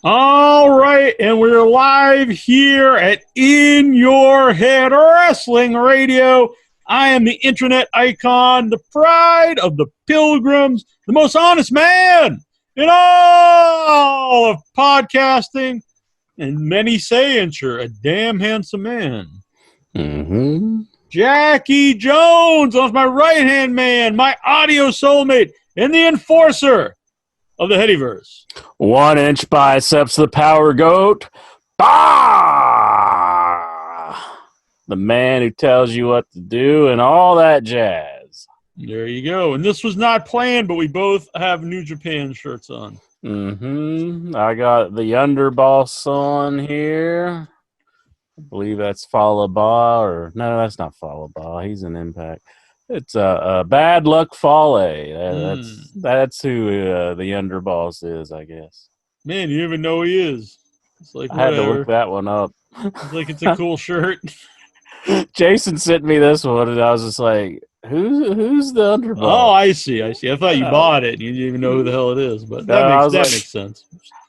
All right, and we're live here at In Your Head Wrestling Radio. I am the internet icon, the pride of the pilgrims, the most honest man in all of podcasting, and many say, you're a damn handsome man. Mm-hmm. Jackie Jones was my right-hand man, my audio soulmate, and the enforcer of the Headyverse. 1 inch biceps, the power goat. Bah! The man who tells you what to do and all that jazz. There you go. And this was not planned, but we both have New Japan shirts on. Mm-hmm. I got the underboss on here. I believe that's Falaba, or no, that's not Falaba. He's an Impact. It's Bad Luck Fale. That's who the underboss is, I guess. Man, you even know who he is. It's like, I had to look that one up. It's like it's a cool shirt. Jason sent me this one, and I was just like, "Who's the underboss?" Oh, I see. I thought you bought it, and you didn't even know who the hell it is. But that makes sense.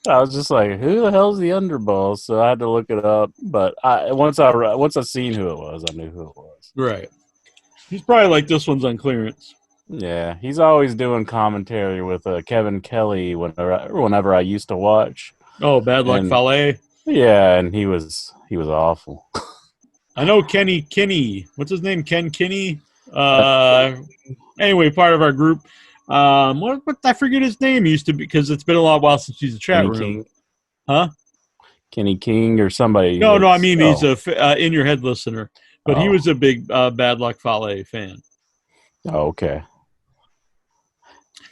I was just like, "Who the hell's the underboss?" So I had to look it up. But once I seen who it was, I knew who it was. Right. He's probably like, this one's on clearance. Yeah, he's always doing commentary with Kevin Kelly whenever I used to watch. Oh, Bad Luck Fale. Yeah, and he was awful. I know Kenny. What's his name? Ken Kinney. Anyway, part of our group. What I forget his name. He used to be, because it's been a while since he's a chat Kenny room. King. Huh? Kenny King or somebody. No. I mean, he's a In Your Head listener, but he was a big Bad Luck Fale fan. Oh, okay.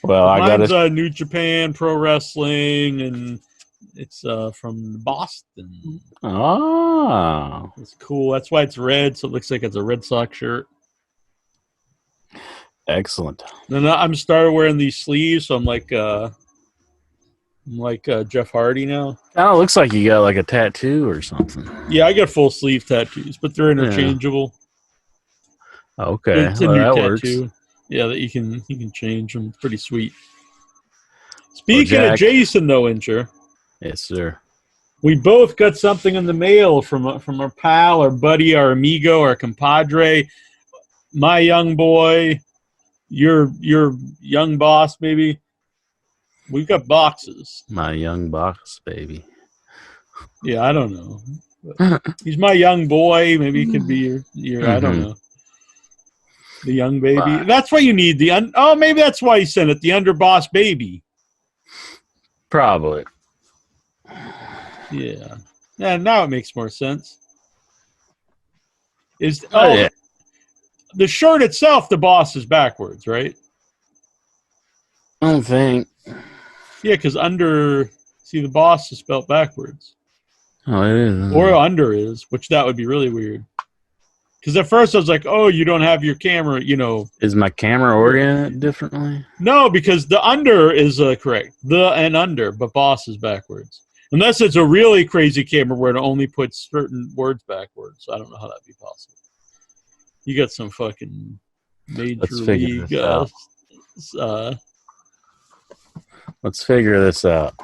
Well, Mine's New Japan Pro Wrestling, and it's from Boston. Oh. It's cool. That's why it's red, so it looks like it's a Red Sox shirt. Excellent. Then I'm started wearing these sleeves, so I'm like Jeff Hardy now. Kind of looks like you got like a tattoo or something. Yeah, I got full sleeve tattoos, but they're interchangeable. Yeah. Okay, it's a new tattoo. Works. Yeah, that you can change them. It's pretty sweet. Speaking of Jason, though, Incher. Yes, sir. We both got something in the mail from our pal, our buddy, our amigo, our compadre, my young boy, your young boss, maybe. We've got boxes. My young boss, baby. Yeah, I don't know. He's my young boy. Maybe he could be your I don't know. The young baby. Wow. That's what you need. Maybe that's why he sent it. The underboss baby. Probably. Yeah. Yeah. Now it makes more sense. Yeah. The shirt itself, the boss is backwards, right? I don't think. Yeah, because the boss is spelled backwards. Oh, it is. Or under is, which that would be really weird. Because at first I was like, oh, you don't have your camera, Is my camera oriented differently? No, because the under is correct. The and under, but boss is backwards. Unless it's a really crazy camera where it only puts certain words backwards. I don't know how that'd be possible. You got some fucking major league. Let's figure this out.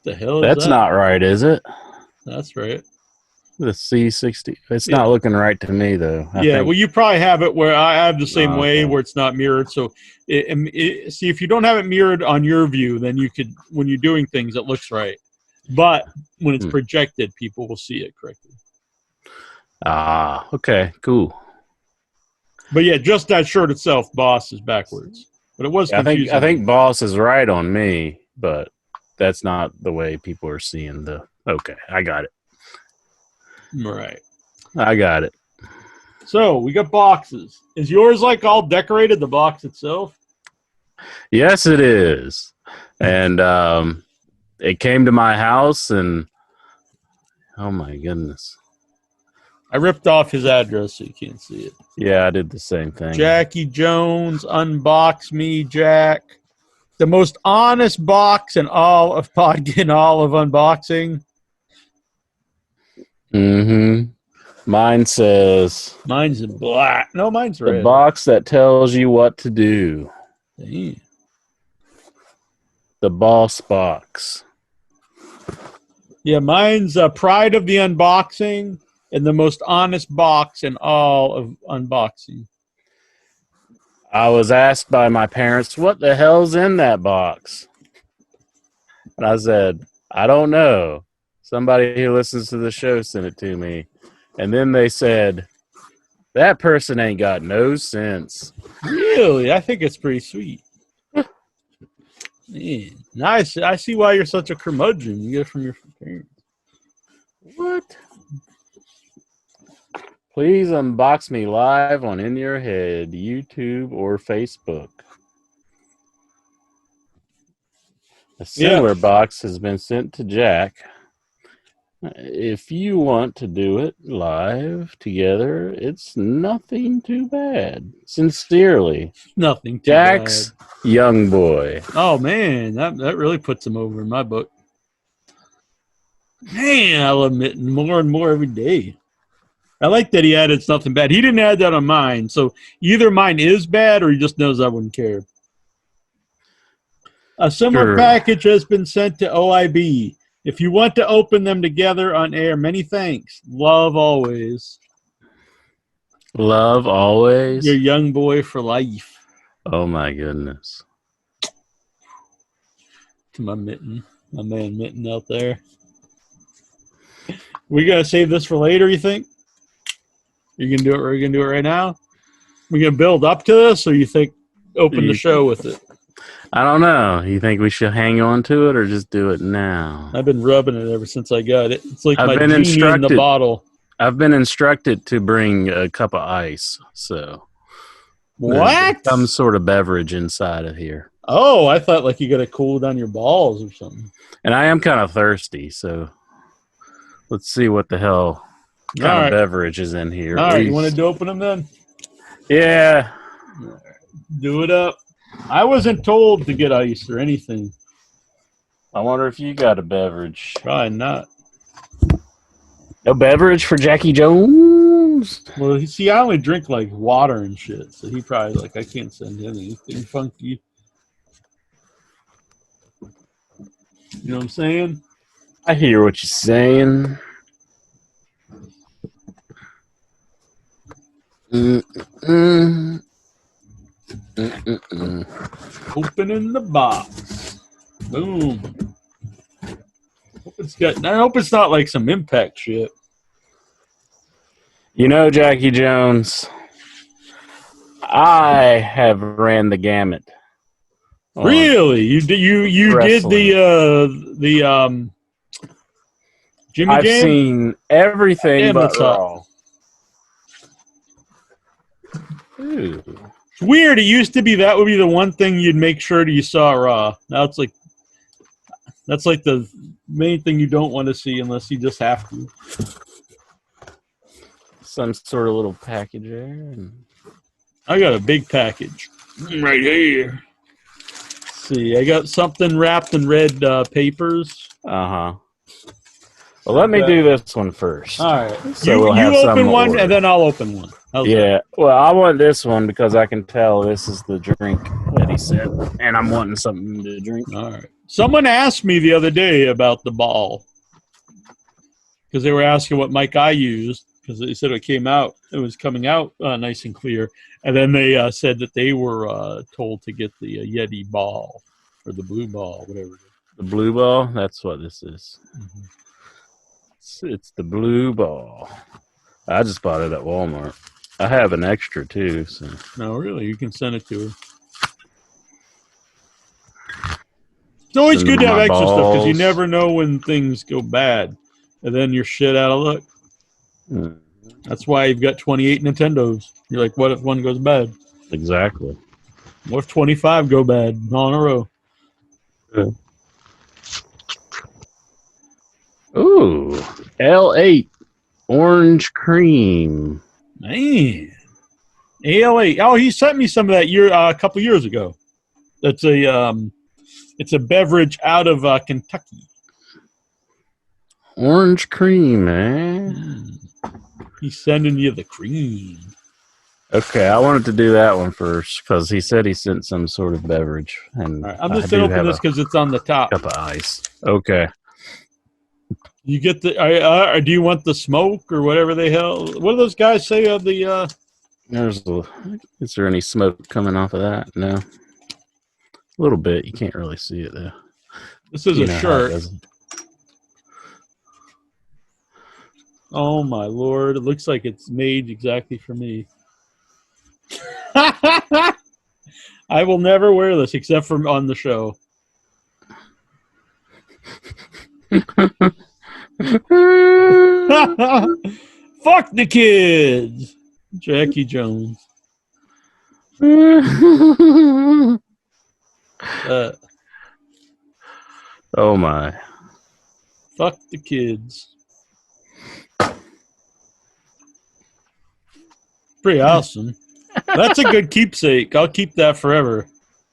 The hell is That's that? not right, is it? That's right. The C60. It's not looking right to me, though. I think. Well, you probably have it where I have the same way, where it's not mirrored. So, see, if you don't have it mirrored on your view, then you could, when you're doing things, it looks right. But when it's projected, people will see it correctly. Okay, cool. But yeah, just that shirt itself, boss is backwards. But it was confusing. I think boss is right on me, but that's not the way people are seeing the. Okay, I got it. Right. I got it. So we got boxes. Is yours like all decorated, the box itself? Yes, it is. And it came to my house, and oh my goodness. I ripped off his address so you can't see it. Yeah, I did the same thing. Jackie Jones, unbox me, Jack. The most honest box in all of unboxing. Mm-hmm. Mine's in black. No, mine's red. The box that tells you what to do. Damn. The boss box. Yeah, mine's Pride of the Unboxing and the most honest box in all of unboxing. I was asked by my parents, what the hell's in that box? And I said, I don't know. Somebody who listens to the show sent it to me. And then they said, that person ain't got no sense. Really? I think it's pretty sweet. Man, nice. I see why you're such a curmudgeon. You get it from your parents. What? Please unbox me live on In Your Head, YouTube, or Facebook. A similar box has been sent to Jack. If you want to do it live together, it's nothing too bad. Sincerely, Nothing too Jack's bad. young boy. Oh, man, that really puts him over in my book. Man, I love Mitten more and more every day. I like that he added something bad. He didn't add that on mine, so either mine is bad or he just knows I wouldn't care. A similar package has been sent to OIB. If you want to open them together on air, many thanks. Love always. Love always? Your young boy for life. Oh, my goodness. To my Mitten. My man Mitten out there. We got to save this for later, you think? You gonna do it? Are you gonna do it right now? We gonna build up to this, or you think open the show with it? I don't know. You think we should hang on to it or just do it now? I've been rubbing it ever since I got it. It's like my genie in the bottle. I've been instructed to bring a cup of ice, so what? Some sort of beverage inside of here. Oh, I thought like you got to cool down your balls or something. And I am kind of thirsty, so let's see what the hell kind of beverage is in here. All right, you want to open them then? Yeah. Do it up. I wasn't told to get ice or anything. I wonder if you got a beverage. Probably not. No beverage for Jackie Jones? Well, see, I only drink like water and shit, so he probably like, I can't send him anything funky. You know what I'm saying? I hear what you're saying. Opening the box. Boom. I hope it's not like some Impact shit. You know, Jackie Jones, I have ran the gamut. Really? You did the Jimmy I've game? seen everything but Raw. Ooh. It's weird. It used to be that would be the one thing you'd make sure that you saw Raw. Now it's like that's like the main thing you don't want to see unless you just have to. Some sort of little package there. I got a big package right here. Let's see, I got something wrapped in red papers. Uh-huh. Well, let me do this one first. All right. So you open one, and then I'll open one. Yeah. Well, I want this one because I can tell this is the drink that he said, and I'm wanting something to drink. All right. Someone asked me the other day about the ball because they were asking what mic I used because they said it was coming out nice and clear. And then they said that they were told to get the Yeti ball or the blue ball, whatever it is. The blue ball? That's what this is. Mm-hmm. It's the blue ball. I just bought it at Walmart. I have an extra too. So. No, really? You can send it to her. It's always good to have extra stuff because you never know when things go bad. And then you're shit out of luck. Mm. That's why you've got 28 Nintendos. You're like, what if one goes bad? Exactly. What if 25 go bad all in a row? Yeah. Ooh, L8 orange cream. Man, AL8. Oh, he sent me some of that a couple years ago. That's it's a beverage out of Kentucky. Orange cream, eh? He's sending you the cream. Okay, I wanted to do that one first because he said he sent some sort of beverage, and right, I'm just gonna open this because it's on the top. Cup of ice. Okay. You get the. Do you want the smoke or whatever the hell? What do those guys say of the? Is there any smoke coming off of that? No. A little bit. You can't really see it though. This is a shirt. Oh my lord! It looks like it's made exactly for me. I will never wear this except for on the show. Fuck the kids, Jackie Jones. Oh my! Fuck the kids. Pretty awesome. That's a good keepsake. I'll keep that forever.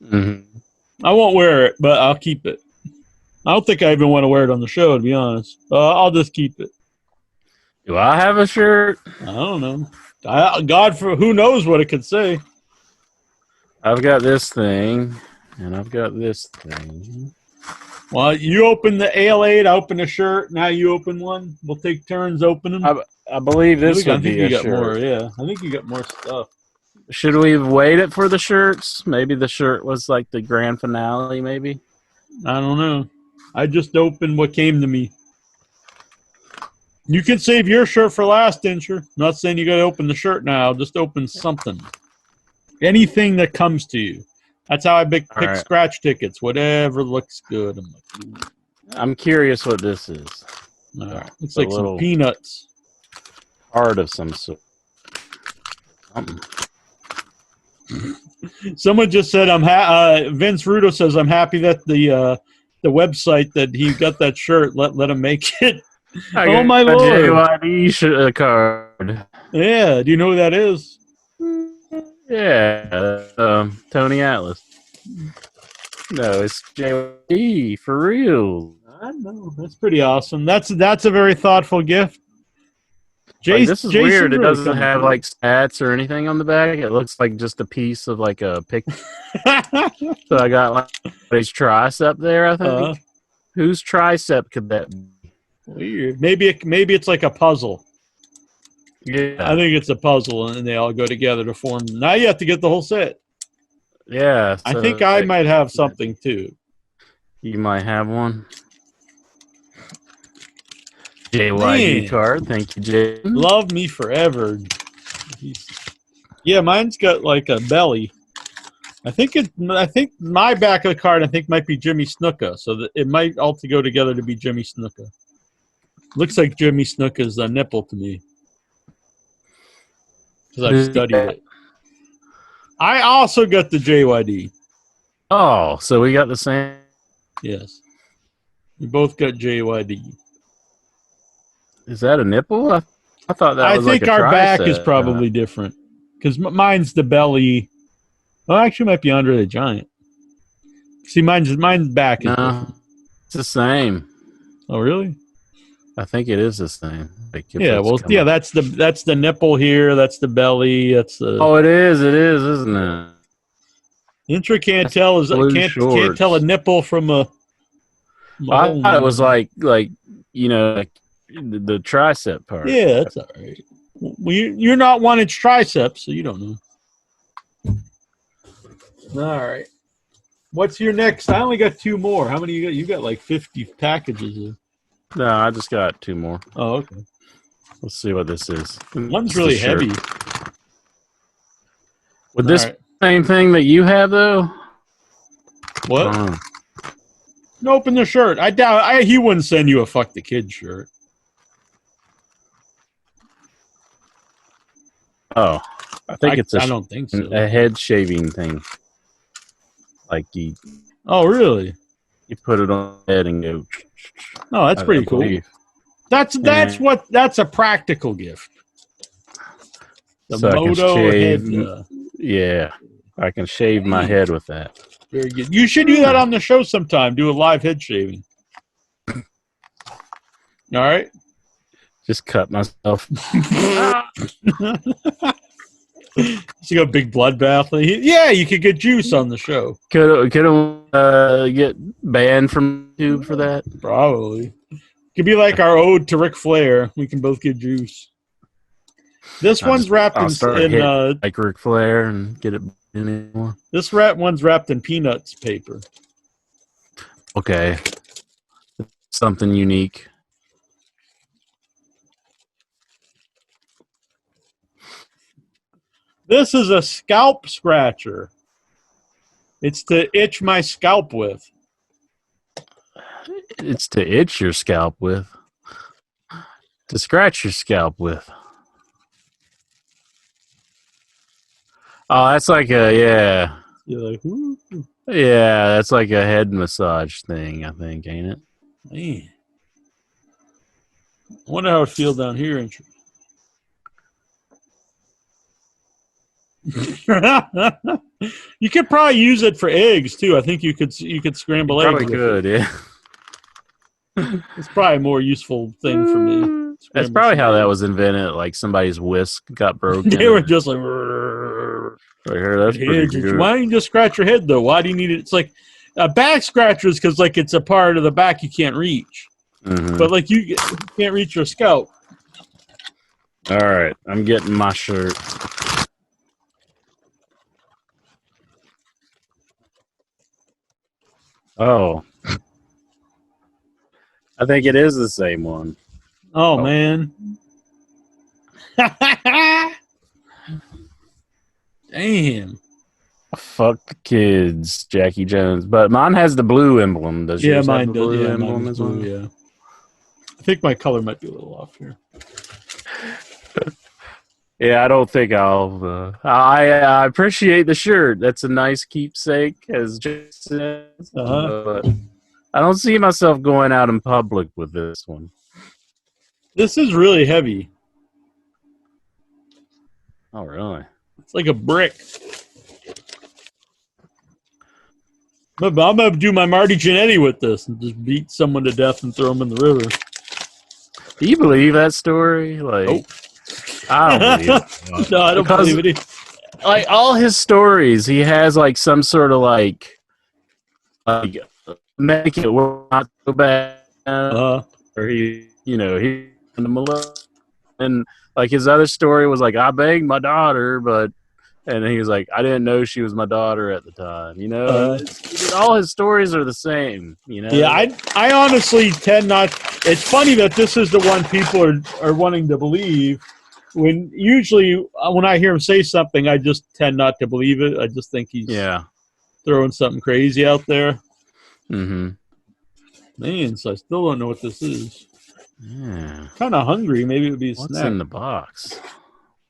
Mm-hmm. I won't wear it, but I'll keep it. I don't think I even want to wear it on the show, to be honest. I'll just keep it. Do I have a shirt? I don't know. Who knows what it could say. I've got this thing, and I've got this thing. Well, you open the Ale-8, I open a shirt. Now you open one. We'll take turns opening. I believe this would be a shirt. More, yeah, I think you got more stuff. Should we have waited for the shirts? Maybe the shirt was like the grand finale, maybe? I don't know. I just opened what came to me. You can save your shirt for last, Incher. Not saying you got to open the shirt now. Just open something. Anything that comes to you. That's how I pick right. Scratch tickets. Whatever looks good. I'm curious what this is. All right. It's like some peanuts. Part of some sort. Someone just said, Vince Rudo says, I'm happy that the website that he got that shirt, let him make it. Oh, my Lord. JYD card. Yeah. Do you know who that is? Yeah. Tony Atlas. No, it's JYD for real. I know. That's pretty awesome. That's a very thoughtful gift. This is weird. It doesn't have like stats or anything on the back. It looks like just a piece of like a picture. So I got like his tricep there, I think. Whose tricep could that be? Weird. Maybe it's like a puzzle. Yeah. I think it's a puzzle and they all go together to form. Now you have to get the whole set. Yeah. So I think I might have something too. You might have one. JYD card. Thank you, Jay. Love me forever. Yeah, mine's got like a belly. I think my back of the card might be Jimmy Snuka, so that it might all go together to be Jimmy Snuka. Looks like Jimmy Snuka's nipple to me. Because I've studied it. I also got the JYD. Oh, so we got the same. Yes. We both got JYD. Is that a nipple? I thought that was like a tricep. I think our back is probably different. Because mine's the belly. Well, actually, it might be Andre the Giant. See, mine's back is different. It's the same. Oh, really? I think it is the same. Yeah, well, yeah, that's the nipple here. That's the belly. That's the. Oh, it is, isn't it? Intra can't tell a nipple from a. I thought it was like like the tricep part. Yeah, that's all right. Well, you're not 1-inch triceps, so you don't know. All right. What's your next? I only got 2 more. How many you got? You got like 50 packages here. No, I just got 2 more. Oh, okay. Let's see what this is. One's really heavy. Would this same thing that you have though? What? Open the shirt. I doubt he wouldn't send you a fuck the kid shirt. Oh, I think it's I don't think so. A head shaving thing. Like you. Oh, really? You put it on the head and go. Oh, that's pretty cool. That's a practical gift. The so Moto head. Yeah. Yeah, I can shave my head with that. Very good. You should do that on the show sometime. Do a live head shaving. All right. Just cut myself. Just a big bloodbath. Yeah, you could get juice on the show. Could get banned from YouTube for that? Probably. Could be like our ode to Ric Flair. We can both get juice. This one's wrapped I'll start in like Ric Flair and get it anymore. This one's wrapped in peanuts paper. Okay. Something unique. This is a scalp scratcher. It's to itch my scalp with. It's to itch your scalp with. To scratch your scalp with. Oh, that's like yeah. You're like, ooh. Yeah, that's like a head massage thing, I think, ain't it? Man. I wonder how it feels down here. You could probably use it for eggs too. I think you could scramble eggs. Probably could, yeah. It's probably a more useful thing for me. That's probably how that was invented. Like somebody's whisk got broken. They were just like, that's pretty good. Why don't you just scratch your head though? Why do you need it? It's like a back scratcher is because like it's a part of the back you can't reach. Mm-hmm. But like you can't reach your scalp. All right, I'm getting my shirt. Oh, I think it is the same one. Oh. Man. Damn. Fuck the kids, Jackie Jones. But mine has the blue emblem. Does yours mine have the does. blue Yeah, emblem mine as blue, well? yeah. I think my color might be a little off here. Yeah, I don't think I'll. I appreciate the shirt. That's a nice keepsake, as Jason says. But I don't see myself going out in public with this one. This is really heavy. Oh, really? It's like a brick. I'm going to do my Marty Jannetty with this and just beat someone to death and throw them in the river. Do you believe that story? Like, nope. I don't believe it. No, I don't believe it. Like, all his stories, he has, like, some sort of, like make it work not so bad. Or he and, like, his other story was, like, I banged my daughter, and he was like, I didn't know she was my daughter at the time. You know, all his stories are the same. You know. Yeah, I honestly tend not. It's funny that this is the one people are wanting to believe. When usually when I hear him say something, I just tend not to believe it. I just think he's throwing something crazy out there. Mm-hmm. Man, so I still don't know what this is. Yeah. Kind of hungry. Maybe it would be a What's snack. in the box? What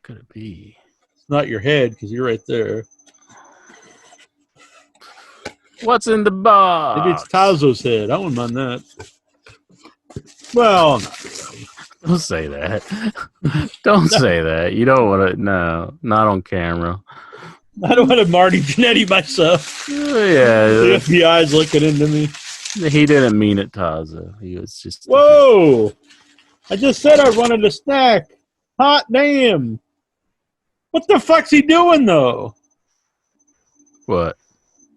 could it be? It's not your head because you're right there. What's in the box? Maybe it's Tazo's head. I wouldn't mind that. Well, don't say that. Don't say that. You don't want to. No, not on camera. I don't want to Marty Jannetty myself. Yeah. The FBI's looking into me. He didn't mean it, Tazo. He was just. Whoa! I just said I wanted a snack. Hot damn. What the fuck's he doing, though? What?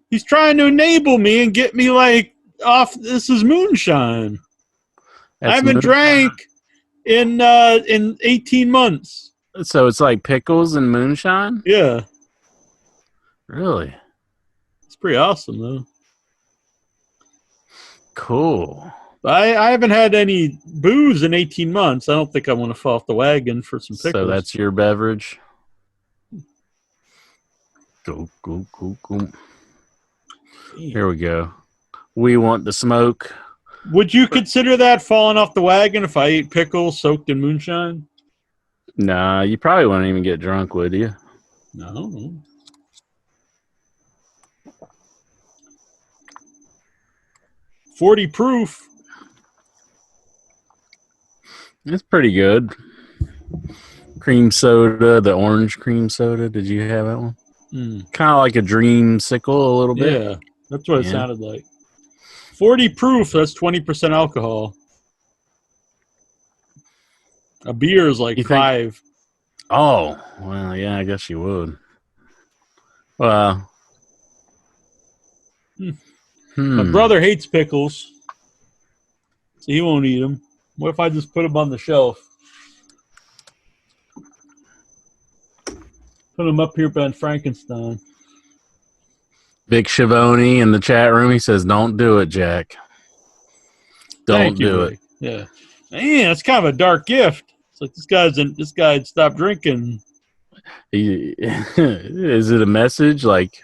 He's trying to enable me and get me, like, off. This is moonshine. I haven't drank in 18 months. So it's like pickles and moonshine? Yeah. Really? It's pretty awesome, though. Cool. I haven't had any booze in 18 months. I don't think I want to fall off the wagon for some pickles. So that's your beverage? Go. Here we go. We want the smoke. Would you consider that falling off the wagon if I ate pickles soaked in moonshine? Nah, you probably wouldn't even get drunk, would you? No. .40 proof. It's pretty good. Cream soda, the orange cream soda. Did you have that one? Kind of like a dreamsicle a little bit. Yeah, that's what it sounded like. 40 proof, that's 20% alcohol. A beer is like 5. Oh, well, yeah, I guess you would. Well. My brother hates pickles, so he won't eat them. What if I just put them on the shelf? Put them up here by Frankenstein. Vic Schiavone in the chat room, he says, "Don't do it, Jack. Don't do it." Yeah, man, it's kind of a dark gift. It's like this guy stopped drinking. Is it a message like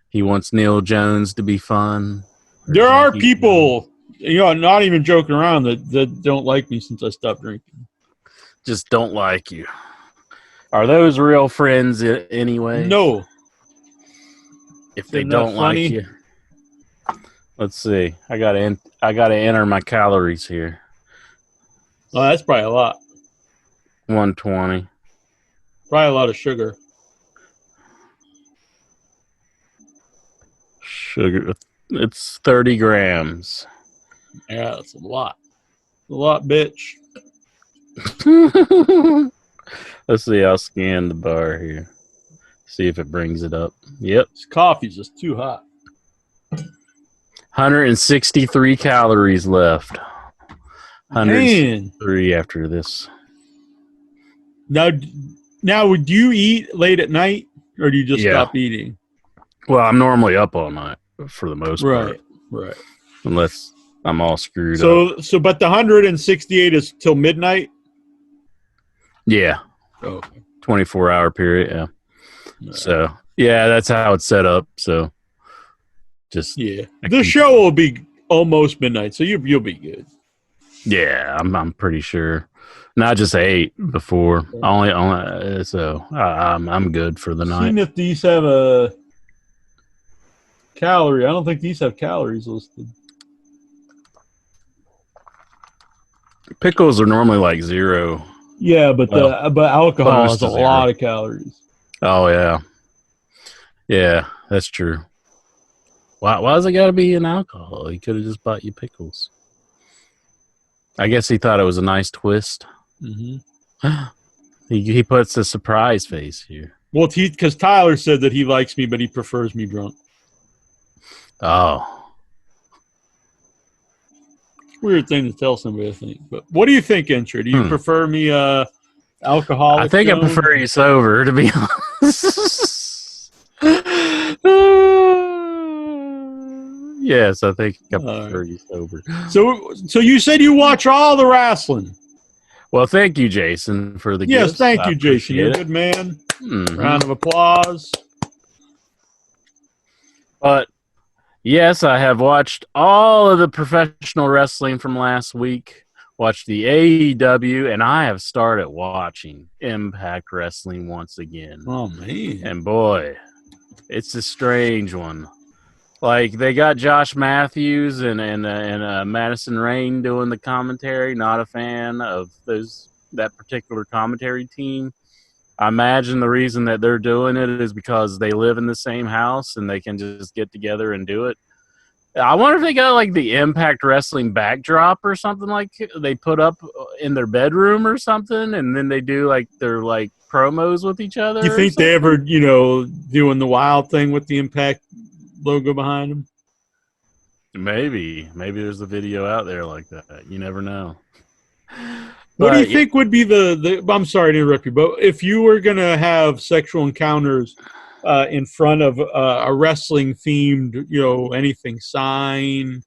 he wants Neil Jones to be fun? There are people, not even joking around that don't like me since I stopped drinking. Just don't like you. Are those real friends anyway? No. If they don't like you, let's see. I gotta enter my calories here. Oh, that's probably a lot. 120. Probably a lot of sugar. Sugar. It's 30 grams. Yeah, that's a lot. A lot, bitch. Let's see. I'll scan the bar here. See if it brings it up. Yep. This coffee's just too hot. 163 calories left. 103 Man. after this. Now, would you eat late at night, or do you just stop eating? Well, I'm normally up all night for the most part. Right. Unless I'm all screwed up. So, but the 168 is till midnight? Yeah. Okay. 24-hour period, yeah. So, yeah, that's how it's set up. So, just the show will be almost midnight, so you'll be good. Yeah, I'm pretty sure. Not just 8 before. Only so I'm good for the night. Seeing if these have a calorie. I don't think these have calories listed. Pickles are normally like 0. Yeah, but alcohol has a lot of calories. Oh yeah. Yeah, that's true. Why's it got to be an alcohol? He could have just bought you pickles. I guess he thought it was a nice twist. Mm-hmm. He puts a surprise face here. Well, because Tyler said that he likes me, but he prefers me drunk. Oh. Weird thing to tell somebody, I think. But what do you think, Intra? Do you prefer me alcoholic? I think I prefer you sober, to be honest. Yes, I think I prefer you sober. So you said you watch all the wrestling. Well, thank you, Jason, for the Yes, gifts. thank you, Jason. You're a good man. Mm-hmm. Round of applause. But yes, I have watched all of the professional wrestling from last week. Watched the AEW, and I have started watching Impact Wrestling once again. Oh man! And boy, it's a strange one. Like, they got Josh Matthews and Madison Rain doing the commentary. Not a fan of that particular commentary team. I imagine the reason that they're doing it is because they live in the same house and they can just get together and do it. I wonder if they got like the Impact Wrestling backdrop or something like they put up in their bedroom or something, and then they do like their like promos with each other. Do you think they ever, doing the wild thing with the Impact logo behind them? Maybe there's a video out there like that. You never know. What do you think would be the I'm sorry to interrupt you, but if you were going to have sexual encounters in front of a wrestling themed, anything, sign,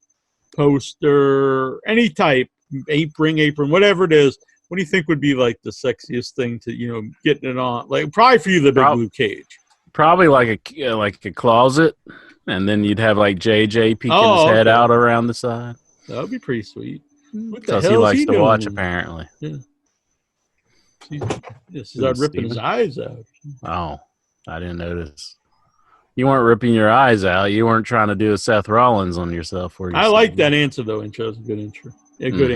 poster, any type, apron, whatever it is, what do you think would be like the sexiest thing to, getting it on? Like, probably for you, the big blue cage. Probably like a closet, and then you'd have like JJ peeking his head out around the side. That would be pretty sweet. Because he likes to watch, apparently. Yeah. Start ripping his eyes out. Oh, I didn't notice. You weren't ripping your eyes out. You weren't trying to do a Seth Rollins on yourself. I like that answer, though, Intro. It's a good intro. Good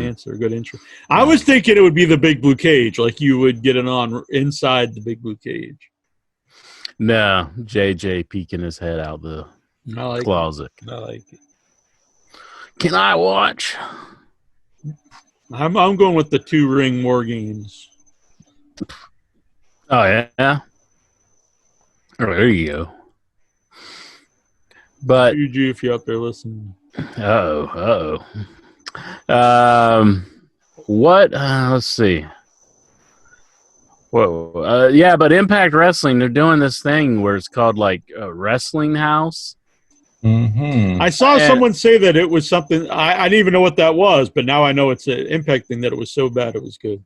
answer. I was thinking it would be the big blue cage, like you would get it on inside the big blue cage. No, JJ peeking his head out the closet. I like it. Can I watch? I'm going with the 2-ring War Games. Oh, yeah? Oh, there you go. But Juju, if you're out there listening. Uh-oh. What? Let's see. Well, yeah, but Impact Wrestling, they're doing this thing where it's called like a Wrestling House. Mm-hmm. I saw someone say that it was something. I didn't even know what that was, but now I know it's an Impact thing. That it was so bad it was good.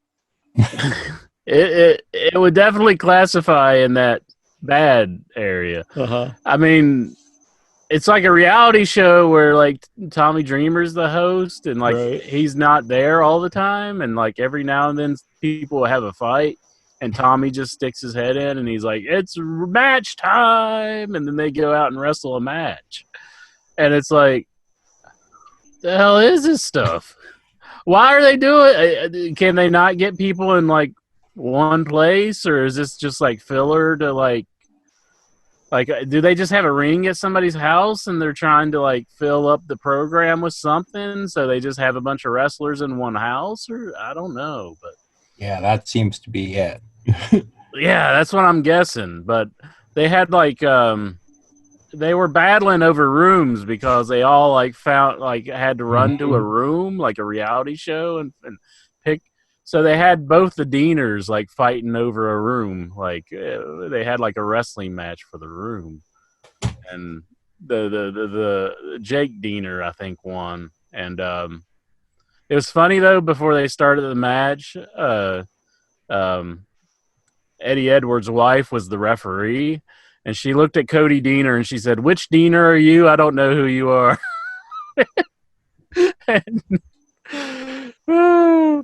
It would definitely classify in that bad area. Uh-huh. I mean, it's like a reality show where like Tommy Dreamer's the host, and like Right. he's not there all the time, and like every now and then people will have a fight, and Tommy just sticks his head in, and he's like, "It's match time," and then they go out and wrestle a match, and it's like, the hell is this stuff? Why are they doing it? Can they not get people in like one place, or is this just like filler to like do they just have a ring at somebody's house and they're trying to like fill up the program with something, so they just have a bunch of wrestlers in one house? Or I don't know, but Yeah, that seems to be it. yeah, that's what I'm guessing. But they had like they were battling over rooms because they all like found like had to run to a room, like a reality show, and pick. So they had both the Deaners like fighting over a room. Like they had like a wrestling match for the room, and the Jake Deaner I think won. And it was funny though. Before they started the match, Eddie Edwards' wife was the referee, and she looked at Cody Deaner and she said, "Which Deaner are you? I don't know who you are." And,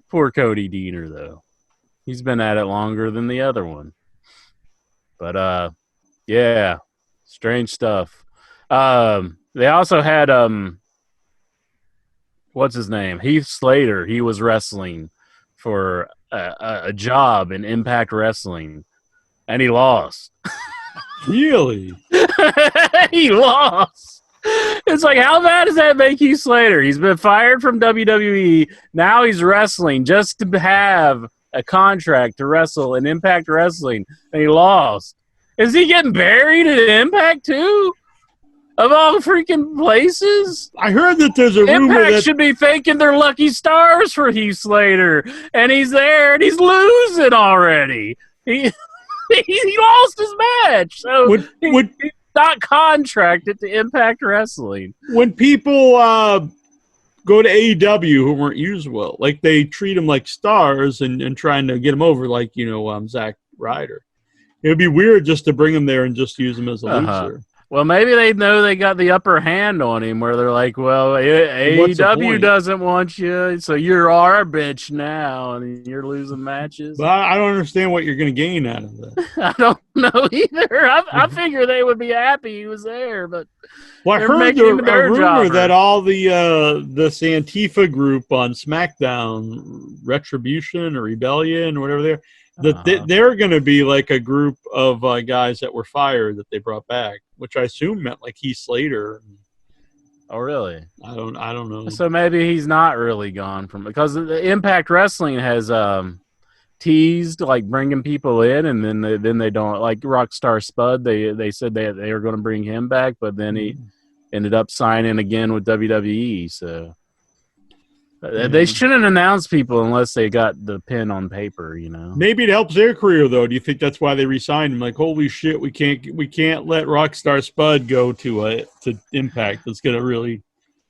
poor Cody Deaner, though. He's been at it longer than the other one. But yeah, strange stuff. They also had what's his name? Heath Slater. He was wrestling for a job in Impact Wrestling, and he lost. Really? He lost. It's like, how bad does that make Heath Slater? He's been fired from WWE. Now he's wrestling just to have a contract to wrestle in Impact Wrestling, and he lost. Is he getting buried in Impact too? Of all freaking places? I heard that there's a rumor Impact that should be thanking their lucky stars for Heath Slater, and he's there and he's losing already. He lost his match, so he's not contracted to Impact Wrestling. when people go to AEW who weren't used well, like they treat them like stars and trying to get them over, like Zack Ryder. It would be weird just to bring him there and just use him as a loser. Well, maybe they know they got the upper hand on him, where they're like, "Well, What's the AEW point? doesn't want you, so you're our bitch now, and you're losing matches." But I don't understand what you're going to gain out of that. I don't know either. I figure they would be happy he was there, but Well, I they're heard making him a dirt rumor jobber. that all this Antifa group on SmackDown, Retribution or Rebellion or whatever they're going to be like a group of guys that were fired that they brought back, which I assume meant like Heath Slater. Oh, really? I don't know. So maybe he's not really gone from, because the Impact Wrestling has teased like bringing people in, and then they don't, like Rockstar Spud. They said they were going to bring him back, but then he ended up signing again with WWE. So they shouldn't announce people unless they got the pen on paper, Maybe it helps their career though. Do you think that's why they re-signed him? Like, holy shit, we can't let Rockstar Spud go to Impact. That's gonna really.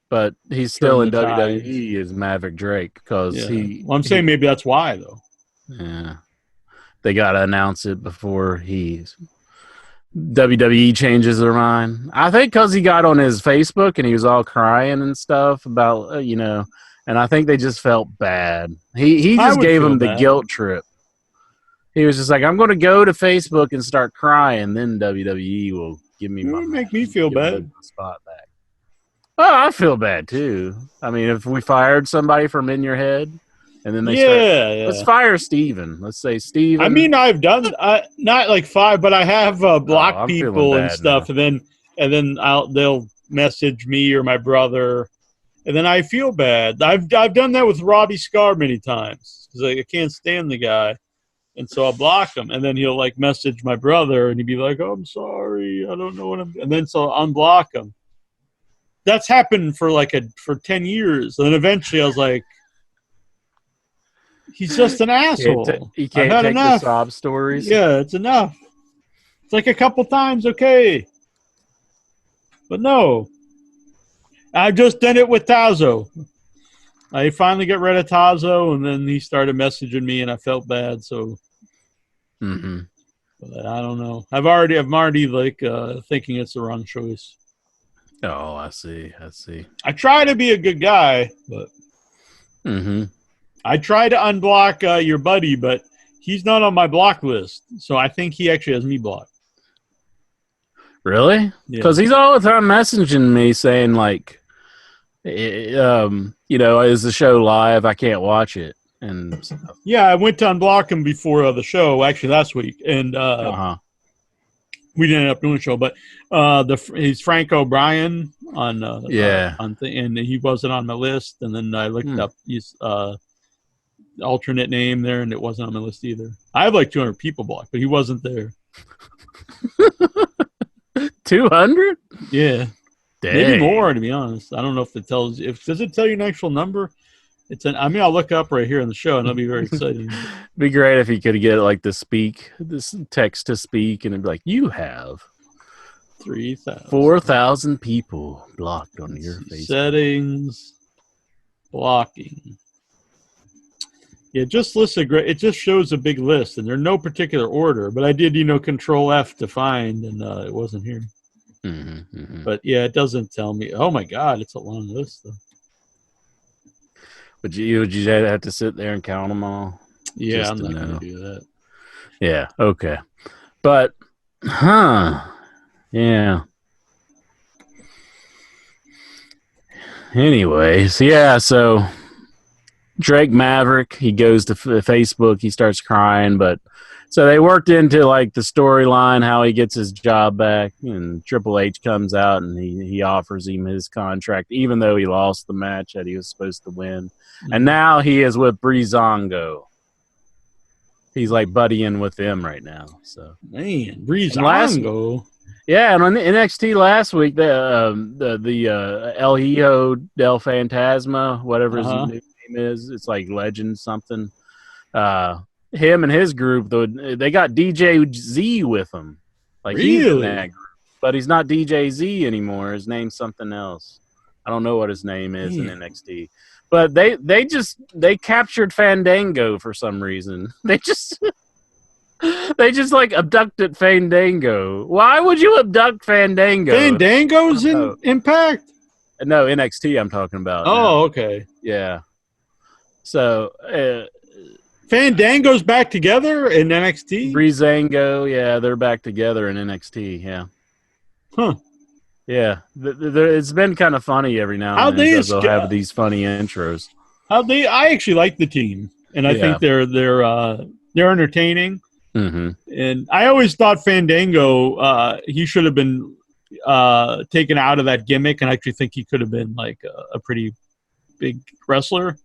But he's still in Turn the WWE as Maverick Drake, because I'm saying maybe that's why though. Yeah, they gotta announce it before WWE changes their mind. I think because he got on his Facebook and he was all crying and stuff about and I think they just felt bad. He just gave him the guilt trip. He was just like, I'm going to go to Facebook and start crying, then WWE will give me make me feel bad. Spot back. Oh, I feel bad too. I mean, if we fired somebody from In Your Head, and then they let's fire Steven. Let's say Steven. I mean, I've done not like 5, but I have blocked people and stuff, now. and then they'll message me or my brother. And then I feel bad. I've done that with Robbie Scar many times because I can't stand the guy, and so I'll block him. And then he'll like message my brother, and he'd be like, "Oh, I'm sorry, I don't know what I'm." And then so I'll unblock him. That's happened for 10 years, and then eventually I was like, He's just an asshole. You I've can't had take enough. the sob stories. Yeah, it's enough. It's like a couple times, okay. But no. I just did it with Tazo. I finally got rid of Tazo, and then he started messaging me, and I felt bad. So, but I don't know. I'm already like thinking it's the wrong choice. Oh, I see. I try to be a good guy, but I try to unblock your buddy, but he's not on my block list. So I think he actually has me blocked. Really? Because he's all the time messaging me saying like, is the show live? I can't watch it. And stuff. Yeah, I went to unblock him before the show, actually last week, and we didn't end up doing a show. But he's Frank O'Brien on and he wasn't on my list. And then I looked up his alternate name there, and it wasn't on my list either. I have like 200 people blocked, but he wasn't there. 200? Yeah. Dang. Maybe more, to be honest. I don't know if it tells you. Does it tell you an actual number? I'll look up right here in the show, and it'll be very exciting. It'd be great if you could get like this text to speak, and it'd be like, you have 4,000 people blocked on your Facebook. Settings, blocking. Yeah, it just shows a big list, and they're no particular order. But I did, Control F to find, and it wasn't here. But yeah, it doesn't tell me. Oh my God, it's a long list though. Would you have to sit there and count them all? Yeah, I'm not going to do that. Yeah, okay. But, yeah. Anyways, yeah, so Drake Maverick, he goes to Facebook, he starts crying, but so they worked into like the storyline how he gets his job back, and Triple H comes out and he offers him his contract even though he lost the match that he was supposed to win. And now he is with Breezango. He's like buddying with them right now. So man, Breezango. Yeah, and on the NXT last week, the El Hijo del Fantasma, whatever his new name is, it's like Legend something. Him and his group, though, they got DJ Z with them. Like he's in that group, but he's not DJ Z anymore. His name's something else. I don't know what his name is in NXT. But they captured Fandango for some reason. They just like abducted Fandango. Why would you abduct Fandango? Fandango's in Impact? No, NXT I'm talking about. Oh, okay. Yeah. So Fandango's back together in NXT? Breezango, yeah, they're back together in NXT, yeah. Huh. Yeah, it's been kind of funny every now and then because they'll have these funny intros. I actually like the team, and I think they're entertaining. And I always thought Fandango, he should have been taken out of that gimmick, and I actually think he could have been like a pretty big wrestler.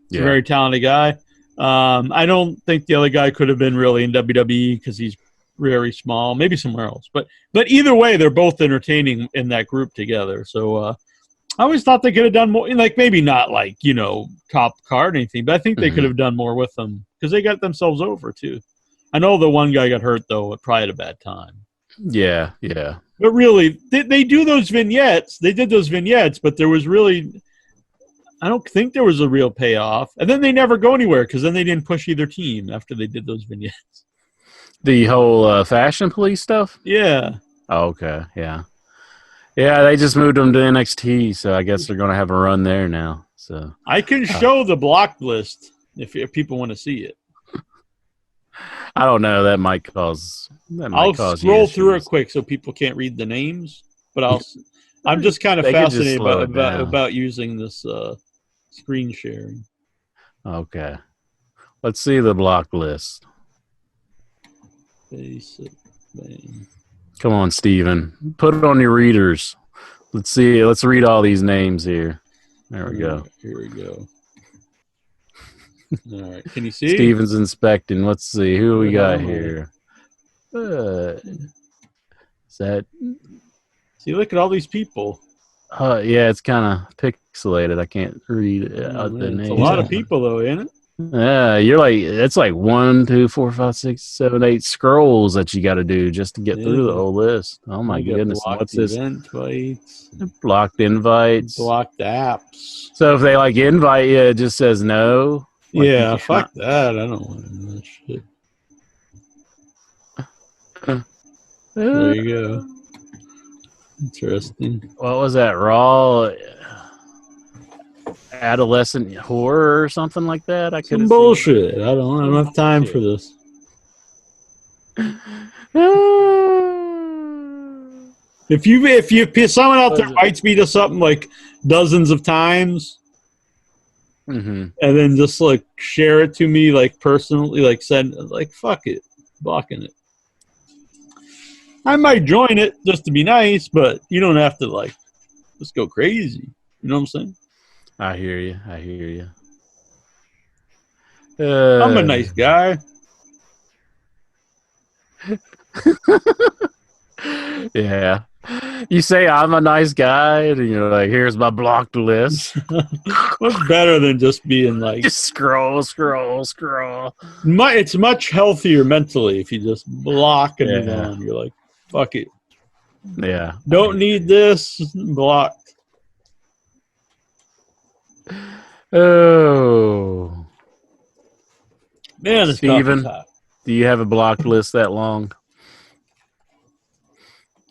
He's a very talented guy. I don't think the other guy could have been really in WWE because he's very small, maybe somewhere else. But either way, they're both entertaining in that group together. So I always thought they could have done more, like maybe not like, top card or anything, but I think they could have done more with them because they got themselves over too. I know the one guy got hurt though, probably at a bad time. Yeah, yeah. But really, they do those vignettes. They did those vignettes, but there was really, I don't think there was a real payoff. And then they never go anywhere because then they didn't push either team after they did those vignettes. The whole Fashion Police stuff? Yeah. Oh, okay, yeah. Yeah, they just moved them to NXT, so I guess they're going to have a run there now. So I can show the block list if people want to see it. I don't know. That might cause. I'll scroll through it quick so people can't read the names, but I'm just kind of fascinated about using this screen sharing. Okay, let's see the block list. Basic thing. Come on, Steven. Put it on your readers. Let's see. Let's read all these names here. There we go. Here we go. All right. Can you see? Steven's inspecting. Let's see. Who we got here? Is that? See, look at all these people. Yeah, it's kind of pixelated. I can't read the names. It's a lot of people, though, ain't it? Yeah, you're like it's like 1, 2, 4, 5, 6, 7, 8 scrolls that you got to do just to get through the whole list. Oh my goodness! And what's this? Invites, Blocked invites. blocked apps. So if they like invite you, it just says no. Like Yeah, fuck that. I don't want to do that shit. There you go. Interesting. What was that? Raw adolescent horror or something like that? I could Some bullshit. I don't have time for this. If someone out there invites me to something like dozens of times, and then just like share it to me like personally, like send like fuck it, blocking it. I might join it just to be nice, but you don't have to like just go crazy. You know what I'm saying? I hear you. I'm a nice guy. Yeah. You say I'm a nice guy, and you're like, here's my blocked list. What's better than just being like just scroll. It's much healthier mentally if you just block and move on. You're like, fuck it. Yeah. Don't need this. Blocked. Oh. Man, it's Steven, do you have a blocked list that long?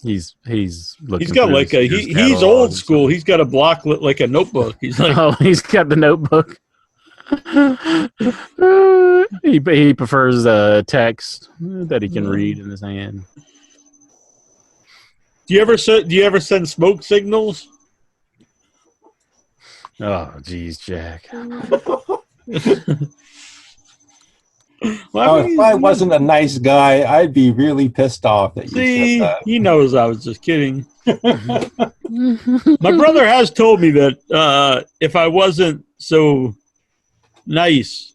He's looking. He's got like he's old school. He's got a block like a notebook. He's like, he's got the notebook. he prefers text that he can read in his hand. Do you ever send smoke signals? Oh, geez, Jack. Well, if I wasn't a nice guy, I'd be really pissed off that you said that. He knows I was just kidding. My brother has told me that if I wasn't so nice,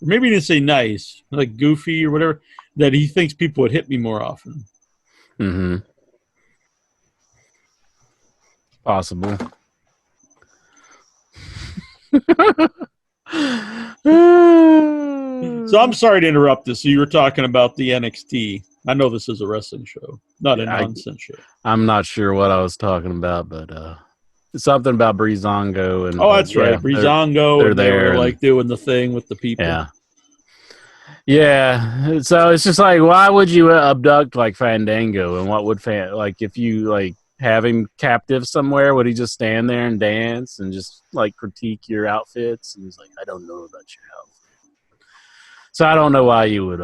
maybe he didn't say nice, like goofy or whatever, that he thinks people would hit me more often. Mm-hmm. Possible. So I'm sorry to interrupt this. So you were talking about the NXT. I know this is a wrestling show, not a nonsense show. I'm not sure what I was talking about, but it's something about Breezango and that's right, Breezango. They're there, they were like doing the thing with the people. Yeah. So it's just like, why would you abduct like Fandango, and what would if you like have him captive somewhere? Would he just stand there and dance and just like critique your outfits? And he's like, I don't know about your outfit. So I don't know why you would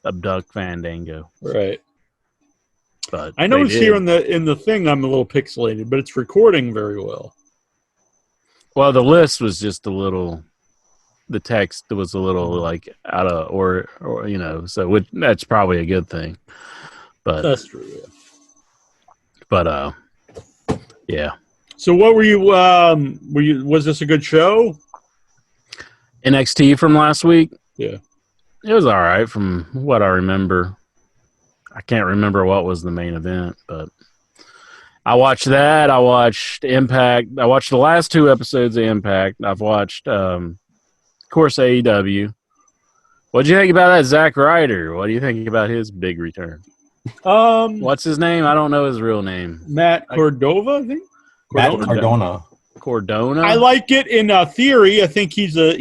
abduct Fandango. Right. But I know it's here in the thing. I'm a little pixelated, but it's recording very well. Well, the list was just a little. The text was a little like out of or so that's probably a good thing. But that's true. Yeah. But yeah. So what were you? Was this a good show? NXT from last week? Yeah. It was all right from what I remember. I can't remember what was the main event, but I watched that. I watched Impact. I watched the last 2 episodes of Impact. I've watched, of course, AEW. What do you think about that Zack Ryder? What do you think about his big return? What's his name? I don't know his real name. Matt Cordova, I think. Cardona. I like it in theory. I think he was a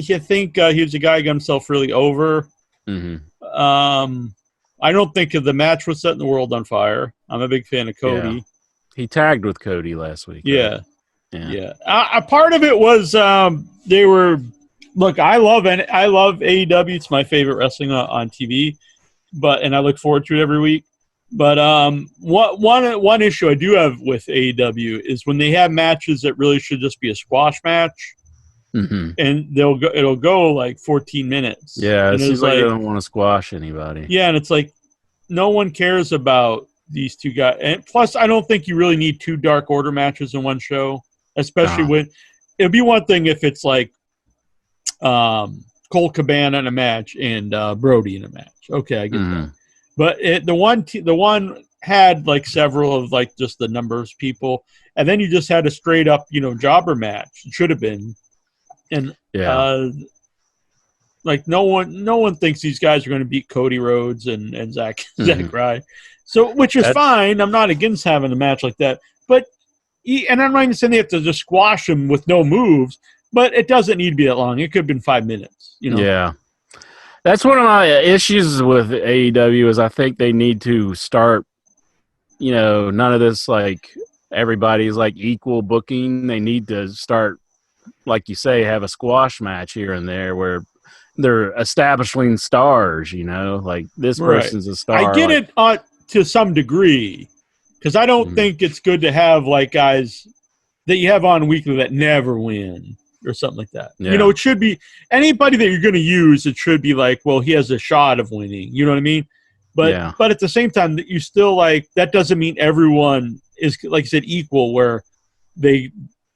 guy who got himself really over. Mm-hmm. I don't think the match was setting the world on fire. I'm a big fan of Cody. Yeah. He tagged with Cody last week. Yeah. Right? Yeah. A part of it was they were. Look, I love AEW. It's my favorite wrestling on TV, and I look forward to it every week. But one issue I do have with AEW is when they have matches that really should just be a squash match, and it'll go like 14 minutes. Yeah, it seems like they don't want to squash anybody. Yeah, and it's like no one cares about these two guys. And plus, I don't think you really need 2 Dark Order matches in one show, especially when it'd be one thing if it's like Colt Cabana in a match and Brody in a match. Okay, I get that. But the one had like several of like just the numbers people, and then you just had a straight up jobber match. It should have been, and Like no one thinks these guys are going to beat Cody Rhodes and Zack Ryder. So, which is fine. I'm not against having a match like that. But and I'm not even saying they have to just squash him with no moves, but it doesn't need to be that long. It could have been 5 minutes. Yeah. That's one of my issues with AEW is I think they need to start, none of this like everybody's like equal booking. They need to start, like you say, have a squash match here and there where they're establishing stars, like this person's a star. I get it to some degree because I don't think it's good to have like guys that you have on weekly that never win. Or something like that. Yeah. It should be anybody that you're going to use. It should be like, well, he has a shot of winning. You know what I mean? But at the same time, you still like that doesn't mean everyone is like you said equal. Where they,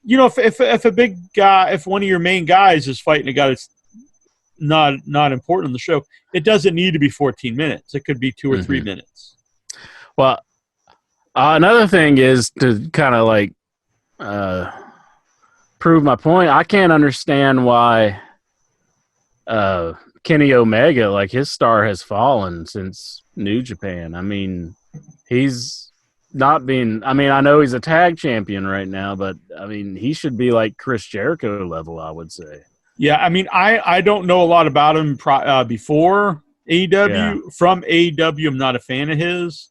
if a big guy, if one of your main guys is fighting a guy that's not important on the show, it doesn't need to be 14 minutes. It could be 2 or 3 minutes. Well, another thing is to kind of like. Prove my point. I can't understand why Kenny Omega, like his star has fallen since New Japan. I mean, he's not being. I mean, I know he's a tag champion right now, but I mean, he should be like Chris Jericho level, I would say. Yeah, I mean, I don't know a lot about him before AEW. Yeah. From AEW, I'm not a fan of his.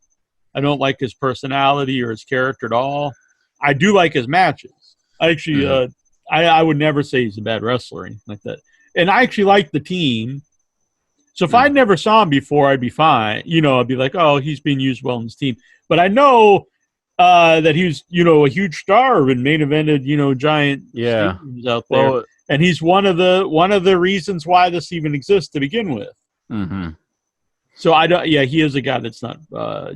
I don't like his personality or his character at all. I do like his matches. I actually, I would never say he's a bad wrestler or anything like that. And I actually like the team. So if I never saw him before, I'd be fine. I'd be like, oh, he's being used well in his team. But I know that he was, a huge star and main evented, giant stadiums out there. Well, and he's one of the reasons why this even exists to begin with. Mm-hmm. So he is a guy that's not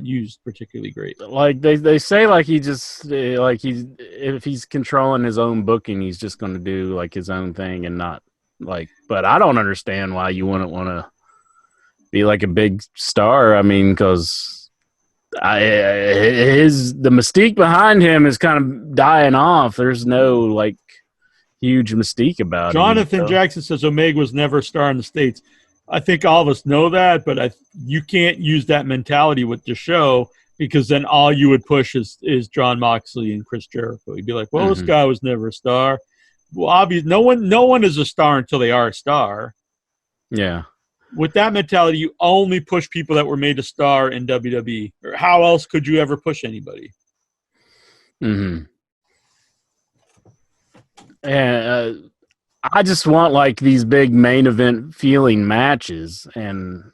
used particularly great. Like they say, like he just if he's controlling his own booking, he's just going to do like his own thing and not like. But I don't understand why you wouldn't want to be like a big star. I mean, because the mystique behind him is kind of dying off. There's no like huge mystique about him. Jonathan Jackson says Omega was never a star in the States. I think all of us know that, but you can't use that mentality with the show because then all you would push is John Moxley and Chris Jericho. You'd be like, well, this guy was never a star. Well, obviously, no one is a star until they are a star. Yeah. With that mentality, you only push people that were made a star in WWE. Or how else could you ever push anybody? Mm-hmm. And I just want like these big main event feeling matches, and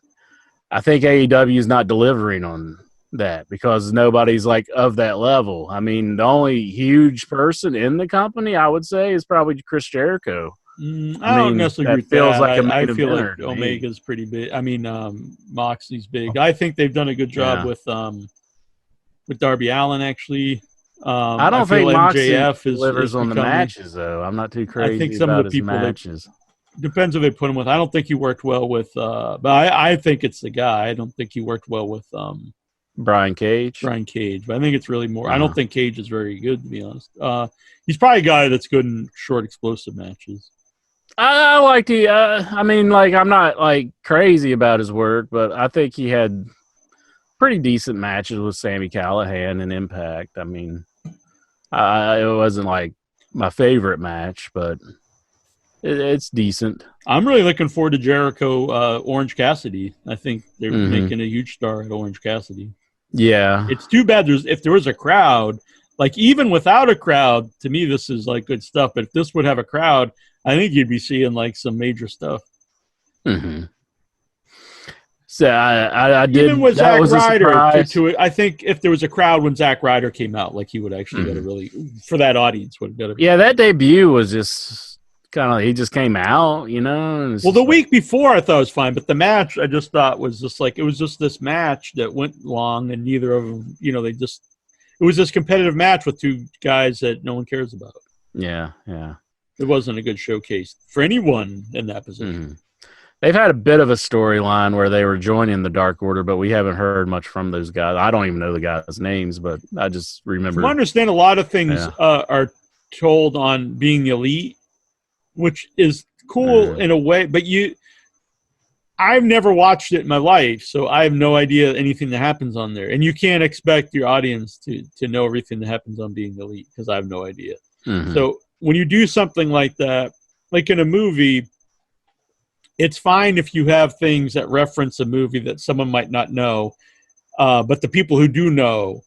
I think AEW is not delivering on that because nobody's like of that level. I mean, the only huge person in the company I would say is probably Chris Jericho. I don't necessarily agree with that. Like I feel like Omega's pretty big. I mean, Moxley's big. I think they've done a good job with Darby Allin actually. I don't think MJF delivers on the matches, though. I'm not too crazy. I think some of the people matches. Depends who they put him with. I don't think he worked well with. But I think it's the guy. I don't think he worked well with Brian Cage. But I think it's really more. I don't think Cage is very good, to be honest. He's probably a guy that's good in short, explosive matches. I like the. I mean, like I'm not like crazy about his work, but I think he had pretty decent matches with Sami Callihan and Impact. I mean. It wasn't like my favorite match, but it's decent. I'm really looking forward to Jericho Orange Cassidy. I think they're making a huge star at Orange Cassidy. Yeah. It's too bad if there was a crowd, like even without a crowd, to me this is like good stuff. But if this would have a crowd, I think you'd be seeing like some major stuff. Mm-hmm. So I did. Even with Zack Ryder, I think if there was a crowd when Zack Ryder came out, like he would actually get a really for that audience would get a. Yeah, that debut was just kind of he just came out, Well, the week before I thought it was fine, but the match I just thought was just like it was just this match that went long, and neither of them, it was this competitive match with two guys that no one cares about. Yeah. It wasn't a good showcase for anyone in that position. Mm-hmm. They've had a bit of a storyline where they were joining the Dark Order, but we haven't heard much from those guys. I don't even know the guys' names, but I just remember. I understand a lot of things are told on being the Elite, which is cool in a way, but I've never watched it in my life, so I have no idea anything that happens on there. And you can't expect your audience to know everything that happens on Being Elite because I have no idea. Mm-hmm. So when you do something like that, like in a movie, it's fine if you have things that reference a movie that someone might not know, but the people who do know,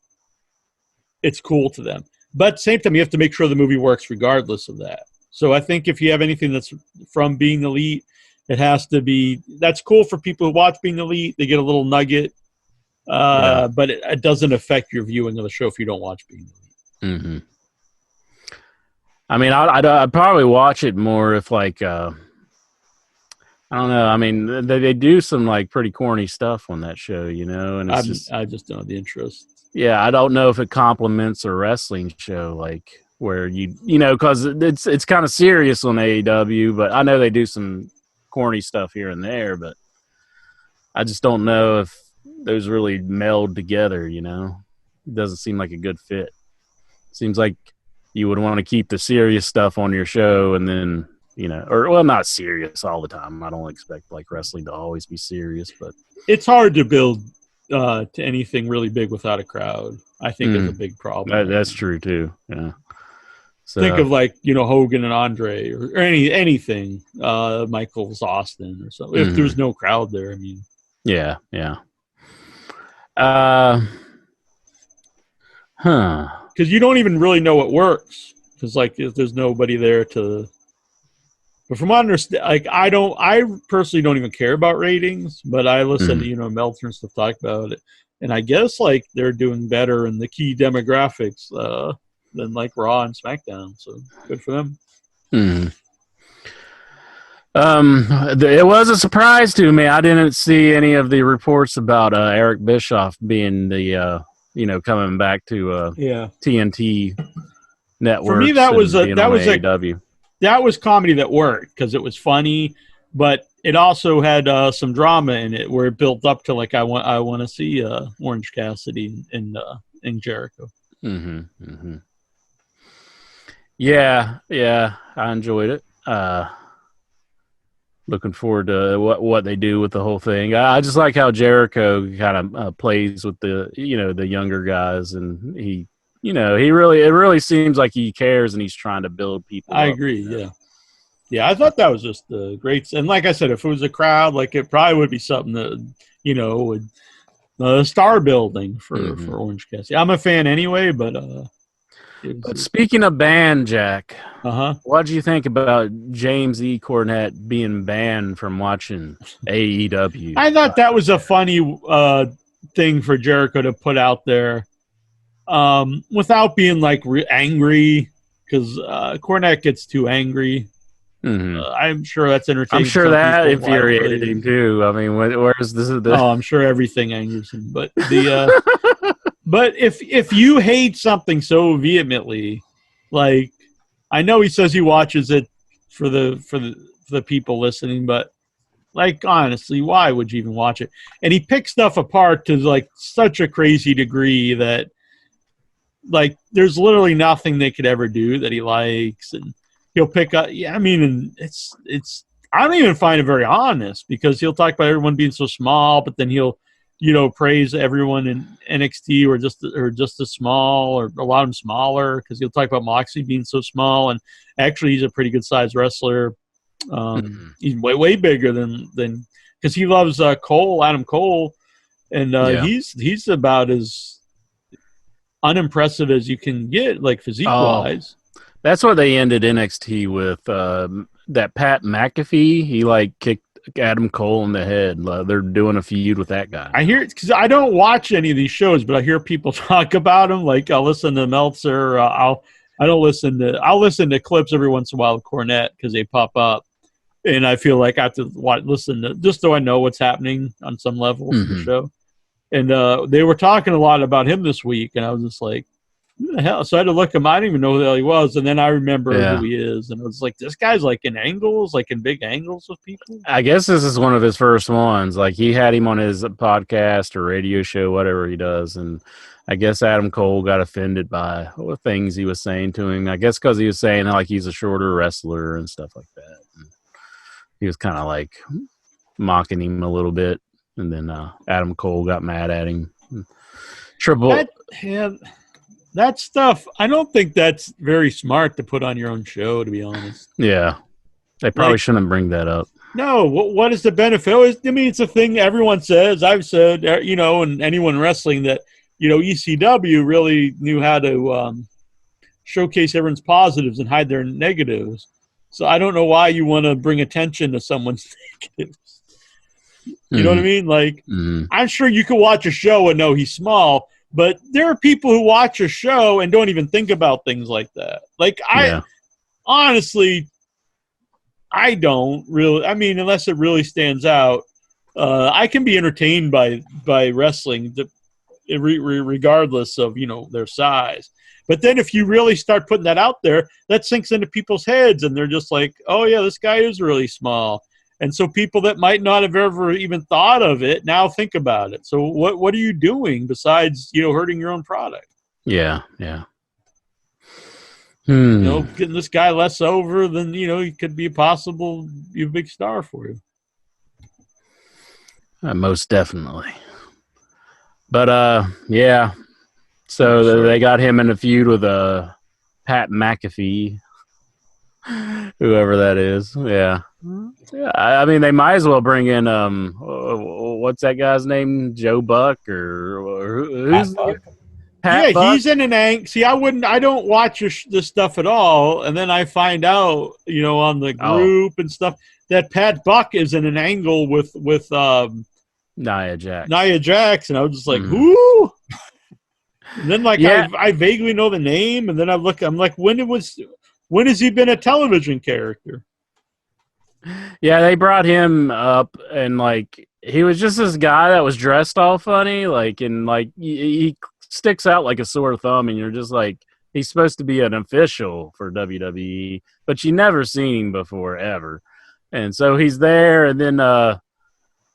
it's cool to them. But at the same time, you have to make sure the movie works regardless of that. So I think if you have anything that's from Being Elite, it has to be, that's cool for people who watch Being Elite. They get a little nugget, but it doesn't affect your viewing of the show if you don't watch Being Elite. Mm-hmm. I mean, I'd probably watch it more if, like, I don't know. I mean, they do some, like, pretty corny stuff on that show, you know? And it's I just don't have the interest. Yeah, I don't know if it complements a wrestling show, like, where you know, because it's kind of serious on AEW, but I know they do some corny stuff here and there, but I just don't know if those really meld together, you know? It doesn't seem like a good fit. Seems like you would want to keep the serious stuff on your show and then, you know, or, well, not serious all the time. I don't expect, like, wrestling to always be serious, but it's hard to build to anything really big without a crowd. I think is a big problem. That's true too. Yeah. So, think of, like, you know, Hogan and Andre or anything, Michaels, Austin or something. If there's no crowd there, I mean. Yeah. Because you don't even really know what works. Because, like, if there's nobody there to. But from what I understand, like, I personally don't even care about ratings, but I listen to, you know, Meltzer and stuff talk about it. And I guess, like, they're doing better in the key demographics than, like, Raw and SmackDown. So good for them. It was a surprise to me. I didn't see any of the reports about Eric Bischoff being the, you know, coming back to TNT network. For me, that was comedy that worked because it was funny, but it also had some drama in it where it built up to, like, I want to see Orange Cassidy and Jericho. Yeah, I enjoyed it. Looking forward to what they do with the whole thing. I just like how Jericho kind of plays with the, you know, the younger guys, and he, you know, it really seems like he cares and he's trying to build people. I agree. Yeah. I thought that was just great. And like I said, if it was a crowd, like, it probably would be something that, you know, would star building for Orange Cassidy. I'm a fan anyway, but speaking of banned, Jack, what do you think about James E. Cornette being banned from watching AEW? I thought that was a funny thing for Jericho to put out there, without being, like, angry, because Cornette gets too angry. I'm sure that's entertaining. I'm sure that infuriated him too. I mean, where's this? Oh, I'm sure everything angers him. But but if you hate something so vehemently, like, I know he says he watches it for the people listening, but, like, honestly, why would you even watch it? And he picks stuff apart to, like, such a crazy degree that, like, there's literally nothing they could ever do that he likes, and he'll pick up. Yeah, I mean, and it's. I don't even find it very honest because he'll talk about everyone being so small, but then he'll, you know, praise everyone in NXT or just as small or a lot of them smaller, because he'll talk about Moxley being so small, and actually he's a pretty good sized wrestler. He's way bigger than because he loves Adam Cole, and he's about as unimpressive as you can get, like, physique wise. That's what they ended NXT with. That Pat McAfee, he, like, kicked Adam Cole in the head. They're doing a feud with that guy. I hear it because I don't watch any of these shows, but I hear people talk about them. Like, I'll listen to Meltzer. I'll listen to clips every once in a while of Cornette because they pop up, and I feel like I have to listen to just so I know what's happening on some level in the show. And they were talking a lot about him this week, and I was just like, who the hell? So I had to look him. I didn't even know who the hell he was, and then I remember who he is, and I was like, this guy's, like, in angles, like in big angles with people. I guess this is one of his first ones. Like, he had him on his podcast or radio show, whatever he does, and I guess Adam Cole got offended by things he was saying to him. I guess because he was saying, like, he's a shorter wrestler and stuff like that. And he was kind of like, mocking him a little bit, and then Adam Cole got mad at him. Triple. That stuff, I don't think that's very smart to put on your own show, to be honest. Yeah. They probably shouldn't bring that up. No, what is the benefit? I mean, it's a thing everyone says. I've said, and anyone wrestling that, ECW really knew how to showcase everyone's positives and hide their negatives. So I don't know why you want to bring attention to someone's negatives. You know what I mean? Like, I'm sure you could watch a show and know he's small, but there are people who watch a show and don't even think about things like that. Like, honestly, I don't really. I mean, unless it really stands out, I can be entertained by wrestling, regardless of their size. But then if you really start putting that out there, that sinks into people's heads, and they're just like, "Oh yeah, this guy is really small." And so people that might not have ever even thought of it now think about it. So what are you doing besides hurting your own product? Yeah. Getting this guy less over than he could be a big star for you. Most definitely. But yeah. So they got him in a feud with Pat McAfee, whoever that is. Yeah. I mean, they might as well bring in what's that guy's name? Joe Buck or who's Pat Buck? He's in an angle. See, I don't watch this stuff at all, and then I find out, on the group and stuff that Pat Buck is in an angle with Nia Jax. And I was just like, who? And then I vaguely know the name, and then I'm like, when has he been a television character? Yeah, they brought him up, and he was just this guy that was dressed all funny, he sticks out like a sore thumb, and you're just like, he's supposed to be an official for WWE, but you never seen him before ever. And so he's there, and then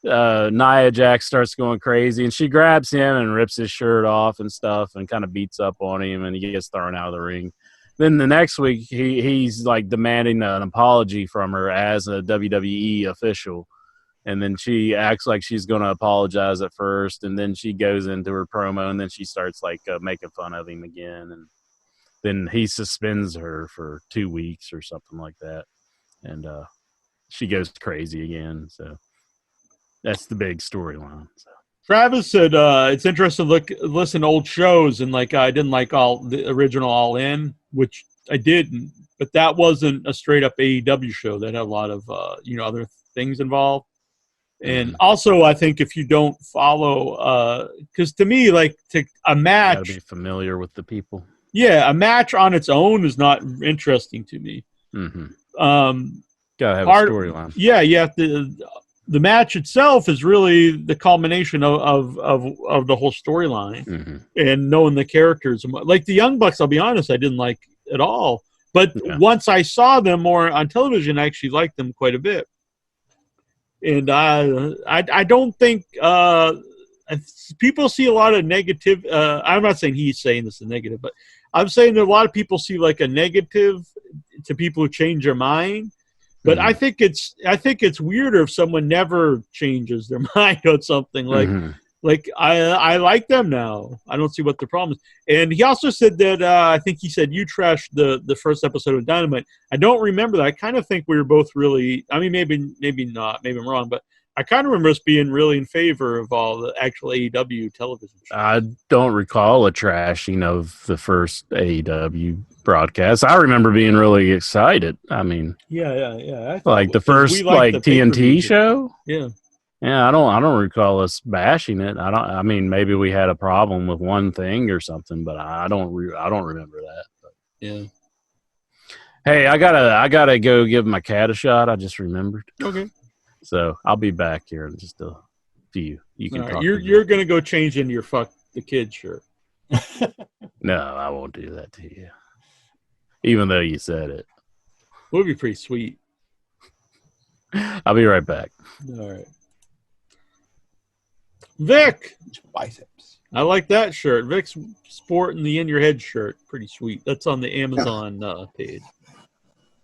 Nia Jax starts going crazy, and she grabs him and rips his shirt off and stuff, and kind of beats up on him, and he gets thrown out of the ring. Then the next week, he's demanding an apology from her as a WWE official. And then she acts like she's going to apologize at first, and then she goes into her promo, and then she starts making fun of him again, and then he suspends her for 2 weeks or something like that, and she goes crazy again. So that's the big storyline. So. Travis said it's interesting to listen to old shows, and I didn't like all the original All In, which I didn't, but that wasn't a straight up AEW show. That had a lot of other things involved. And also, I think if you don't follow, because to me, a match, you gotta be familiar with the people. Yeah, a match on its own is not interesting to me. Gotta have a storyline. Yeah, you have to. The match itself is really the culmination of the whole storyline and knowing the characters. Like the Young Bucks, I'll be honest, I didn't like at all. But once I saw them more on television, I actually liked them quite a bit. And I don't think people see a lot of negative. I'm not saying he's saying this is negative, but I'm saying that a lot of people see a negative to people who change their mind. But I think it's weirder if someone never changes their mind on something. I like them now. I don't see what the problem is. And he also said that I think he said you trashed the first episode of Dynamite. I don't remember that. I kind of think we were both really. I mean, maybe not. Maybe I'm wrong, but I kind of remember us being really in favor of all the actual AEW television shows. I don't recall a trashing of the first AEW broadcast. I remember being really excited. I mean, yeah. Like the first TNT show. Yeah. Yeah, I don't recall us bashing it. I mean, maybe we had a problem with one thing or something, but I don't remember that. But. Yeah. Hey, I gotta go give my cat a shot. I just remembered. Okay. So I'll be back here in just a few. You can talk. You're gonna go change into your fuck the kid shirt. No, I won't do that to you. Even though you said it. Would be pretty sweet. I'll be right back. All right. Vic. Biceps. I like that shirt. Vic's sporting the In Your Head shirt. Pretty sweet. That's on the Amazon page.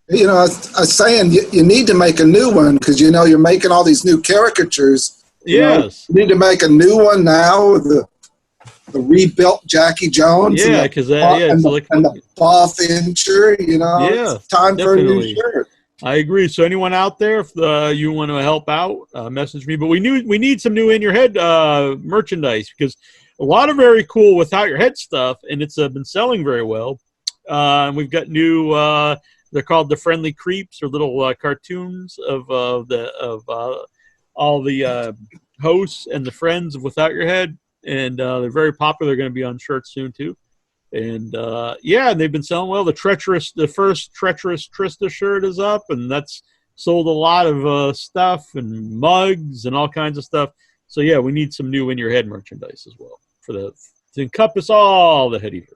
You know, I was saying you need to make a new one because, you know, you're making all these new caricatures. Yes. You need to make a new one now, the rebuilt Jackie Jones. Yeah, because it's like the Paul Fincher, you know, yeah, it's time definitely. for a new shirt. I agree. So anyone out there, if you want to help out, message me. But we need some new in your head merchandise because a lot of very cool without your head stuff, and it's been selling very well. And we've got new. They're called the Friendly Creeps, or little cartoons of all the hosts and the friends of Without Your Head, and they're very popular. They're going to be on shirts soon too. And they've been selling well. The first Treacherous Trista shirt is up, and that's sold a lot of stuff and mugs and all kinds of stuff. So yeah, we need some new in your head merchandise as well to encompass all the Headyverse.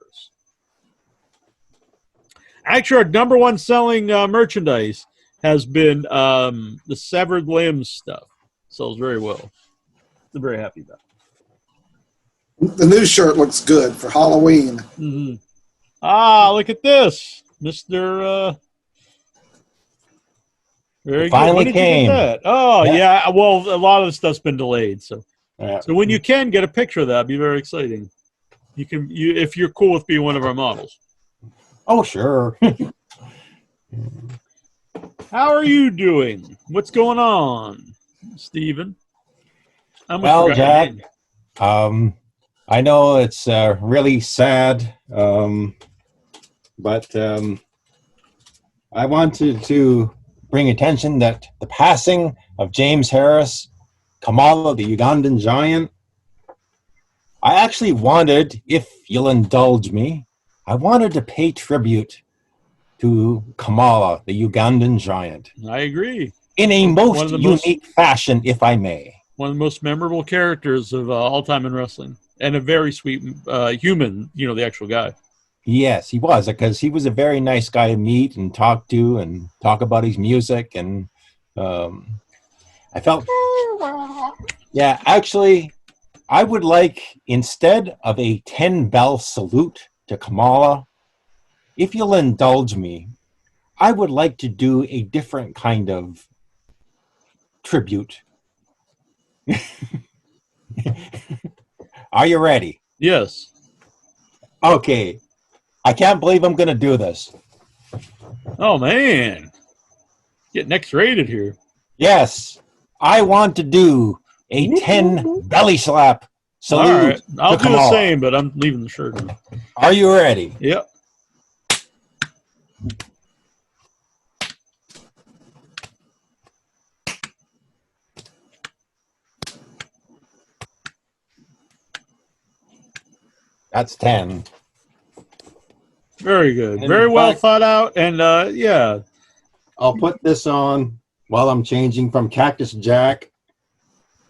Actually, our number one selling merchandise has been the Severed Limbs stuff. Sells very well. I'm very happy about it. The new shirt looks good for Halloween. Mm-hmm. Ah, look at this, Mr. Very finally good. When did came. You get that? Oh, yeah. Well, a lot of the stuff's been delayed, so when you can get a picture of that, it'd be very exciting. You if you're cool with being one of our models. Oh, sure. How are you doing? What's going on, Steven? Well, Jack, I know it's really sad, but I wanted to bring attention that the passing of James Harris, Kamala, the Ugandan giant, I actually wanted, if you'll indulge me, I wanted to pay tribute to Kamala, the Ugandan giant. I agree. In a most unique fashion, if I may. One of the most memorable characters of all time in wrestling. And a very sweet human, the actual guy. Yes, he was, because he was a very nice guy to meet and talk to and talk about his music. And I felt, actually, I would like, instead of a 10-bell salute to Kamala, if you'll indulge me, I would like to do a different kind of tribute. Are you ready? Yes. Okay. I can't believe I'm going to do this. Oh, man. Getting X-rated here. Yes. I want to do a 10 belly slap salute. All right. I'll do Kamala. the same, but I'm leaving the shirt on. Are you ready? Yep. That's 10. Very good. And very well thought out. And yeah. I'll put this on while I'm changing from Cactus Jack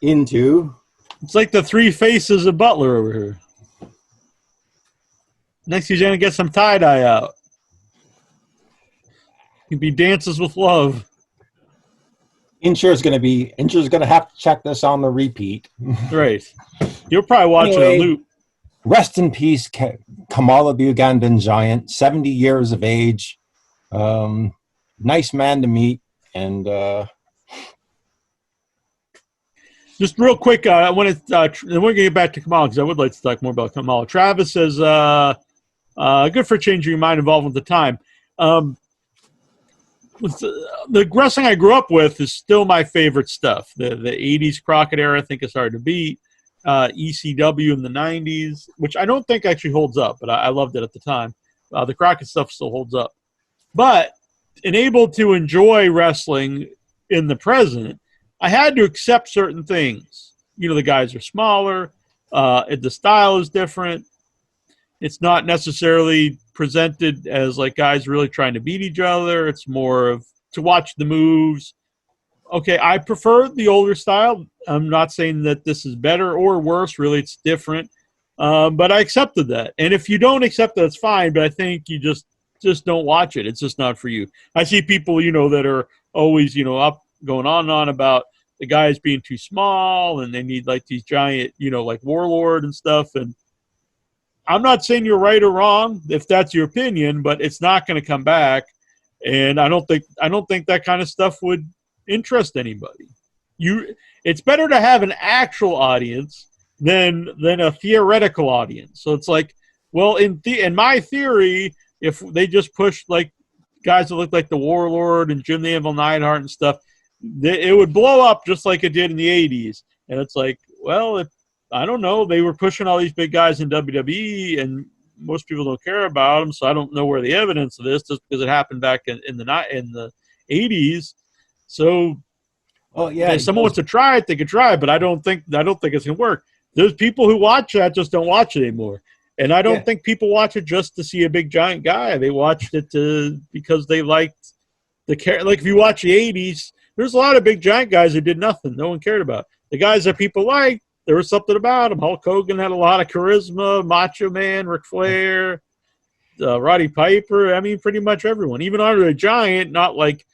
into... It's like the three faces of Butler over here. Next he's going to get some tie-dye out. He'd be Dances with Love. Insure's going to have to check this on the repeat. Right. You'll probably watch it on loop. Rest in peace, Kamala the Ugandan giant, 70 years of age. Nice man to meet. And just real quick, I want to get back to Kamala because I would like to talk more about Kamala. Travis says, good for changing your mind involved with the time. The wrestling I grew up with is still my favorite stuff. The 80s Crockett era, I think, is hard to beat. ECW in the 90s, which I don't think actually holds up, but I loved it at the time. The Crockett stuff still holds up. But enabled to enjoy wrestling in the present, I had to accept certain things. The guys are smaller. The style is different. It's not necessarily presented as like guys really trying to beat each other. It's more of to watch the moves. Okay, I prefer the older style. I'm not saying that this is better or worse. Really, it's different. But I accepted that. And if you don't accept that, it's fine. But I think you just don't watch it. It's just not for you. I see people, that are always, up going on and on about the guys being too small and they need like these giant, like Warlord and stuff. And I'm not saying you're right or wrong if that's your opinion, but it's not going to come back. and I don't think that kind of stuff would interest anybody. It's better to have an actual audience than a theoretical audience. So it's like, well, in my theory, if they just push like guys that look like the Warlord and Jim the Anvil Neidhart and stuff, it would blow up just like it did in the 80s. And it's like, well, I don't know. They were pushing all these big guys in WWE, and most people don't care about them. So I don't know where the evidence of this, just because it happened back in the 80s. So, well, yeah, if someone wants to try it, they could try it, but I don't think it's gonna work. There's people who watch that just don't watch it anymore, and I don't think people watch it just to see a big giant guy. They watched it because they liked the care. Like if you watch the 80s, there's a lot of big giant guys who did nothing. No one cared about. The guys that people liked, there was something about him. Hulk Hogan had a lot of charisma. Macho Man, Ric Flair, Roddy Piper. I mean, pretty much everyone. Even Andre the Giant, not like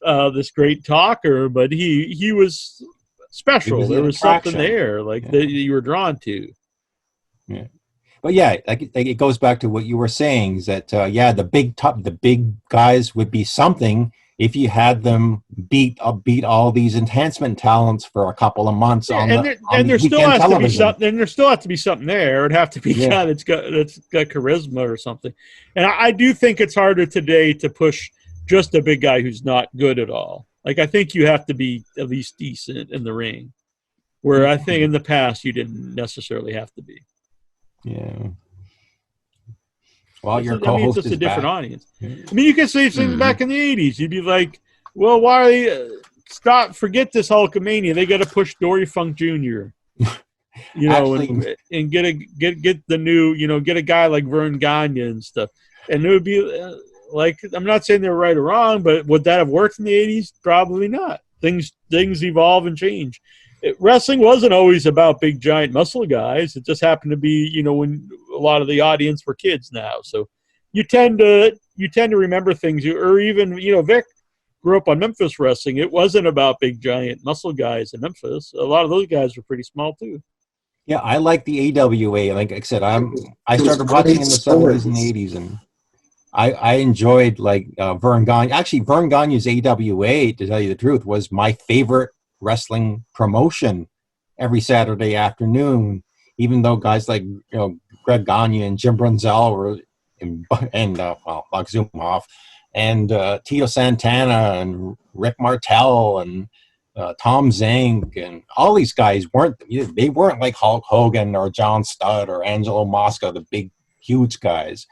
this great talker, but he was special. There was something there, like that you were drawn to. Yeah, but yeah, like it goes back to what you were saying. Is that the big guys would be something if you had them beat all these enhancement talents for a couple of months there still has to be something. And there still has to be something there. It'd have to be a guy that's got charisma or something. And I do think it's harder today to push just a big guy who's not good at all. Like I think you have to be at least decent in the ring, where I think in the past you didn't necessarily have to be. Yeah. Well, your co-host it's just is a different back. audience. I mean, you could say things back in the 80s. You'd be like, well, why are they forget this Hulkamania. They got to push Dory Funk Jr. Actually, and get the new, get a guy like Vern Gagne and stuff. And it would be like, I'm not saying they're right or wrong, but would that have worked in the 80s? Probably not. Things evolve and change. Wrestling wasn't always about big giant muscle guys. It just happened to be, when a lot of the audience were kids now. So you tend to remember things. Or even, Vic grew up on Memphis wrestling. It wasn't about big giant muscle guys in Memphis. A lot of those guys were pretty small too. Yeah, I like the AWA. Like I said, I started watching in the 70s and the 80s, and I enjoyed Vern Gagne. Actually, Vern Gagne's AWA, to tell you the truth, was my favorite wrestling promotion every Saturday afternoon. Even though guys like Greg Gagne and Jim Brunzell were Mark Zumoff and Tito Santana and Rick Martel and Tom Zink and all these guys weren't like Hulk Hogan or John Studd or Angelo Mosca, the big huge guys,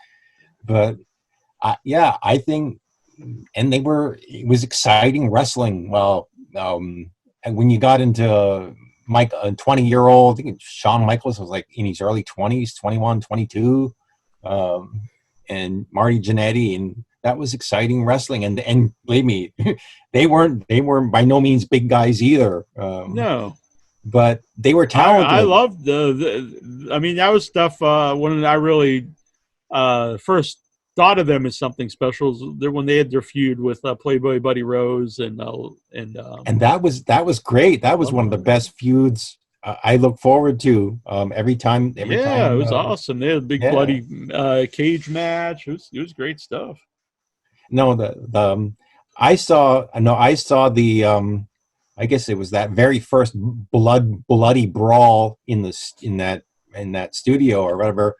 but I think, and it was exciting wrestling. Well, and when you got into Mike, a 20-year-old, I think Shawn Michaels was like in his early 20s, 21, 22, and Marty Jannetty, and that was exciting wrestling. And believe me, they weren't by no means big guys either. No, but they were talented. I loved I mean, that was stuff when I really first thought of them as something special when they had their feud with Playboy Buddy Rose and that was great. That was one of the best feuds I look forward to every time. It was awesome. They had a big bloody cage match. It was great stuff. No, I saw the I guess it was that very first bloody brawl in that studio or whatever.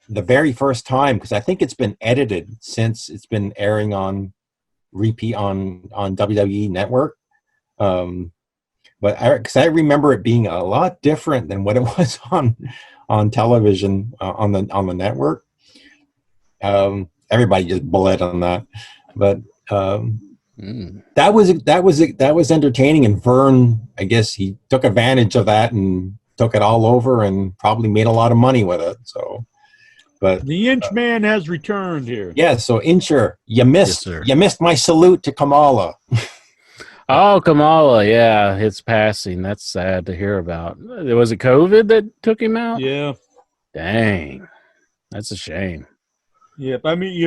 The very first time, because I think it's been edited since it's been airing on repeat on WWE Network. But because I remember it being a lot different than what it was on television on the network. Everybody just bled on that, but that was entertaining. And Vern, I guess he took advantage of that and took it all over and probably made a lot of money with it. So. But the Inch Man has returned here. Yeah, so Incher, you missed my salute to Kamala. Oh, Kamala, yeah, his passing. That's sad to hear about. Was it COVID that took him out? Yeah. Dang. That's a shame. Yeah, I mean, we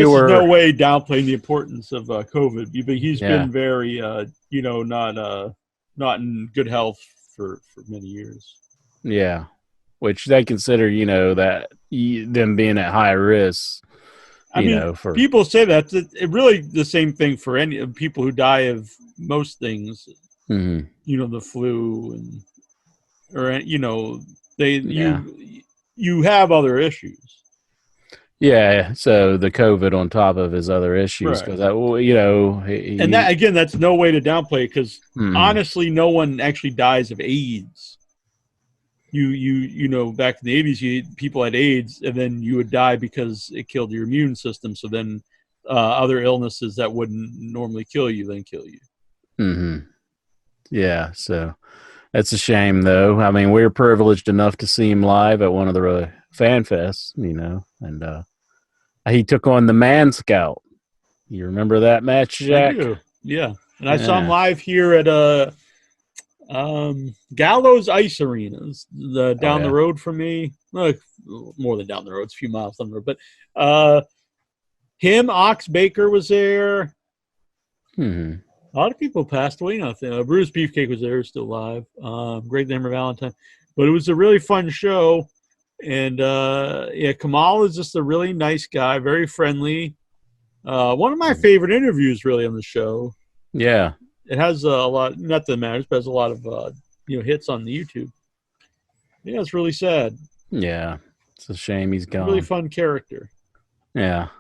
were no way downplaying the importance of COVID, but he's been very, not in good health for many years. Yeah. Which they consider, that them being at high risk. I mean, people say that it really the same thing for any people who die of most things. Mm-hmm. You know, the flu you have other issues. Yeah, so the COVID on top of his other issues, because and that again, that's no way to downplay it, because honestly, no one actually dies of AIDS. You know, back in the 80s, people had AIDS, and then you would die because it killed your immune system. So then other illnesses that wouldn't normally kill you then kill you. Mm-hmm. Yeah, so that's a shame, though. I mean, we're privileged enough to see him live at one of the fan fests, and he took on the Man Scout. You remember that match, Jack? I do. Yeah, and I saw him live here at Gallows Ice Arenas, down the road from me. Well, more than down the road, it's a few miles down the road. But him, Ox Baker was there. Mm-hmm. A lot of people passed away now. Bruce Beefcake was there, still alive. Greg the Hammer Valentine. But it was a really fun show. And, Kamal is just a really nice guy, very friendly. One of my favorite interviews, really, on the show. Yeah. It has a lot, not that it matters, but it has a lot of, hits on the YouTube. Yeah, it's really sad. Yeah. It's a shame he's gone. Really fun character. Yeah.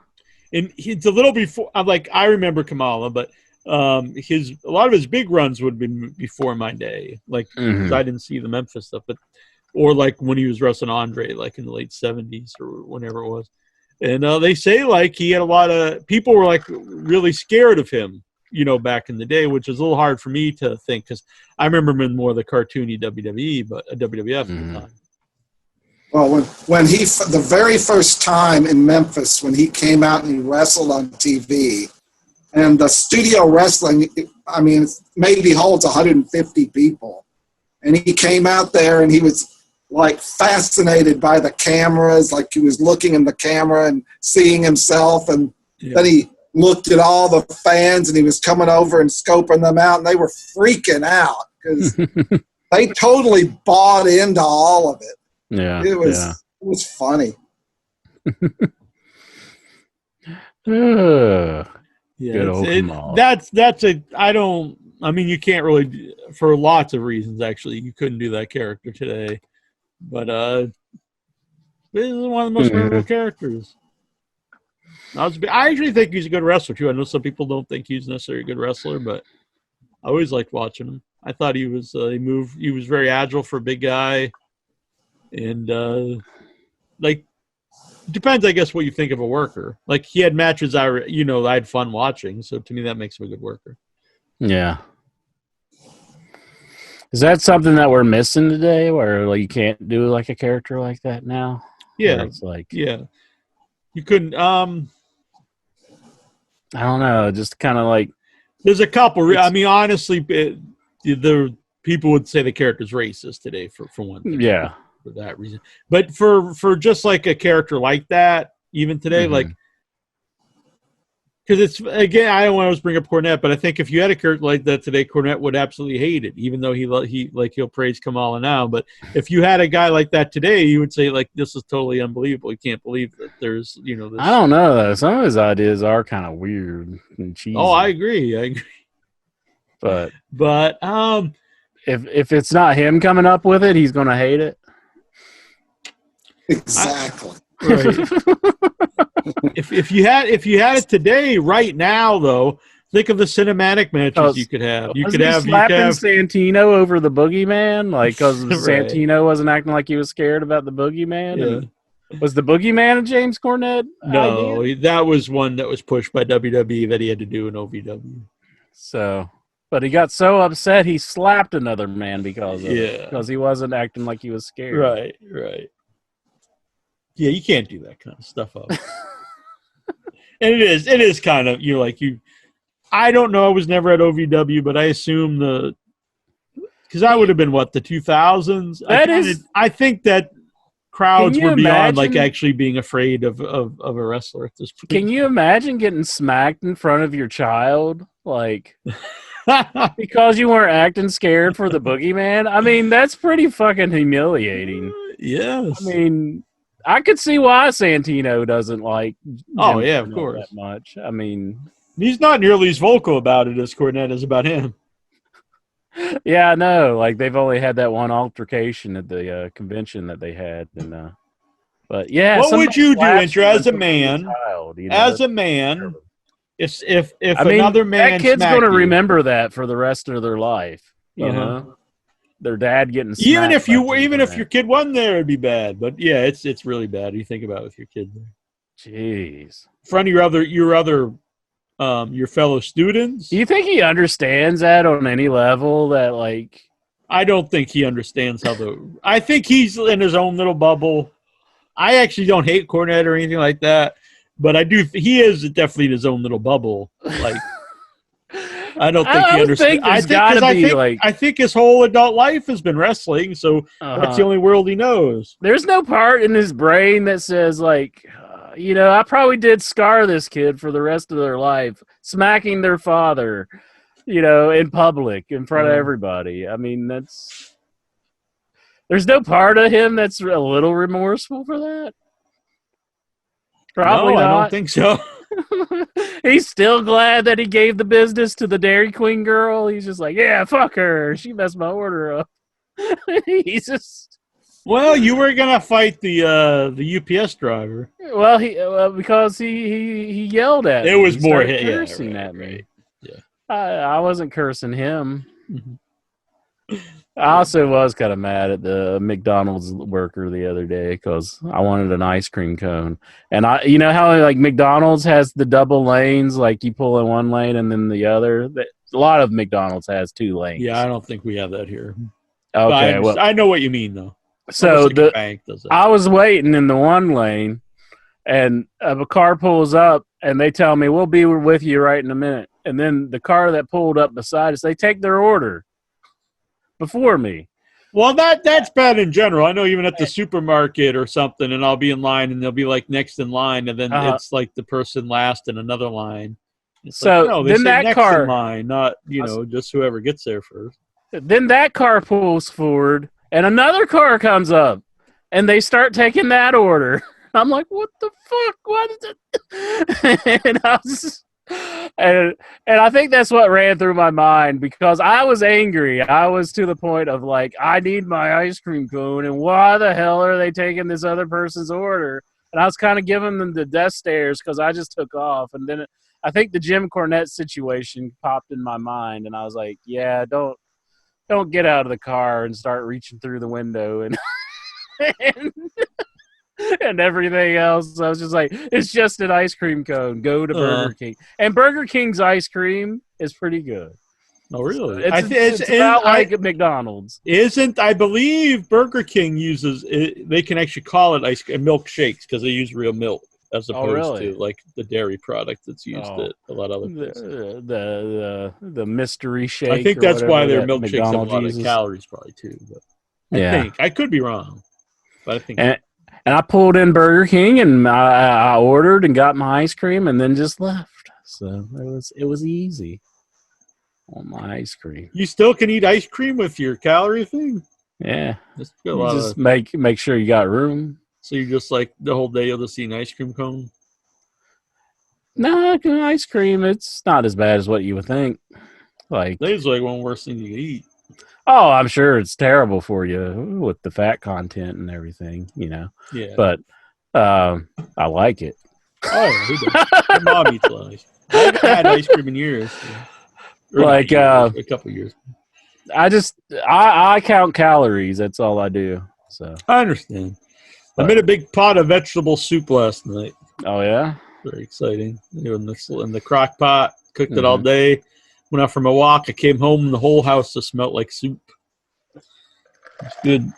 And it's a little before, I remember Kamala, but a lot of his big runs would have been before my day, because I didn't see the Memphis stuff, or like when he was wrestling Andre, like in the late 70s or whenever it was. And they say he had a lot of people were really scared of him, back in the day, which is a little hard for me to think, because I remember him in more of the cartoony WWE, but WWF at the time. Well, when the very first time in Memphis, when he came out and he wrestled on TV, and the studio wrestling, I mean, maybe holds 150 people. And he came out there and he was fascinated by the cameras, he was looking in the camera and seeing himself. And then he looked at all the fans and he was coming over and scoping them out, and they were freaking out because they totally bought into all of it. Yeah. It was funny. You can't really, for lots of reasons, actually, you couldn't do that character today. But this is one of the most memorable characters. I actually think he's a good wrestler, too. I know some people don't think he's necessarily a good wrestler, but I always liked watching him. I thought he was he was very agile for a big guy. And, it depends, I guess, what you think of a worker. He had matches I had fun watching, so to me that makes him a good worker. Yeah. Is that something that we're missing today, where you can't do a character like that now? Yeah. It's you couldn't. I don't know. Just kind of there's a couple. I mean, honestly, the people would say the character's racist today for one thing. Yeah. For that reason, but for just a character like that, even today, because it's, again, I don't want to bring up Cornette, but I think if you had a character like that today, Cornette would absolutely hate it, even though he'll praise Kamala now. But if you had a guy like that today, you would say this is totally unbelievable. You can't believe that there's this. I don't know though. Some of his ideas are kind of weird and cheesy. Oh, I agree. But if it's not him coming up with it, he's gonna hate it. Exactly. Right. if you had it today, right now, though, think of the cinematic matches you could have. You could have Santino over the Boogeyman, because right. Santino wasn't acting like he was scared about the Boogeyman. Yeah. Was the Boogeyman a James Cornette? No, that was one that was pushed by WWE that he had to do in OVW. So, but he got so upset he slapped another man because he wasn't acting like he was scared. Right. Yeah, you can't do that kind of stuff up. And it is kind of, I don't know, I was never at OVW, but I assume because I would have been, the 2000s? I think that crowds were beyond, actually being afraid of a wrestler at this point. Can you imagine getting smacked in front of your child? Because you weren't acting scared for the Boogeyman? I mean, that's pretty fucking humiliating. Yes. I mean, I could see why Santino doesn't like. Oh, Jim yeah, of Cornette course. that much. I mean, He's not nearly as vocal about it as Cornette is about him. yeah, I know. Like they've only had that one altercation at the convention that they had, and but yeah, What would somebody you do, slaps Intro, you as a when you're man? child, you know? As a man, if I mean, another man that kid's smacked going to you, remember that for the rest of their life. You Uh-huh. know, their dad getting even smacked. if your kid wasn't there, it'd be bad. But yeah, it's really bad. You think about it with your kid there. Jeez. In front of your fellow students. Do you think he understands that on any level? That like, I don't think he understands I think he's in his own little bubble. I actually don't hate Cornette or anything like that, but I do. He is definitely in his own little bubble. Like, I don't think he understands. I think his whole adult life has been wrestling, so that's the only world he knows. There's no part in his brain that says like, I probably did scar this kid for the rest of their life, smacking their father, in public in front of everybody. I mean, there's no part of him that's a little remorseful for that. Probably no, not. I don't think so. He's still glad that he gave the business to the Dairy Queen girl. He's just like, yeah, fuck her. She messed my order up. He's just. Well, you were gonna fight the UPS driver. Well, because he yelled at me. It was he more cursing at me. Right. Yeah, I wasn't cursing him. I also was kind of mad at the McDonald's worker the other day because I wanted an ice cream cone, and you know how like McDonald's has the double lanes, like you pull in one lane and then the other. A lot of McDonald's has 2 lanes. Yeah, I don't think we have that here. Okay, well, I know what you mean though. So like bank does that. I was waiting in the one lane, and a car pulls up, and they tell me, we'll be with you right in a minute. And then the car that pulled up beside us, they take their order before me. Well, that's bad in general. I know even at the supermarket or something, and I'll be in line, and they'll be like next in line, and then it's like the person last in another line. It's so like, no, they then say that next car, in line, not just whoever gets there first. Then that car pulls forward, and another car comes up, and they start taking that order. I'm like, what the fuck? What is it? And I was and I think that's what ran through my mind because I was angry. I was to the point of like, I need my ice cream cone, and why the hell are they taking this other person's order? And I was kind of giving them the death stares because I just took off. And then I think the Jim Cornette situation popped in my mind, and I was like, yeah, don't get out of the car and start reaching through the window and and everything else. I was just like, it's just an ice cream cone. Go to Burger King. And Burger King's ice cream is pretty good. Oh, really? It's about like McDonald's. I believe Burger King uses it, they can actually call it ice cream milkshakes because they use real milk as opposed to like the dairy product that's used at a lot of other places. The mystery shake. I think that's why their milkshakes have a lot of calories probably too. But I think I could be wrong. But I think and I pulled in Burger King and I ordered and got my ice cream and then just left. So it was easy on my ice cream. You still can eat ice cream with your calorie thing? Yeah. Just make sure you got room. So you're just like the whole day you'll just eat an ice cream cone? No, ice cream, it's not as bad as what you would think. Like it's like one worse thing you can eat. Oh, I'm sure it's terrible for you with the fat content and everything, Yeah. But I like it. Oh, yeah, who does? My mom eats a lot of ice cream. I haven't had ice cream in years. Like a couple of years. I count calories. That's all I do. So I understand. I made a big pot of vegetable soup last night. Oh yeah, very exciting. In the crock pot, cooked it all day. Went out for my walk. I came home, and the whole house just smelled like soup. It's good.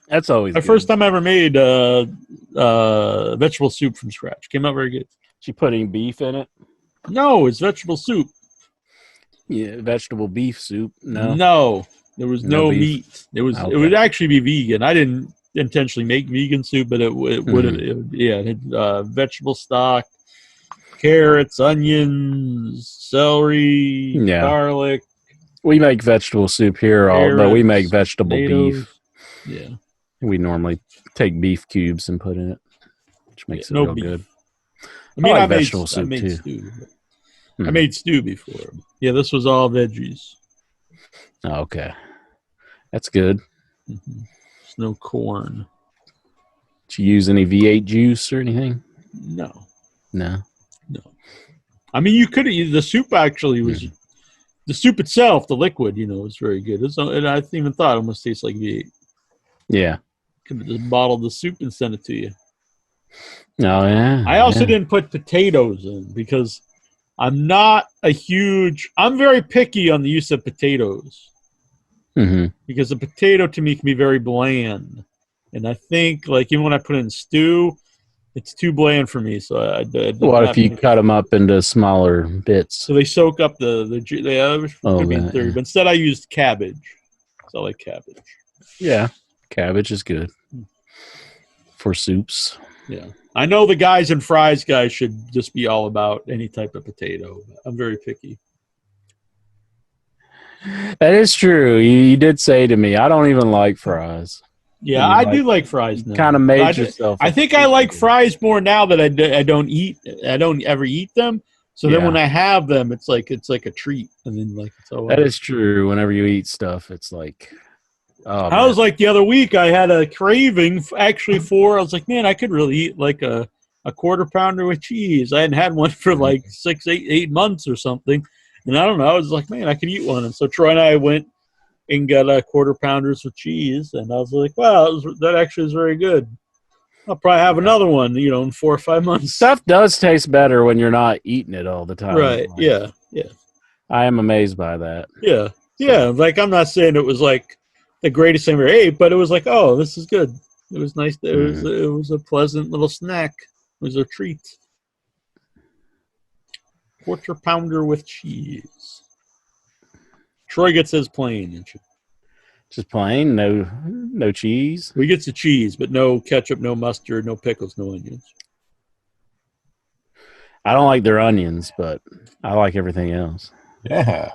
That's always my first time I ever made vegetable soup from scratch. Came out very good. Did you put any beef in it? No, it's vegetable soup. Yeah, vegetable beef soup. No, there was no meat. It would actually be vegan. I didn't intentionally make vegan soup, but it would have. It had vegetable stock, carrots, onions, celery, garlic. We make vegetable soup here, but we make vegetable beef. Yeah. We normally take beef cubes and put in it, which makes it no real beef. good. I mean, like I made vegetable soup, made too. stew. Hmm. I made stew before. Yeah, this was all veggies. Oh, okay. That's good. Mm-hmm. There's no corn. Did you use any V8 juice or anything? No. No. I mean, you could have. The soup actually was the soup itself. The liquid, was very good. And I even thought it almost tastes like V8. Yeah. Could have just bottled the soup and sent it to you. Oh, yeah. I also didn't put potatoes in because I'm very picky on the use of potatoes. Mm-hmm. Because the potato to me can be very bland. And I think, even when I put it in stew, it's too bland for me. So I did What if you cut them up into smaller bits? So they soak up the could be in theory. Yeah. But instead I used cabbage. So I like cabbage. Yeah. Cabbage is good for soups. Yeah. I know the guys in Fries guys should just be all about any type of potato. I'm very picky. That is true. You did say to me, I don't even like fries. Yeah, I do like fries now. Kind of made yourself. I think I like fries more now that I don't ever eat them. So then when I have them, it's like a treat. And then it's all that is true. Whenever you eat stuff, it's like. Oh, I was like the other week, I had a craving I was like, man, I could really eat like a quarter pounder with cheese. I hadn't had one for like 8 months or something. And I don't know. I was like, man, I could eat one. And so Troy and I went and got a quarter pounders with cheese. And I was like, wow, that actually is very good. I'll probably have another one, in 4 or 5 months. Stuff does taste better when you're not eating it all the time. Right. Yeah. I am amazed by that. Yeah. Yeah. Like, I'm not saying it was like the greatest thing I ever ate, but it was like, oh, this is good. It was nice. It was a pleasant little snack. It was a treat. Quarter pounder with cheese. Troy gets his plain. Just plain, no cheese. He gets the cheese, but no ketchup, no mustard, no pickles, no onions. I don't like their onions, but I like everything else. Yeah.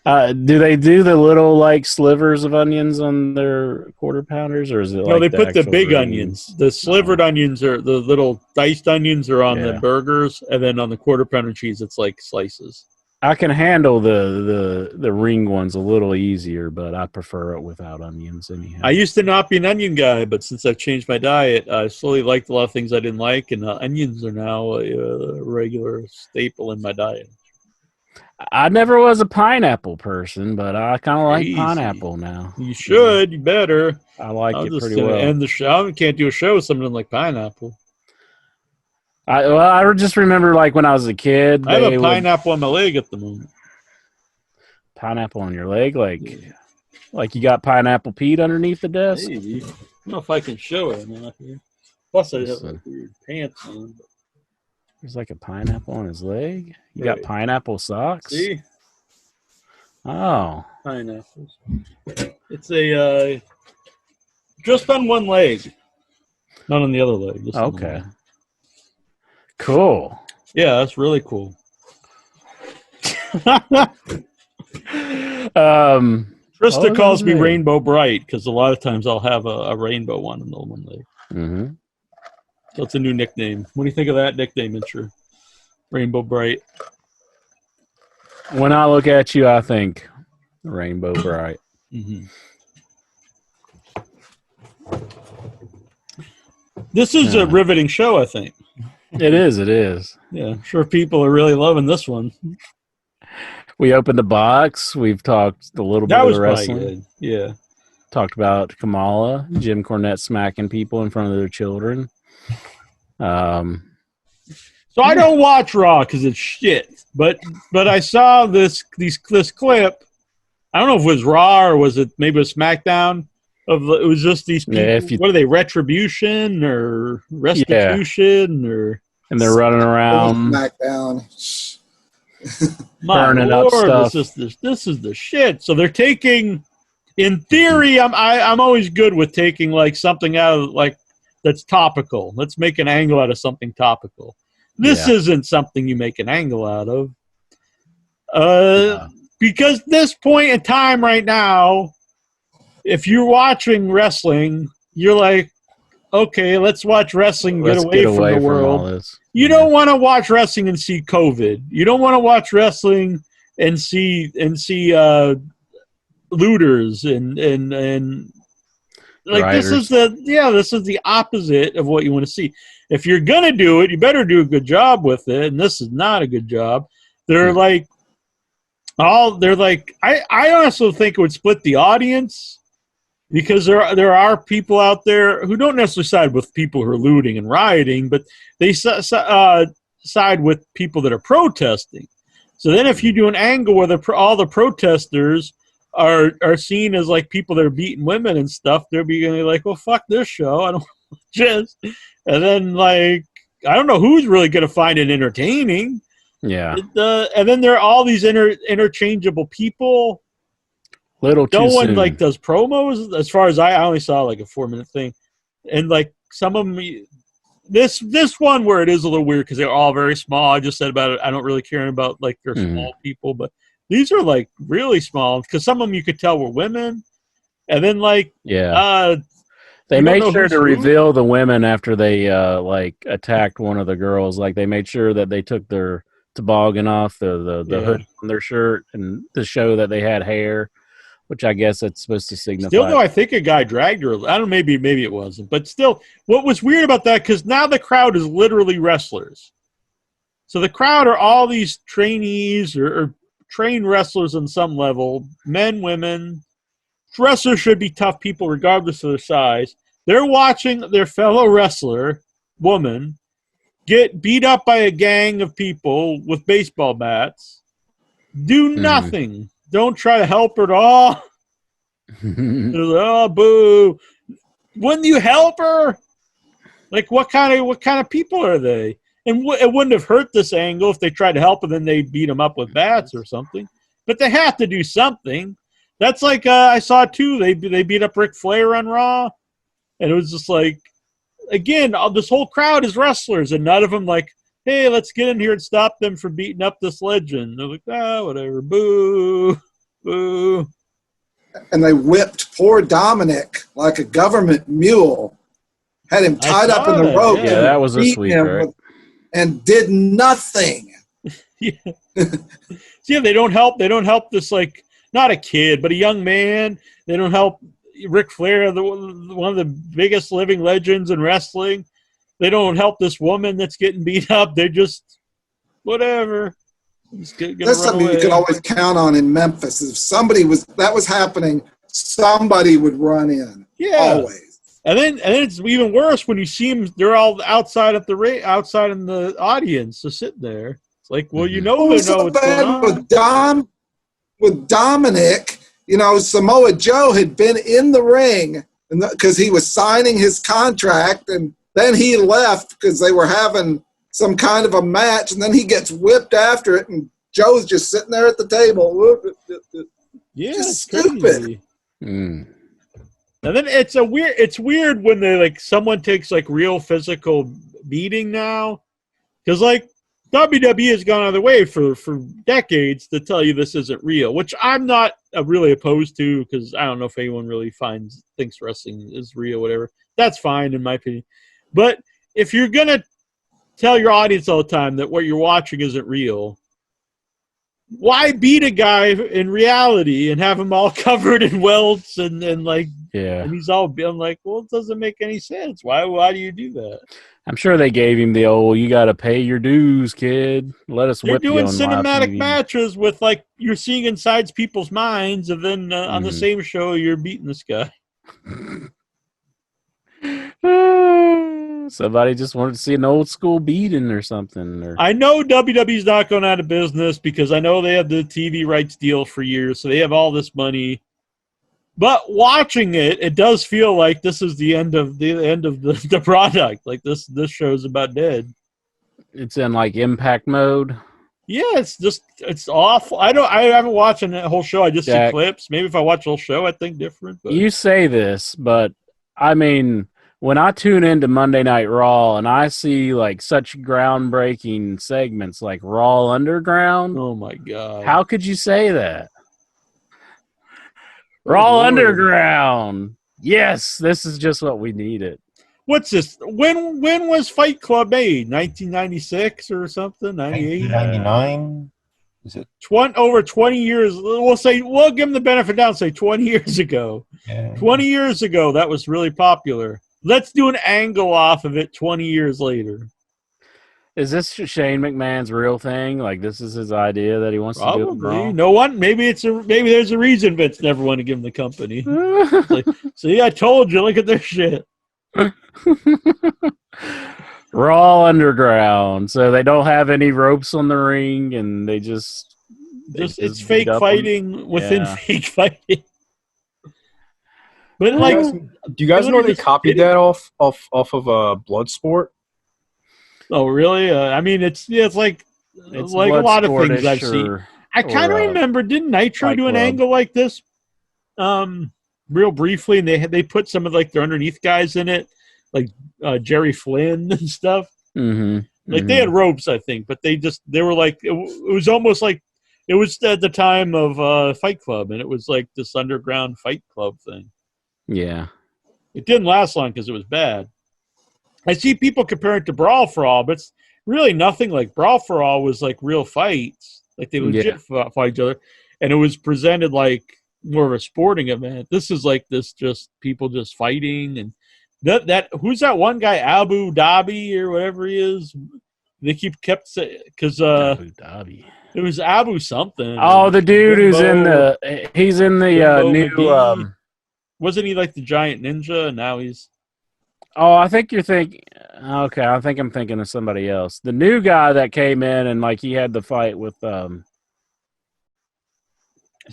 Do they do the little slivers of onions on their quarter pounders, or is it No, they put the big rings? onions. The slivered onions are the little diced onions are on the burgers, and then on the quarter pounder cheese, it's like slices. I can handle the ring ones a little easier, but I prefer it without onions anyhow. I used to not be an onion guy, but since I've changed my diet, I slowly liked a lot of things I didn't like, and onions are now a regular staple in my diet. I never was a pineapple person, but I kind of like pineapple now. You should. You better. I like it pretty well. End the show. I can't do a show with someone like pineapple. I just remember when I was a kid. I have a pineapple on my leg at the moment. Pineapple on your leg? Like you got Pineapple Pete underneath the desk? Maybe. I don't know if I can show it or not here. Plus, I have weird pants on. There's a pineapple on his leg? You got pineapple socks? See? Oh. Pineapples. It's just on one leg. Not on the other leg. Okay. Cool. Yeah, that's really cool. Trista calls me Rainbow Bright because a lot of times I'll have a rainbow one in the one leg. Mm-hmm. So it's a new nickname. What do you think of that nickname, Mitcher? Rainbow Bright. When I look at you, I think Rainbow Bright. Mm-hmm. This is a riveting show, I think. It is. Yeah, I'm sure people are really loving this one. We opened a box. We've talked a little bit of wrestling. Good. Yeah. Talked about Kamala, Jim Cornette smacking people in front of their children. So I don't watch Raw because it's shit. But I saw this clip. I don't know if it was Raw or was it maybe a SmackDown. It was just these people. What are they? Retribution or restitution or? And they're running around. SmackDown. Burning up stuff. This is the shit. So they're taking. In theory, I'm always good with taking something out of that's topical. Let's make an angle out of something topical. This isn't something you make an angle out of. Because this point in time right now if you're watching wrestling, you're like, okay, let's watch wrestling, Let's get away from the all world. this. You don't want to watch wrestling and see COVID. You don't want to watch wrestling and see looters and like Riders. this is the opposite of what you want to see. If you're gonna do it, you better do a good job with it. And this is not a good job. They're like I also think it would split the audience because there are people out there who don't necessarily side with people who are looting and rioting, but they side with people that are protesting. So then if you do an angle where all the protesters are seen as like people that are beating women and stuff, they're being like, well, fuck this show. I don't just. And then like I don't know who's really going to find it entertaining. Yeah. And then there are all these interchangeable people. Little too no one soon. like does promos. As far as I only saw like a 4-minute thing, and like some of them. This one where it is a little weird because they're all very small. I just said about it. I don't really care about like they're small people, but these are like really small because some of them you could tell were women, and then like they made sure to reveal the women after they like attacked one of the girls. Like they made sure that they took their toboggan off the hood on their shirt and to show that they had hair, which I guess it's supposed to signify. Still, though, I think a guy dragged her. I don't know, maybe it wasn't. But still, what was weird about that, because now the crowd is literally wrestlers. So the crowd are all these trainees or trained wrestlers on some level, men, women. Wrestlers should be tough people regardless of their size. They're watching their fellow wrestler, woman, get beat up by a gang of people with baseball bats. Do nothing. Don't try to help her at all. They're like, oh, boo. Wouldn't you help her? Like, what kind of people are they? And it wouldn't have hurt this angle if they tried to help her, then they'd beat them up with bats or something. But they have to do something. That's like I saw, too. They beat up Ric Flair on Raw. And it was just like, again, this whole crowd is wrestlers, and none of them like, hey, let's get in here and stop them from beating up this legend. They're like, whatever, boo, boo. And they whipped poor Dominic like a government mule, had him tied up in the rope. Yeah, that was this week, right? And did nothing. Yeah, they don't help. They don't help this, like, not a kid, but a young man. They don't help Ric Flair, one of the biggest living legends in wrestling. They don't help this woman that's getting beat up. They're just whatever. That's something you can always count on in Memphis. If that was happening, somebody would run in. Yeah, always. And then it's even worse when you see them. They're all outside in the audience, just sitting there. It's like, well, you know, they know what's going on. With Dominic, you know, Samoa Joe had been in the ring because he was signing his contract, and then he left because they were having some kind of a match, and then he gets whipped after it, and Joe's just sitting there at the table. Yeah, just it's stupid. Crazy. And then it's weird when they like someone takes like real physical beating now, because like WWE has gone out of the way for decades to tell you this isn't real, which I'm not really opposed to, because I don't know if anyone really thinks wrestling is real, whatever. That's fine in my opinion. But if you're gonna tell your audience all the time that what you're watching isn't real, why beat a guy in reality and have him all covered in welts and like, and he's all, I'm like, well, it doesn't make any sense. Why do you do that? I'm sure they gave him the old, you got to pay your dues, kid. Let us whip you on live TV. They're doing cinematic matches with like, you're seeing inside people's minds, and then on the same show, you're beating this guy. Somebody just wanted to see an old school beating or something. I know WWE's not going out of business because I know they have the TV rights deal for years, so they have all this money. But watching it does feel like this is the end of the product. Like this show's about dead. It's in like impact mode. Yeah, it's awful. I haven't watched the whole show. I just see clips. Maybe if I watch the whole show, I'd think different. But. You say this, but I mean, when I tune into Monday Night Raw and I see like such groundbreaking segments like Raw Underground, oh my god, how could you say that? Raw Lord. Underground. Yes, this is just what we needed. What's this? When was Fight Club made? 1996 or something? 98? 1999. Is it? Over 20 years. We'll give them the benefit of the doubt. Say 20 years ago. Yeah. 20 years ago, that was really popular. Let's do an angle off of it 20 years later. Is this Shane McMahon's real thing? Like this is his idea that he wants to do it Probably. Raw? No one. Maybe there's a reason Vince never wanted to give him the company. It's like, see, I told you. Look at their shit. Raw Underground. So they don't have any ropes on the ring, and they just it's fake fighting within Yeah. fake fighting. But Do like, you guys know they copied that off of Bloodsport? oh really? I mean, it's like a lot of things I've seen. I kind of remember, didn't Nitro Fight do an Club. angle like this? Real briefly, and they put some of like their underneath guys in it, like Jerry Flynn and stuff. Mm-hmm. Like they had ropes, I think, but they were like it was almost like it was at the time of Fight Club, and it was like this underground Fight Club thing. Yeah. It didn't last long because it was bad. I see people compare it to Brawl for All, but it's really nothing like Brawl for All was like real fights, like they legit fight each other, and it was presented like more of a sporting event. This is like this just people just fighting, and that who's that one guy, Abu Dhabi or whatever he is? They kept saying because Abu Dhabi. it was Abu something. Oh, the dude who's in Jimbo he's in the new McGee. Wasn't he like the giant ninja? And now he's Oh, I think you're thinking. Okay, I think I'm thinking of somebody else. The new guy that came in and like he had the fight with. he's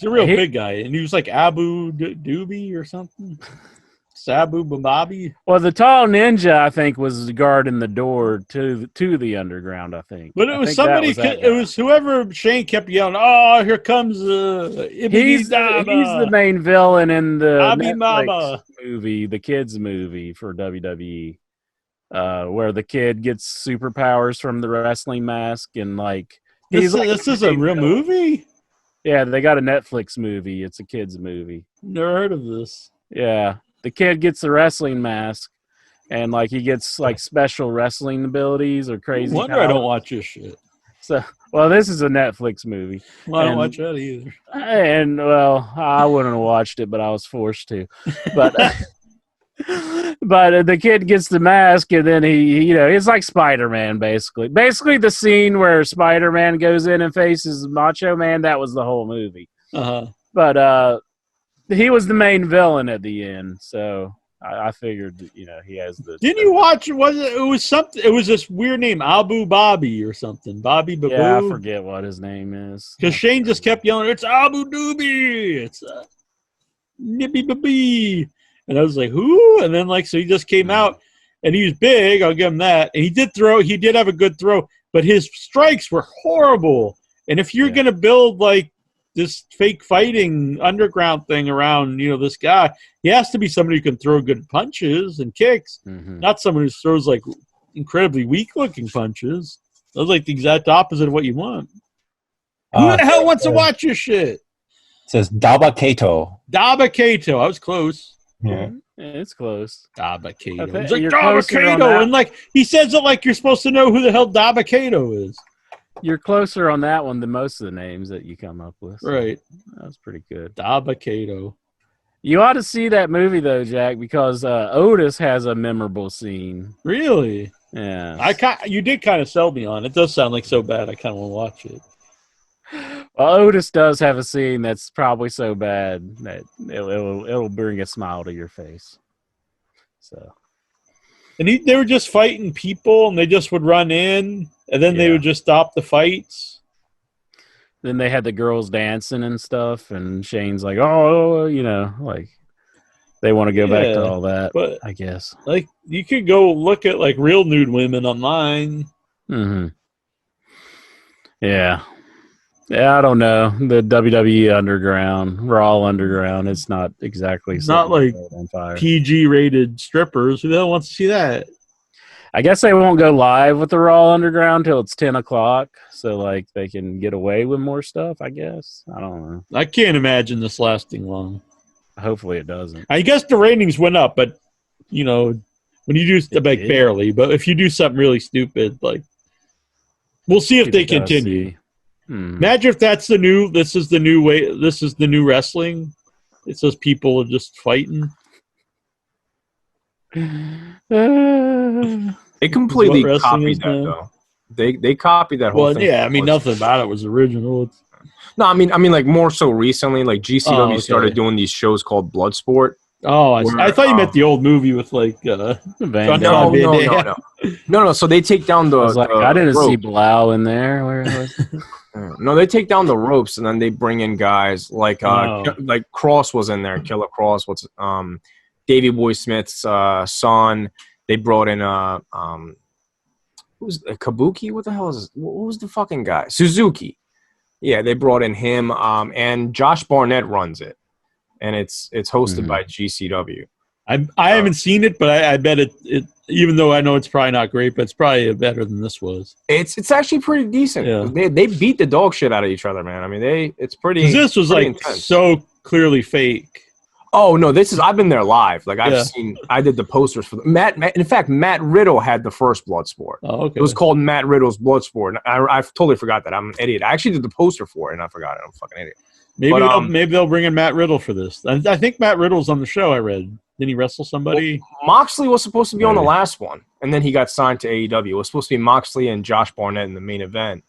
a real big guy, and he was like Abu Doobie or something. Sabu Bababi. Well, the tall ninja I think was guarding the door to the underground. I think, But it was somebody. It was whoever Shane kept yelling. Oh, here comes He's the main villain in the Abi Netflix Mama movie, the kids movie for WWE, where the kid gets superpowers from the wrestling mask and like this is a real movie. Yeah, they got a Netflix movie. It's a kids movie. Never heard of this. Yeah, the kid gets the wrestling mask, and like he gets like special wrestling abilities or crazy. No wonder powers. I don't watch this shit. So, well, this is a Netflix movie. Well, I don't watch that either. And well, I wouldn't have watched it, but I was forced to. But but the kid gets the mask, and then he it's like Spider-Man basically. Basically, the scene where Spider-Man goes in and faces Macho Man, that was the whole movie. But he was the main villain at the end, so I figured he has the. Didn't you watch? It was something. It was this weird name, Abu Bobby or something. Bobby Babu. Yeah, I forget what his name is. Because Shane just kept yelling, "It's Abu Doobie! It's Nippy Baby!" And I was like, "Who?" And then so he just came out, and he was big. I'll give him that. And he did throw. He did have a good throw, but his strikes were horrible. And if you're gonna build like this fake fighting underground thing around, this guy, he has to be somebody who can throw good punches and kicks, not someone who throws like incredibly weak-looking punches. That's like the exact opposite of what you want. Who the hell wants to watch your shit? It says Daba Kato. Daba Kato. I was close. Yeah. It's close. Daba Kato. think It's like you're Daba closer on Kato, that. and like he says it like you're supposed to know who the hell Daba Kato is. You're closer on that one than most of the names that you come up with. So Right. That was pretty good. Daba Kato. You ought to see that movie though, Jack, because Otis has a memorable scene. Really? Yeah. You did kind of sell me on it. It does sound like so bad. I kind of want to watch it. Well, Otis does have a scene that's probably so bad that it'll bring a smile to your face. So. And they were just fighting people, and they just would run in, and then they would just stop the fights. Then they had the girls dancing and stuff, and Shane's like, oh, like they want to go back to all that, but I guess. Like, you could go look at, like, real nude women online. Mm-hmm. Yeah. Yeah, I don't know. The WWE Underground, Raw Underground, it's not exactly... It's not like PG-rated strippers. Who the hell wants to see that? I guess they won't go live with the Raw Underground till it's 10 o'clock, so like they can get away with more stuff, I guess. I don't know. I can't imagine this lasting long. Hopefully it doesn't. I guess the ratings went up, but you know, when you do like barely, but if you do something really stupid, like we'll see if they continue. Imagine if that's this is the new way, this is the new wrestling. It's just people are just fighting. They completely copied that though. They copied that whole thing. Yeah, I mean nothing about it was original. No, I mean like more so recently, like GCW started doing these shows called Bloodsport. Oh, I thought you meant the old movie with like No. So they take down the. I didn't see Blau in there. Where was? No, they take down the ropes and then they bring in guys like Cross was in there. Killer Cross. Davey Boy Smith's son. They brought in who's Kabuki? What the hell is this? What was the fucking guy? Suzuki. Yeah, they brought in him. And Josh Barnett runs it. And it's hosted by GCW. I haven't seen it, but I bet it even though I know it's probably not great, but it's probably better than this was. It's actually pretty decent. Yeah. They beat the dog shit out of each other, man. I mean it's pretty. This was like intense. So clearly fake. Oh no, I've been there live. Like I did the posters for Matt. In fact, Matt Riddle had the first Bloodsport. Oh, okay. It was called Matt Riddle's Bloodsport. I totally forgot that. I'm an idiot. I actually did the poster for it and I forgot it. I'm a fucking idiot. Maybe they'll bring in Matt Riddle for this. I think Matt Riddle's on the show. I read. Didn't he wrestle somebody? Well, Moxley was supposed to be on the last one, and then he got signed to AEW. It was supposed to be Moxley and Josh Barnett in the main event.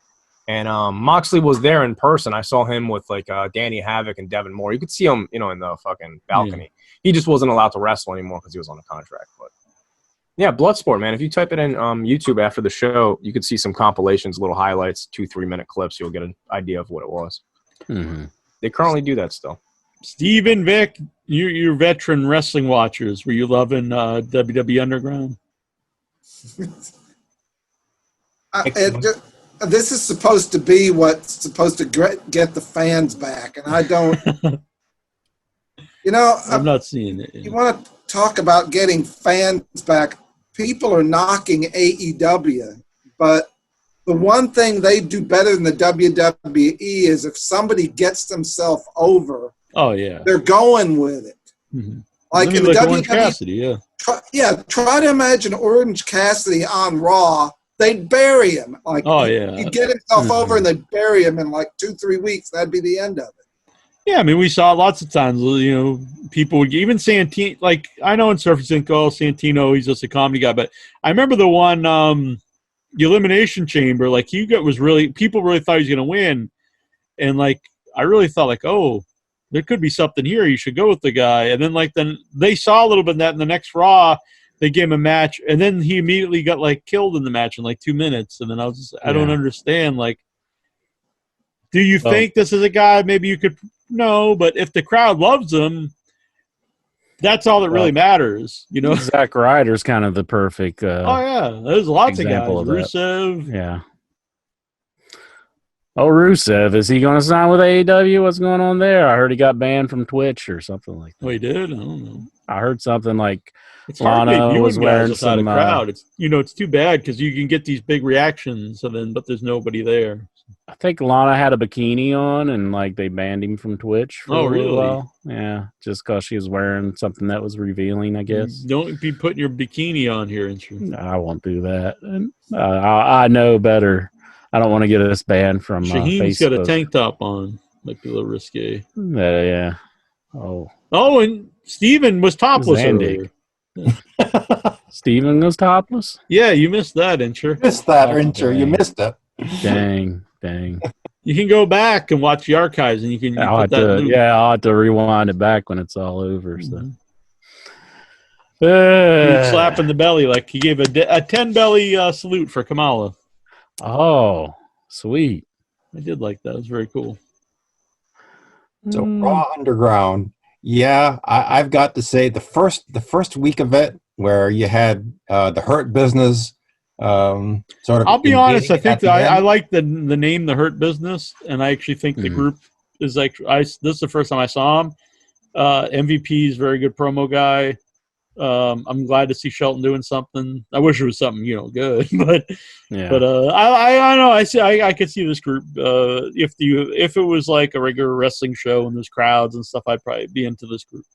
And Moxley was there in person. I saw him with like Danny Havoc and Devin Moore. You could see him, in the fucking balcony. Yeah. He just wasn't allowed to wrestle anymore because he was on a contract. But yeah, Bloodsport, man. If you type it in YouTube after the show, you could see some compilations, little highlights, 2-3 minute clips. You'll get an idea of what it was. Mm-hmm. They currently do that still. Steven, Vic, you're veteran wrestling watchers. Were you loving WWE Underground? This is supposed to be what's supposed to get the fans back, and I don't. I'm not seeing it. You want to talk about getting fans back? People are knocking AEW, but the one thing they do better than the WWE is if somebody gets themselves over. Oh yeah, they're going with it. Mm-hmm. Like in the Orange WWE, Cassidy, try to imagine Orange Cassidy on Raw. They'd bury him. He'd get himself over and they'd bury him in like 2-3 weeks. That'd be the end of it. Yeah, I mean, we saw it lots of times. People would even Santino. Like I know in Surface Inc. Santino, he's just a comedy guy, but I remember the one, the Elimination Chamber. Like people really thought he was going to win, and like I really thought like, oh, there could be something here. You should go with the guy. And then they saw a little bit of that in the next Raw. They gave him a match, and then he immediately got like killed in the match in like 2 minutes. And then I was just, I don't understand. Like, do you think this is a guy maybe you could no? But if the crowd loves him, that's all that really matters. Zack Ryder's kind of the perfect. There's lots of guys. Rusev, yeah. Oh, Rusev, is he going to sign with AEW? What's going on there? I heard he got banned from Twitch or something like that. Oh, he did? I don't know. I heard something like it's Lana was wearing some crowd. It's too bad because you can get these big reactions, but there's nobody there. I think Lana had a bikini on, and like they banned him from Twitch for a little while. Yeah, just because she was wearing something that was revealing, I guess. Don't be putting your bikini on here, I won't do that. I know better. I don't want to get us banned from Shaheen's Facebook. got a tank top on. Might be a little risque. Yeah. Oh, and Steven was topless earlier. Steven was topless? Yeah, you missed that, Incher. You missed it. Dang. You can go back and watch the archives, and you can I'll have to rewind it back when it's all over. Mm-hmm. So slap in the belly like he gave a 10 belly salute for Kamala. Oh, sweet. I did like that. It was very cool. So Raw Underground. Yeah, I've got to say the first week of it where you had the Hurt Business sort of. I'll be honest. I think I like the name, the Hurt Business, and I actually think the group is like. This is the first time I saw him. MVP is a very good promo guy. I'm glad to see Shelton doing something. I wish it was something good, but Yeah. I know I could see this group. If it was like a regular wrestling show and there's crowds and stuff, I'd probably be into this group.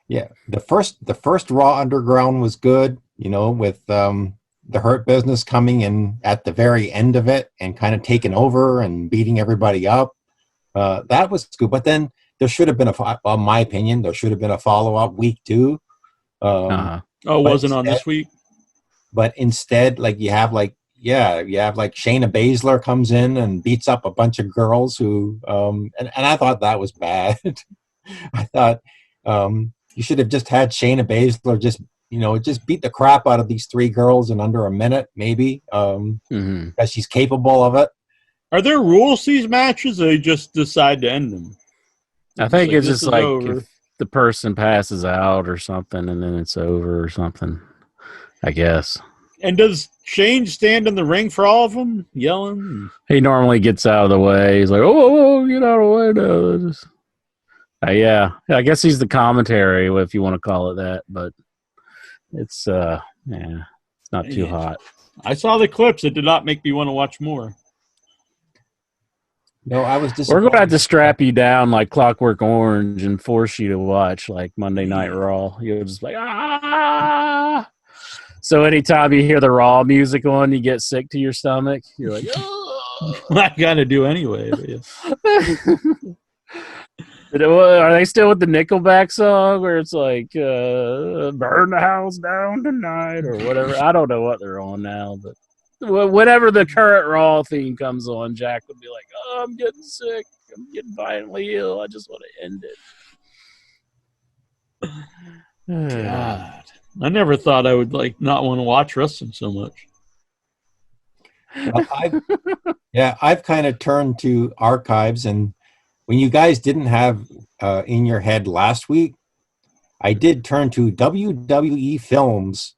Yeah, the first Raw Underground was good, with the Hurt Business coming in at the very end of it and kind of taking over and beating everybody up. That was good, but then there should have been in my opinion, there should have been a follow-up week 2. Uh-huh. Oh, it wasn't on this week? But instead, you have Shayna Baszler comes in and beats up a bunch of girls who, and I thought that was bad. I thought you should have just had Shayna Baszler just beat the crap out of these 3 girls in under a minute, maybe, because she's capable of it. Are there rules to these matches, or they just decide to end them? I think it's just like if the person passes out or something, and then it's over or something, I guess. And does Shane stand in the ring for all of them, yelling? He normally gets out of the way. He's like, oh, get out of the way now. Yeah, I guess he's the commentary, if you want to call it that, but it's it's not too hot. I saw the clips. It did not make me want to watch more. No, I was disappointed. We're going to have to strap you down like Clockwork Orange and force you to watch like Monday Night Raw. You'll just be like, ah! So anytime you hear the Raw music on, you get sick to your stomach. You're like, oh! I got to do anyway. But yeah. Are they still with the Nickelback song where it's like, burn the house down tonight or whatever? I don't know what they're on now, but whenever the current Raw theme comes on, Jack would be like, oh, I'm getting sick. I'm getting violently ill. I just want to end it. God. I never thought I would not want to watch wrestling so much. Well, I've kind of turned to archives, and when you guys didn't have in your head last week, I did turn to WWE Films,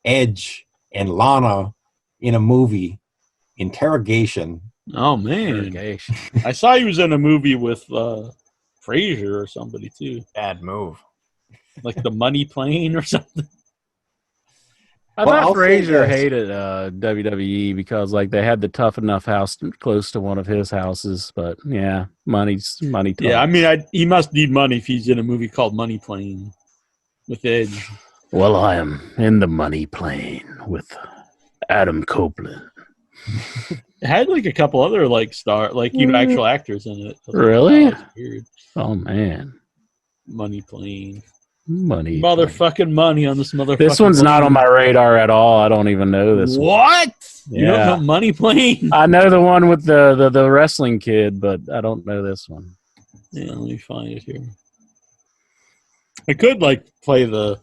Edge and Lana in a movie, Interrogation. Oh, man. I saw he was in a movie with Frazier or somebody, too. Bad move. Like the Money Plane or something. I thought Frazier hated WWE because they had the Tough Enough house close to one of his houses, but yeah, money talks. Yeah, I mean, he must need money if he's in a movie called Money Plane with Edge. Well, I am in the Money Plane with Adam Copeland. It had a couple other actual actors in it. Really? Weird. Oh man, Money Plane. Money. Motherfucking money on this motherfucking This one's not on my radar at all. I don't even know this one. What? You don't know Money Plane? I know the one with the wrestling kid, but I don't know this one. Yeah, let me find it here. I could play the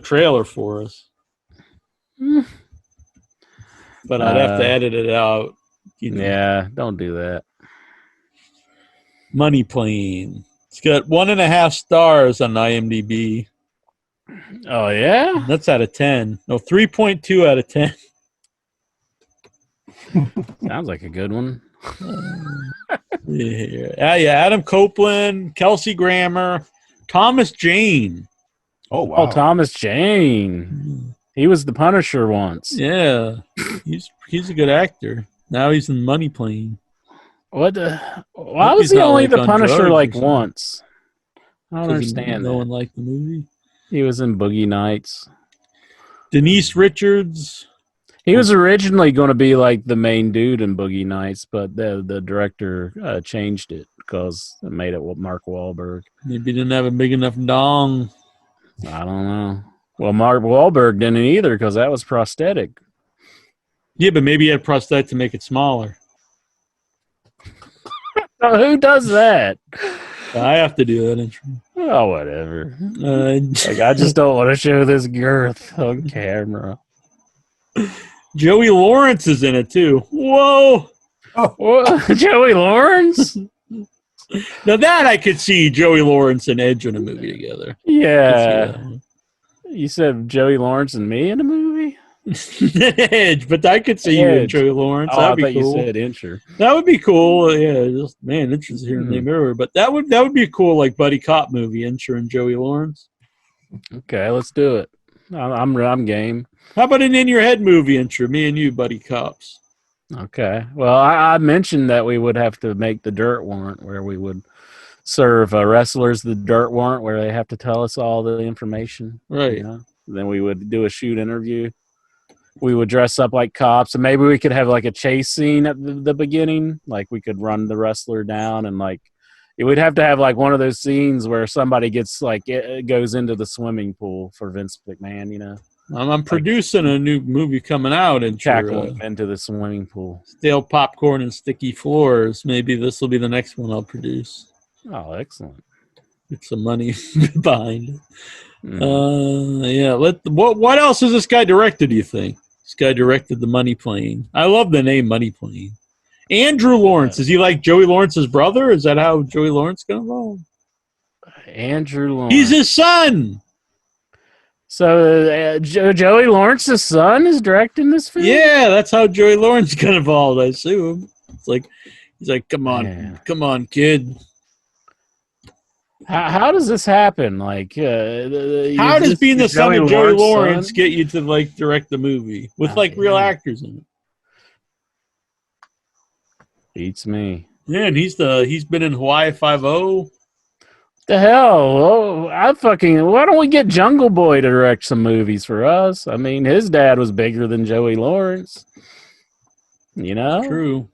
trailer for us. But I'd have to edit it out. Yeah, don't do that. Money Plane. It's got 1.5 stars on IMDb. Oh, yeah? That's out of 10. No, 3.2 out of 10. Sounds like a good one. Yeah, Adam Copeland, Kelsey Grammer, Thomas Jane. Oh, wow. Oh, Thomas Jane. He was the Punisher once. Yeah. He's a good actor. Now he's in Money Plane. Why was he only the Punisher once? I don't understand that. No one liked the movie. He was in Boogie Nights. Denise Richards. He was originally going to be the main dude in Boogie Nights, but the director changed it because it made it Mark Wahlberg. Maybe he didn't have a big enough dong. I don't know. Well, Mark Wahlberg didn't either because that was prosthetic. Yeah, but maybe he had prosthetic to make it smaller. Oh, who does that? I have to do that intro. Oh, whatever. I just don't want to show this girth on camera. Joey Lawrence is in it too. Whoa! Oh, Joey Lawrence? Now that I could see Joey Lawrence and Edge in a movie together. Yeah. You said Joey Lawrence and me in a movie? Edge, but I could see you in Edge. Joey Lawrence. Oh, I That'd thought be cool. you said Incher. That would be cool. Yeah, just man, Incher's here in the mirror, but that would be a cool like buddy cop movie. Incher and Joey Lawrence. Okay, let's do it. I'm game. How about an in your head movie, Incher? Me and you, buddy cops. Okay. Well, I mentioned that we would have to make the dirt warrant where we would serve wrestlers the dirt warrant where they have to tell us all the information. Right. You know? Then we would do a shoot interview. We would dress up like cops, and maybe we could have like a chase scene at the beginning. Like we could run the wrestler down, and like it would have to have like one of those scenes where somebody gets like it goes into the swimming pool for Vince McMahon. You know, I'm producing a new movie coming out and tackle him into the swimming pool. Stale popcorn and sticky floors. Maybe this will be the next one I'll produce. Oh, excellent! Get some money behind it. Yeah. What else has this guy directed? Do you think this guy directed the Money Plane? I love the name Money Plane. Andrew Lawrence, is he like Joey Lawrence's brother? Is that how Joey Lawrence got involved? Andrew Lawrence. He's his son. So Joey Lawrence's son is directing this film? Yeah, that's how Joey Lawrence got involved, I assume. It's like he's like, come on, kid. How does this happen? Like, how does being the son of Joey Lawrence get you to like direct the movie with like real actors in it? Beats me. Yeah, and he's been in Hawaii 5-0. The hell? Oh, why don't we get Jungle Boy to direct some movies for us? I mean, his dad was bigger than Joey Lawrence. You know? True.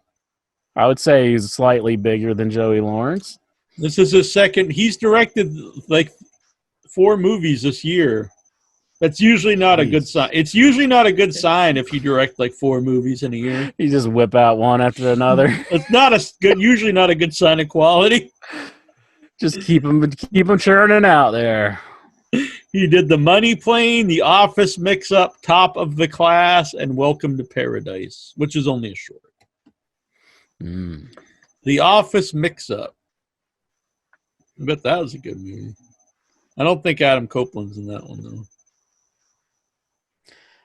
I would say he's slightly bigger than Joey Lawrence. This is his second. He's directed like 4 movies this year. That's usually not a good sign. It's usually not a good sign if you direct like 4 movies in a year. You just whip out one after another. It's not usually not a good sign of quality. Just keep them churning out there. He did The Money Plane, The Office Mix-Up, Top of the Class, and Welcome to Paradise, which is only a short. The Office Mix-Up. I bet that was a good movie. I don't think Adam Copeland's in that one, though.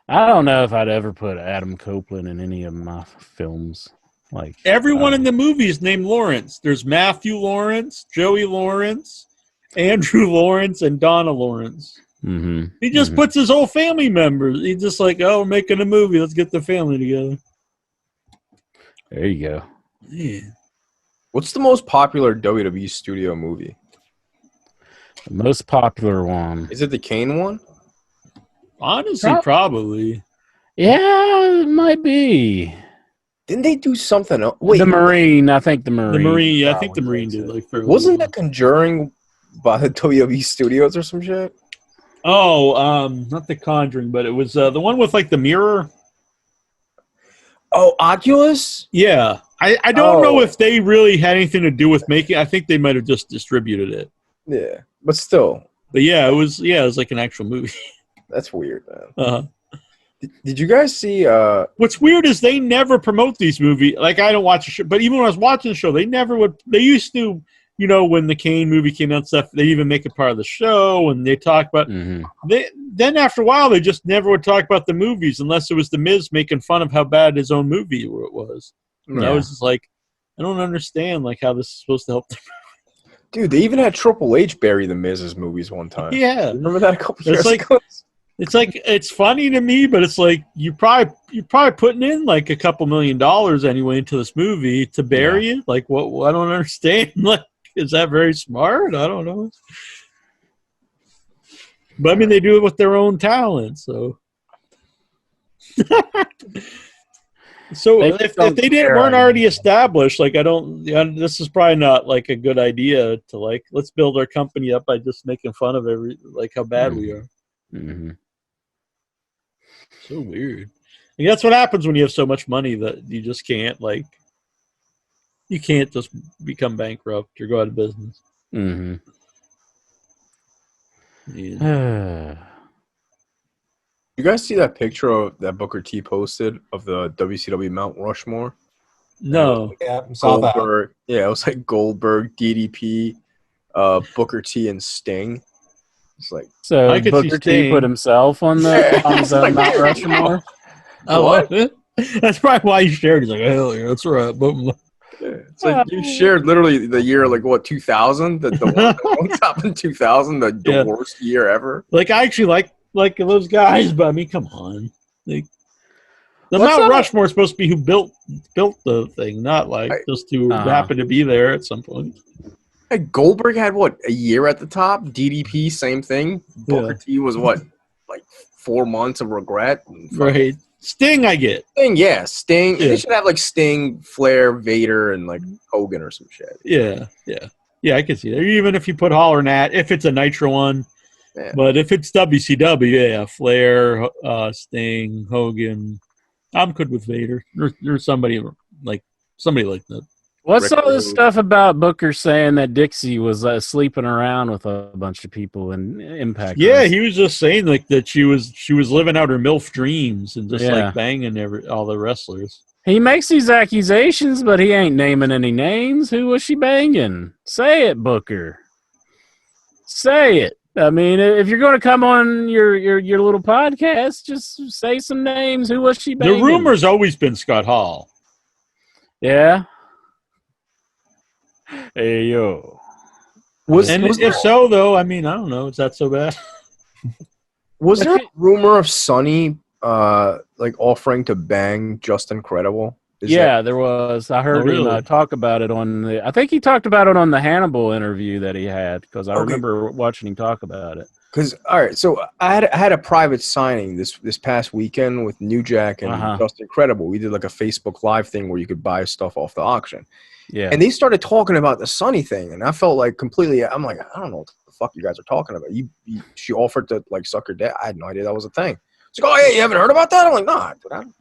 I don't know if I'd ever put Adam Copeland in any of my films. Like everyone in the movie is named Lawrence. There's Matthew Lawrence, Joey Lawrence, Andrew Lawrence, and Donna Lawrence. Mm-hmm. He just puts his whole family members. He's just like, oh, we're making a movie. Let's get the family together. There you go. Yeah. What's the most popular WWE studio movie? The most popular one. Is it the Kane one? Honestly, probably. Yeah, it might be. Didn't they do something else? Wait, the Marine. I think the Marine. The Marine. Yeah, I think the Marine did like. Wasn't that Conjuring by the WWE Studios or some shit? Oh, not the Conjuring, but it was the one with like the mirror. Oh, Oculus? Yeah, I don't know if they really had anything to do with making. I think they might have just distributed it. Yeah, but still. But yeah, it was like an actual movie. That's weird, man. Uh-huh. Did you guys see? What's weird is they never promote these movies. Like I don't watch the show, but even when I was watching the show, they never would. They used to, you know, when the Kane movie came out and stuff, they even make it part of the show and they talk about. Then after a while, they just never would talk about the movies unless it was the Miz making fun of how bad his own movie it was. And I was just like, I don't understand like how this is supposed to help them. Dude, they even had Triple H bury the Miz's movies one time. Yeah, remember that a couple years ago? It's like it's funny to me, but it's like you're probably putting in like a couple $1 million anyway into this movie to bury it. Like what? I don't understand. Like, is that very smart? I don't know. But I mean, they do it with their own talent, so. So if they weren't already established, like this is probably not like a good idea to like let's build our company up by just making fun of how bad we are. Mm-hmm. So weird. And that's what happens when you have so much money that you just can't you can't just become bankrupt or go out of business. Mm-hmm. Yeah. You guys see that picture that Booker T posted of the WCW Mount Rushmore? No. Yeah, saw Goldberg. Yeah, it was like Goldberg, DDP, Booker T, and Sting. It's like, So I could see Booker T Sting. put himself on his own Mount Rushmore. I love it. That's probably why you shared. He's like, hell yeah, that's right. Boom. it's like you shared literally the year, like what, 2000? The one that top in 2000, the Yeah. worst year ever. Like I actually like those guys, but I mean, come on. Like, the What's Mount up? Rushmore is supposed to be who built the thing, not like just who happened to be there at some point. Like Goldberg had what, a year at the top? DDP, same thing. Booker T was what, like 4 months of regret. Right. Sting, I get. Sting, yeah, Sting. Yeah. They should have like Sting, Flair, Vader, and like Hogan or some shit. Yeah. I can see that. Even if you put Hall or Nat, if it's a Nitro one. Yeah. But if it's WCW, yeah, Flair, Sting, Hogan. I'm good with Vader or somebody like that. What's Rick all this Rude. stuff about Booker saying that Dixie was sleeping around with a bunch of people in Impact? Yeah, Wrestling? he was just saying like that she was living out her MILF dreams and just Yeah. like banging all the wrestlers. He makes these accusations, but he ain't naming any names. Who was she banging? Say it, Booker. Say it. I mean, if you're going to come on your little podcast, just say some names. Who was she banging? The rumor's always been Scott Hall. Yeah. Hey, yo. And if so, though, I mean, I don't know. Is that so bad? Was there a rumor of Sonny like offering to bang Justin Credible? There was. I heard really? him talk about it on the. I think he talked about it on the Hannibal interview that he had because I remember watching him talk about it. Because all right, so I had a private signing this past weekend with New Jack and Justin Credible. We did like a Facebook Live thing where you could buy stuff off the auction. Yeah. And they started talking about the Sonny thing, and I felt like completely. I'm like, I don't know what the fuck you guys are talking about. She offered to like suck her dad. I had no idea that was a thing. It's like, oh yeah, you haven't heard about that? I'm like, nah, dude,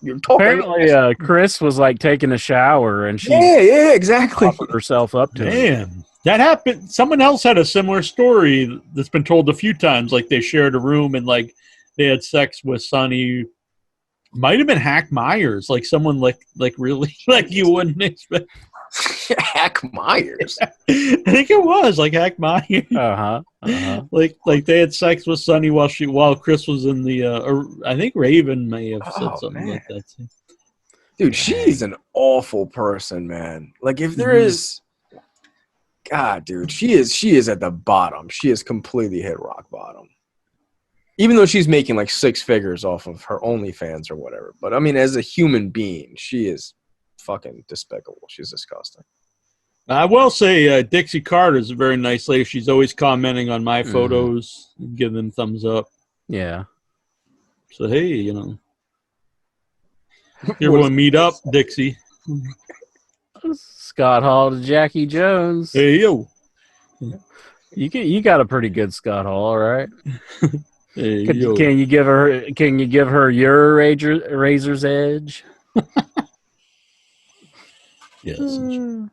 you're talking. Apparently, Chris was like taking a shower and she exactly offered herself up to him. Damn. That happened. Someone else had a similar story that's been told a few times. Like they shared a room and like they had sex with Sonny. Might have been Hack Myers, like someone like really like you wouldn't expect. Hack Myers. I think it was like Hack Myers. Like they had sex with Sonny while Chris was in the. I think Raven may have said something like that too. Dude, she's an awful person, man. Like if there is, God, dude, she is at the bottom. She is completely hit rock bottom. Even though she's making like 6 figures off of her OnlyFans or whatever. But I mean, as a human being, she is fucking despicable. She's disgusting. I will say Dixie Carter is a very nice lady. She's always commenting on my photos and giving them thumbs up. Yeah. So, hey, here we'll meet up, Dixie. Scott Hall to Jackie Jones. Hey, yo. You got a pretty good Scott Hall, right? Hey, yo. Can you give her your razor's edge? Yes. No,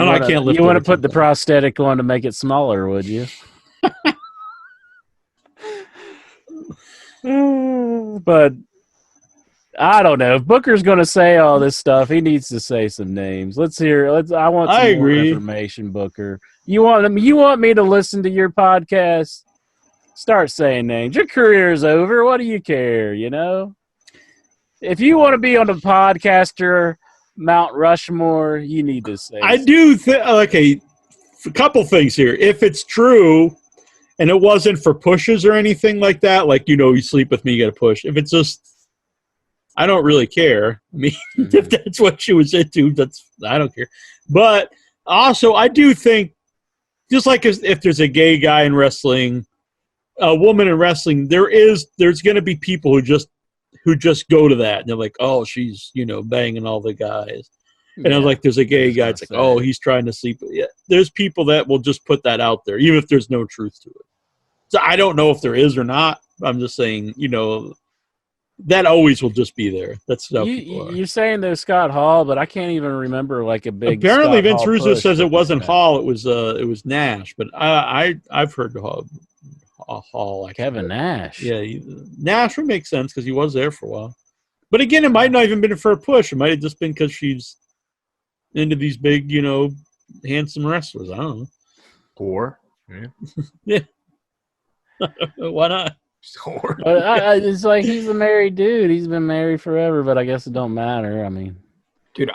I can't lift. You want to put the prosthetic on to make it smaller, would you? But I don't know. If Booker's going to say all this stuff, he needs to say some names. Let's hear. I want some more information, Booker. You want me to listen to your podcast? Start saying names. Your career is over. What do you care? If you want to be on the podcaster Mount Rushmore, you need to say. I do think. Okay, a couple things here. If it's true, and it wasn't for pushes or anything like that, like you sleep with me, you got to push. If it's just, I don't really care. I mean, if that's what she was into, I don't care. But also, I do think, just like if there's a gay guy in wrestling, a woman in wrestling, there's going to be people who just go to that and they're like, oh, she's banging all the guys, and I'm like, there's a gay guy. It's like, oh, he's trying to sleep. Yeah, there's people that will just put that out there, even if there's no truth to it. So I don't know if there is or not. I'm just saying, that always will just be there. That's how people are. You're saying there's Scott Hall, but I can't even remember like a big. Apparently, Scott Vince Hall Russo push says it wasn't Hall. It was Nash. But I've heard Hall. Kevin Nash. Yeah, Nash would make sense because he was there for a while. But again, it might not even been for a push. It might have just been because she's into these big, handsome wrestlers. I don't know. Or yeah. Why not? Sure. But it's like he's a married dude. He's been married forever, but I guess it don't matter. I mean, Dude,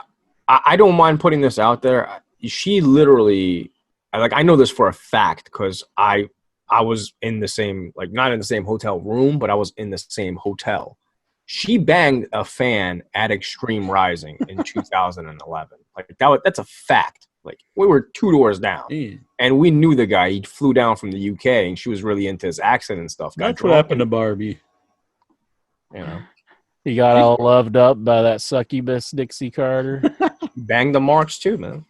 I don't mind putting this out there. She literally, I know this for a fact because I was in the same, like, not in the same hotel room, but I was in the same hotel. She banged a fan at Extreme Rising in 2011. Like, that's a fact. Like, we were 2 doors down, and we knew the guy. He flew down from the UK, and she was really into his accent and stuff. That's what happened to Barbie. You know, he got all loved up by that succubus Dixie Carter. banged the Marks too, man.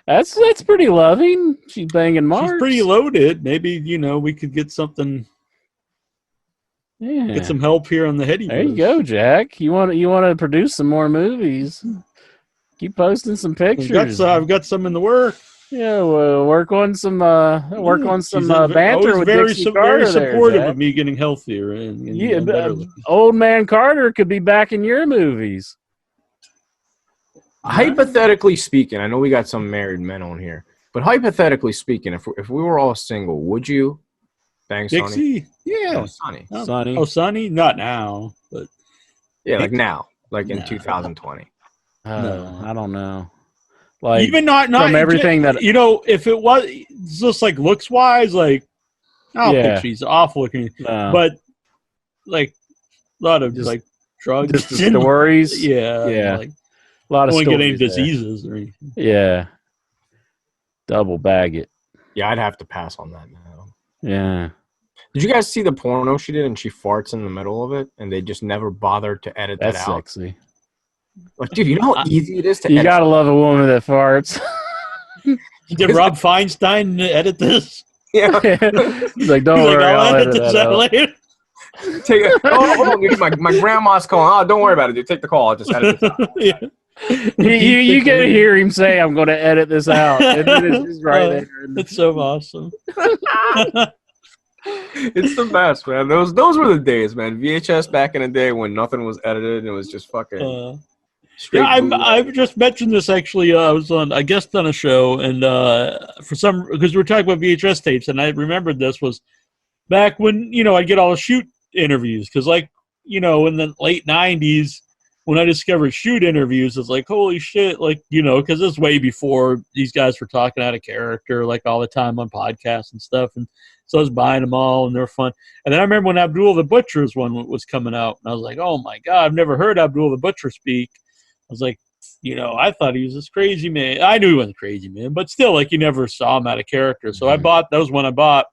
That's pretty loving. She's banging Marks. She's pretty loaded. Maybe, we could get something. Yeah. Get some help here on the Headyverse. There you go, Jack. You want to produce some more movies? Keep posting some pictures. I've got some in the work. Yeah, well, work on some banter with very Dixie Carter. Very supportive there, of me getting healthier. And old man Carter could be back in your movies. Hypothetically speaking, I know we got some married men on here, but hypothetically speaking, if we were all single, would you bang Sonny? Dixie? Yeah. No, Sonny. Sonny. Oh, Sonny? Not now, but yeah, like now, like in 2020. No. I don't know. Like, even not from everything that if it was just like looks wise, like I don't think she's awful looking, but like a lot of just, like drugs, just the stories. yeah, like a lot of don't stories. Get any diseases or anything. Yeah, double bag it. Yeah, I'd have to pass on that now. Yeah. Did you guys see the porno she did and she farts in the middle of it and they just never bothered to edit that out? That's sexy. Like, dude, you know how easy it is to You edit? gotta love a woman that farts. Did Rob Feinstein edit this? Yeah. He's like, don't worry, I'll edit this out later. Take it. Oh, hold on, dude. My grandma's calling. Oh, don't worry about it, dude. Take the call. I'll just edit this out. Yeah. You get to hear him say, I'm going to edit this out. And then it's just right there. That's so awesome. It's the best, man. Those were the days, man. VHS back in the day when nothing was edited and it was just fucking straight. Yeah, I've just mentioned this actually. I was on a guest on a show, and because we were talking about VHS tapes, and I remembered this was back when I'd get all the shoot interviews because in the late '90s when I discovered shoot interviews, it's like holy shit, because this is way before these guys were talking out of character like all the time on podcasts and stuff, and so I was buying them all, and they're fun. And then I remember when Abdul the Butcher's one was coming out, and I was like, oh my god, I've never heard Abdul the Butcher speak. I was like, I thought he was this crazy man. I knew he wasn't a crazy man, but still, you never saw him out of character. So that was one I bought.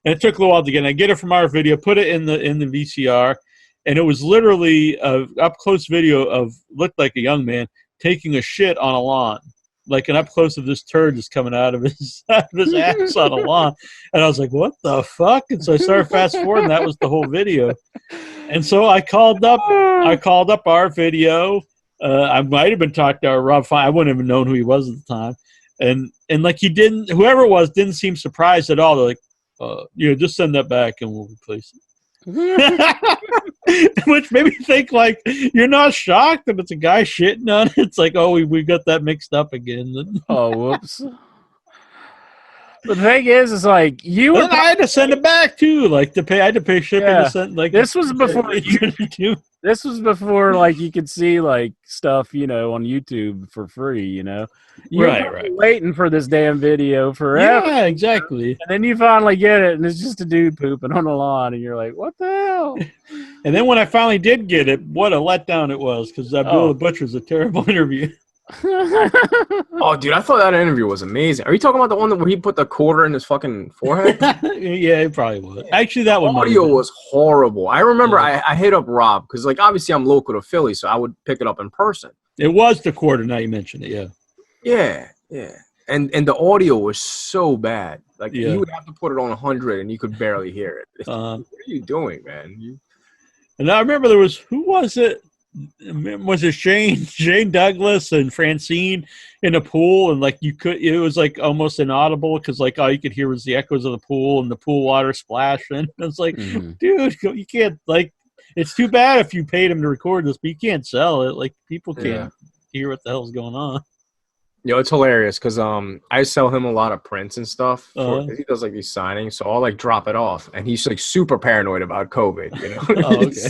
And it took a little while to get. And I get it from our video, put it in the VCR, and it was literally a up close video of looked like a young man taking a shit on a lawn, like an up close of this turd just coming out of his ass on a lawn. And I was like, what the fuck? And so I started fast forwarding. That was the whole video. And so I called up our video. I might have been talking to Rob Fine. I wouldn't have known who he was at the time. And whoever it was didn't seem surprised at all. They're like, just send that back and we'll replace it. Which made me think you're not shocked that it's a guy shitting on it. It's like, oh, we got that mixed up again. Oh, whoops. But the thing is I had to send it back too, I had to pay shipping to send. This was before This was before you could see stuff on YouTube for free. You right. Waiting for this damn video forever. Yeah, exactly. And then you finally get it, and it's just a dude pooping on the lawn, and you're like, what the hell? And then when I finally did get it, what a letdown it was because Abdul the Butcher's a terrible interview. Oh, dude, I thought that interview was amazing. Are you talking about the one where he put the quarter in his fucking forehead? Yeah, it probably was. Actually, that one. Audio was horrible. I remember I hit up Rob because, obviously I'm local to Philly, so I would pick it up in person. It was the quarter. Now you mention it, yeah. And the audio was so bad. You would have to put it on 100, and you could barely hear it. What are you doing, man? And I remember who was it? Was it Shane Douglas and Francine in a pool, and it was almost inaudible because all you could hear was the echoes of the pool and the pool water splashing. It's like, dude, you can't it's too bad if you paid him to record this, but you can't sell it. People can't hear what the hell's going on. Yo, it's hilarious because I sell him a lot of prints and stuff. Uh-huh. He does like these signings, so I'll like drop it off, and he's like super paranoid about COVID. You know, Oh, okay.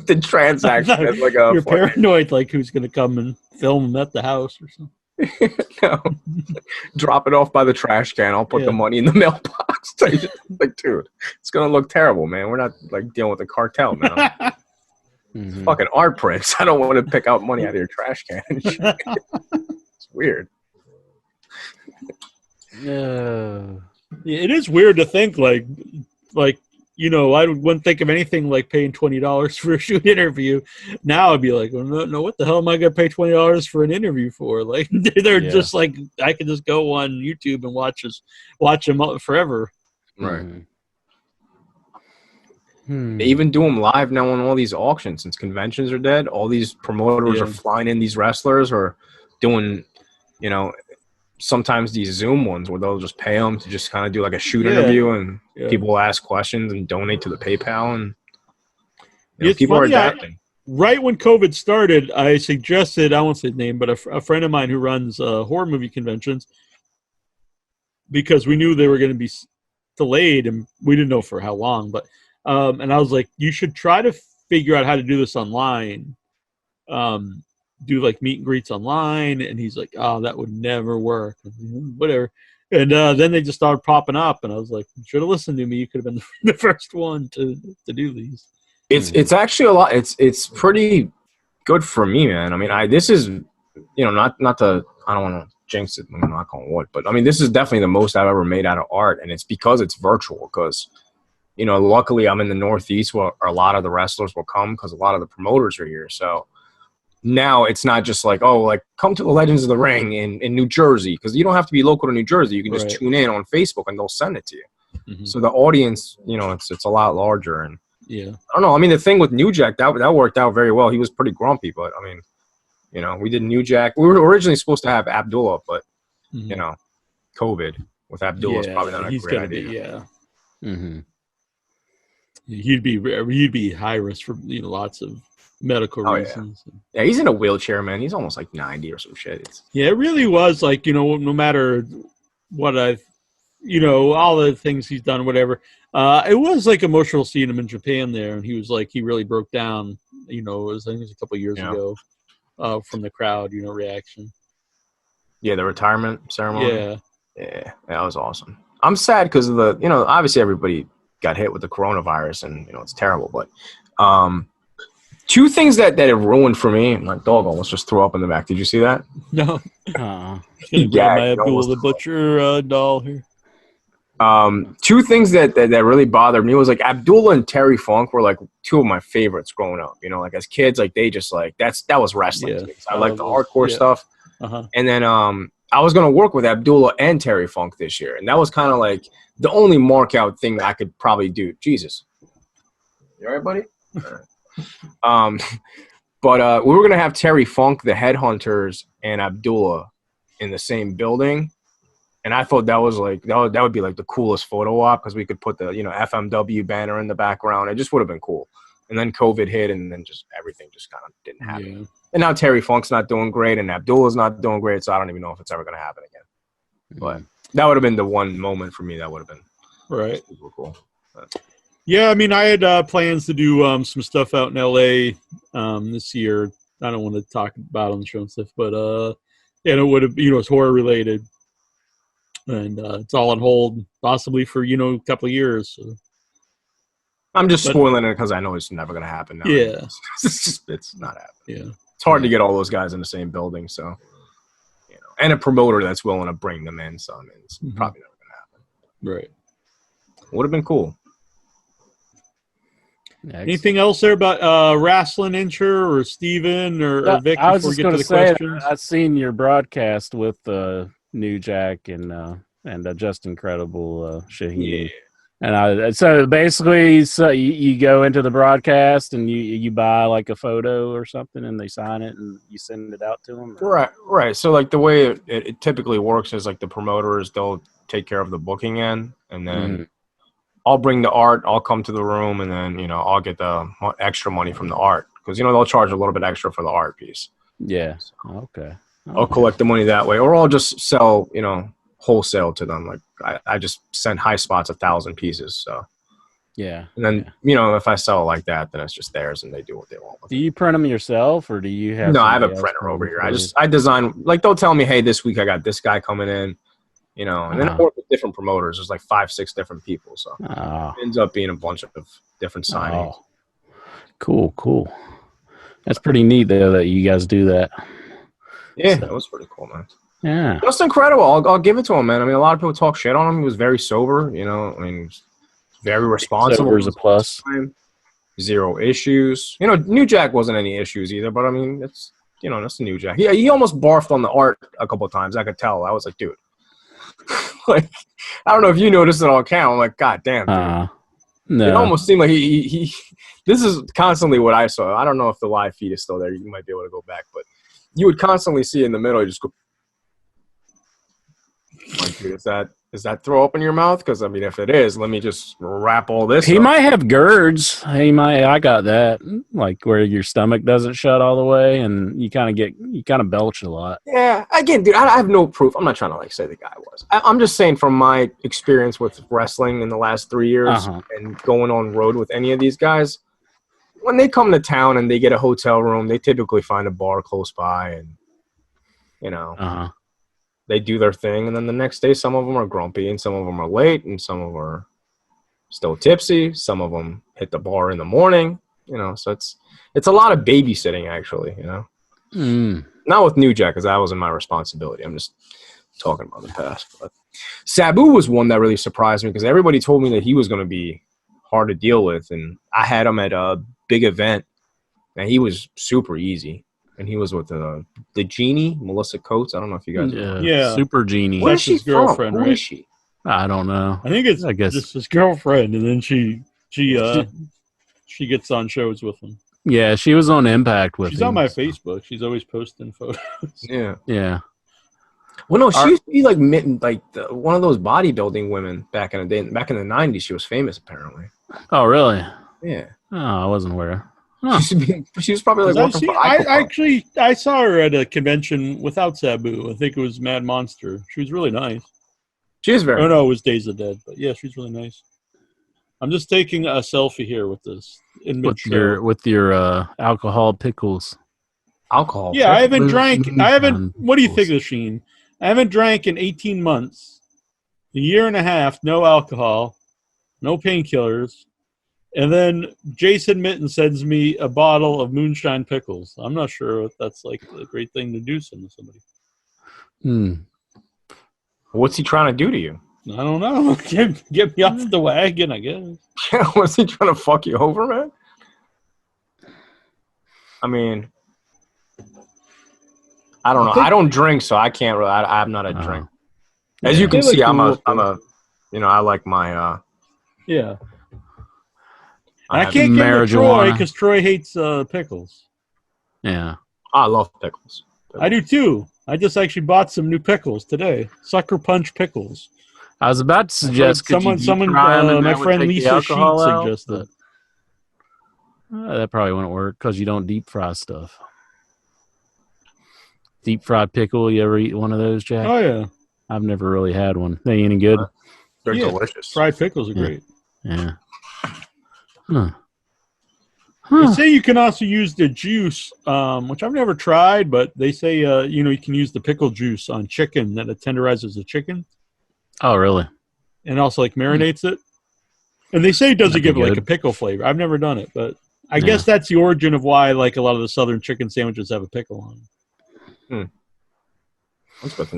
The transaction is like a You're fucking- paranoid, like who's going to come and film him at the house or something. No. Drop it off by the trash can. I'll put the Yeah. money in the mailbox. Like, dude, it's gonna look terrible, man. We're not like dealing with a cartel, man. Mhm. Fucking art prints. I don't want to pick out money out of your trash can. And shit. It's weird. Yeah. Yeah, it is weird to think like you know, I wouldn't think of anything like paying $20 for a shoot interview. Now I'd be like, well, no, what the hell am I gonna pay $20 for an interview for? Like they're Yeah. just like I can just go on YouTube and watch them forever. Right. Mhm. Hmm. They even do them live now on all these auctions since conventions are dead. All these promoters Yeah. are flying in these wrestlers or doing, you know, sometimes these Zoom ones where they'll just pay them to just kind of do like a shoot Yeah. interview and Yeah. people will ask questions and donate to the PayPal and you know, It's people are funny, adapting. Right when COVID started, I suggested, I won't say his name, but a friend of mine who runs horror movie conventions, because we knew they were going to be delayed and we didn't know for how long, but and I was like, you should try to figure out how to do this online. Do like meet and greets online. And he's like, oh, that would never work. Whatever. And then they just started popping up. And I was like, you should have listened to me. You could have been the first one to do these. It's actually a lot. It's pretty good for me, man. I mean, this is, you know, not to, I don't want to jinx it. I'm not on wood, but I mean, this is definitely the most I've ever made out of art. And it's because it's virtual because, you know, luckily I'm in the Northeast where a lot of the wrestlers will come because a lot of the promoters are here. So now it's not just like, oh, like come to the Legends of the Ring in New Jersey because you don't have to be local to New Jersey. You can just Right. tune in on Facebook and they'll send it to you. Mhm. So the audience, you know, it's a lot larger. And Yeah. I don't know. I mean, the thing with New Jack, that worked out very well. He was pretty grumpy, but I mean, you know, we did New Jack. We were originally supposed to have Abdullah, but Mhm. you know, COVID with Abdullah is probably not a he's great gonna idea. be, yeah. Mhm. He'd be high risk for, you know, lots of medical Oh, yeah. reasons. Yeah, he's in a wheelchair, man. He's almost like 90 or some shit. Yeah, it really was like, you know, no matter what you know, all the things he's done, whatever. It was like emotional seeing him in Japan there, and he was like, he really broke down. You know, I think it was a couple of years Yeah. ago, from the crowd, you know, reaction. Yeah, the retirement ceremony. Yeah, Yeah, that was awesome. I'm sad because of the, you know, obviously everybody got hit with the coronavirus and, you know, it's terrible. But two things that it ruined for me, my dog almost just threw up in the back. Did you see that? no, Uh-uh. just gonna grab my gagged, Abdul almost the Butcher doll here. Two things that really bothered me was like Abdullah and Terry Funk were like two of my favorites growing up. You know, like as kids, like they just like that was wrestling. Yeah. To me. I like the Well, hardcore yeah. stuff. Uh-huh. And then I was gonna work with Abdullah and Terry Funk this year, and that was kind of like the only mark out thing that I could probably do. Jesus, you all right, buddy? All right. But we were gonna have Terry Funk, the Headhunters, and Abdullah in the same building. And I thought that was like that would be like the coolest photo op because we could put the, you know, FMW banner in the background. It just would have been cool. And then COVID hit, and then just everything just kind of didn't happen. Yeah. And now Terry Funk's not doing great, and Abdullah's not doing great, so I don't even know if it's ever going to happen again. But that would have been the one moment for me that would have been Right. super cool. But, Yeah, I mean, I had plans to do some stuff out in LA this year. I don't want to talk about on the show and stuff, but and it would have, you know, it's horror related, and it's all on hold, possibly for, you know, a couple of years. So. I'm just But- spoiling it because I know it's never going to happen now. Yeah. It's not happening. Yeah, It's hard to get all those guys in the same building, so, you know, and a promoter that's willing to bring them in, so I mean, it's Mhm. probably never going to happen. right. Would have been cool. Anything else there about wrestling intro or Steven or Vic I was before we just get going to to the say, questions? I've seen your broadcast with New Jack and Just Incredible Shaheen. Yeah. And so basically, so you go into the broadcast and you buy like a photo or something, and they sign it and you send it out to them. Right. So like the way it typically works is like the promoters, they'll take care of the booking end, and then I'll bring the art, I'll come to the room, and then, you know, I'll get the extra money from the art because, you know, they'll charge a little bit extra for the art piece. Yeah. Okay. I'll collect the money that way, or I'll just sell, wholesale to them. Like I just send High Spots 1,000 pieces. So Yeah. and then if I sell it like that, then it's just theirs, and they do what they want with Do it. you print them yourself, or do you have? No, I have a somebody else printer print over them here. for you? I design, like, they'll tell me, hey, this week I got this guy coming in, and then I work with different promoters. There's like 5-6 different people, so Oh. it ends up being a bunch of different signings. Oh. Cool. That's pretty neat, though, that you guys do that. Yeah, So- that was pretty cool, man. Yeah. Just incredible. I'll give it to him, man. I mean, a lot of people talk shit on him. He was very sober, very responsible. Sober's a plus. Zero issues. New Jack wasn't any issues either, but I mean, it's, that's a New Jack. Yeah, he almost barfed on the art a couple of times. I could tell. I was like, dude. Like, I don't know if you noticed it on camera. I'm like, God damn, dude. No. It almost seemed like he this is constantly what I saw. I don't know if the live feed is still there. You might be able to go back, but you would constantly see in the middle, you just go, like, dude, is that throw up in your mouth? Because, I mean, if it is, let me just wrap all this He up. might have GERDs. I got that, like where your stomach doesn't shut all the way, and you kind of belch a lot. Yeah, again, dude, I have no proof. I'm not trying to, like, say the guy was. I'm just saying from my experience with wrestling in the last 3 years and going on road with any of these guys, when they come to town and they get a hotel room, they typically find a bar close by and, they do their thing, and then the next day, some of them are grumpy, and some of them are late, and some of them are still tipsy. Some of them hit the bar in the morning, So it's a lot of babysitting, actually, Not with New Jack, because that wasn't my responsibility. I'm just talking about the past. But Sabu was one that really surprised me because everybody told me that he was going to be hard to deal with, and I had him at a big event, and he was super easy. And he was with the Genie, Melissa Coates. I don't know if you guys know. Yeah. Super Genie. Where is That's she his girlfriend, from? Who right? is she? I don't know. I think it's I guess- just his girlfriend, and then she gets on shows with him. Yeah, she was on Impact with She's him. on my Facebook. She's always posting photos. Yeah. Yeah. Well, no, she used to be like one of those bodybuilding women back in the day. Back in the 90s, she was famous, apparently. Oh, really? Yeah. Oh, I wasn't aware. Huh. She was probably like working for I saw her at a convention without Sabu. I think it was Mad Monster. She was really nice. She is very. Oh no, it was Days of Dead. But yeah, she's really nice. I'm just taking a selfie here with this With your alcohol pickles. Alcohol. Yeah, I haven't drank. Moonshine What do you pickles. think of Sheen? I haven't drank in 18 months, a year and a half. No alcohol, no painkillers. And then Jason Mitten sends me a bottle of moonshine pickles. I'm not sure if that's like a great thing to do to somebody. What's he trying to do to you? I don't know. Get me off the wagon, I guess. Was he trying to fuck you over, man? I mean, I don't know. I don't drink, so I can't really. I'm not a drink. As you can see, I'm a. I like my. Yeah. I can't get with Troy because Troy hates pickles. Yeah. I love pickles. I do too. I just actually bought some new pickles today. Sucker Punch pickles. I was about to suggest my friend Lisa Sheet suggested. That probably wouldn't work because you don't deep fry stuff. Deep fried pickle, you ever eat one of those, Jack? Oh yeah. I've never really had one. They ain't any good. They're delicious. Fried pickles are great. Yeah. Huh. They say you can also use the juice, which I've never tried, but they say you can use the pickle juice on chicken that it tenderizes the chicken. Oh, really? And also like marinates it. And they say it doesn't give it like good. a pickle flavor. I've never done it, but I guess that's the origin of why like a lot of the southern chicken sandwiches have a pickle on them.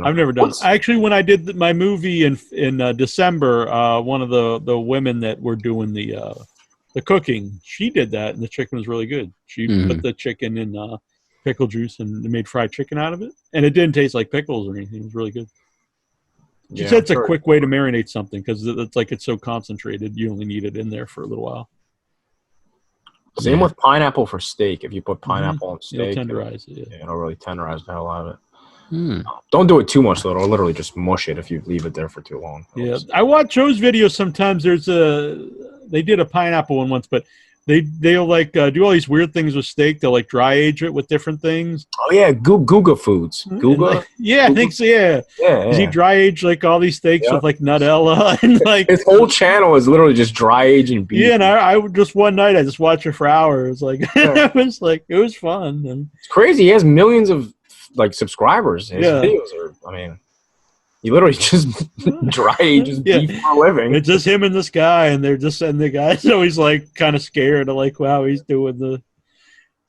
I've never done it. Actually, when I did my movie in December, one of the women that were doing the cooking, she did that, and the chicken was really good. She put the chicken in pickle juice and made fried chicken out of it, and it didn't taste like pickles or anything. It was really good. She said it's a quick way to marinate something because it's so concentrated. You only need it in there for a little while. Same with pineapple for steak. If you put pineapple on steak, it'll tenderize it. Yeah. It'll really tenderize the hell out of it. Don't do it too much, though. It'll literally just mush it if you leave it there for too long. Yeah, I watch Joe's videos sometimes. They did a pineapple one once, but they'll like do all these weird things with steak. They'll like dry age it with different things. Oh yeah, Guga Foods. Guga. Like, yeah, I think so. Yeah, Yeah. he dry aged like all these steaks with like Nutella and like his whole channel is literally just dry aging beef. Yeah, and I would just one night I just watched it for hours. Like it was fun. And it's crazy. He has millions of like subscribers. His videos are. I mean, he literally just dry ages beef for a living. It's just him and this guy, and they're just and the guy's always like kind of scared of like wow he's doing the.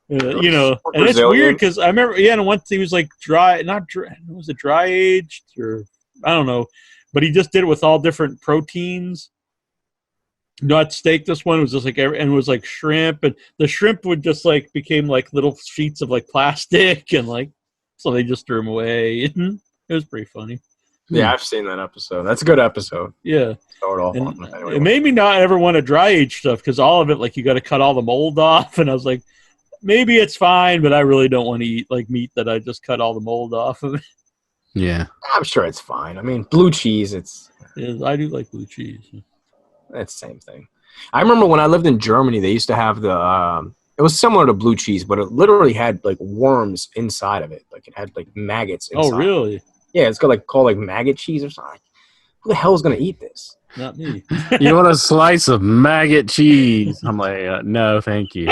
You know, and it's weird because I remember, and once he was like was it dry aged or I don't know, but he just did it with all different proteins. Not steak. This one was just like and it was like shrimp, and the shrimp would just like became like little sheets of like plastic, and like so they just threw them away. It was pretty funny. Yeah, I've seen that episode. That's a good episode. Yeah, throw it off and on anyway. it made me not ever want to dry age stuff because all of it like you got to cut all the mold off, and I was like. Maybe it's fine, but I really don't want to eat like meat that I just cut all the mold off of. Yeah, I'm sure it's fine. I mean, blue cheese, I do like blue cheese. It's the same thing. I remember when I lived in Germany, they used to have the. It was similar to blue cheese, but it literally had like worms inside of it. Like it had like maggots inside. Oh, really? Yeah, it's called like maggot cheese or something. Who the hell is gonna eat this? Not me. You want a slice of maggot cheese? I'm like, no, thank you.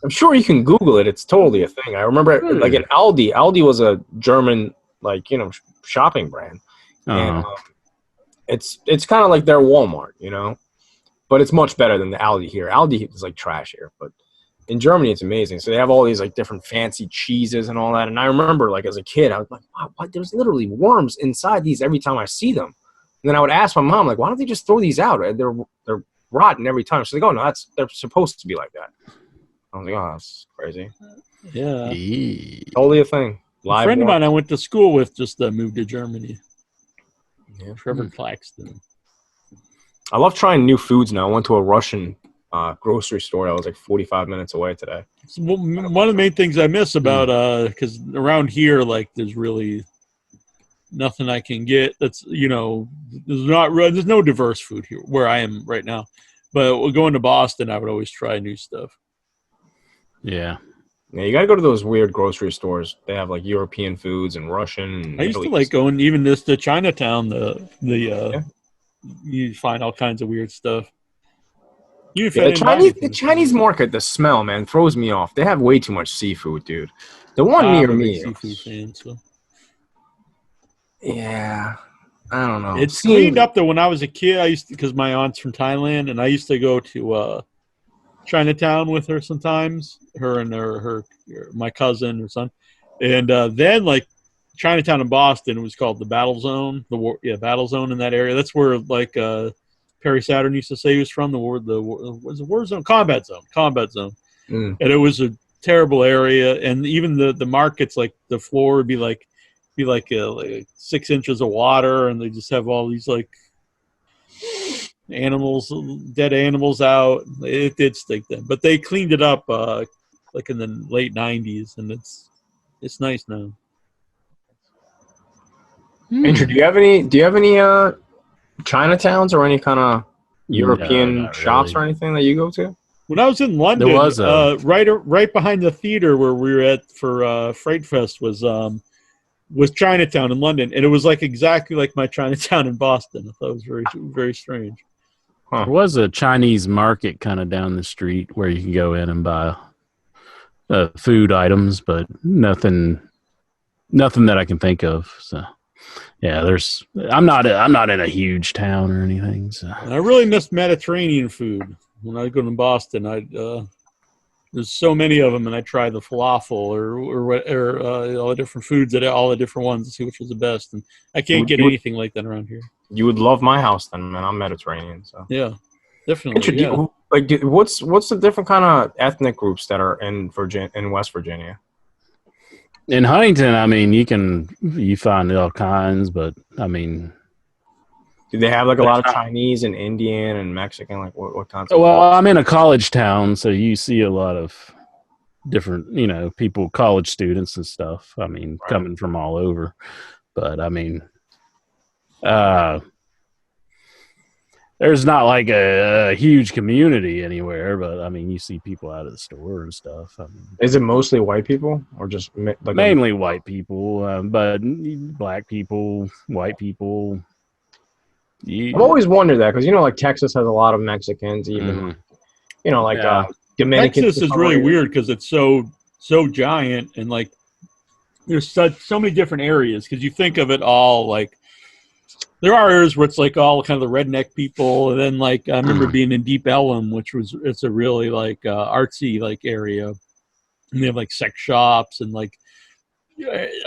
I'm sure you can Google it. It's totally a thing. I remember, like in Aldi. Aldi was a German, like shopping brand, and it's kind of like their Walmart, but it's much better than the Aldi here. Aldi is like trash here, but in Germany it's amazing. So they have all these like different fancy cheeses and all that. And I remember, like as a kid, I was like, wow, there's literally worms inside these every time I see them. And then I would ask my mom, like, why don't they just throw these out? They're rotten every time. She's like, oh no, they're supposed to be like that. I was like, oh, that's crazy. Yeah. Totally a thing. A friend of mine I went to school with just moved to Germany. Yeah, Trevor Claxton. I love trying new foods now. I went to a Russian grocery store. I was like 45 minutes away today. One of the main things I miss about, because around here, like, there's really nothing I can get that's, there's no diverse food here where I am right now. But going to Boston, I would always try new stuff. Yeah, you gotta go to those weird grocery stores. They have like European foods and Russian. And I used to like going even to Chinatown. You find all kinds of weird stuff. The Chinese market, the smell, man, throws me off. They have way too much seafood, dude. The one near me. Seafood fan, so. Yeah, I don't know. It's cleaned up though. When I was a kid, because my aunt's from Thailand, and I used to go to Chinatown with her sometimes. Her and my cousin or son, and then like Chinatown in Boston was called the Battle Zone. Battle Zone in that area. That's where like Perry Saturn used to say he was from. Was the war zone? Combat Zone. And it was a terrible area, and even the markets, like the floor would be like 6 inches of water, and they just have all these like dead animals out. It did stink then, but they cleaned it up like in the late 90s, and it's nice now. Andrew, do you have any Chinatowns or any kind of European shops or anything that you go to? When I was in London, there was right behind the theater where we were at for Freight Fest was Chinatown in London, and it was like exactly like my Chinatown in Boston. I thought it was very, very strange. There was a Chinese market kind of down the street where you can go in and buy food items, but nothing that I can think of. So, yeah, I'm not in a huge town or anything. So I really miss Mediterranean food. When I go to Boston, there's so many of them, and I try the falafel or all the different foods at all the different ones to see which is the best. And I can't get anything like that around here. You would love my house then, man. I'm Mediterranean, so yeah, definitely. What's the different kind of ethnic groups that are in West Virginia? In Huntington, I mean, you find all kinds, but I mean, do they have like a lot of Chinese and Indian and Mexican? Like what kinds? Well, I'm in a college town, so you see a lot of different, people, college students and stuff. I mean, coming from all over, but I mean, there's not like a huge community anywhere, but I mean, you see people out of the store and stuff. I mean, Is it mostly white people or just like mainly white people, but black people, white people. I've always wondered that because like Texas has a lot of Mexicans, even Yeah. Dominicans. Texas is really weird because it's so giant, and like there's so many different areas. Because you think of it all like there are areas where it's like all kind of the redneck people, and then like I remember being in Deep Ellum, which it's a really like artsy like area, and they have like sex shops and like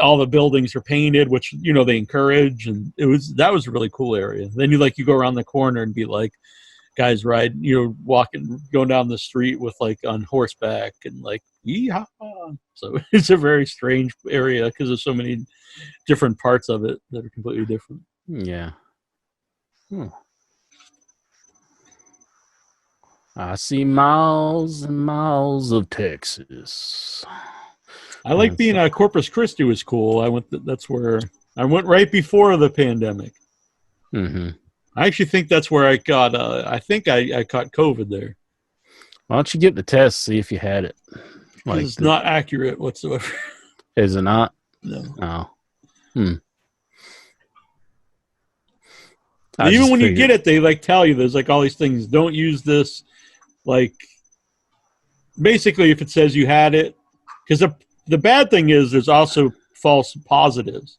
all the buildings are painted, which they encourage, and that was a really cool area. Then you go around the corner and be like guys walking going down the street with like on horseback and like yeehaw. So it's a very strange area because there's so many different parts of it that are completely different. Yeah. I see miles and miles of Texas. I like being Corpus Christi was cool. That's where I went right before the pandemic. Mm-hmm. I actually think that's where I got. I think I caught COVID there. Why don't you get the test? See if you had it. Like it's not accurate whatsoever. Is it not? No. Oh. Even when you get it, they like tell you there's like all these things. Don't use this. Like, basically, if it says you had it, because the bad thing is there's also false positives.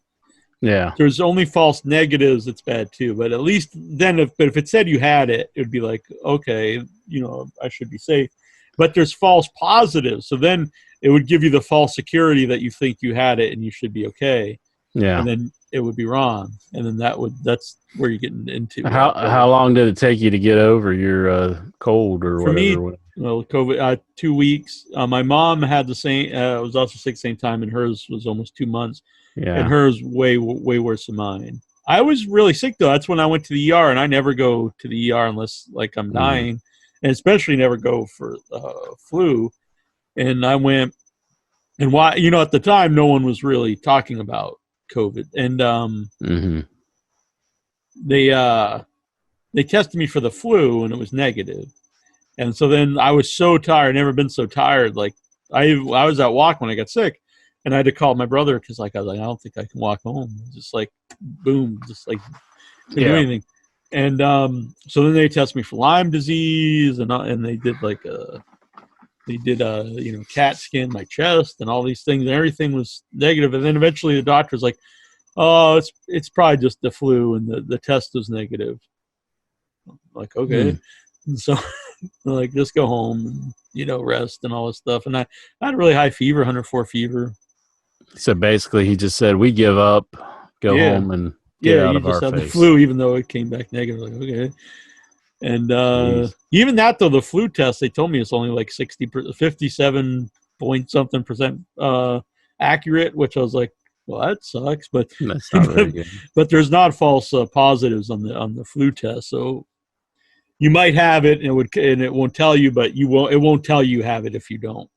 Yeah. If there's only false negatives, it's bad too. But at least then, if it said you had it, it would be like, okay, I should be safe. But there's false positives, so then it would give you the false security that you think you had it and you should be okay. Yeah. And then it would be wrong, and then that's where you're getting into. How long did it take you to get over your cold or For whatever? Me, well, COVID, 2 weeks. My mom had the same. Was also sick same time, and hers was almost 2 months. Yeah. And hers way worse than mine. I was really sick though. That's when I went to the ER, and I never go to the ER unless like I'm dying, and especially never go for flu. And I went, and why? At the time, no one was really talking about COVID, and they tested me for the flu, and it was negative. And so then I was so tired. Never been so tired. Like I was at walk when I got sick, and I had to call my brother because I was like, I don't think I can walk home. Just like boom, just like couldn't do anything. And so then they tested me for Lyme disease, and they did CAT scan my chest and all these things, and everything was negative. And then eventually the doctor's like, oh, it's probably just the flu, and the test was negative. I'm like, okay. And so like, just go home and, rest and all this stuff. And I had a really high fever, 104 fever. So basically he just said, we give up, go home and get out of our face. Yeah, you just had the flu, even though it came back negative. Like, okay. And even that, though, the flu test, they told me it's only like 57 point something percent accurate, which I was like, well, that sucks. But that's not very good. But there's not false positives on the flu test, so you might have it, and it won't tell you, but it won't tell you have it if you don't.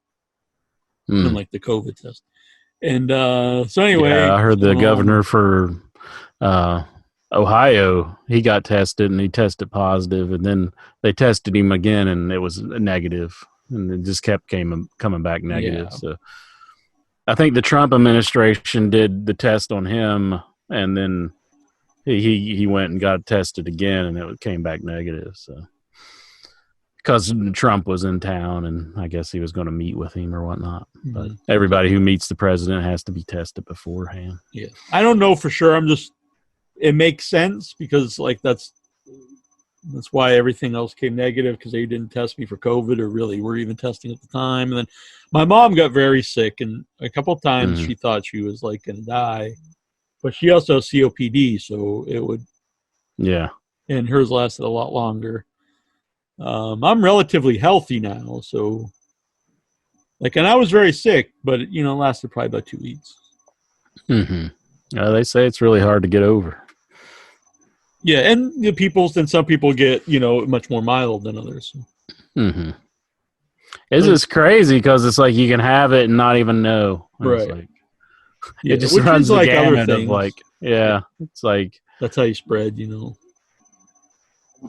Unlike the COVID test. And so anyway, I heard the governor for Ohio, he got tested and he tested positive, and then they tested him again and it was negative, and it just kept coming back negative. So I think the Trump administration did the test on him, and then he went and got tested again, and it came back negative. So because Trump was in town, and I guess he was going to meet with him or whatnot. But everybody who meets the president has to be tested beforehand. Yeah, I don't know for sure. It makes sense because like that's why everything else came negative, because they didn't test me for COVID, or really were even testing at the time. And then my mom got very sick, and a couple of times she thought she was like going to die, but she also has COPD, so it would. Yeah. And hers lasted a lot longer. I'm relatively healthy now, so and I was very sick, but it lasted probably about 2 weeks. They say it's really hard to get over. Yeah, and some people get much more mild than others. It's just crazy because it's like you can have it and not even know. Right. It just runs the gamut of it's like that's how you spread.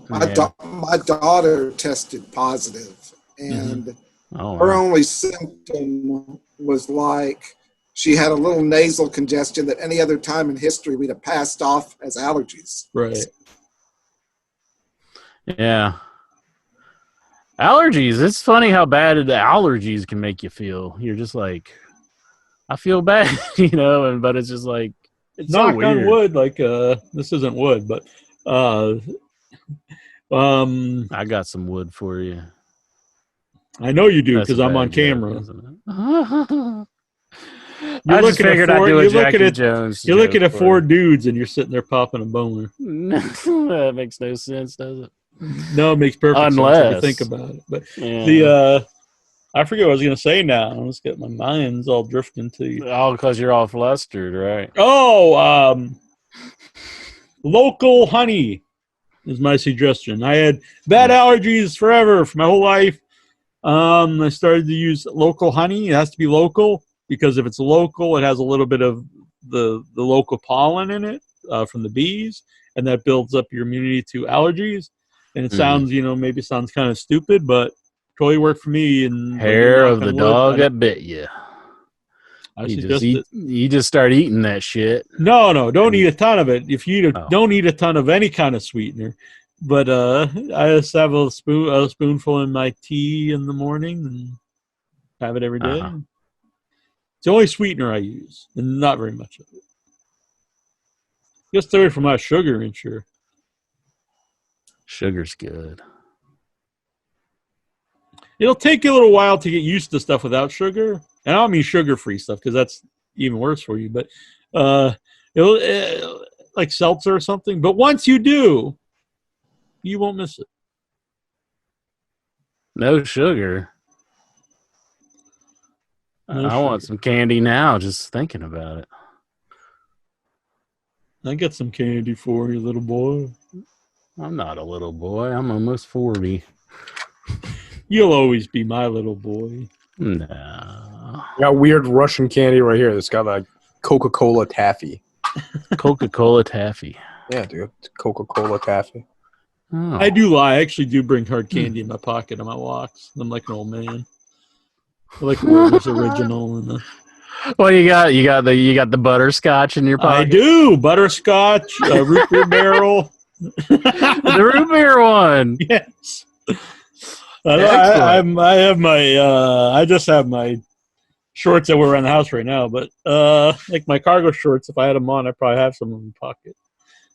My daughter tested positive, and her only symptom was like she had a little nasal congestion that any other time in history we'd have passed off as allergies. Right. Yeah. Allergies. It's funny how bad the allergies can make you feel. You're just like, I feel bad, but it's just like, it's Knock so weird. on wood, like this isn't wood, but I got some wood for you. I know you do That's because a I'm on bad joke, camera. isn't it? You're I just figured I'd do a Jackie Jones. You're looking at four dudes and you're sitting there popping a boner. That makes no sense, does it? No, it makes perfect sense if you think about it. But I forget what I was going to say now. I just got my mind's all drifting to you. All because you're all flustered, right? Oh, local honey is my suggestion. I had bad allergies forever for my whole life. I started to use local honey. It has to be local because if it's local, it has a little bit of the local pollen in it from the bees, and that builds up your immunity to allergies. And it sounds, maybe sounds kind of stupid, but totally worked for me. And hair of the dog that bit you. You just start eating that shit. No, don't eat a ton of it. If you don't eat a ton of any kind of sweetener, but I just have a spoonful in my tea in the morning and have it every day. It's the only sweetener I use, and not very much of it. Just stay away from my sugar and sure. Sugar's good. It'll take you a little while to get used to stuff without sugar. And I don't mean sugar-free stuff because that's even worse for you. But it'll like seltzer or something. But once you do, you won't miss it. No sugar. I want some candy now just thinking about it. I got some candy for you, little boy. I'm not a little boy. I'm almost 40. You'll always be my little boy. No. I got weird Russian candy right here that's got like Coca-Cola taffy. Coca-Cola taffy. Yeah, dude. It's Coca-Cola taffy. Oh. I do lie. I actually do bring hard candy in my pocket on my walks. I'm like an old man. I like Werther's Original and the... Well, you got the butterscotch in your pocket. I do butterscotch, root beer barrel, the root beer one. Yes, I just have my shorts that wear around the house right now. But like my cargo shorts, if I had them on, I'd probably have some in my pocket.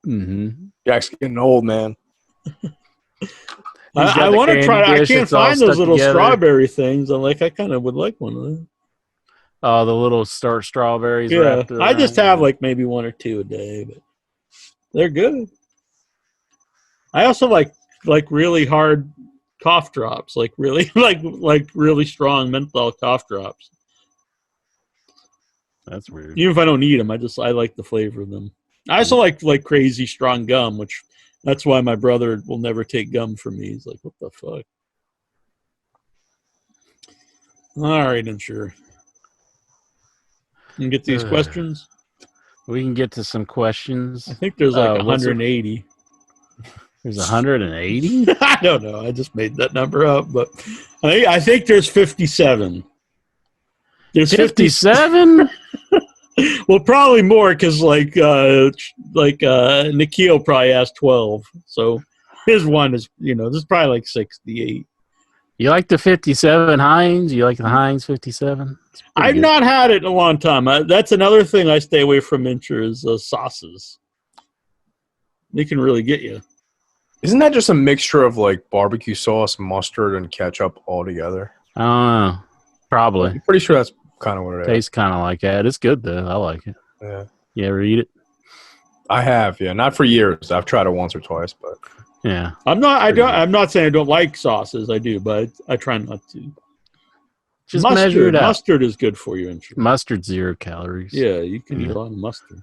Mm-hmm. Jack's getting old, man. I want to try. I can't find those little strawberry things. I kind of would like one of them. Oh, the little strawberries. Yeah, I just have like maybe one or two a day, but they're good. I also like really hard cough drops, like really like really strong menthol cough drops. That's weird. Even if I don't eat them, I like the flavor of them. I also like crazy strong gum, which that's why my brother will never take gum from me. He's like, what the fuck? All right, then sure. You can get these questions. We can get to some questions. I think there's like 180. There's 180? I don't know. I just made that number up, but I think there's 57. There's 57? Well, probably more because Nikhil probably asked 12. So his one is there's probably like 68. You like the 57 Heinz? You like the Heinz 57? I've not had it in a long time. That's another thing I stay away from, Mincher, is sauces. They can really get you. Isn't that just a mixture of like barbecue sauce, mustard, and ketchup all together? I don't know. Probably. I'm pretty sure that's kind of what it is. Tastes kind of like that. It's good though. I like it. Yeah. You ever eat it? I have. Yeah, not for years. I've tried it once or twice, but yeah. I'm not saying I don't like sauces. I do, but I try not to. Just measure it out. Mustard is good for you. Mustard 0 calories. Yeah, you can eat a lot of mustard.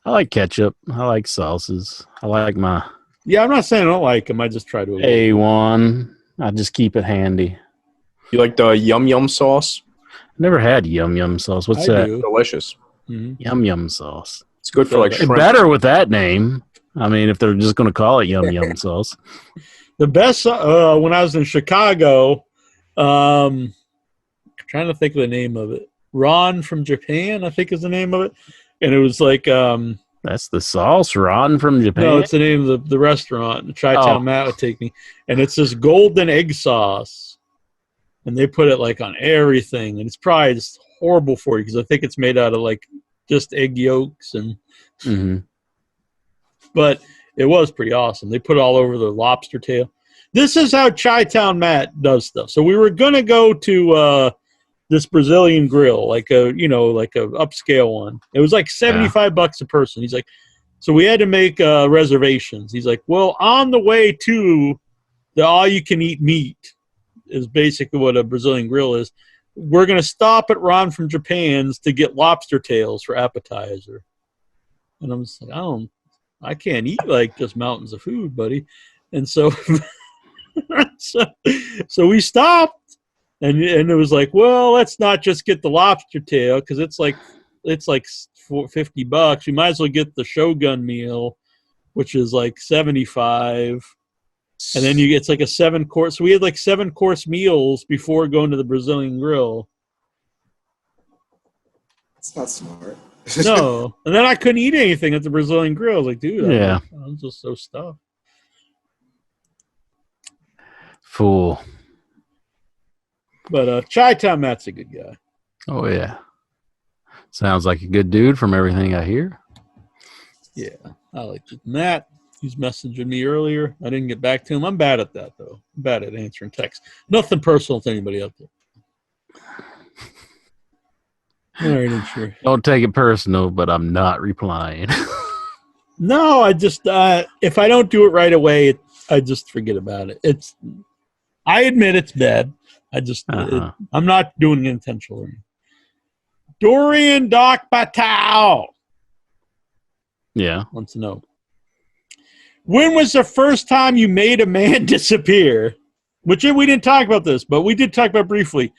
I like ketchup. I like sauces. I like my... Yeah, I'm not saying I don't like them. I just try to avoid A1. I just keep it handy. You like the Yum Yum sauce? Never had Yum Yum sauce. What's that? Delicious. Mm-hmm. Yum Yum sauce. It's good for like shrimp. Better with that name. I mean, if they're just going to call it yum yum sauce. The best when I was in Chicago, trying to think of the name of it. Ron from Japan, I think is the name of it. And it was like that's the sauce, Ron from Japan. No, it's the name of the restaurant. The Chi-Town Matt would take me. And it's this golden egg sauce. And they put it like on everything. And it's probably just horrible for you because I think it's made out of like just egg yolks and but it was pretty awesome. They put it all over the lobster tail. This is how Chi-Town Matt does stuff. So we were gonna go to this Brazilian grill, like a upscale one. It was like $75 a person. He's like, so we had to make reservations. He's like, well, on the way to the all-you-can-eat meat is basically what a Brazilian grill is. We're gonna stop at Ron from Japan's to get lobster tails for appetizer. And I'm just like, I can't eat like just mountains of food, buddy. And so, so we stopped. And it was like, well, let's not just get the lobster tail because it's like $50. We might as well get the Shogun meal, which is like $75. And then it's like a 7-course. So we had like 7-course meals before going to the Brazilian grill. It's not smart. No, and then I couldn't eat anything at the Brazilian grill. I was like, dude, I'm just so stuffed. Fool. But Chi-Town Matt's a good guy. Oh, yeah. Sounds like a good dude from everything I hear. Yeah, I like it. Matt, he's messaging me earlier. I didn't get back to him. I'm bad at that, though. I'm bad at answering texts. Nothing personal to anybody out there. All right, sure. Don't take it personal, but I'm not replying. No, I just if I don't do it right away, I just forget about it. I admit it's bad. I just I'm not doing it intentionally. Dorian Doc Batao. Yeah. Wants to know. When was the first time you made a man disappear? Which we didn't talk about this, but we did talk about briefly.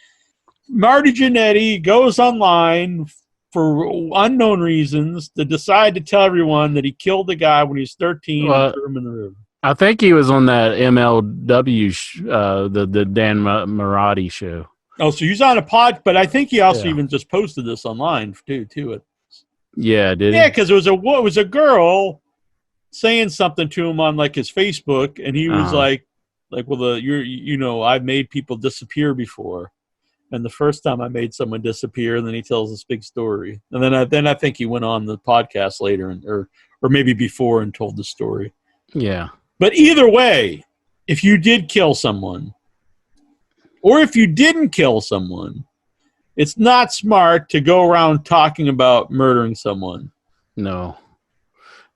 Marty Jannetty goes online for unknown reasons to decide to tell everyone that he killed the guy when he was 13 and threw him in the river. I think he was on that MLW, the Dan Marati show. Oh, so he's on a pod, but I think he also even just posted this online too. Yeah, did he? Yeah, because it was a girl saying something to him on like his Facebook, and he was like, well, I've made people disappear before, and the first time I made someone disappear, and then he tells this big story, and then I think he went on the podcast later, or maybe before, and told the story. Yeah. But either way, if you did kill someone, or if you didn't kill someone, it's not smart to go around talking about murdering someone. No.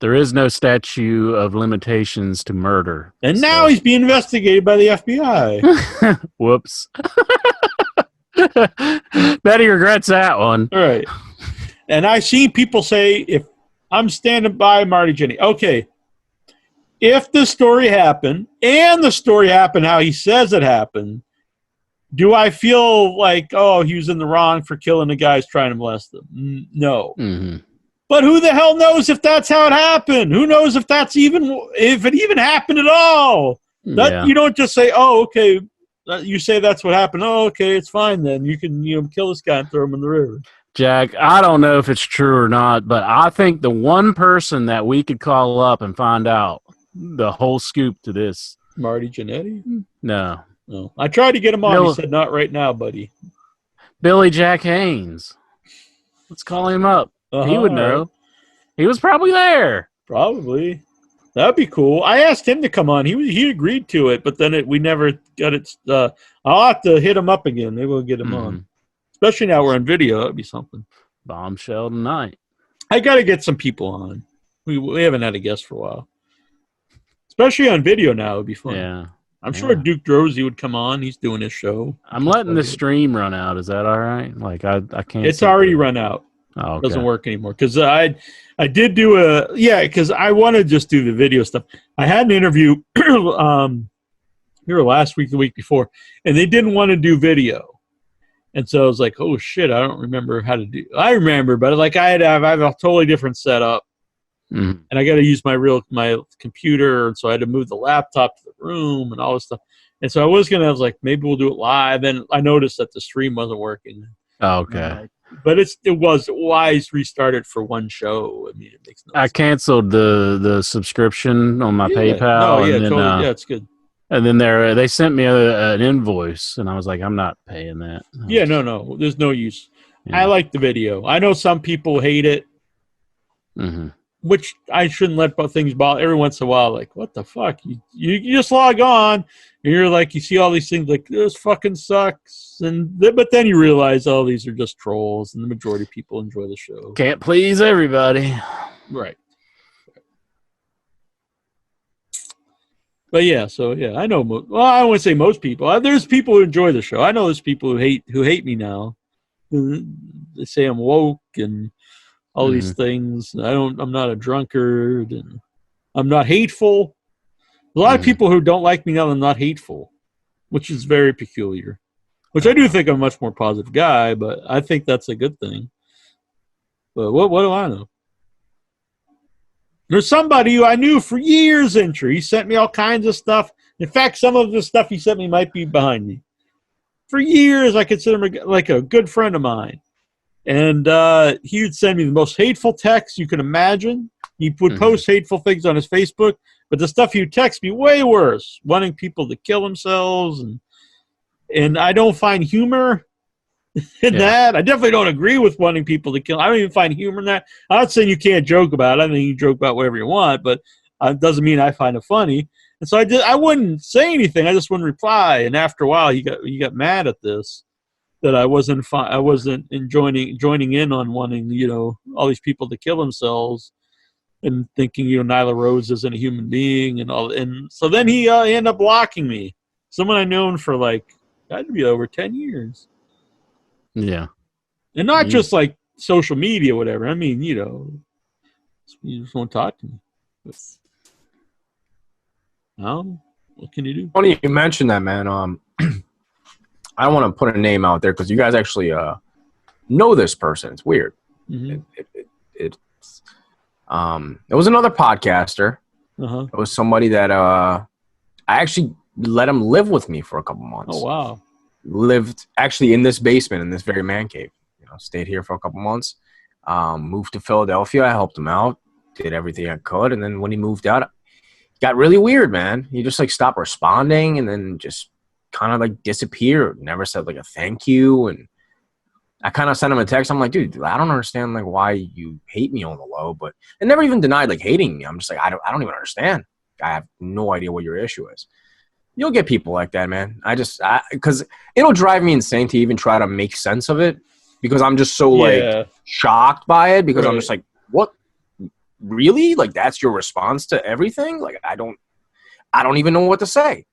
There is no statute of limitations to murder. And now he's being investigated by the FBI. Whoops. Bet he regrets that one. All right. And I've seen people say, if I'm standing by Marty Jannetty, okay, if the story happened, and the story happened how he says it happened, do I feel like, he was in the wrong for killing the guys trying to molest them? No. Mm-hmm. But who the hell knows if that's how it happened? Who knows if it even happened at all? You don't just say, okay, you say that's what happened. Oh, okay, it's fine then. You can kill this guy and throw him in the river. Jack, I don't know if it's true or not, but I think the one person that we could call up and find out the whole scoop to this. Marty Jannetty? No. I tried to get him on. He said, not right now, buddy. Billy Jack Haynes. Let's call him up. He would know. Right. He was probably there. Probably. That'd be cool. I asked him to come on. He agreed to it, but then we never got it. I'll have to hit him up again. Maybe we'll get him on. Especially now we're on video. That'd be something. Bombshell tonight. I got to get some people on. We haven't had a guest for a while. Especially on video now. It would be fun. Yeah. I'm sure Duke Drosy would come on. He's doing his show. I'm letting the stream run out. Is that all right? Like I can't. It's already run out. Oh, okay. It doesn't work anymore. Because I did do because I want to just do the video stuff. I had an interview here last week, the week before, and they didn't want to do video. And so I was like, oh shit, I don't remember how to do. I remember, but like I have a totally different setup. Mhm. and I got to use my computer, and so I had to move the laptop to the room and all this stuff. And so I was like, maybe we'll do it live. And I noticed that the stream wasn't working. Oh, okay. But it was wise restarted for one show. I mean, it makes no I sense. canceled the subscription on my PayPal. No, yeah, and then, totally. Yeah, it's good. And then they sent me an invoice, and I was like, I'm not paying that. Yeah, no. There's no use. Yeah. I like the video. I know some people hate it, Mm-hmm. which I shouldn't let things bother. Every once in a while, like, what the fuck? You just log on, and you're like, you see all these things like, this fucking sucks. But then you realize all these are just trolls, and the majority of people enjoy the show. Can't please everybody. Right. But yeah, I know. Well, I wouldn't say most people. There's people who enjoy the show. I know there's people who hate me now. They say I'm woke and all these things. I'm not a drunkard, and I'm not hateful. A lot of people who don't like me now are not hateful, which is very peculiar. Which I do think I'm a much more positive guy, but I think that's a good thing. But what do I know? There's somebody who I knew for years, He sent me all kinds of stuff. In fact, some of the stuff he sent me might be behind me. For years, I consider him like a good friend of mine. And he would send me the most hateful texts you can imagine. He would post hateful things on his Facebook, but the stuff he would text me, way worse. Wanting people to kill themselves. And I don't find humor in that. I definitely don't agree with wanting people to kill. I don't even find humor in that. I'm not saying you can't joke about it. I mean, you joke about whatever you want, but it doesn't mean I find it funny. And so I wouldn't say anything. I just wouldn't reply. And after a while, he got mad at this, that I wasn't joining in on wanting, all these people to kill themselves, and thinking, Nyla Rose isn't a human being and all. And so then he ended up blocking me. Someone I've known for had to be over 10 years. Yeah. And not just like social media, whatever. I mean, you just won't talk to me. But, what can you do? Funny you mentioned that, man. I don't want to put a name out there because you guys actually know this person. It's weird. Mm-hmm. It was another podcaster. Uh-huh. It was somebody that I actually let him live with me for a couple months. Oh, wow. Lived actually in this basement in this very man cave. Stayed here for a couple months. Moved to Philadelphia. I helped him out. Did everything I could. And then when he moved out, it got really weird, man. He just stopped responding and then just kind of disappeared. Never said a thank you. And I kind of sent him a text. I'm like, dude, I don't understand why you hate me on the low, but it never even denied hating me. I'm just I don't even understand. I have no idea what your issue is. You'll get people like that, man. Because it'll drive me insane to even try to make sense of it, because I'm just so shocked by it, because I'm just what? Really? That's your response to everything? I don't even know what to say.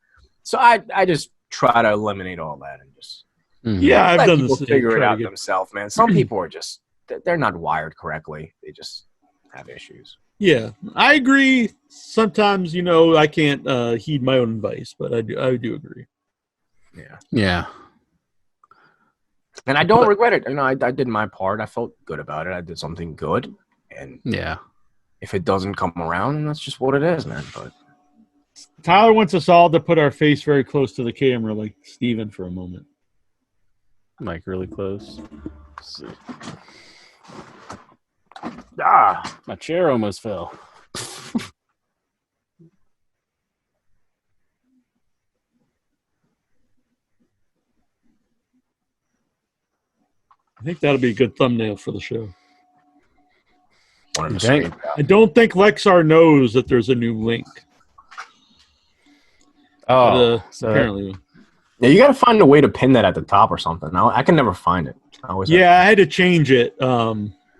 So I just try to eliminate all that and just I've done people this. figure it out themselves, man. Some people are just they're not wired correctly. They just have issues. Yeah, I agree. Sometimes, I can't heed my own advice, but I do agree. Yeah. And I don't regret it. I did my part. I felt good about it. I did something good. And if it doesn't come around, that's just what it is, man. But Tyler wants us all to put our face very close to the camera, like Steven, for a moment. Really close. Let's see. My chair almost fell. I think that'll be a good thumbnail for the show. Okay. I don't think Lexar knows that there's a new link. So apparently. You got to find a way to pin that at the top or something. I can never find it. I had to change it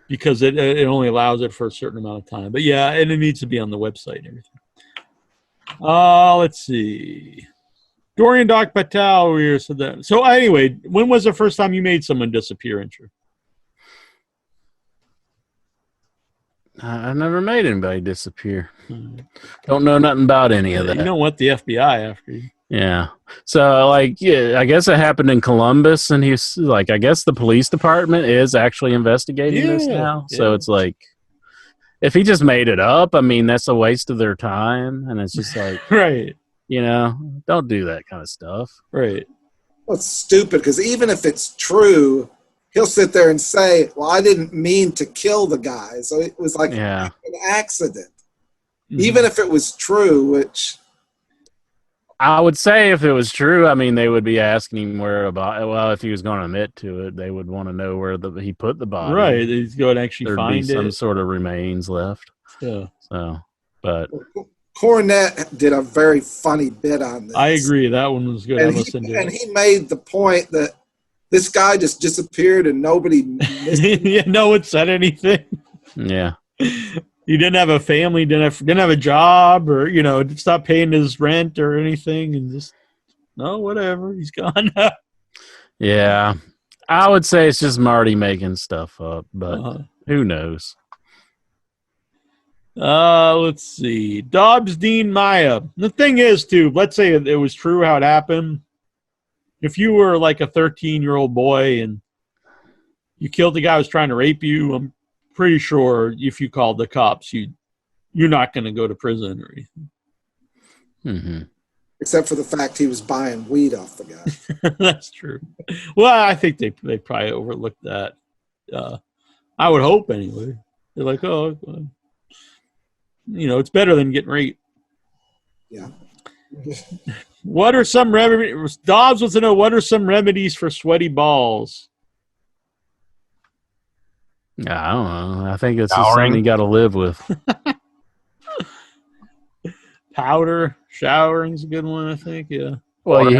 because it only allows it for a certain amount of time. But and it needs to be on the website and everything. Let's see. Dorian Doc Patel, we said that. So anyway, when was the first time you made someone disappear, Intro? I never made anybody disappear. Don't know nothing about any of that. You don't want the FBI after you. Yeah. So, I guess it happened in Columbus, and he's I guess the police department is actually investigating this now. So it's if he just made it up, I mean, that's a waste of their time. And it's just like, Right. Don't do that kind of stuff. Right. Well, it's stupid because even if it's true, he'll sit there and say, well, I didn't mean to kill the guy. So it was like an accident. Mhm. Even if it was true, which... I would say if it was true, I mean, they would be asking him if he was going to admit to it, they would want to know where he put the body. Right. He's going to actually There'd find be some it. sort of remains left. Yeah. So, but Cornette did a very funny bit on this. I agree. That one was good. I listened to and it. he made the point that this guy just disappeared and nobody missed him. Yeah, no one said anything. Yeah. He didn't have a family, didn't have a job, or stopped paying his rent or anything, and just whatever. He's gone. Yeah. I would say it's just Marty making stuff up, but who knows? Let's see. Dobbs Dean Maya. The thing is, too, let's say it was true how it happened. If you were like a 13-year-old boy and you killed the guy who was trying to rape you, I'm pretty sure if you called the cops, you're not going to go to prison or anything. Mm-hmm. Except for the fact he was buying weed off the guy. That's true. Well, I think they probably overlooked that. I would hope anyway. They're like, oh, it's better than getting raped. Yeah. What are some remedies? Dobbs wants to know, what are some remedies for sweaty balls? I don't know. I think it's just something you got to live with. Powder, showering's a good one, I think. Yeah. Well, you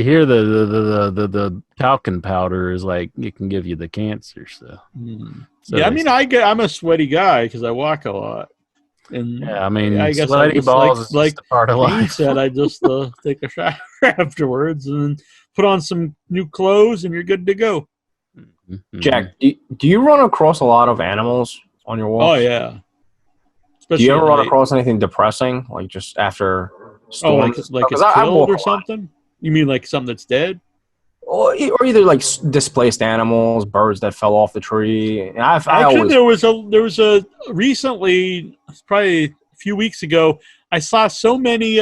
hear the talcum powder is like it can give you the cancer stuff. So yeah, I mean, I'm a sweaty guy because I walk a lot. And yeah, I mean, I guess sweaty balls is like just a part of Dean life. said, I just take a shower afterwards and put on some new clothes, and you're good to go. Mm-hmm. Jack, do you run across a lot of animals on your walks? Oh yeah. Do you ever run across anything depressing, like just after storms? Like it's killed or something? You mean like something that's dead? Or either like displaced animals, birds that fell off the tree. There was a recently, probably a few weeks ago, I saw so many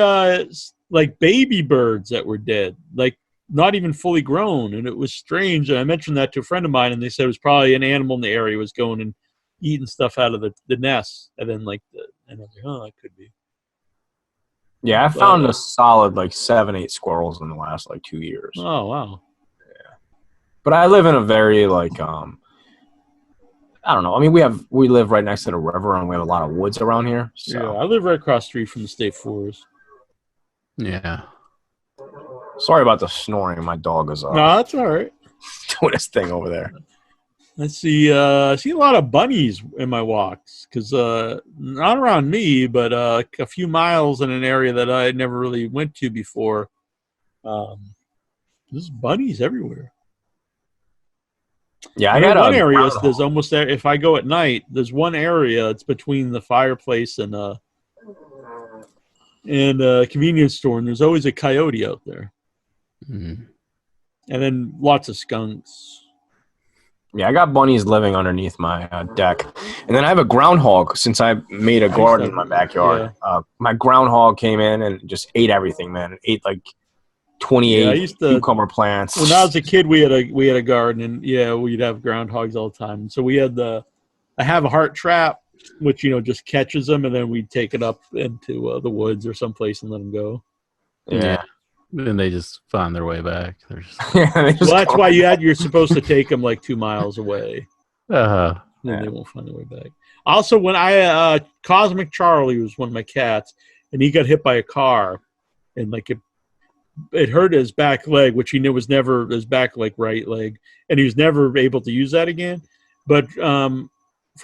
like baby birds that were dead, like not even fully grown, and it was strange. And I mentioned that to a friend of mine, and they said it was probably an animal in the area was going and eating stuff out of the nest, and then and I was like, oh, that could be. Yeah, I found a solid 7-8 squirrels in the last 2 years. Oh wow. Yeah, but I live in a very I don't know. I mean, we live right next to the river, and we have a lot of woods around here. So. Yeah, I live right across the street from the state forest. Yeah. Sorry about the snoring. My dog is No, that's all right. doing his thing over there. Let's see. I see a lot of bunnies in my walks because not around me, but a few miles in an area that I never really went to before. There's bunnies everywhere. Yeah, I got one area. There's almost there. If I go at night, there's one area. It's between the fireplace and a convenience store, and there's always a coyote out there. Mm-hmm. And then lots of skunks. Yeah, I got bunnies living underneath my deck. And then I have a groundhog since I made a garden in my backyard. Yeah. My groundhog came in and just ate everything, man. It ate 28 cucumber plants. When I was a kid, we had a garden, and we'd have groundhogs all the time. So we had I have a heart trap, which just catches them, and then we'd take it up into the woods or someplace and let them go. Yeah. Then they just find their way back. Well, that's why you're supposed to take them 2 miles away. Then they won't find their way back. Also, when Cosmic Charlie was one of my cats, and he got hit by a car, and it hurt his back leg, which he knew was never his back right leg, and he was never able to use that again. But for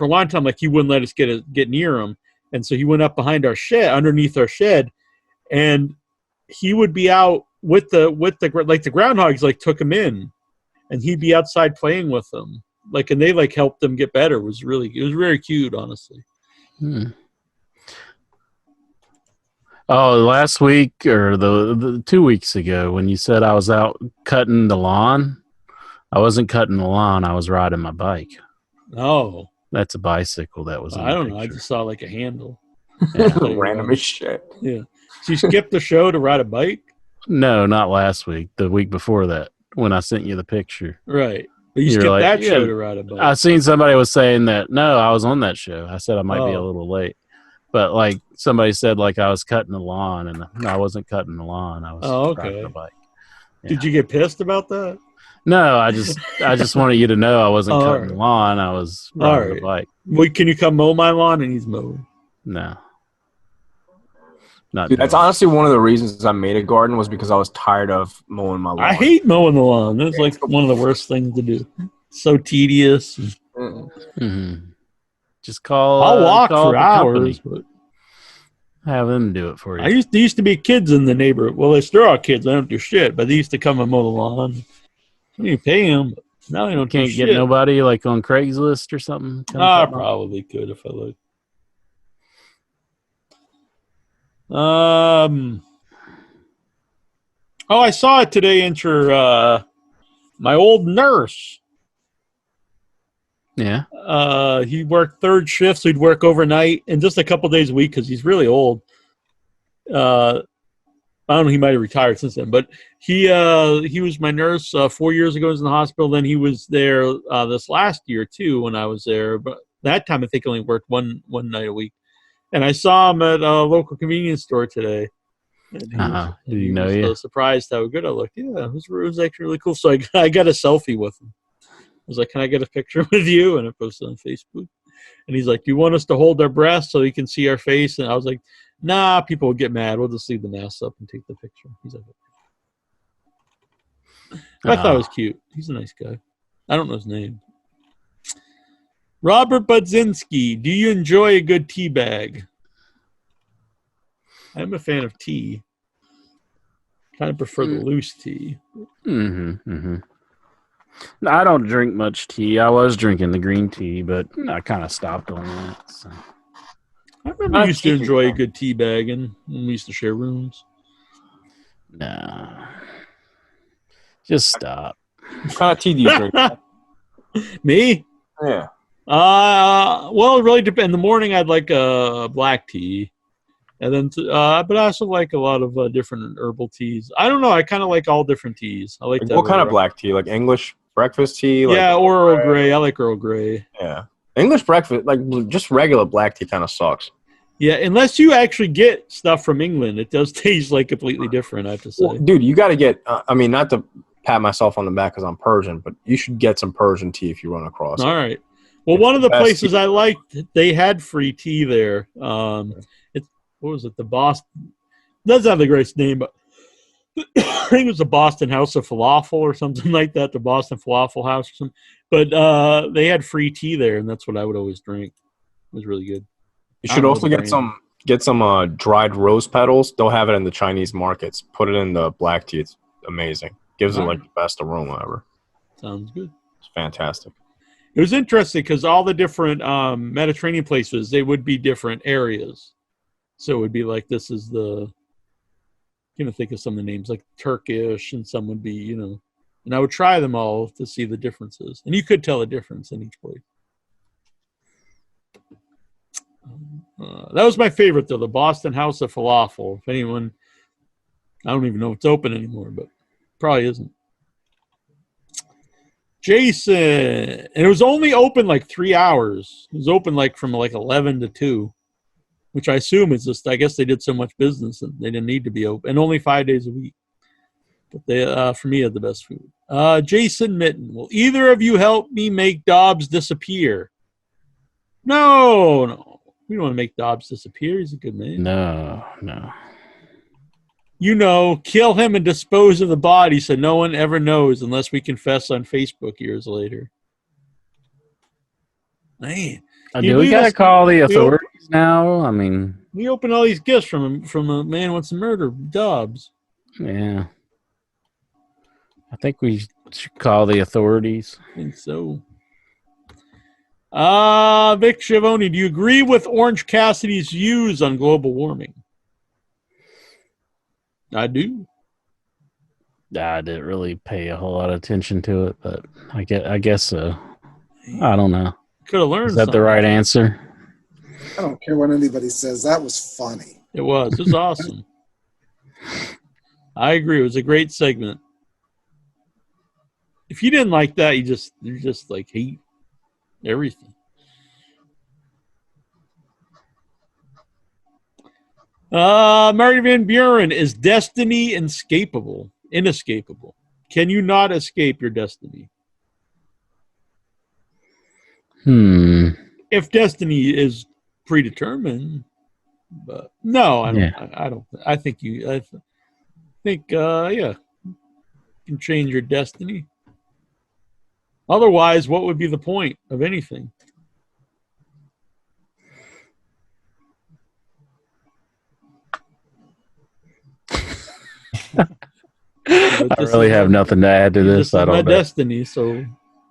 a long time, he wouldn't let us get near him, and so he went up behind our shed, underneath our shed, and he would be out with the groundhogs took him in, and he'd be outside playing with them, and they helped them get better. It was very cute, honestly. Oh, last week or the 2 weeks ago when you said I was out cutting the lawn, I wasn't cutting the lawn. I was riding my bike. Oh, That's a bicycle that was in I the don't know. I picture. just saw like a handle. Yeah. Random as shit. Yeah. She skipped the show to ride a bike? No, not last week. The week before that, when I sent you the picture. Right. But you You're skipped like, that yeah, show to ride a bike. I seen somebody was saying that. No, I was on that show. I said I might be a Oh. little late, but like somebody said, like I was cutting the lawn, and no, I wasn't cutting the lawn. I was riding okay. a bike. Yeah. Did you get pissed about that? No, I just wanted you to know I wasn't All cutting right. the lawn. I was All riding right. a bike. Well, can you come mow my lawn? And he's mowing. No, not Dude, that's doing it. honestly one of the reasons I made a garden was because I was tired of mowing my lawn. I hate mowing the lawn. That's like one of the worst things to do. It's so tedious. Mm. Mhm. Just call. I'll walk call for up a company. hours, but Have them do it for you. there used to be kids in the neighborhood. Well, they still are kids. They don't do shit, but they used to come and mow the lawn. You pay them. But now they don't do Can't shit. get nobody like on Craigslist or something. come I cut my- probably could if I looked. Oh, I saw it today. Enter my old nurse. Yeah. He worked third shift, so he'd work overnight and just a couple days a week because he's really old. I don't know. He might have retired since then, but he was my nurse 4 years ago. He was in the hospital. Then he was there this last year too when I was there. But that time I think he only worked one night a week. And I saw him at a local convenience store today. And Did he know you? Surprised how good I looked. Yeah, it was actually really cool. So I got a selfie with him. I was like, "Can I get a picture with you?" And I posted on Facebook. And he's like, "Do you want us to hold our breath so you can see our face?" And I was like, "Nah, people will get mad. We'll just leave the mask up and take the picture." He's like, I thought it was cute. He's a nice guy. I don't know his name. Robert Budzinski, do you enjoy a good tea bag? I'm a fan of tea. Kind of prefer the loose tea. No, I don't drink much tea. I was drinking the green tea, but I kind of stopped on that. So. I remember I used to enjoy a good tea bagging when we used to share rooms. No. Just stop. What kind of tea do you drink? Me? Yeah. Well, it really depends. In the morning, I'd like a black tea. And then, but I also like a lot of different herbal teas. I don't know. I kind of like all different teas. I like What kind of black tea? Like English breakfast tea? Like yeah, or Earl Grey. I like Earl Grey. Yeah. English breakfast, like just regular black tea kind of sucks. Yeah, unless you actually get stuff from England, it does taste like completely different, I have to say. Well, dude, you got to get, I mean, not to pat myself on the back because I'm Persian, but you should get some Persian tea if you run across it. All right. Well, It's one of the the best places tea. I liked, they had free tea there. What was it? The Boston. Doesn't have the greatest name, but I think it was the Boston House of Falafel or something like that. The Boston Falafel House or something. But they had free tea there, and that's what I would always drink. It was really good. You I should don't know also the get brand. some dried rose petals. They'll have it in the Chinese markets. Put it in the black tea. It's amazing. Gives it like the best aroma ever. Sounds good. It's fantastic. It was interesting because all the different Mediterranean places, they would be different areas. So it would be like this is the, I'm going to think of some of the names, like Turkish, and some would be, and I would try them all to see the differences. And you could tell a difference in each place. That was my favorite, though, the Boston House of Falafel. If anyone, I don't even know if it's open anymore, but probably isn't. Jason, and it was only open like 3 hours. It was open like from like 11 to 2, which I assume is just, I guess they did so much business that they didn't need to be open, and only 5 days a week. But they, for me, had the best food. Jason Mitten, will either of you help me make Dobbs disappear? No. We don't want to make Dobbs disappear. He's a good man. No. Kill him and dispose of the body so no one ever knows unless we confess on Facebook years later. Man. Do we got to call the authorities now? I mean. We open all these gifts from a man who wants to murder Dobbs. Yeah. I think we should call the authorities. I think so. Vic Schiavone, do you agree with Orange Cassidy's views on global warming? I do. I didn't really pay a whole lot of attention to it, but I guess so. I don't know. Could have learned Is that something. the right answer? I don't care what anybody says. That was funny. It was. It was awesome. I agree. It was a great segment. If you didn't like that, you just like hate everything. Mary Van Buren, is destiny inescapable? Can you not escape your destiny? If destiny is predetermined, but no, I don't. Yeah. I don't. I think you. I think, yeah, you can change your destiny. Otherwise, what would be the point of anything? I really have nothing to add to this. This is I my don't know. destiny, so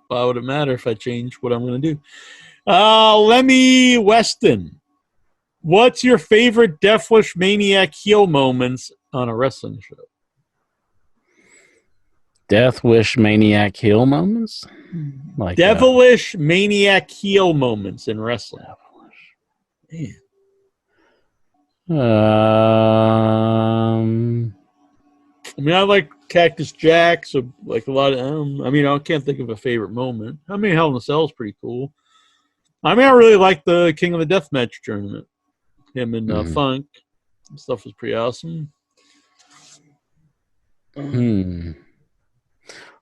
why would it matter if I change what I'm going to do? Lemmy Weston, what's your favorite Death Wish Maniac heel moments on a wrestling show? Death Wish Maniac heel moments? Like Devilish Maniac heel moments in wrestling. Man. I mean, I like Cactus Jack, so like a lot of I mean, I can't think of a favorite moment. I mean, Hell in a Cell is pretty cool. I mean, I really like the King of the Deathmatch tournament. Him and Funk. Stuff was pretty awesome.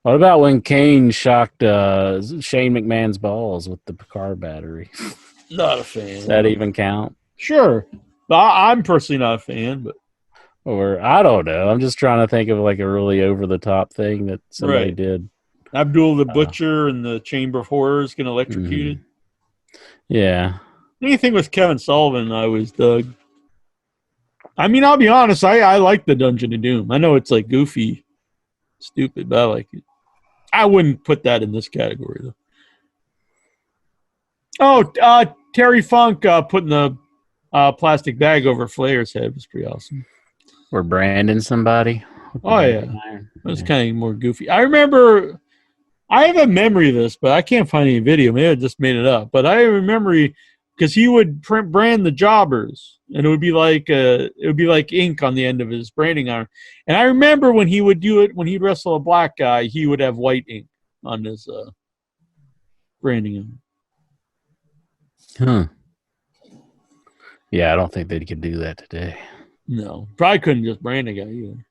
What about when Kane shocked Shane McMahon's balls with the car battery? Not a fan. Does that even count? Sure. I'm personally not a fan, but or I don't know. I'm just trying to think of like a really over the top thing that somebody did. Abdul the Butcher and the Chamber of Horrors getting electrocuted. Yeah. Anything with Kevin Sullivan, I was dug. I mean, I'll be honest. I like the Dungeon of Doom. I know it's like goofy, stupid, but I like it. I wouldn't put that in this category though. Oh, Terry Funk putting the plastic bag over Flair's head was pretty awesome. Or branding somebody. Oh yeah, it was kind of more goofy. I remember. I have a memory of this, but I can't find any video. Maybe I just made it up. But I have a memory because he would brand the jobbers, and it would be like ink on the end of his branding iron. And I remember when he would do it, when he'd wrestle a black guy, he would have white ink on his branding iron. Huh. Yeah, I don't think they could do that today. No, probably couldn't just brand a guy either.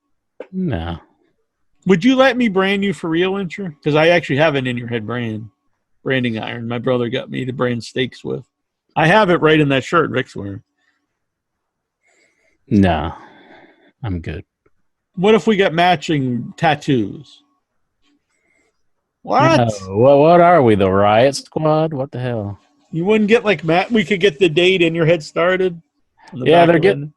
No. Would you let me brand you for real, Incher? Because I actually have an in your head branding iron. My brother got me to brand steaks with. I have it right in that shirt Rick's wearing. No, I'm good. What if we got matching tattoos? What? No. What are we, the Riot Squad? What the hell? You wouldn't get like we could get the date in your head started. Yeah, they're getting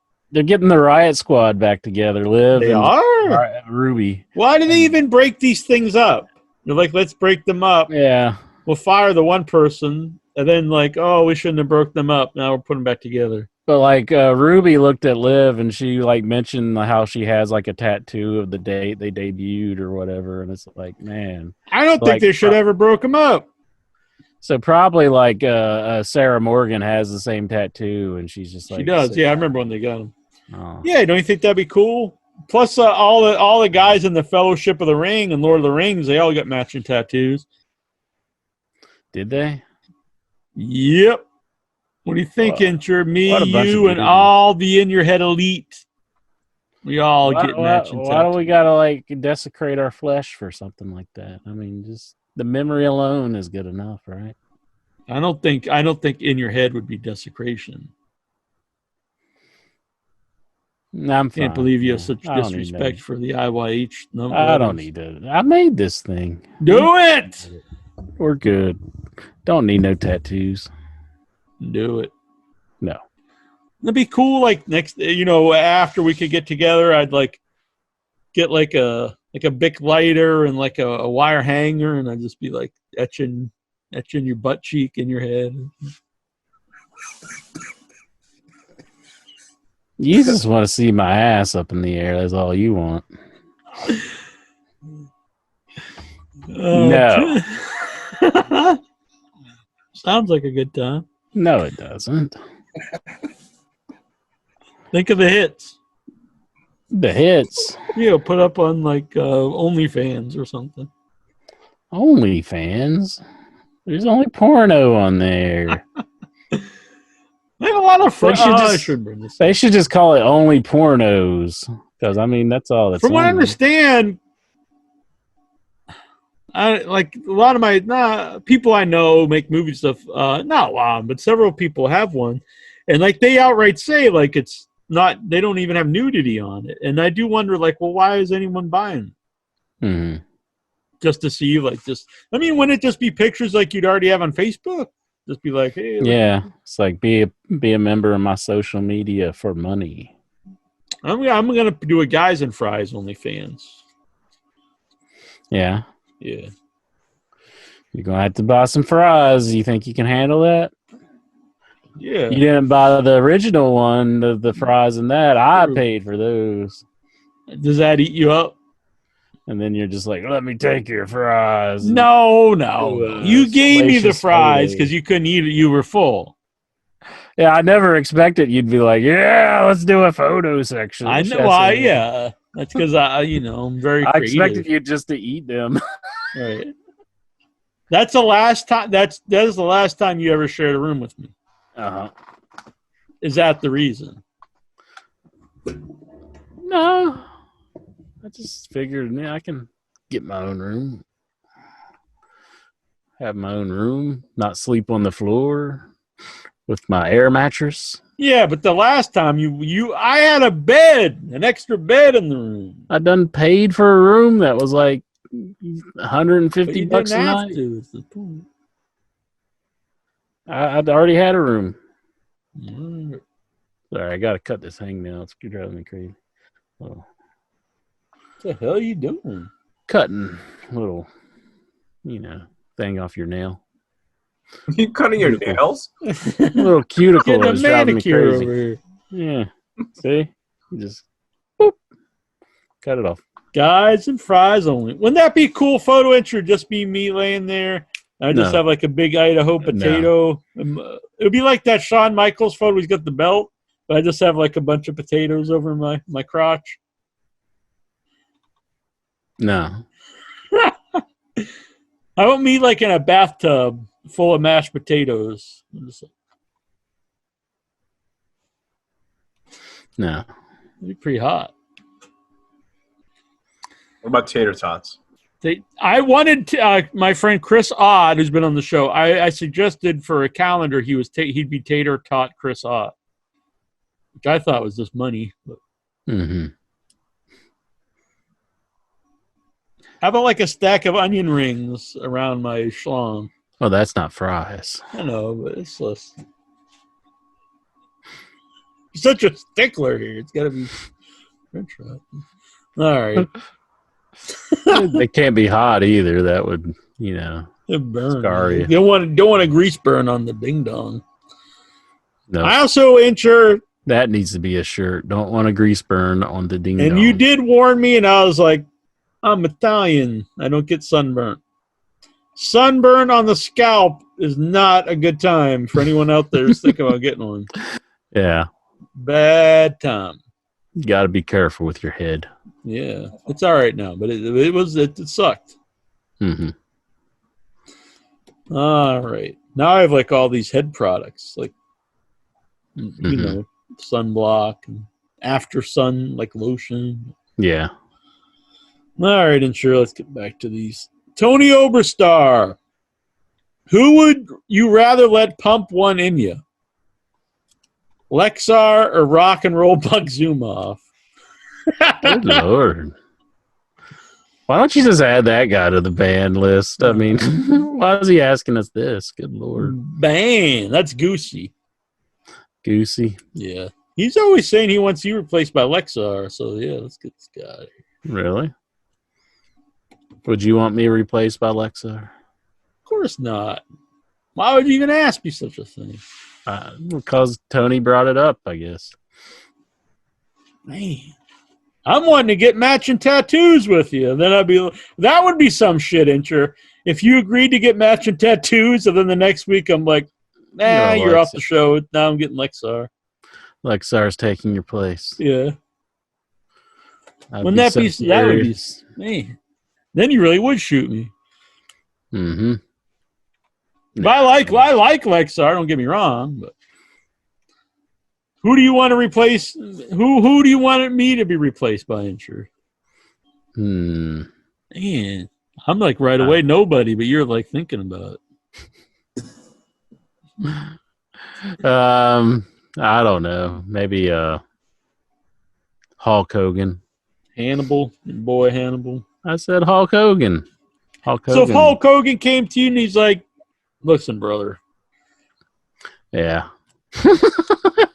the Riot Squad back together. Liv They and are? Ruby. Why do they even break these things up? They're like, let's break them up. Yeah. We'll fire the one person, and then like, oh, we shouldn't have broke them up. Now we're putting them back together. But like Ruby looked at Liv and she like mentioned how she has like a tattoo of the date they debuted or whatever, and it's like, man, I don't think they should ever broke them up. So probably like Sarah Morgan has the same tattoo, and she's just like, she does. Yeah, I remember when they got them. Oh. Yeah, don't you think that'd be cool? Plus, all the guys in the Fellowship of the Ring and Lord of the Rings, they all got matching tattoos. Did they? Yep. What do you think, Incher? Me, you, and idiots. all the in your head elite. We all get matching tattoos. Why do we gotta like desecrate our flesh for something like that? I mean, just the memory alone is good enough, right? I don't think in your head would be desecration. I'm fine. Can't believe you have such disrespect for the IYH number. I don't need to. I made this thing. Do it. We're good. Don't need no tattoos. Do it. No. It'd be cool. Like next, after we could get together, I'd like get like a Bic lighter and like a wire hanger, and I'd just be like etching your butt cheek in your head. You just want to see my ass up in the air. That's all you want. No. Sounds like a good time. No, it doesn't. Think of the hits. The hits. Put up on like OnlyFans or something. OnlyFans? There's only porno on there. They have a lot of They should just call it Only Pornos. Because, I mean, that's all that's From what I on there. understand, a lot of my people I know make movie stuff. Not a lot, but several people have one. And like they outright say like it's not, they don't even have nudity on it. And I do wonder like, well, why is anyone buying it? Mm-hmm. Just to see like just, I mean, wouldn't it just be pictures like you'd already have on Facebook? Just be like, hey. Yeah, it's like be a member of my social media for money. I'm gonna do a Guys and Fries OnlyFans. Yeah. Yeah. You're gonna have to buy some fries. You think you can handle that? Yeah. You didn't buy the original one, the fries and that. I True. paid for those. Does that eat you up? And then you're just like, let me take your fries. No. You gave me the salacious fries photos. because you couldn't eat it. You were full. Yeah, I never expected you'd be like, yeah, let's do a photo section. I know. Why? Yeah. That's because I'm very I creative. expected you just to eat them. Right. That's the last time. That is the last time you ever shared a room with me. Uh-huh. Is that the reason? No. I just figured, I can get my own room. Have my own room. Not sleep on the floor with my air mattress. Yeah, but the last time I had a bed, an extra bed in the room. I done paid for a room that was like $150 But you bucks a didn't have night. to. Is the point. I'd already had a room. Mm. Sorry, I gotta cut this hang now. It's driving me crazy. Oh. What the hell are you doing? Cutting little, thing off your nail. You cutting your nails? Little cuticle Getting a is driving me manicure over crazy. here. Yeah. See? You just boop, cut it off. Guys and Fries only. Wouldn't that be a cool photo entry? Just be me laying there. I just No. have like a big Idaho potato. It would be like that Shawn Michaels photo. He's got the belt, but I just have like a bunch of potatoes over my crotch. No. How about me like in a bathtub full of mashed potatoes? No. It'd be pretty hot. What about tater tots? I wanted to, my friend Chris Odd, who's been on the show. I suggested for a calendar he'd be Tater Tot Chris Odd, which I thought was just money. But. Mm-hmm. How about like a stack of onion rings around my schlong? Oh, that's not fries. I know, but it's less. You're such a stickler here. It's got to be French fries. All right. They can't be hot either. That would, It burn. scar you. You don't want a grease burn on the ding dong. No, I also ensure, that needs to be a shirt. Don't want a grease burn on the ding dong. and you did warn me, and I was like, I'm Italian. I don't get sunburnt. Sunburn on the scalp is not a good time for anyone out there who's thinking about getting one. Yeah. Bad time. You got to be careful with your head. Yeah, it's all right now, but it sucked. Mm-hmm. All right, now I have like all these head products, like sunblock and after sun like lotion. Yeah. All right, and sure, let's get back to these. Tony Oberstar, who would you rather let pump one in you? Lexar or Rock and Roll Buck Zumhofe? Good Lord. Why don't you just add that guy to the band list? I mean, why is he asking us this? Good Lord. Bang! That's Goosey. Goosey. Yeah. He's always saying he wants you replaced by Lexar, so yeah, let's get this guy out of here. Really? Would you want me replaced by Lexar? Of course not. Why would you even ask me such a thing? Because Tony brought it up, I guess. Man. I'm wanting to get matching tattoos with you. Then that would be some shit intro. if you agreed to get matching tattoos, and then the next week I'm like, nah, you're off the show. Now I'm getting Lexar. Lexar's taking your place. Yeah. Wouldn't that be so that would be, man. Then you really would shoot me. Mm-hmm. But I like Lexar, don't get me wrong, but who do you want to replace? Who do you want me to be replaced by, Insure? Man, I'm like right away nobody, but you're like thinking about it. I don't know. Maybe Hulk Hogan. Hannibal, your boy Hannibal. I said Hulk Hogan. So if Hulk Hogan came to you and he's like, listen, brother. Yeah.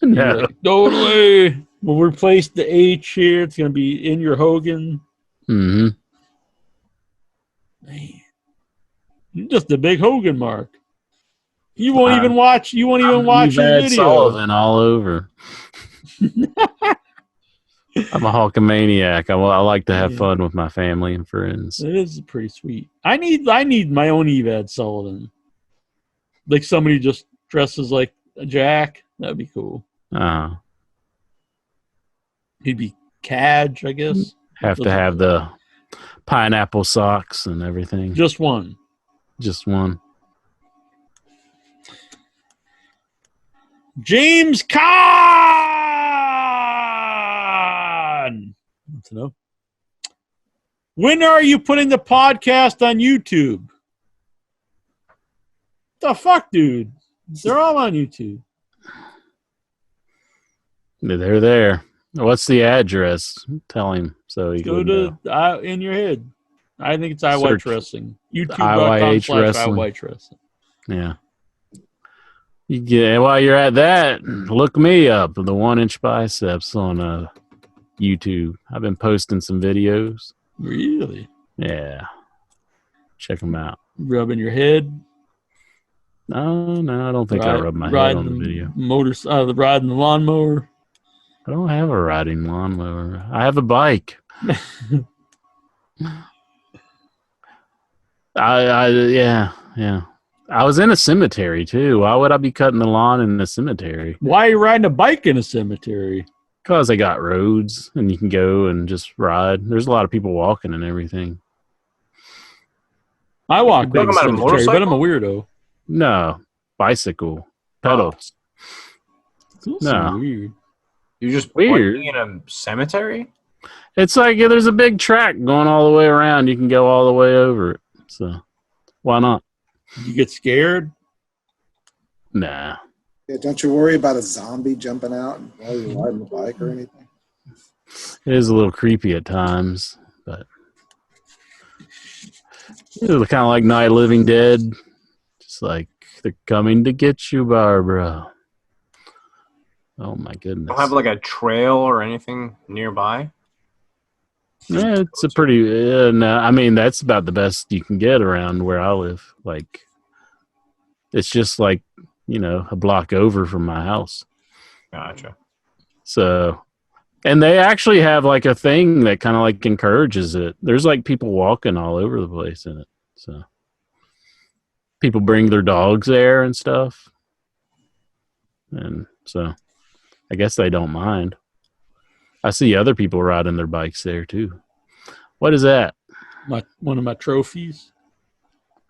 No. Like, totally. We'll replace the H here. It's going to be in your Hogan. Mm-hmm. Man. You're just a big Hogan mark. You won't even watch. You won't even watch his video. Sullivan all over. I'm a Hulkamaniac. I like to have fun with my family and friends. It is pretty sweet. I need my own Evad Sullivan. Like somebody just dresses like a Jack. That'd be cool. He'd be Cadge, I guess. Have to have the pineapple socks and everything. Just one. Just one. James Caan. To know. When are you putting the podcast on YouTube? The fuck, dude? They're all on YouTube. They're there. What's the address? Tell him so he go to in your head. I think it's IYH Wrestling. YouTube.com/IYH Wrestling. Yeah. While you're at that, look me up. The 1-inch biceps on YouTube. I've been posting some videos. Really? Yeah. Check them out. Rubbing your head? No, I don't think I rub my head on the video. Riding the lawnmower? I don't have a riding lawnmower. I have a bike. Yeah. I was in a cemetery too. Why would I be cutting the lawn in a cemetery? Why are you riding a bike in a cemetery? Because they got roads and you can go and just ride. There's a lot of people walking and everything. I walk big cemetery, but I'm a weirdo. No, bicycle pedals. No, weird. You're just weird in a cemetery. It's like there's a big track going all the way around. You can go all the way over it. So why not? You get scared? Nah. Yeah, don't you worry about a zombie jumping out while you're riding the bike or anything? It is a little creepy at times, but it's kind of like Night of the Living Dead. Just like they're coming to get you, Barbara. Oh my goodness! Don't have like a trail or anything nearby. Yeah, it's a pretty. No, I mean that's about the best you can get around where I live. Like, it's just like a block over from my house. Gotcha. So, and they actually have like a thing that kind of like encourages it. There's like people walking all over the place in it. So, people bring their dogs there and stuff, and so I guess they don't mind. I see other people riding their bikes there too. What is that? One of my trophies.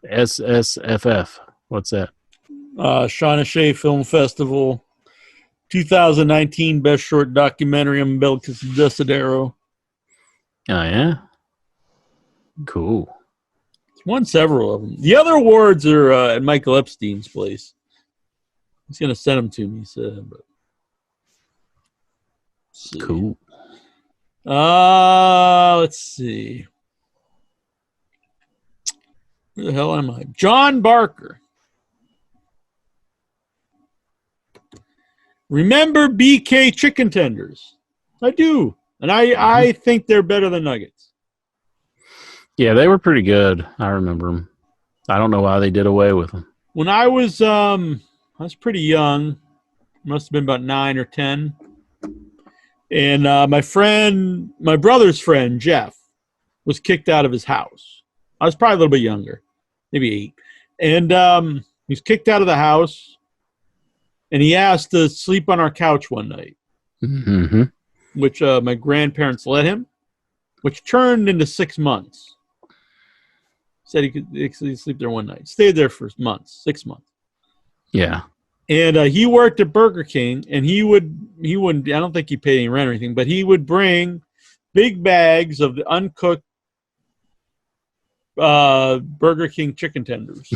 SSFF. What's that? Shawnee Film Festival 2019 Best Short Documentary on Umbilicus Desidero. Oh yeah? Cool. Won several of them. The other awards are at Michael Epstein's place. He's going to send them to me, he said. But cool. Let's see. Where the hell am I? John Barker. Remember BK chicken tenders? I do. And I think they're better than nuggets. Yeah, they were pretty good. I remember them. I don't know why they did away with them. When I was pretty young. Must have been about 9 or 10. And my brother's friend, Jeff, was kicked out of his house. I was probably a little bit younger. maybe 8. And he's kicked out of the house, and he asked to sleep on our couch one night, Mm-hmm. which my grandparents let him, which turned into 6 months. Said he could actually sleep there one night. Stayed there for months, 6 months. Yeah. And he worked at Burger King, and he wouldn't. I don't think he paid any rent or anything, but he would bring big bags of the uncooked Burger King chicken tenders,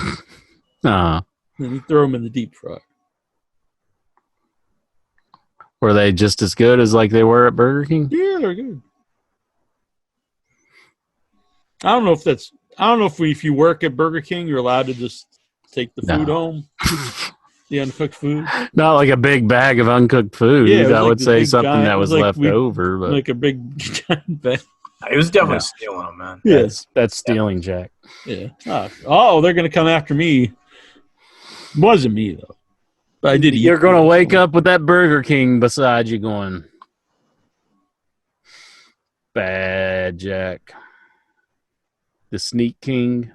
Uh, and he'd throw them in the deep fryer. were they just as good as like they were at Burger King? Yeah, they're good. I don't know if you work at Burger King, you're allowed to just take the food home, the uncooked food. Not like a big bag of uncooked food. Yeah, it was I like would this say big something giant- that it was was like left over, but Like a big giant bag. He was definitely Yeah. stealing them, man. Yeah. that's stealing, Jack. Yeah. Oh, they're gonna come after me. Wasn't me though. But I did. You're going to wake up with that Burger King beside you going, bad Jack. The Sneak King.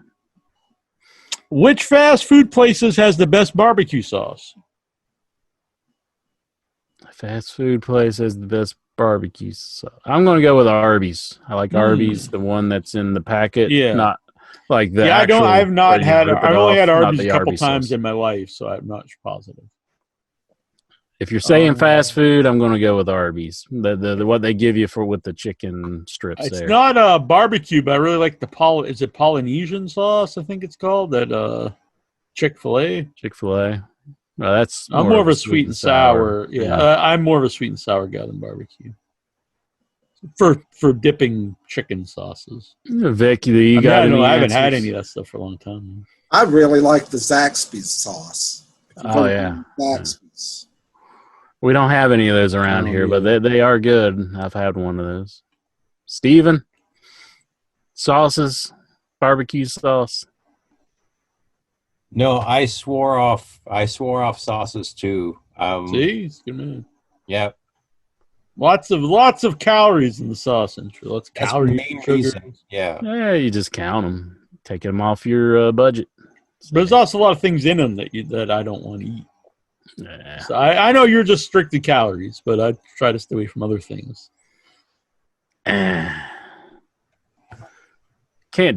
Which fast food places has the best barbecue sauce? Fast food place has the best barbecue sauce. I'm going to go with Arby's. I like Arby's, the one that's in the packet. Yeah. Not like the Yeah, actual, I've not where you had. rip it I've only had off, not Arby's the a couple Arby's times sauce. in my life, so I'm not positive. If you're saying fast food, I'm going to go with Arby's. The what they give you for with the chicken strips It's there. not a barbecue, but I really like the Is it Polynesian sauce? I think it's called that. Chick-fil-A. Chick-fil-A. Well, that's I'm more of a sweet and sour. Yeah, Yeah. I'm more of a sweet and sour guy than barbecue. For dipping chicken sauces. Vic, you got any I haven't had answers? any of that stuff for a long time. I really like the Zaxby's sauce. If you've Oh, ever yeah. had Zaxby's. We don't have any of those around Oh, here, yeah. but they are good. I've had one of those. Steven? Sauces? Barbecue sauce? No, I swore off sauces too. See, it's good man. Yeah, Lots of calories in the sauce intro. Lots of that's the calories. main sugar. reason. Yeah, Yeah, you just count them. Take them off your budget. But there's also a lot of things in them that I don't want to eat. Yeah. So I know you're just strictly calories, but I try to stay away from other things. Can't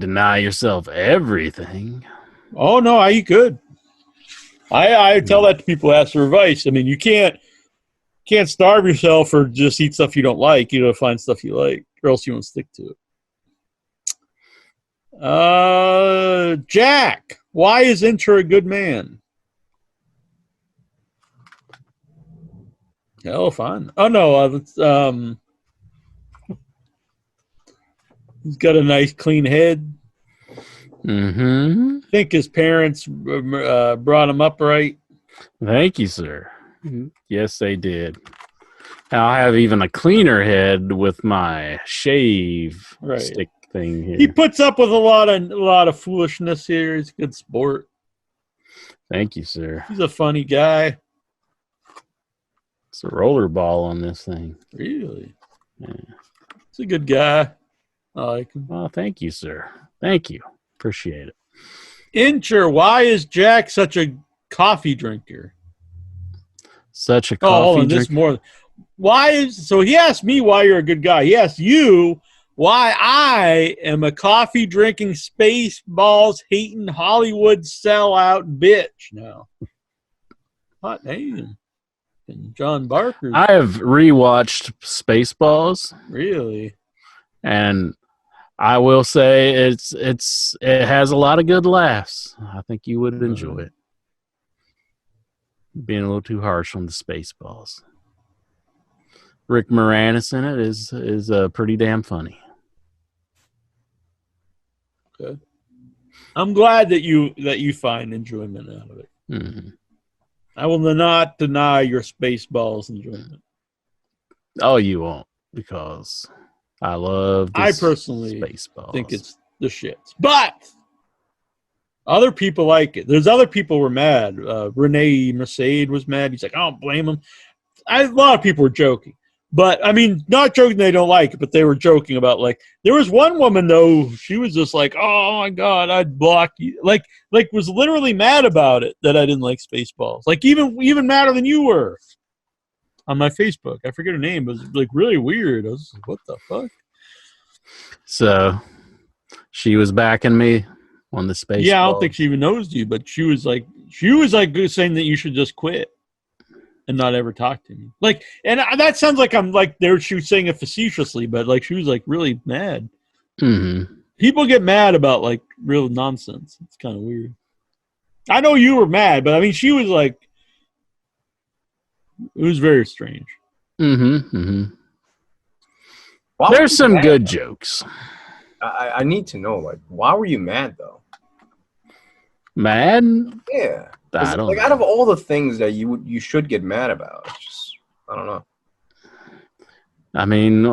deny yourself everything. Oh no, I eat good. I tell that to people who ask for advice. I mean, you can't starve yourself or just eat stuff you don't like. You gotta find stuff you like, or else you won't stick to it. Jack, why is Inter a good man? Oh, fine. Oh no, he's got a nice clean head. Mm-hmm. I think his parents brought him up right. Thank you, sir. Yes, they did. Now I have even a cleaner head with my shave Right. stick thing here. He puts up with a lot of foolishness here. He's a good sport. Thank you, sir. He's a funny guy. It's a roller ball on this thing. Really. Yeah. He's a good guy. I like him. Well, thank you, sir. Thank you. Appreciate it. Incher, why is Jack such a coffee drinker? Such a Oh, hold coffee on, this drink. more. So he asked me why you're a good guy. He asked you why I am a coffee drinking, Spaceballs hating Hollywood sellout bitch. Now, hot name. And John Barker. I have rewatched Spaceballs, Really? and I will say it has a lot of good laughs. I think you would enjoy it. Being a little too harsh on the Spaceballs. Rick Moranis in it is pretty damn funny. Good. I'm glad that you find enjoyment out of it. Mm-hmm. I will not deny your Spaceballs enjoyment. Oh, you won't, because I love I this personally Spaceballs. think it's the shits. But other people like it. There's other people were mad. Renee Mercedes was mad. He's like, I don't blame him. A lot of people were joking. But I mean, not joking they don't like it, but they were joking about like there was one woman though, she was just like, "Oh my god, I'd block you." Like was literally mad about it that I didn't like Spaceballs. Like even madder than you were on my Facebook. I forget her name, but it was like really weird. I was like, "What the fuck?" So she was backing me on the Spaceballs. Yeah, I don't think she even knows you, but she was like saying that you should just quit and not ever talk to me. Like, and that sounds like I'm like she was saying it facetiously, but like she was like really mad. Mm-hmm. People get mad about like real nonsense. It's kind of weird. I know you were mad, but I mean, she was like, it was very strange. Mm-hmm. Mm-hmm. There's some good jokes. I need to know, like, why were you mad though? Mad? Yeah. I don't like know. out of all the things that you should get mad about, it's just I don't know. I mean,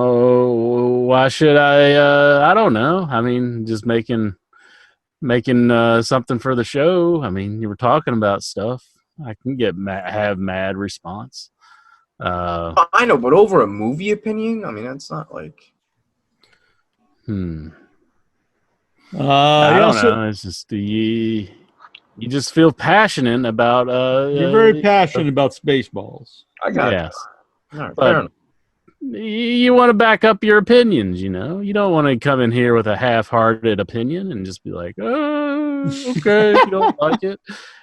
why should I don't know. I mean, just making something for the show. I mean, you were talking about stuff. I can have mad response. I know, but over a movie opinion, I mean, that's not like. I don't so know. It's just you just feel passionate about. you're very passionate about Spaceballs. I got yes, it. All right, but you want to back up your opinions. You know, you don't want to come in here with a half-hearted opinion and just be like, "Oh, okay, if you don't like it."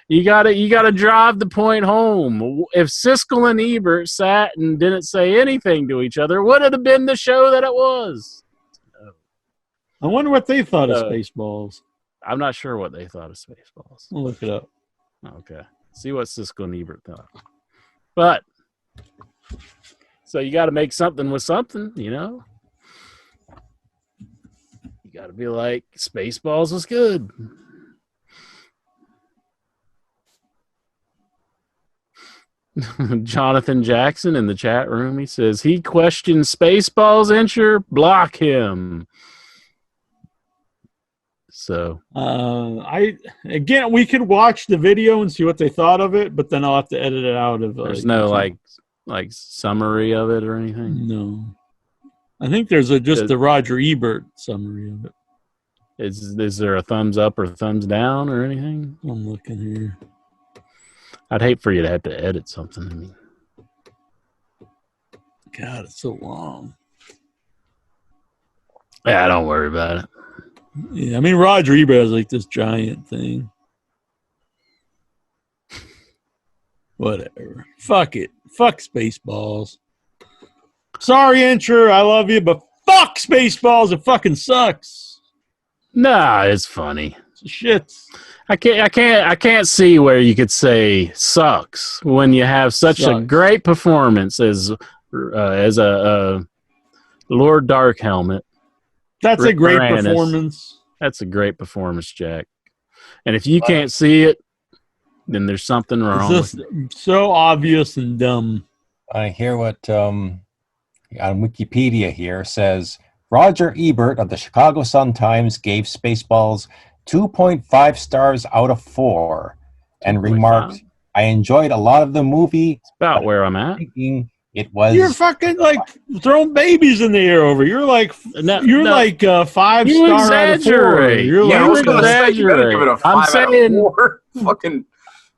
You gotta drive the point home. If Siskel and Ebert sat and didn't say anything to each other, would it have been the show that it was? I wonder what they thought of Spaceballs. I'm not sure what they thought of Spaceballs. I'll look it up. Okay. See what Siskel and Ebert thought. But, so you got to make something with something, you know? You got to be like, Spaceballs was good. Jonathan Jackson in the chat room, he says, he questions Spaceballs, Incher, block him. So we could watch the video and see what they thought of it, but then I'll have to edit it out of. There's no like summary of it or anything. No, I think there's just the Roger Ebert summary of it. Is there a thumbs up or thumbs down or anything? I'm looking here. I'd hate for you to have to edit something. I mean, God, it's so long. Yeah, don't worry about it. Yeah, I mean, Roger Ebert has like this giant thing. Whatever. Fuck it. Fuck Spaceballs. Sorry, Incher, I love you, but fuck Spaceballs. It fucking sucks. Nah, it's funny. It's shit. I can't see where you could say sucks when you have such a great performance as a Lord Dark Helmet. That's a great performance. That's a great performance, Jack. And if you can't see it, then there's something wrong. It's just so obvious and dumb. I hear what on Wikipedia here says Roger Ebert of the Chicago Sun-Times gave Spaceballs 2.5 stars out of 4 and remarked, I enjoyed a lot of the movie. It's about where I'm at. It was. You're fucking like throwing babies in the air over. You're like 5 star you out of 4. You're I was like, gonna say, you better give it a 5 I'm out saying, of 4. Fucking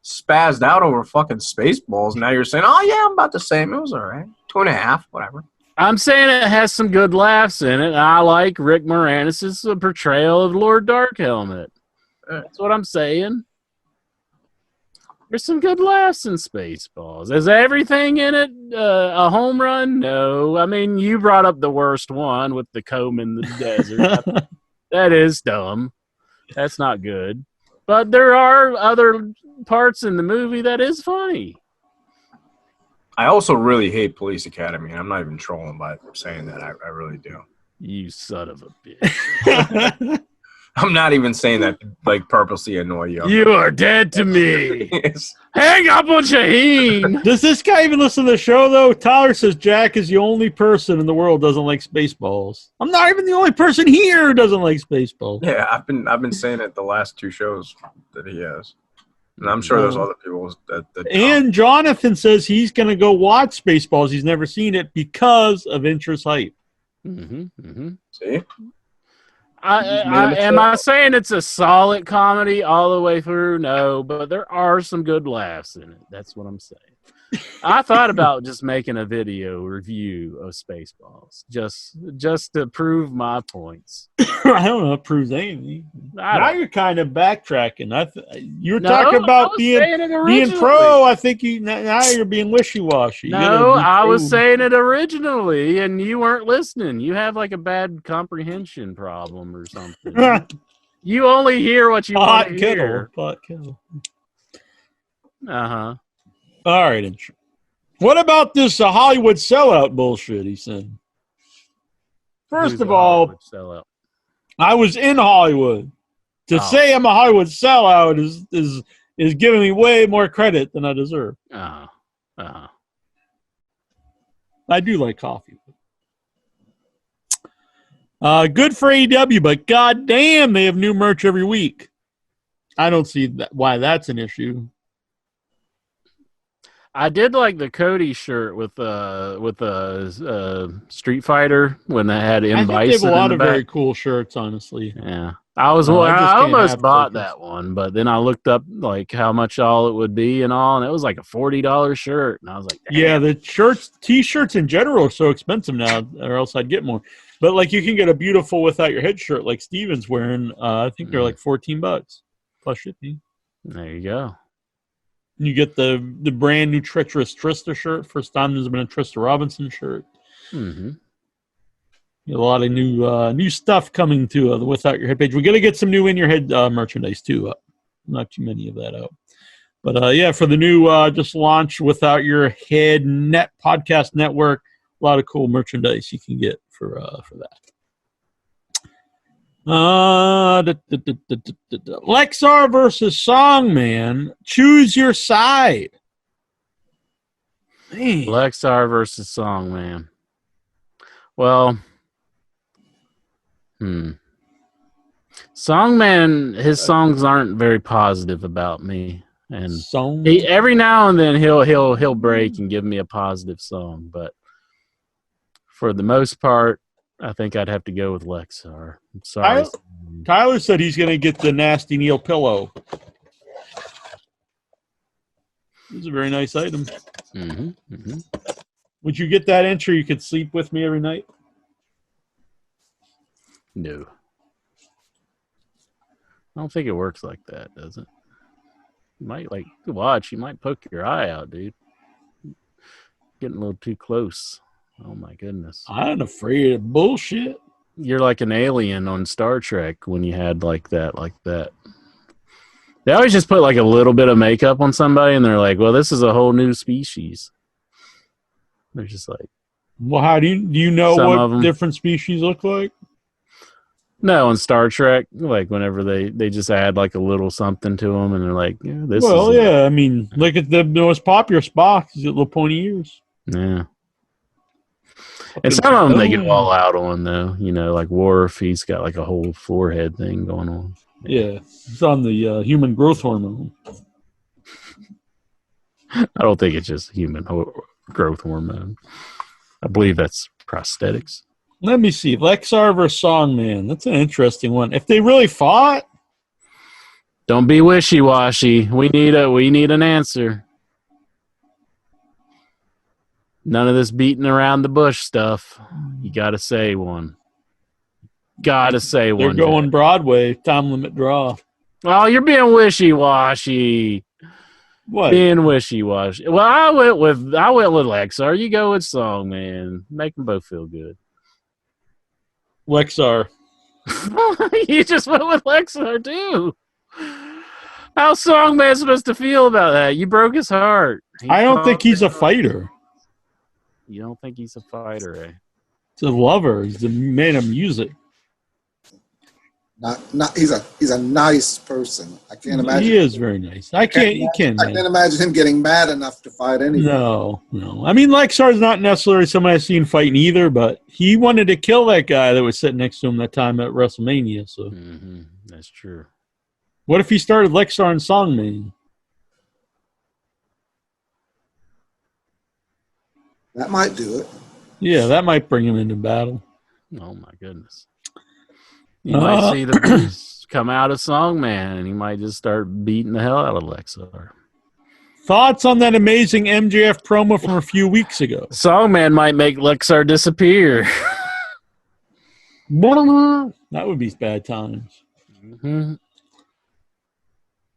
spazzed out over fucking Spaceballs. Now you're saying, oh yeah, I'm about the same. It was all right. 2.5, whatever. I'm saying it has some good laughs in it. I like Rick Moranis' portrayal of Lord Dark Helmet. That's what I'm saying. There's some good laughs in Spaceballs. Is everything in it a home run? No. I mean, you brought up the worst one with the comb in the desert. That is dumb. That's not good. But there are other parts in the movie that is funny. I also really hate Police Academy, and I'm not even trolling by saying that. I really do. You son of a bitch. I'm not even saying that to, like, purposely annoy you. You are dead to me. Hang up on Shaheen. Does this guy even listen to the show, though? Tyler says Jack is the only person in the world who doesn't like Spaceballs. I'm not even the only person here who doesn't like Spaceballs. Yeah, I've been saying it the last 2 shows that he has. And I'm sure there's other people that And Jonathan says he's going to go watch Spaceballs. He's never seen it because of interest hype. See? Am I saying it's a solid comedy all the way through? No, but there are some good laughs in it. That's what I'm saying. I thought about just making a video review of Spaceballs, just to prove my points. I don't know if it proves anything. Now you're kind of backtracking. You were talking about being pro. I think now you're being wishy-washy. No, I was saying it originally, and you weren't listening. You have like a bad comprehension problem or something. You only hear what you want to hear. Pot kettle. Uh-huh. All right. What about this Hollywood sellout bullshit he said? First of all, I was in Hollywood. To say I'm a Hollywood sellout is giving me way more credit than I deserve. I do like coffee. Good for AEW, but goddamn, they have new merch every week. I don't see why that's an issue. I did like the Cody shirt with Street Fighter when they had M. Bison. I think they have a lot of very cool shirts, honestly. Yeah, I almost bought that one, but then I looked up like how much all it would be and all, and it was like a $40 shirt, and I was like, damn. Yeah, the t-shirts in general are so expensive now, or else I'd get more. But like, you can get a beautiful without your head shirt like Steven's wearing. I think they're like $14 plus shipping. There you go. You get the brand new Treacherous Trista shirt. First time there's been a Trista Robinson shirt. Mm-hmm. A lot of new stuff coming to the Without Your Head page. We're going to get some new In Your Head merchandise too. Not too many of that out. But yeah, for the new just launched Without Your Head podcast network, a lot of cool merchandise you can get for that. Lexar versus Songman. Choose your side. Man. Lexar versus Songman. Well, Songman, his songs aren't very positive about me, and every now and then he'll break and give me a positive song, but for the most part, I think I'd have to go with Lexar. I'm sorry. Tyler said he's going to get the Nasty Neil pillow. It's a very nice item. Would you get that entry? You could sleep with me every night? No. I don't think it works like that, does it? You might watch. You might poke your eye out, dude. Getting a little too close. Oh my goodness. I'm afraid of bullshit. You're like an alien on Star Trek when you had like that. They always just put like a little bit of makeup on somebody and they're like, well, this is a whole new species. They're just like, well, how do you know what different species look like? No, on Star Trek, like whenever they just add like a little something to them and they're like, yeah, this is. Well, yeah, I mean, look at the most popular Spock. He's got little pointy ears. Yeah. And some of them they get all out on, though. You know, like Worf, he's got like a whole forehead thing going on. Yeah, it's on the human growth hormone. I don't think it's just human growth hormone. I believe that's prosthetics. Let me see. Lexar versus Songman. That's an interesting one. If they really fought. Don't be wishy-washy. We need an answer. None of this beating around the bush stuff. You got to say one. Got to say one. They're going Broadway. Time limit draw. Oh, you're being wishy-washy. What? Being wishy-washy. Well, I went with Lexar. You go with Songman. Make them both feel good. Lexar. You just went with Lexar, too. How's Songman supposed to feel about that? You broke his heart. I don't think he's a fighter. You don't think he's a fighter, eh? He's a lover. He's a man of music. He's a nice person. I can't imagine. He is very nice. I can't imagine him getting mad enough to fight anyone. No. I mean, Lexar's not necessarily someone I've seen fighting either, but he wanted to kill that guy that was sitting next to him that time at WrestleMania. So that's true. What if he started Lexar and Songman? That might do it. Yeah, that might bring him into battle. Oh my goodness. You might see the beast come out of Songman, and he might just start beating the hell out of Lexar. Thoughts on that amazing MJF promo from a few weeks ago? Songman might make Lexar disappear. That would be bad times. Mm-hmm.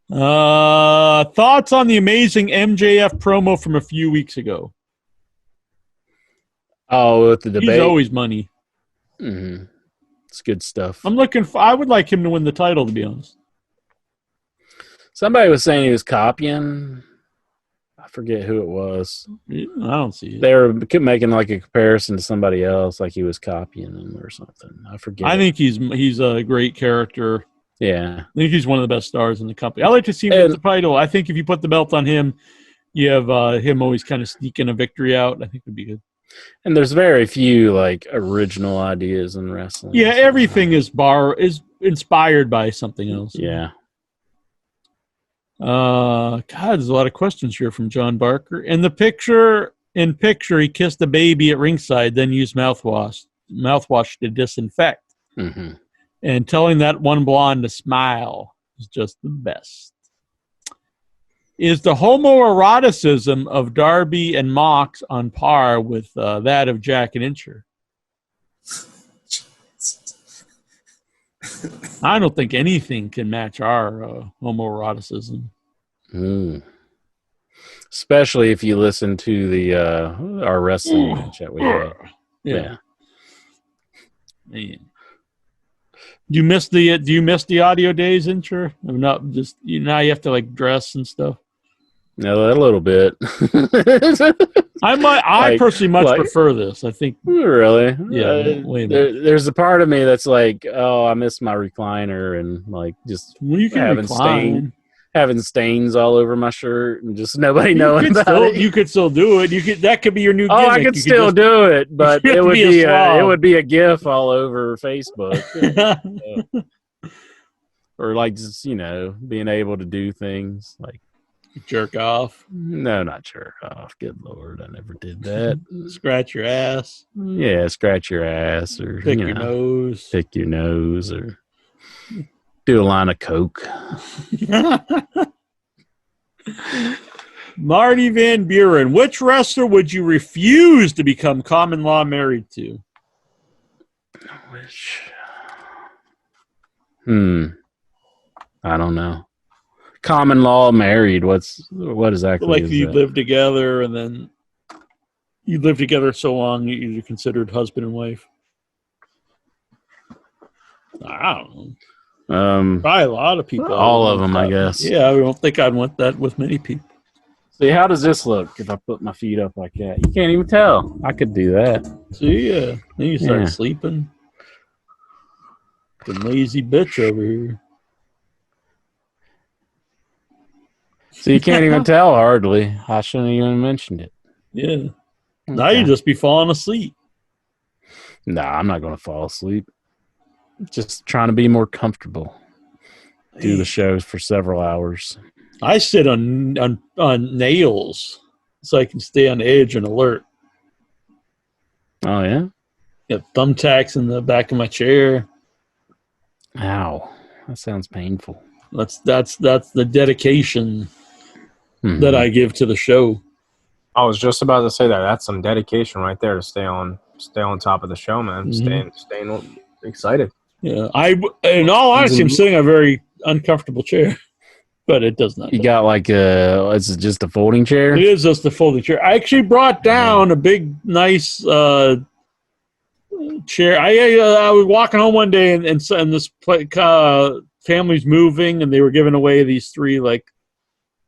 Thoughts on the amazing MJF promo from a few weeks ago? Oh, with the debate. He's always money. Mm-hmm. It's good stuff. I would like him to win the title, to be honest. Somebody was saying he was copying. I forget who it was. I don't see it. They were making like a comparison to somebody else, like he was copying him or something. I forget. I think he's a great character. Yeah. I think he's one of the best stars in the company. I like to see him with the title. I think if you put the belt on him, you have him always kind of sneaking a victory out. I think would be good. And there's very few like original ideas in wrestling. Yeah, everything is inspired by something else. Yeah. God, there's a lot of questions here from John Barker. In picture, he kissed the baby at ringside, then used mouthwash to disinfect. Mm-hmm. And telling that one blonde to smile is just the best. Is the homoeroticism of Darby and Mox on par with that of Jack and Incher? I don't think anything can match our homoeroticism. Mm. Especially if you listen to the our wrestling match that we had. Yeah. Man. Do you miss the audio days, Incher? I'm not just now you have to like dress and stuff. No, a little bit. I personally much prefer this. I think really, yeah. There's a part of me that's like, oh, I miss my recliner and like just having stains all over my shirt and just nobody knowing about it. You could still do it. That could be your new gimmick. Oh, I could still do it, but it would be a GIF all over Facebook. Or like just being able to do things like. Jerk off? No, not jerk off. Good Lord, I never did that. Scratch your ass? Yeah, scratch your ass or pick your nose. Pick your nose or do a line of coke. Marty Van Buren, which wrestler would you refuse to become common law married to? Which? I don't know. Common law married. What exactly? Like you live together, and then you live together so long you're considered husband and wife. I don't know. Probably a lot of people. All of them, I guess. Yeah, I don't think I'd want that with many people. See, how does this look if I put my feet up like that? You can't even tell. I could do that. See, then you start sleeping. The lazy bitch over here. So you can't even tell hardly. I shouldn't have even mentioned it. Yeah. Okay. Now you just be falling asleep. Nah, I'm not going to fall asleep. Just trying to be more comfortable. Do the shows for several hours. I sit on nails so I can stay on edge and alert. Oh, yeah? Got thumbtacks in the back of my chair. Ow. That sounds painful. That's the dedication that I give to the show. I was just about to say that. That's some dedication right there to stay on top of the show, man. Mm-hmm. Staying excited. Yeah, in all honesty, I'm sitting in a very uncomfortable chair, but it does not. You got like is it just a folding chair? It is just a folding chair. I actually brought down a big, nice chair. I was walking home one day and this family's moving and they were giving away these 3 like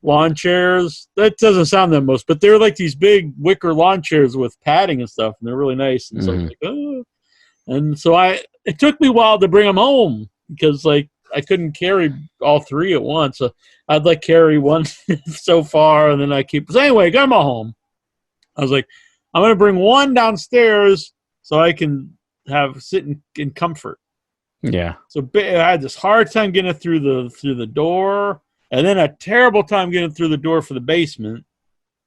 lawn chairs. That doesn't sound that most, but they're like these big wicker lawn chairs with padding and stuff, and they're really nice. And so I was like, oh. And so it took me a while to bring them home because like I couldn't carry all 3 at once. So I'd like carry one so far, and then I keep. So anyway, got them all home. I was like, I'm gonna bring one downstairs so I can sit in comfort. Yeah. So I had this hard time getting it through the door, and then a terrible time getting through the door for the basement.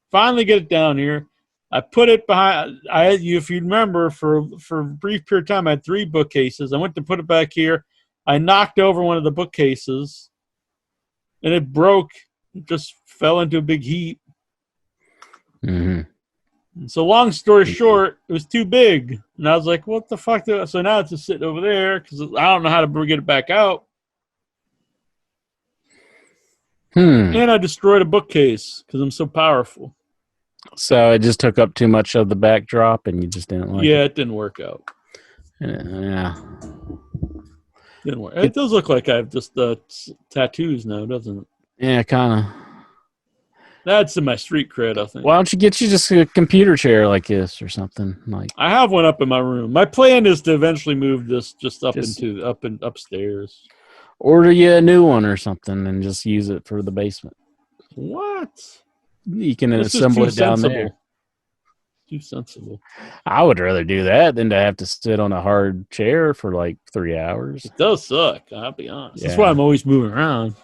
Finally get it down here. I put it behind. If you remember, for a brief period of time, I had 3 bookcases. I went to put it back here. I knocked over one of the bookcases, and it broke. It just fell into a big heap. Mm-hmm. So long story short, it was too big, and I was like, "What the fuck?" So now it's just sitting over there because I don't know how to get it back out. And I destroyed a bookcase because I'm so powerful. So it just took up too much of the backdrop, and you just didn't like it. Yeah, it didn't work out. Yeah. Didn't work. It does look like I have just tattoos now, doesn't it? Yeah, kind of. That's in my street cred, I think. Why don't you get just a computer chair like this or something? Like, I have one up in my room. My plan is to eventually move this just upstairs. Order you a new one or something and just use it for the basement. What? You can assemble it down there. Too sensible. I would rather do that than to have to sit on a hard chair for like 3 hours. It does suck, I'll be honest. Yeah. That's why I'm always moving around.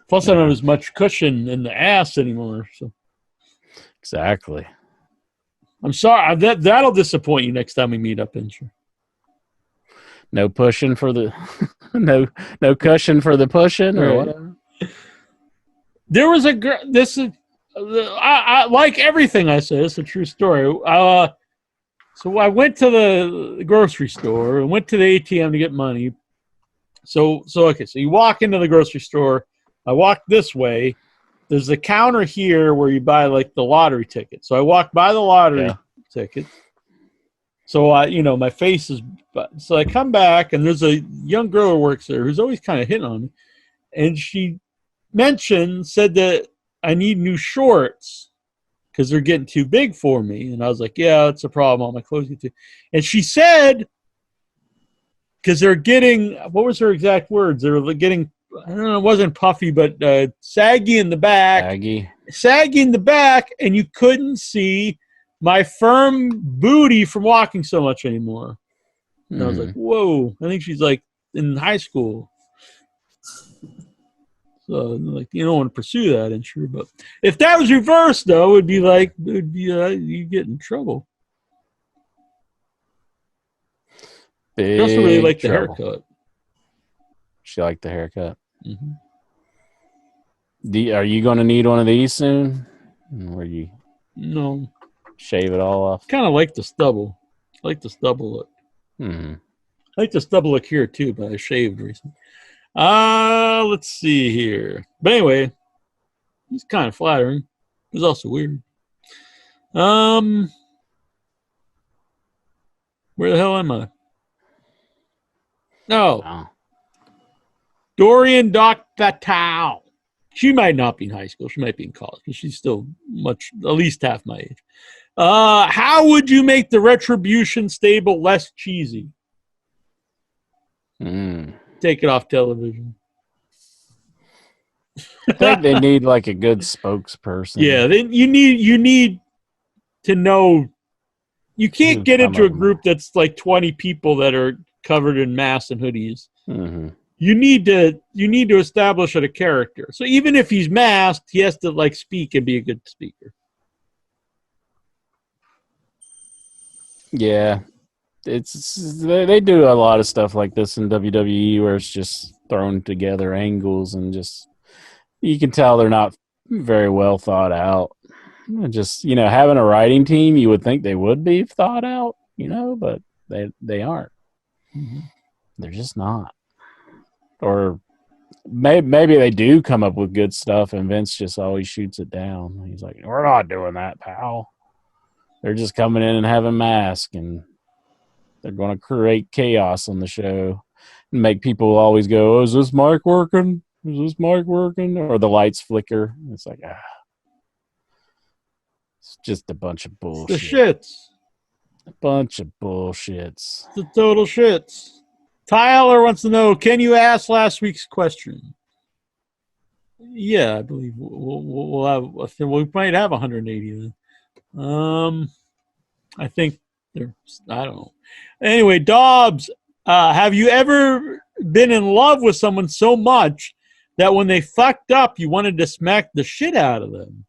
Plus, I don't have as much cushion in the ass anymore. So exactly. I'm sorry. That'll disappoint you next time we meet up, Incher. No pushing for the no cushion for the pushing or whatever. There was a girl. This is I like everything I say. It's a true story. So I went to the grocery store and went to the ATM to get money. So you walk into the grocery store. I walk this way. There's a counter here where you buy like the lottery ticket. So I walk by the lottery ticket. So my face is. So I come back and there's a young girl who works there who's always kind of hitting on me, and she said that I need new shorts because they're getting too big for me. And I was like, yeah, that's a problem. All my clothes get too. And she said, because they're getting, what was her exact words? They were getting, I don't know, it wasn't puffy, but saggy in the back. Saggy in the back, and you couldn't see my firm booty from walking so much anymore. And I was like, whoa. I think she's like in high school. So like, you don't want to pursue that, and sure. But if that was reversed, though, it would be you get in trouble. She also really liked the haircut. She liked the haircut. Mm-hmm. Are you going to need one of these soon? Where you shave it all off? Kind of like the stubble. I like the stubble look. I like the stubble look here too, but I shaved recently. Let's see here. But anyway, it's kind of flattering. It's also weird. Where the hell am I? No. Dorian Doctatau. She might not be in high school. She might be in college because she's still at least half my age. How would you make the Retribution stable less cheesy? Take it off television. I think they need like a good spokesperson. Yeah, you need to know. You can't get into a group that's like 20 people that are covered in masks and hoodies. You need to establish a character. So even if he's masked, he has to like speak and be a good speaker. Yeah. They do a lot of stuff like this in WWE where it's just thrown together angles and just you can tell they're not very well thought out. Just having a writing team, you would think they would be thought out, but they aren't. They're just not. Or maybe they do come up with good stuff and Vince just always shoots it down. He's like, we're not doing that, pal. They're just coming in and having masks and they're going to create chaos on the show and make people always go, is this mic working? Is this mic working? Or the lights flicker. It's like, it's just a bunch of bullshit. The shits. A bunch of bullshits. The total shits. Tyler wants to know, can you ask last week's question? Yeah, I believe we'll have. We might have 180 then. I think I don't know. Anyway, Dobbs, have you ever been in love with someone so much that when they fucked up, you wanted to smack the shit out of them?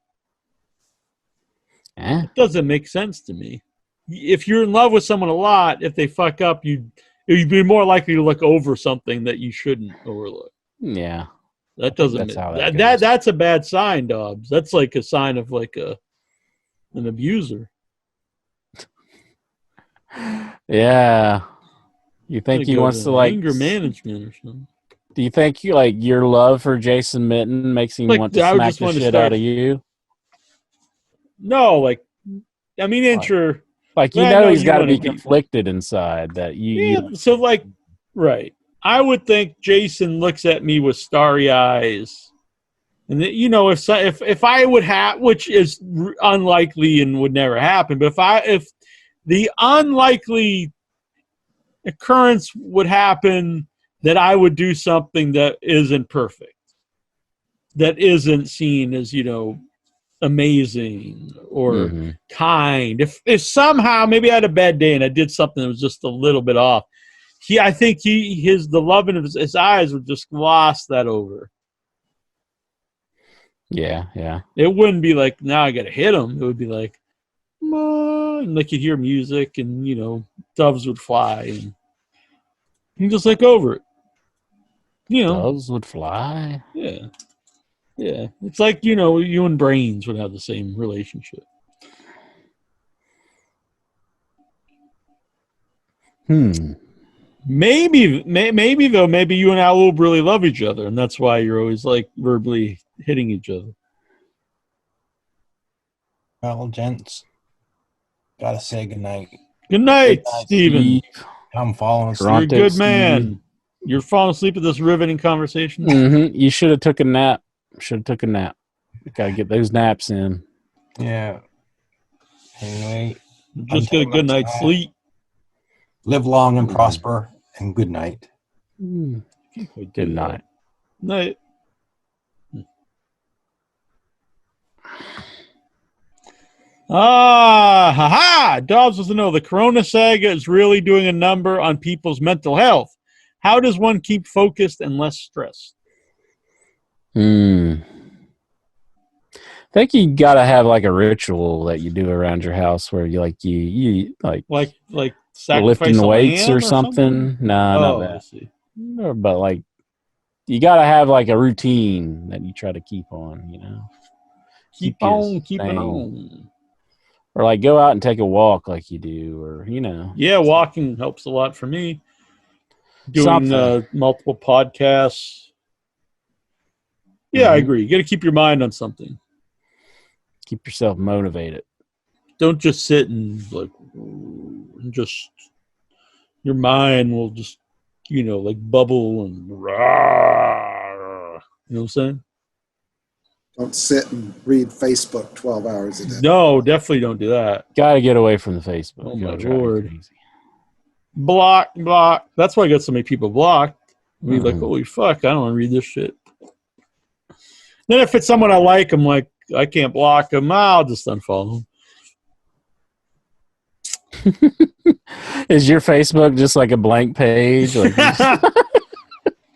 Eh? It doesn't make sense to me. If you're in love with someone a lot, if they fuck up, you'd be more likely to look over something that you shouldn't overlook. Yeah. That think doesn't. that's how that goes. That's a bad sign, Dobbs. That's like a sign of like an abuser. Yeah. You think he wants to like anger management or something? Do you think your love for Jason Mitten makes him Like, want to I would smack just the want to shit start- out of you? No, like, I mean, enter. Like I know he's you got to wanna be be- conflicted inside that you. Yeah, so like, right. I would think Jason looks at me with starry eyes, and that, if I would have, which is unlikely and would never happen, but if the unlikely occurrence would happen that I would do something that isn't perfect, that isn't seen as amazing or kind. If somehow maybe I had a bad day and I did something that was just a little bit off, I think the love in his eyes would just gloss that over. Yeah. It wouldn't be like, now I gotta hit him. It would be like, and like you'd hear music and doves would fly and you just like over it. Doves would fly. Yeah. It's like you and brains would have the same relationship. Maybe though, maybe you and Al really love each other, and that's why you're always like verbally hitting each other. Well, gents, gotta say goodnight. Good night, Good night, Steven. Steve. I'm falling asleep. You're a good Steve. man. You're falling asleep at this riveting conversation. You should have took a nap. Gotta get those naps in. Yeah. Anyway, Just get a good night's sleep. live long and prosper, and good night. Good night. Night. Dobbs wants to know, the Corona saga is really doing a number on people's mental health. How does one keep focused and less stressed? I think you gotta have like a ritual that you do around your house where you sacrifice lifting a weights lamb or something. No, not I that. see. But like you gotta have like a routine that you try to keep on. Keep you on keeping sane. on. Or like go out and take a walk like you do, or Yeah, walking helps a lot for me. Doing Something. multiple podcasts. Yeah, I agree. You got to keep your mind on something. Keep yourself motivated. Don't just sit and your mind will just like bubble and you know what I'm saying? Don't sit and read Facebook 12 hours a day. No, definitely don't do that. Gotta get away from the Facebook. Oh my It'll drive you Lord. crazy. Block. That's why I got so many people blocked. I mean, like, holy fuck, I don't want to read this shit. Then if it's someone I like, I'm like, I can't block them. I'll just unfollow them. Is your Facebook just like a blank page? Like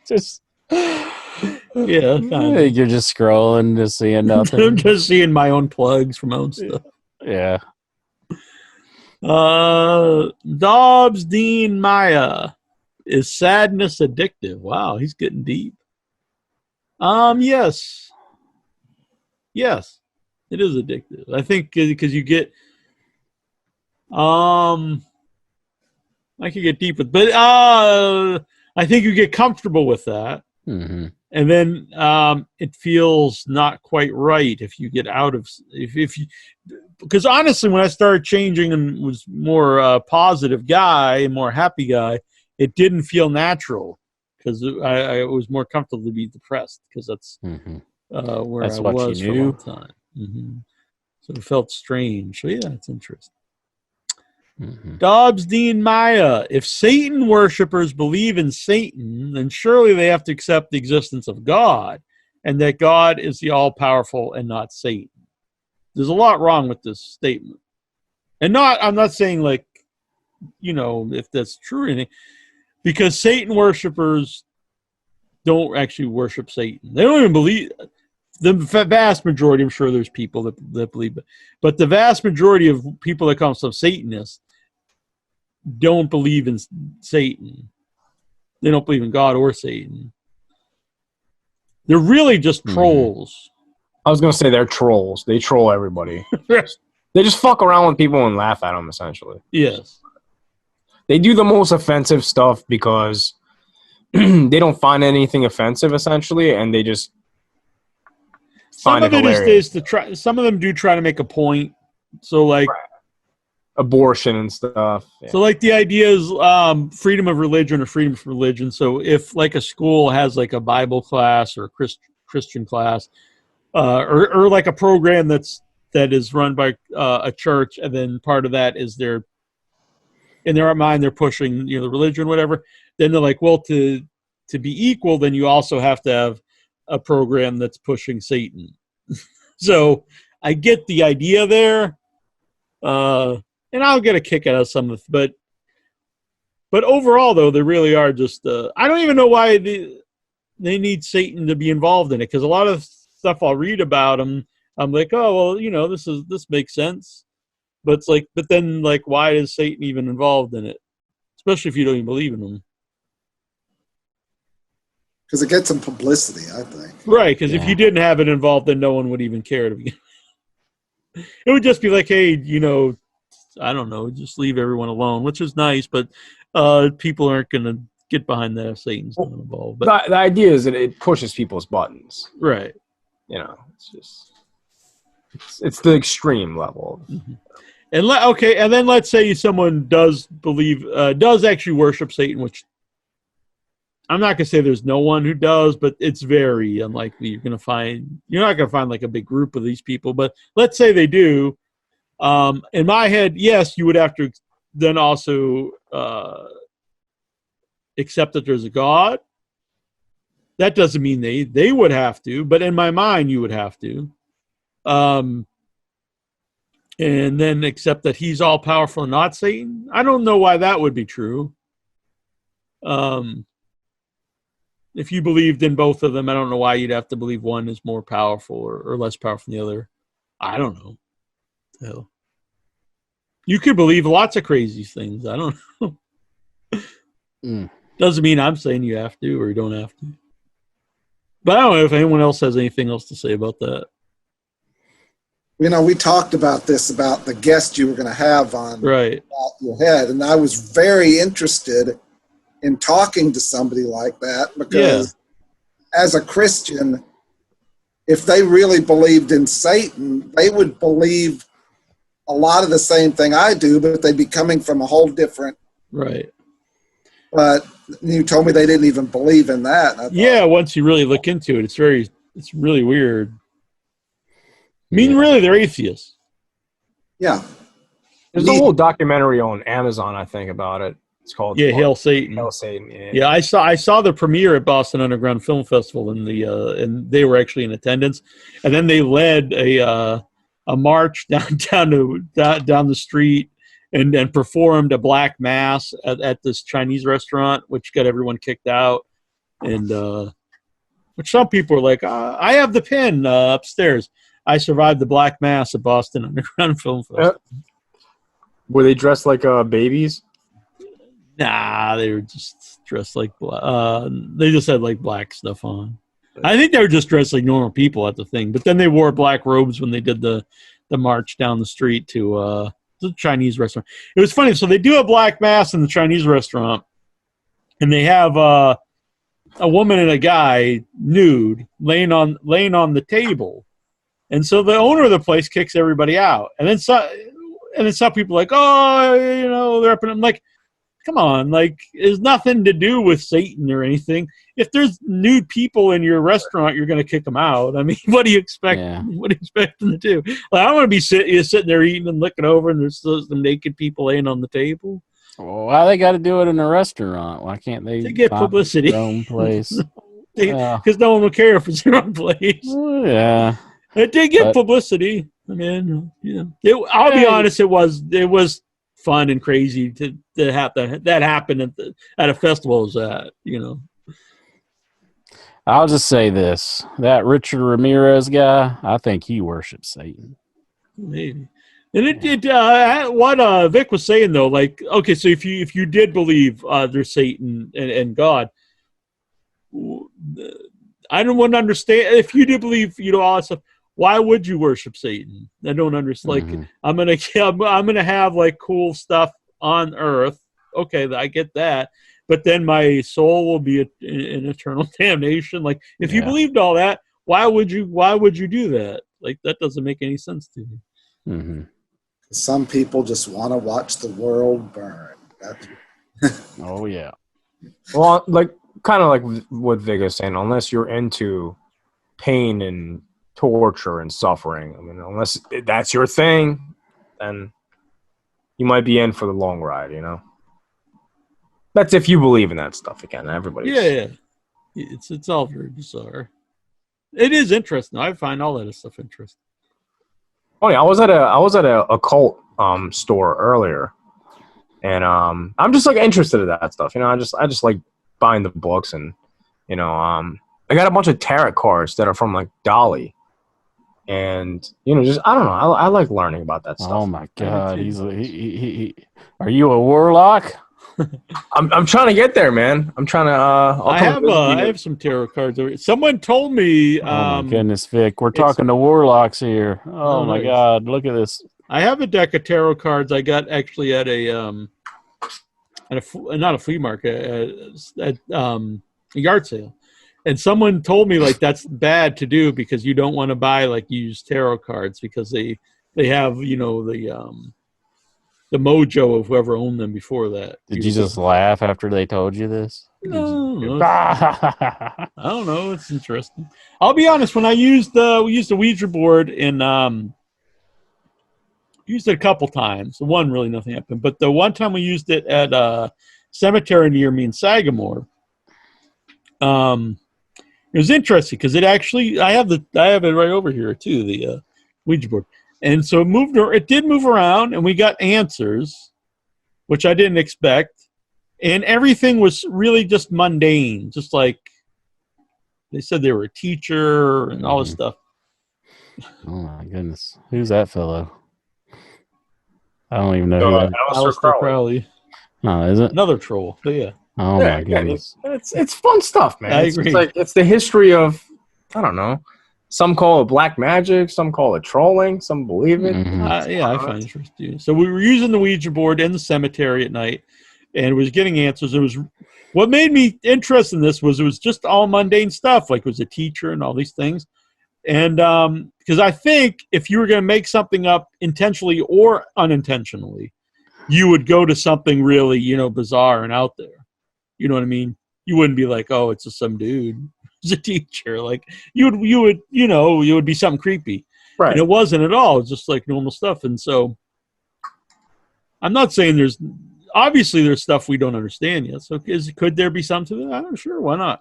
just Yeah, kind of. you're just scrolling, just seeing nothing. I'm just seeing my own plugs for my own stuff. Yeah. Dobbs Dean Maya. Is sadness addictive? Wow, he's getting deep. Yes. Yes, it is addictive. I think because you get, I could get deep with, but I think you get comfortable with that, Mm-hmm. and then it feels not quite right if you get out of if you. Because honestly, when I started changing and was more positive guy and more happy guy, it didn't feel natural because I was more comfortable to be depressed because that's where That's I what was you for a knew. long time. So it felt strange. So yeah, it's interesting. Dobbs Dean Maya. If Satan worshippers believe in Satan, then surely they have to accept the existence of God and that God is the all-powerful and not Satan. There's a lot wrong with this statement. And I'm not saying like, if that's true or anything, because Satan worshippers don't actually worship Satan. They don't even believe. the vast majority, I'm sure there's people that believe it, but the vast majority of people that call themselves Satanists don't believe in Satan. They don't believe in God or Satan. They're really just trolls. I was gonna say they're trolls. They troll everybody. They just fuck around with people and laugh at them, essentially. Yes. They do the most offensive stuff because they don't find anything offensive, essentially, and they just find it hilarious. Some of them do try to make a point. So, like abortion and stuff. Yeah. So, like, the idea is freedom of religion or freedom from religion. So, if like a school has like a Bible class or a Christian class, or like a program that is run by a church, and then part of that is in their mind they're pushing the religion, whatever. Then they're like, well, to be equal, then you also have to have a program that's pushing Satan. So I get the idea there, and I'll get a kick out of some of it. But overall, though, they really are just. I don't even know why they need Satan to be involved in it, because a lot of stuff I'll read about them, I'm like, oh well, this makes sense. But it's like, but then like, why is Satan even involved in it? Especially if you don't even believe in him. Because it gets some publicity, I think. Right, because if you didn't have it involved, then no one would even care to begin. It would just be like, hey, I don't know, just leave everyone alone, which is nice, but people aren't going to get behind that if Satan's not involved. But the idea is that it pushes people's buttons. Right. It's just it's the extreme level. Mm-hmm. And then let's say someone does actually worship Satan, which I'm not gonna say there's no one who does, but it's very unlikely. You're not gonna find like a big group of these people, but let's say they do. In my head, yes, you would have to then also accept that there's a God. That doesn't mean they would have to, but in my mind, you would have to. And then accept that he's all powerful and not Satan. I don't know why that would be true. If you believed in both of them, I don't know why you'd have to believe one is more powerful or less powerful than the other. I don't know. Hell. You could believe lots of crazy things. I don't know. Doesn't mean I'm saying you have to or you don't have to. But I don't know if anyone else has anything else to say about that. We talked about the guest you were going to have on right. Your Head, and I was very interested in talking to somebody like that because as a Christian, if they really believed in Satan, they would believe a lot of the same thing I do, but they'd be coming from a whole different. Right. But you told me they didn't even believe in that. Once you really look into it, it's really weird. I mean, really, they're atheists. Yeah. There's a whole documentary on Amazon, I think, about it. It's called Hail Satan. Hail Satan. Yeah, I saw the premiere at Boston Underground Film Festival, and they were actually in attendance. And then they led a march down the street and performed a black mass at this Chinese restaurant, which got everyone kicked out. And which some people were like, I have the pin upstairs. I survived the black mass at Boston Underground Film Festival. Were they dressed like babies? Nah, they were just dressed like they just had like black stuff on. I think they were just dressed like normal people at the thing, but then they wore black robes when they did the march down the street to the Chinese restaurant. It was funny. So they do a black mass in the Chinese restaurant, and they have a woman and a guy nude laying on the table. And so the owner of the place kicks everybody out. And then some people are like, they're up. And I'm like, come on, like, there's nothing to do with Satan or anything. If there's nude people in your restaurant, you're going to kick them out. I mean, what do you expect? Yeah. What do you expect them to do? Like, I want to be sitting there eating and looking over, and there's some naked people laying on the table. Well, why they got to do it in a restaurant? Why can't they get publicity? Their own place. Because no one will care if it's their own place. Well, yeah. It did get publicity. I mean, I'll be honest. It was fun and crazy to have that happen at a festival as that. I'll just say this: that Richard Ramirez guy, I think he worships Satan. Maybe. And what Vic was saying though, like, okay, so if you did believe there's Satan and God, I don't want to understand. If you do believe, all that stuff, why would you worship Satan? I don't understand. Like, I'm gonna have like cool stuff on Earth. Okay, I get that, but then my soul will be in eternal damnation. Like, if you believed all that, why would you do that? Like, that doesn't make any sense to me. Mm-hmm. Some people just want to watch the world burn. Oh yeah. Well, like kind of like what Vic is saying, unless you're into pain and torture and suffering, I mean, unless that's your thing, then you might be in for the long ride, That's if you believe in that stuff. Again, everybody's. Yeah. It's all very bizarre. It is interesting. I find all that stuff interesting. Oh yeah, I was at a occult store earlier, and I'm just like interested in that stuff. I just like buying the books, and I got a bunch of tarot cards that are from like Dolly, and just I don't know. I like learning about that stuff. Oh my God, are you a warlock? I'm trying to get there, man. I'm trying to. I have some tarot cards. Someone told me. Oh my goodness, Vic, we're talking to warlocks here. Oh my God, look at this. I have a deck of tarot cards I got actually at not a flea market, at a yard sale, and someone told me like that's bad to do because you don't want to buy like used tarot cards because they have the mojo of whoever owned them before that. Did you just laugh after they told you this? No, I don't know. It's interesting. I'll be honest. When we used the Ouija board and used it a couple times. The one really nothing happened, but the one time we used it at a cemetery near me in Sagamore, it was interesting because it actually I have it right over here too, the Ouija board. And so it did move around, and we got answers, which I didn't expect. And everything was really just mundane, just like they said they were a teacher and all this stuff. Oh, my goodness. Who's that fellow? I don't even know who that is. Aleister Crowley. Oh, is it? Another troll. But yeah. Oh, my goodness. It's fun stuff, man. I agree. It's the history of, I don't know. Some call it black magic. Some call it trolling. Some believe it. Mm-hmm. I find it interesting. So we were using the Ouija board in the cemetery at night, and it was getting answers. It was what made me interested in this was it was just all mundane stuff, like it was a teacher and all these things. And because I think if you were going to make something up intentionally or unintentionally, you would go to something really, bizarre and out there. You know what I mean? You wouldn't be like, oh, it's just some dude. A teacher, like you would be something creepy, right? And it wasn't at all. It's just like normal stuff. And so I'm not saying there's stuff we don't understand yet. So could there be something to that? I'm sure. Why not?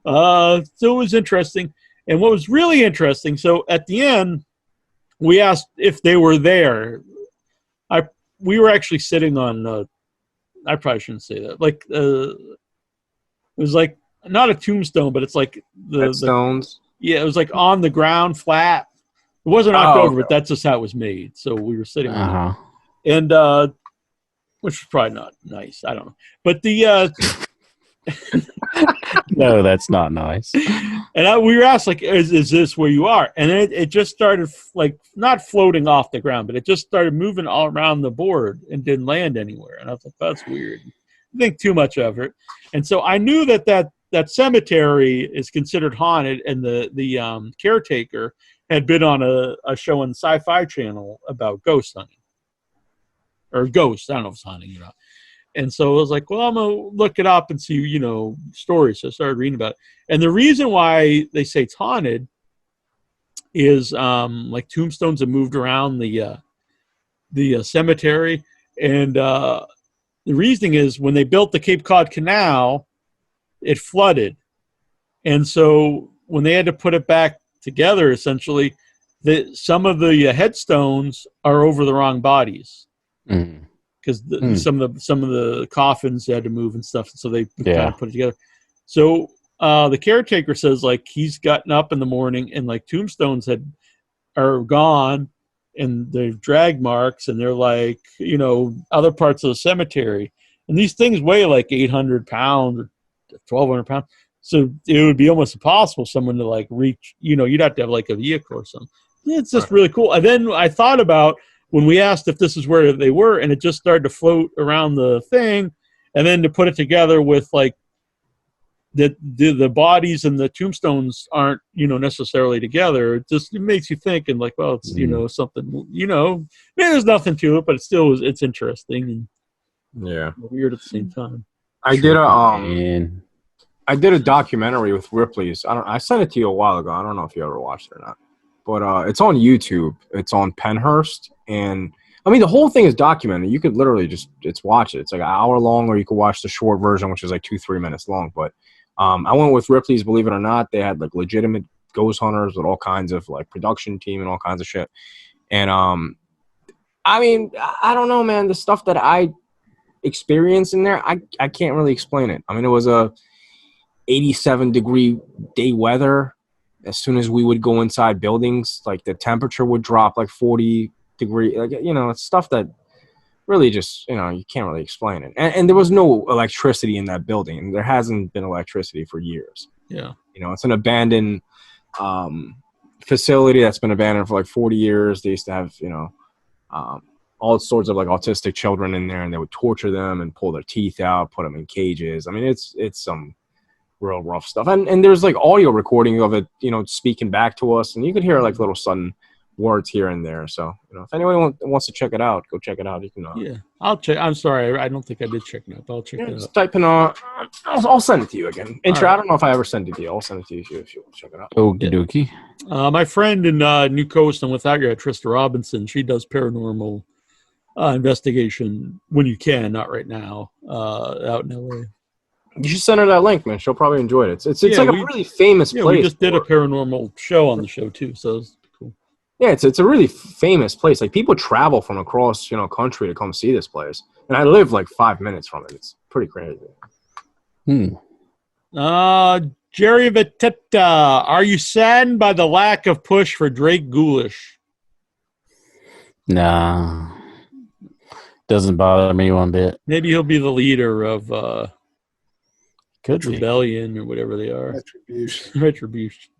So it was interesting. And what was really interesting, so at the end, we asked if they were there. We were actually sitting on. I probably shouldn't say that. Like it was like. Not a tombstone, but it's like the stones. Yeah, it was like on the ground, flat. It wasn't knocked over, but that's just how it was made. So we were sitting on it. And which was probably not nice. I don't know. But the no, that's not nice. And we were asked, like, is this where you are? And it just started, like, not floating off the ground, but it just started moving all around the board and didn't land anywhere. And I was like, that's weird. I think too much of it. And so I knew that cemetery is considered haunted, and the caretaker had been on a show on the Sci-Fi Channel about ghost hunting. Or ghosts. I don't know if it's hunting or not. And so I was like, well, I'm going to look it up and see, stories. So I started reading about it. And the reason why they say it's haunted is like tombstones have moved around the cemetery. And the reasoning is when they built the Cape Cod Canal, it flooded. And so when they had to put it back together, essentially, some of the headstones are over the wrong bodies. Because some of the coffins had to move and stuff, so they kind of put it together. So the caretaker says like he's gotten up in the morning and like tombstones are gone and they're drag marks and they're like, other parts of the cemetery. And these things weigh like 800 pounds or 1,200 pounds. So it would be almost impossible for someone to like reach, you'd have to have like a vehicle or something. It's just really cool. And then I thought about when we asked if this is where they were, and it just started to float around the thing. And then to put it together with like the bodies and the tombstones aren't, necessarily together. It makes you think and like, well, it's, something, maybe there's nothing to it, but it's interesting and weird at the same time. I did a documentary with Ripley's. I sent it to you a while ago. I don't know if you ever watched it or not, but it's on YouTube. It's on Penhurst, and I mean the whole thing is documented. You could literally just watch it. It's like an hour long, or you could watch the short version, which is like 2-3 minutes long. But I went with Ripley's. Believe it or not, they had like legitimate ghost hunters with all kinds of like production team and all kinds of shit. And I mean, I don't know, man. The stuff that I experienced in there, I can't really explain it. I mean, it was a 87-degree day weather. As soon as we would go inside buildings, like the temperature would drop like 40 degrees. Like, it's stuff that really just, you can't really explain it. And there was no electricity in that building. There hasn't been electricity for years. Yeah. It's an abandoned facility that's been abandoned for like 40 years. They used to have, all sorts of like autistic children in there, and they would torture them and pull their teeth out, put them in cages. I mean, it's some real rough stuff. And there's like audio recording of it, speaking back to us, and you could hear like little sudden words here and there. So, if anyone wants to check it out, go check it out. You can. Yeah, I'll check. I'm sorry, I don't think I did check it out, but I'll check it just out. type in. I'll send it to you again. Intro. Right. I don't know if I ever sent it to you. I'll send it to you if you want to check it out. Okie dokie. My friend in New Coast and without you, Trista Robinson, she does paranormal investigation when you can, not right now, out in LA. You should send her that link, man. She'll probably enjoy it. It's like a really famous place. We just did a paranormal show on the show too, so it's cool. Yeah, it's a really famous place. Like people travel from across country to come see this place, and I live like 5 minutes from it. It's pretty crazy. Jerry Vitetta, are you saddened by the lack of push for Drake Ghoulish? Nah, doesn't bother me one bit. Maybe he'll be the leader of Rebellion or whatever they are. Retribution.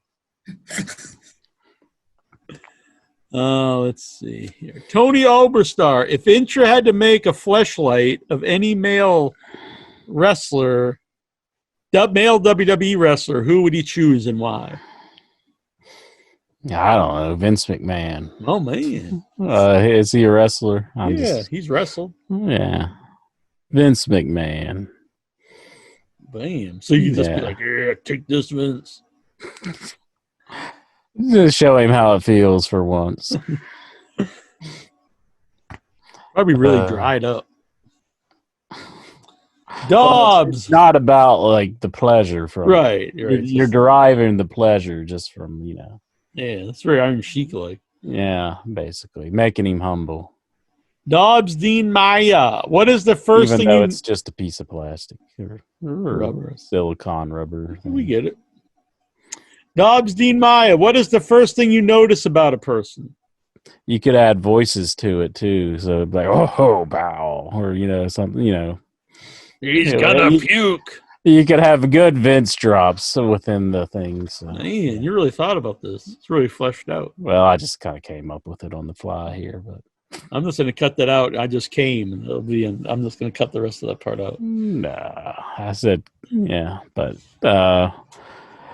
Let's see here. Tony Oberstar, if Intra had to make a fleshlight of any male wrestler, male WWE wrestler, who would he choose and why? I don't know. Vince McMahon. Oh, man. Is he a wrestler? He's wrestled. Yeah. Vince McMahon. Bam. So you just be like, yeah, take this, Vince. Just show him how it feels for once. Probably really dried up. Dobbs. It's not about like the pleasure from right. You're deriving the pleasure just from, Yeah, that's very Iron Sheik like. Yeah, basically. Making him humble. Dobbs Dean Maya. What is the first Even thing though it's just a piece of plastic or rubber. Silicone rubber. We get it. Dobbs Dean Maya. What is the first thing you notice about a person? You could add voices to it too. So it'd be like, oh, bow. Or, something, He's gonna puke. You could have good Vince drops within the things. So. Man, you really thought about this. It's really fleshed out. Well, I just kind of came up with it on the fly here, but I'm just going to cut that out. I just came, and I'm just going to cut the rest of that part out. Nah, I said, yeah, but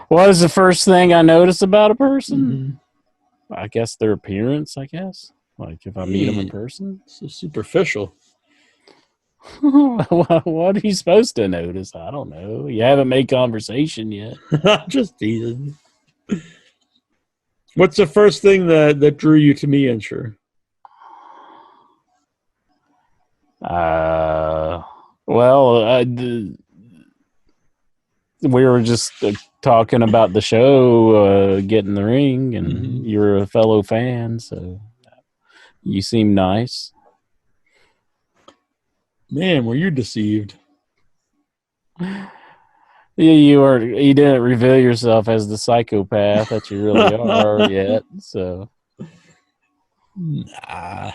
what is the first thing I notice about a person? Mm-hmm. I guess their appearance. I guess, like if I meet them in person. So superficial. What are you supposed to notice? I don't know. You haven't made conversation yet. Just teasing. What's the first thing that drew you to me, Insure? We were just talking about the show, Get in the Ring, and you're a fellow fan, so you seem nice. Man, were you deceived? You didn't reveal yourself as the psychopath that you really are yet. So, Nah.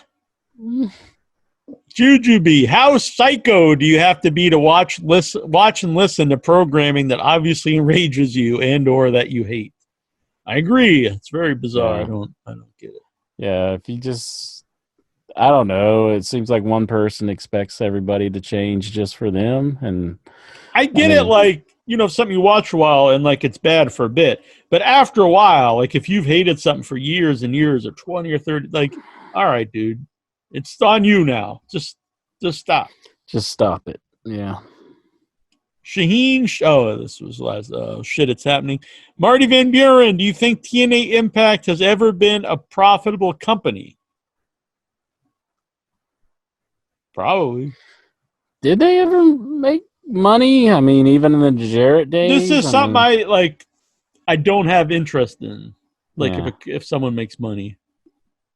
Jujubee, how psycho do you have to be to watch and listen to programming that obviously enrages you and or that you hate? I agree. It's very bizarre. Yeah. I don't get it. Yeah, if you just, I don't know. It seems like one person expects everybody to change just for them, and I get it, like, something you watch for a while and like it's bad for a bit. But after a while, like if you've hated something for years and years or 20 or 30, like, all right, dude, it's on you now. Just stop. Just stop it. Yeah. Shaheen, this was last. Shit, it's happening. Marty Van Buren, do you think TNA Impact has ever been a profitable company? Probably. Did they ever make money? I mean, even in the Jarrett days? This is something I don't have interest in. Like Yeah. if someone makes money.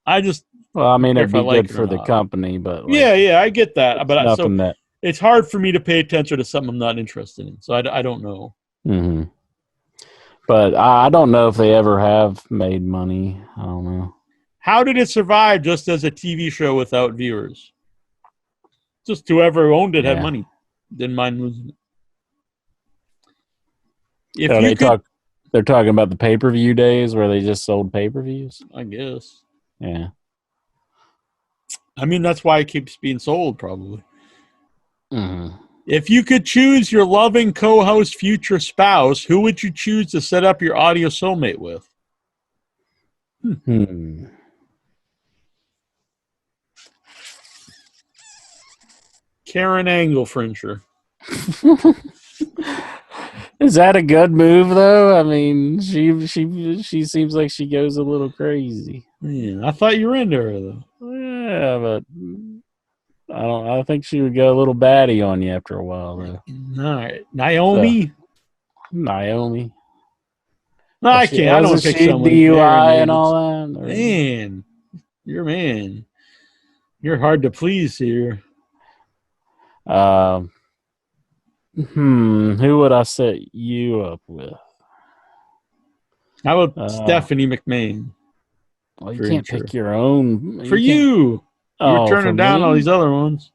I just Well, I mean, care it'd if I be like good it or for the not. company, but like, yeah, I get that. But nothing that. it's hard for me to pay attention to something I'm not interested in. So I don't know. Mm-hmm. But I don't know if they ever have made money. I don't know. How did it survive just as a TV show without viewers? Just whoever owned it had Yeah. money. Didn't mind losing it. They're talking about the pay-per-view days where they just sold pay-per-views. I guess. Yeah. I mean, that's why it keeps being sold, probably. Mm-hmm. If you could choose your loving co-host, future spouse, who would you choose to set up your audio soulmate with? Karen Angle, Frencher. Is that a good move though? I mean, she seems like she goes a little crazy. Yeah, I thought you were into her though. Yeah, but I think she would go a little batty on you after a while though. All right, Naomi. Naomi. No, I can't. I don't pick someone. DUI and all that. Man, you're man. You're hard to please here. Who would I set you up with? How about Stephanie McMahon? Well, you can't pick your own. For you. You're turning down all these other ones.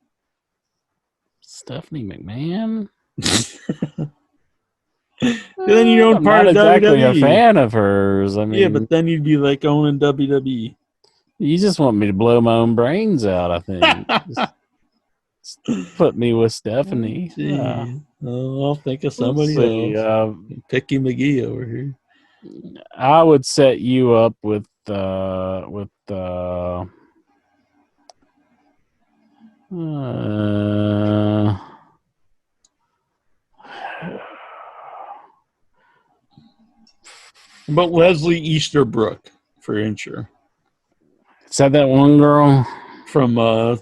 Stephanie McMahon? Then you own part of WWE. I'm not exactly a fan of hers. I mean, yeah, but then you'd be like owning WWE. You just want me to blow my own brains out, I think. just put me with Stephanie. I'll think of somebody else. Picky McGee over here. I would set you up with but Leslie Easterbrook for Incher. Is that one girl from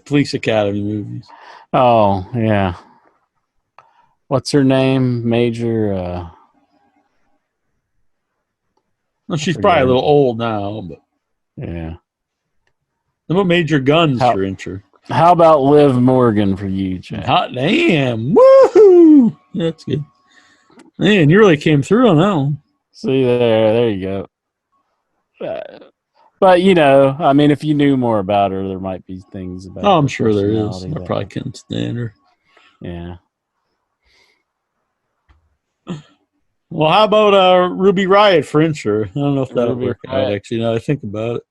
Police Academy movies? Oh yeah. What's her name? Major. Well, she's probably a little old now, but yeah. How about Major Guns for Incher? How about Liv Morgan for you, Chad? Hot damn! Woohoo! That's good. Man, you really came through on that one. See there you go. But I mean, if you knew more about her, there might be things about. Oh, I'm sure there is. I probably can't stand her. Yeah. Well, how about Ruby Riott for Incher? I don't know if that'll work out. Actually, now I think about it.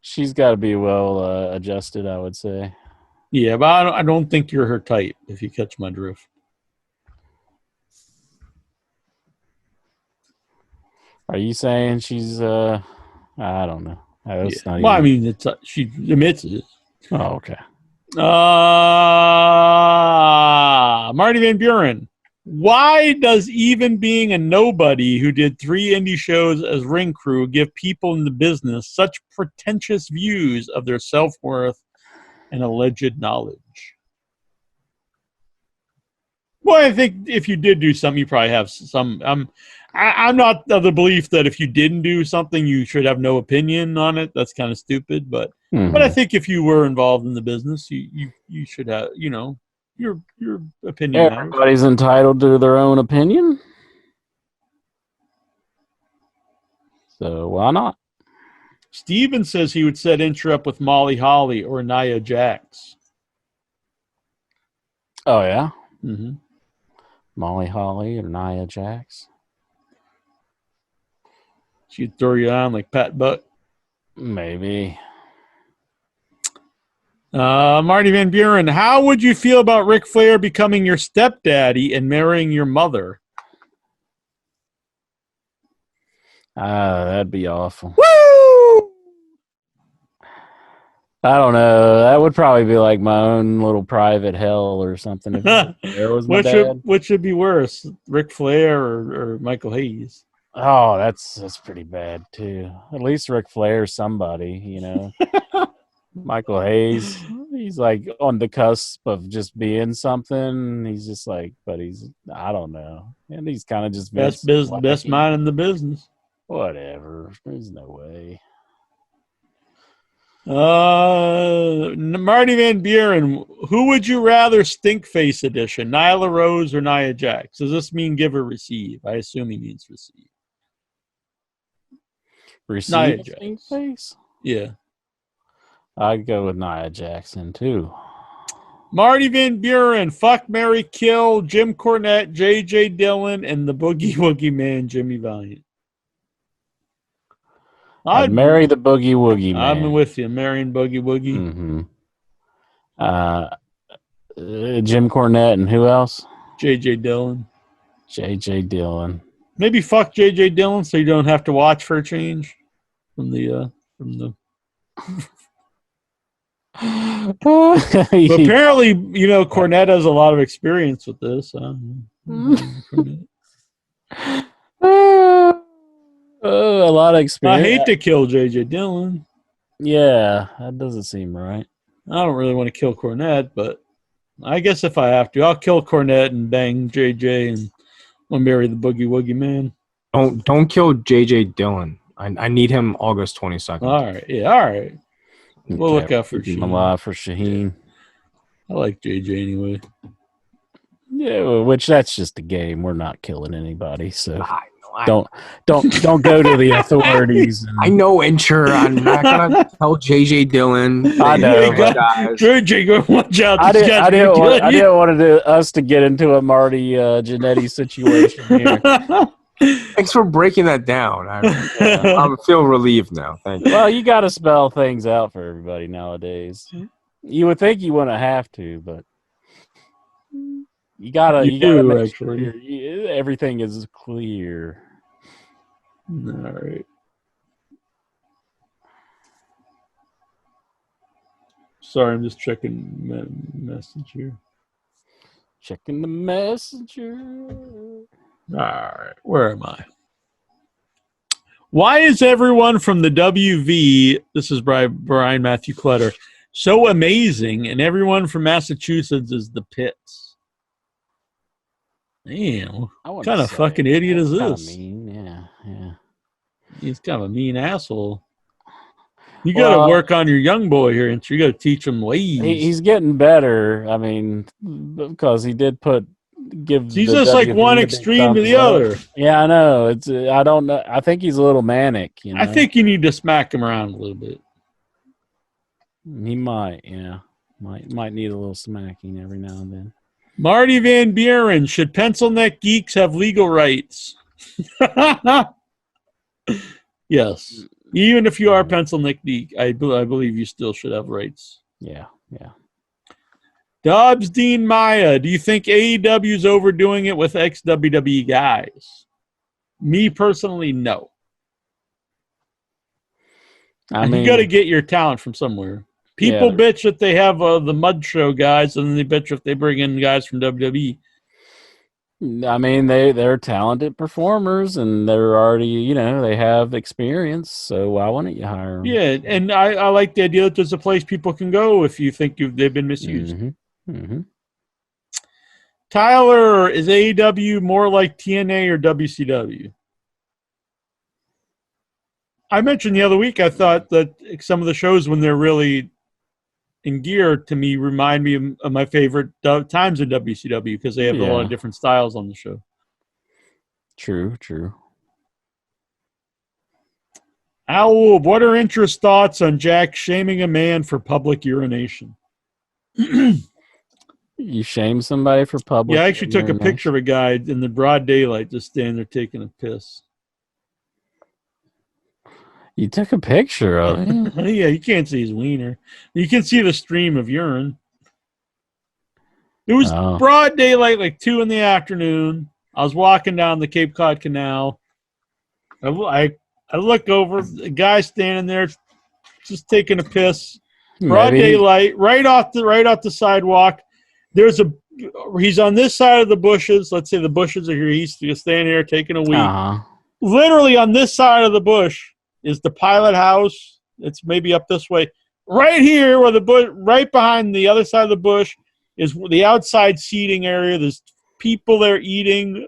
She's got to be well adjusted, I would say. Yeah, but I don't think you're her type, if you catch my drift. Are you saying she's? I don't know. I mean, it's she admits it. Oh, okay. Marty Van Buren. Why does even being a nobody who did 3 indie shows as ring crew give people in the business such pretentious views of their self-worth and alleged knowledge? Well, I think if you did do something, you probably have some. I'm not of the belief that if you didn't do something, you should have no opinion on it. That's kind of stupid. But I think if you were involved in the business, you should have, your opinion matters. Everybody's entitled to their own opinion. So why not? Steven says he would set Incher up with Molly Holly or Nia Jax. Oh, yeah? Mm-hmm. Molly Holly or Nia Jax? She'd throw you on like Pat Buck. Maybe. Marty Van Buren, how would you feel about Ric Flair becoming your stepdaddy and marrying your mother? That'd be awful. Woo! I don't know. That would probably be like my own little private hell or something. If there was my dad. What should be worse, Ric Flair or Michael Hayes? Oh, that's pretty bad too. At least Ric Flair's somebody, you know. Michael Hayes, he's like on the cusp of just being something. He's just like, but I don't know. And he's kind of just best mind in the business. Whatever. There's no way. Marty Van Buren, who would you rather stink face edition, Nyla Rose or Nia Jax? Does this mean give or receive? I assume he means receive. Receive stink face? Yeah. I'd go with Nia Jackson too. Marty Van Buren, fuck, marry, kill, Jim Cornette, J.J. Dillon, and the Boogie Woogie Man, Jimmy Valiant. I'd marry the Boogie Woogie Man. I'm with you, marrying Boogie Woogie. Mm-hmm. Jim Cornette and who else? J.J. Dillon. J.J. Dillon. Maybe fuck J.J. Dillon so you don't have to watch for a change from the. But apparently, Cornette has a lot of experience with this. A lot of experience. I hate to kill J.J. Dillon. Yeah, that doesn't seem right. I don't really want to kill Cornette, but I guess if I have to, I'll kill Cornette and bang J.J. and I'll marry the Boogie Woogie Man. Don't kill J.J. Dillon. I need him August 22nd. All right. Yeah, all right. We'll look out for Shaheen. Alive for Shaheen. I like JJ anyway. Yeah, which that's just a game. We're not killing anybody, so don't go to the authorities. I know, Incher. I'm not gonna tell JJ Dillon. I know, JJ, go watch out. I didn't want us to get into a Marty Jannetty situation here. Thanks for breaking that down. I feel relieved now. Thank you. Well, you got to spell things out for everybody nowadays. You would think you wouldn't have to, but you gotta make sure everything is clear. All right. Sorry, I'm just checking message here. Checking the messenger. All right, where am I? Why is everyone from the WV, this is Brian Matthew Clutter, so amazing, and everyone from Massachusetts is the Pits? Damn, what kind of fucking idiot is this? Mean. Yeah. He's kind of a mean asshole. You got to work on your young boy here, and you got to teach him ways. He's getting better. I mean, because he did he's just like one extreme to the other. Yeah, I know. I don't know. I think he's a little manic. I think you need to smack him around a little bit. He might, yeah. Might need a little smacking every now and then. Marty Van Buren, should Pencil Neck Geeks have legal rights? Yes. Even if you are Pencil Neck Geek, I believe you still should have rights. Yeah. Dobbs Dean Maya, do you think AEW is overdoing it with ex-WWE guys? Me personally, no. You got to get your talent from somewhere. People bitch that they have the Mud Show guys, and then they bitch if they bring in guys from WWE. I mean, they're talented performers, and they're already, they have experience, so why wouldn't you hire them? Yeah, and I like the idea that there's a place people can go if you think they've been misused. Mm-hmm. Mm-hmm. Tyler, is AEW more like TNA or WCW? I mentioned the other week I thought that some of the shows when they're really and gear to me remind me of my favorite times in WCW because they have a lot of different styles on the show. True. Owl, what are interest thoughts on Jack shaming a man for public urination? You shame somebody for public. Yeah, I actually took a picture of a guy in the broad daylight just standing there taking a piss. You took a picture of him? Yeah, you can't see his wiener. You can see the stream of urine. It was broad daylight, like 2 in the afternoon. I was walking down the Cape Cod Canal. I look over, the guy standing there just taking a piss. Broad daylight, right off the sidewalk. He's on this side of the bushes. Let's say the bushes are here. He's standing there taking a wee. Literally on this side of the bush is the pilot house. It's maybe up this way. Right here, where the bush, right behind the other side of the bush, is the outside seating area. There's people there eating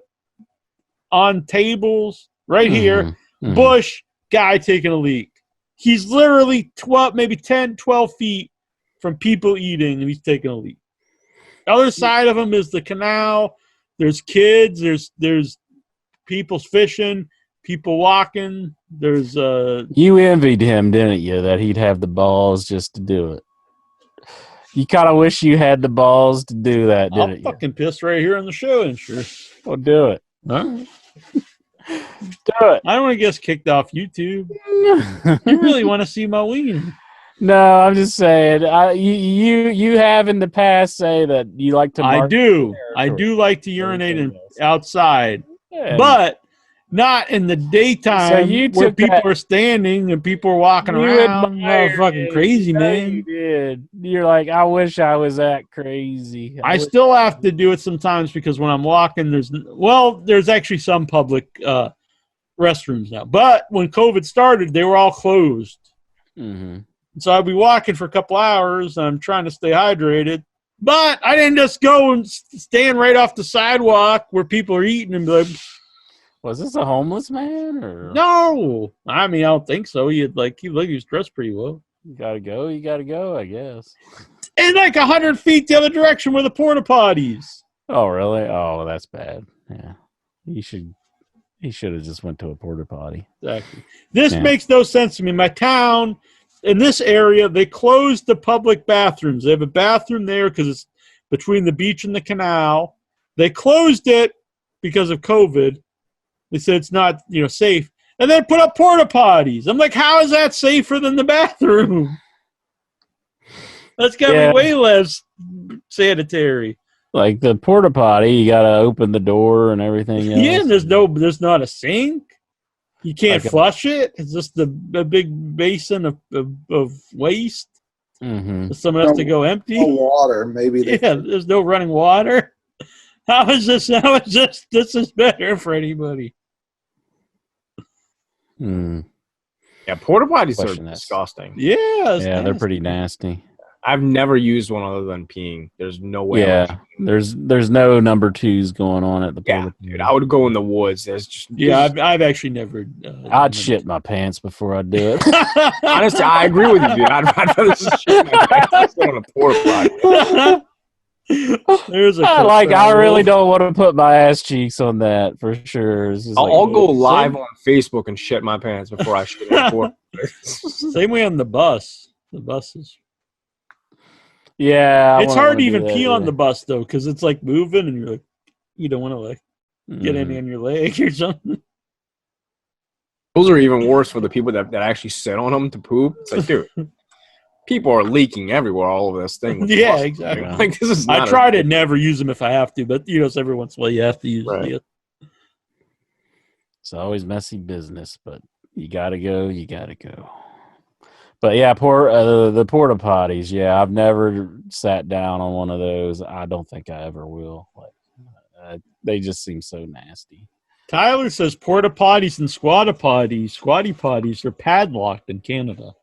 on tables. Right here, bush, guy taking a leak. He's literally 12, maybe 10, 12 feet from people eating, and he's taking a leak. The other side of him is the canal. There's kids. There's people fishing, people walking. There's You envied him, didn't you, that he'd have the balls just to do it? You kind of wish you had the balls to do that, didn't you? I'll fucking piss right here on the show, and sure. Well, do it. Huh? Do it. I don't want to get kicked off YouTube. You really want to see my wiener? No, I'm just saying. You have in the past say that you like to. I do like to urinate outside, but not in the daytime where people are standing and people are walking around. Oh, fucking crazy, man! You did. You're like, I wish I was that crazy. I still have to do it sometimes because when I'm walking, there's actually some public restrooms now. But when COVID started, they were all closed. Mm-hmm. So I'd be walking for a couple hours, and I'm trying to stay hydrated. But I didn't just go and stand right off the sidewalk where people are eating and be like, was this a homeless man? Or no. I mean, I don't think so. He was dressed pretty well. You gotta go, I guess. And like 100 feet the other direction were the porta potties. Oh, really? Oh, that's bad. Yeah. He should have just went to a porta potty. Exactly. This makes no sense to me. My town, in this area, they closed the public bathrooms. They have a bathroom there because it's between the beach and the canal. They closed it because of COVID. They said it's not, safe. And then put up porta potties. I'm like, how is that safer than the bathroom? That's got to be way less sanitary. Like the porta potty, you got to open the door and everything else. Yeah, and there's not a sink. You can't flush it. It's just a big basin of waste. Mm-hmm. Someone has to go empty. No water, maybe. There's no running water. How is this? This is better for anybody. Yeah, porta potties are disgusting. Yeah, they're pretty nasty. I've never used one other than peeing. There's no way. Yeah, there's no number 2s going on at the porta. Yeah, dude, I would go in the woods. I've actually never. I'd shit my pants before I do it. Honestly, I agree with you, dude. I'd rather shit my pants than on a porta potty. I really don't want to put my ass cheeks on that for sure. I'll go live on Facebook and shit my pants before I shit on porta. Same way on the bus. The buses. Yeah, it's hard to even pee on the bus though, because it's like moving, and you're like, you don't want to get any on your leg or something. Those are even worse for the people that actually sit on them to poop. It's like, dude, people are leaking everywhere all over this thing. Yeah, exactly. Like, this is. I try to never use them if I have to, but every once in a while you have to use them. It's always messy business, but you gotta go. But yeah, the porta potties. Yeah, I've never sat down on one of those. I don't think I ever will. They just seem so nasty. Tyler says porta potties and squatty potties are padlocked in Canada.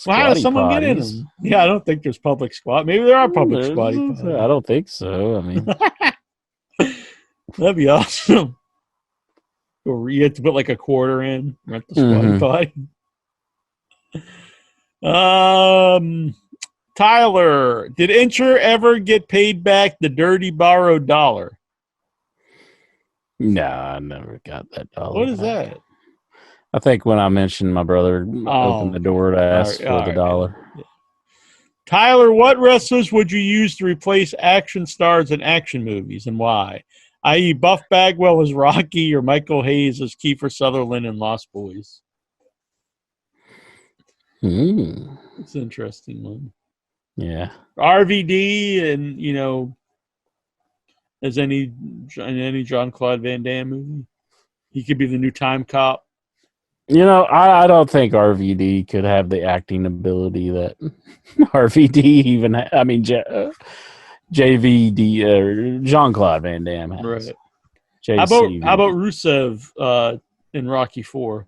Well, how does someone get in them? Yeah, I don't think there's public squat. Maybe there are public squatty potties. I don't think so. I mean, that'd be awesome. Or you have to put like a quarter in at the squatty potty. Tyler, did Incher ever get paid back the dirty borrowed dollar? No, I never got that dollar. What is back. that? I think when I mentioned my brother opened the door to ask for the dollar. Yeah. Tyler, what wrestlers would you use to replace action stars in action movies and why? I.e., Buff Bagwell as Rocky or Michael Hayes as Kiefer Sutherland in Lost Boys. It's an interesting one. Yeah. RVD and, as any Jean-Claude Van Damme movie. He could be the new time cop. I don't think RVD could have the acting ability that RVD even JVD or Jean-Claude Van Damme has. Right. JCVD. How about Rusev in Rocky 4?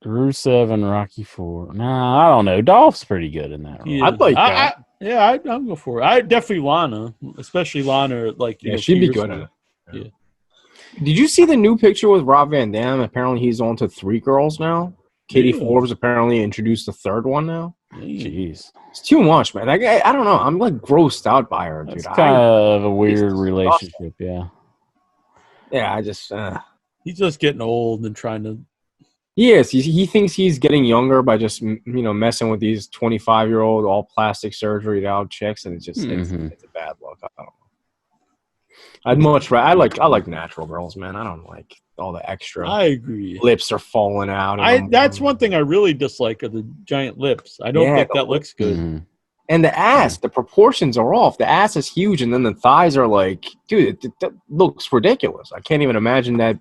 Rusev and Rocky 4. Nah, I don't know. Dolph's pretty good in that role. I'd like that. I'd go for it. I definitely Lana, especially Lana. She'd be good at it. Yeah. Did you see the new picture with Rob Van Dam? Apparently, he's on to 3 girls now. Katie Forbes apparently introduced the 3rd one now. Jeez, it's too much, man. I don't know. I'm grossed out by her, dude. It's kind of a weird relationship, yeah. Yeah, I just. He's just getting old and trying to. Yes, he thinks he's getting younger by just messing with these 25-year-old all plastic surgery out chicks, and it's just it's a bad look. I don't know. I'd much rather. I like natural girls, man. I don't like all the extra. I agree. Lips are falling out. That's one thing I really dislike are the giant lips. I don't think that looks good. Mm-hmm. And the ass, the proportions are off. The ass is huge, and then the thighs are like, dude, that looks ridiculous. I can't even imagine that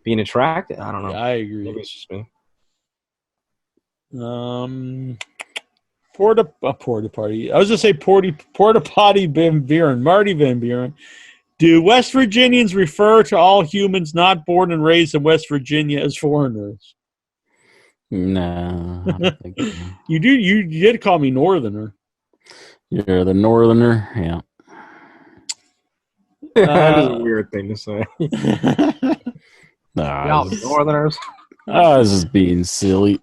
being attractive. I don't know. Yeah, I agree. Maybe it's just me. Porta potty. I was gonna say porta potty Van Buren, Marty Van Buren. Do West Virginians refer to all humans not born and raised in West Virginia as foreigners? No, I don't think so. You did call me Northerner. You're the Northerner, yeah. That is a weird thing to say. Northerners. I was just being silly.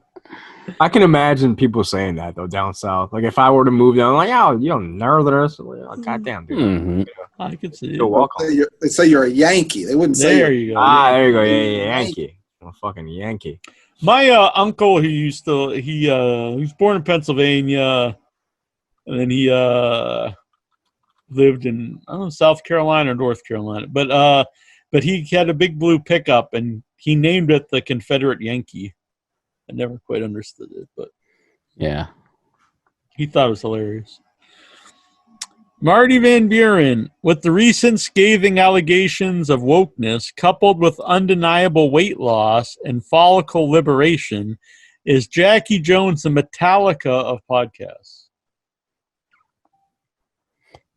I can imagine people saying that though down south. Like if I were to move down, like, oh, you don't Northerners. Like, goddamn, dude. Mm-hmm. I could see. You're welcome. They say you're a Yankee. They wouldn't say. There you go. There you go. Yeah, Yankee. I'm a fucking Yankee. My uncle, he was born in Pennsylvania, and then he lived in South Carolina or North Carolina, but he had a big blue pickup, and he named it the Confederate Yankee. I never quite understood it, but yeah, he thought it was hilarious. Marty Van Buren, with the recent scathing allegations of wokeness coupled with undeniable weight loss and follicle liberation, is Jackie Jones the Metallica of podcasts?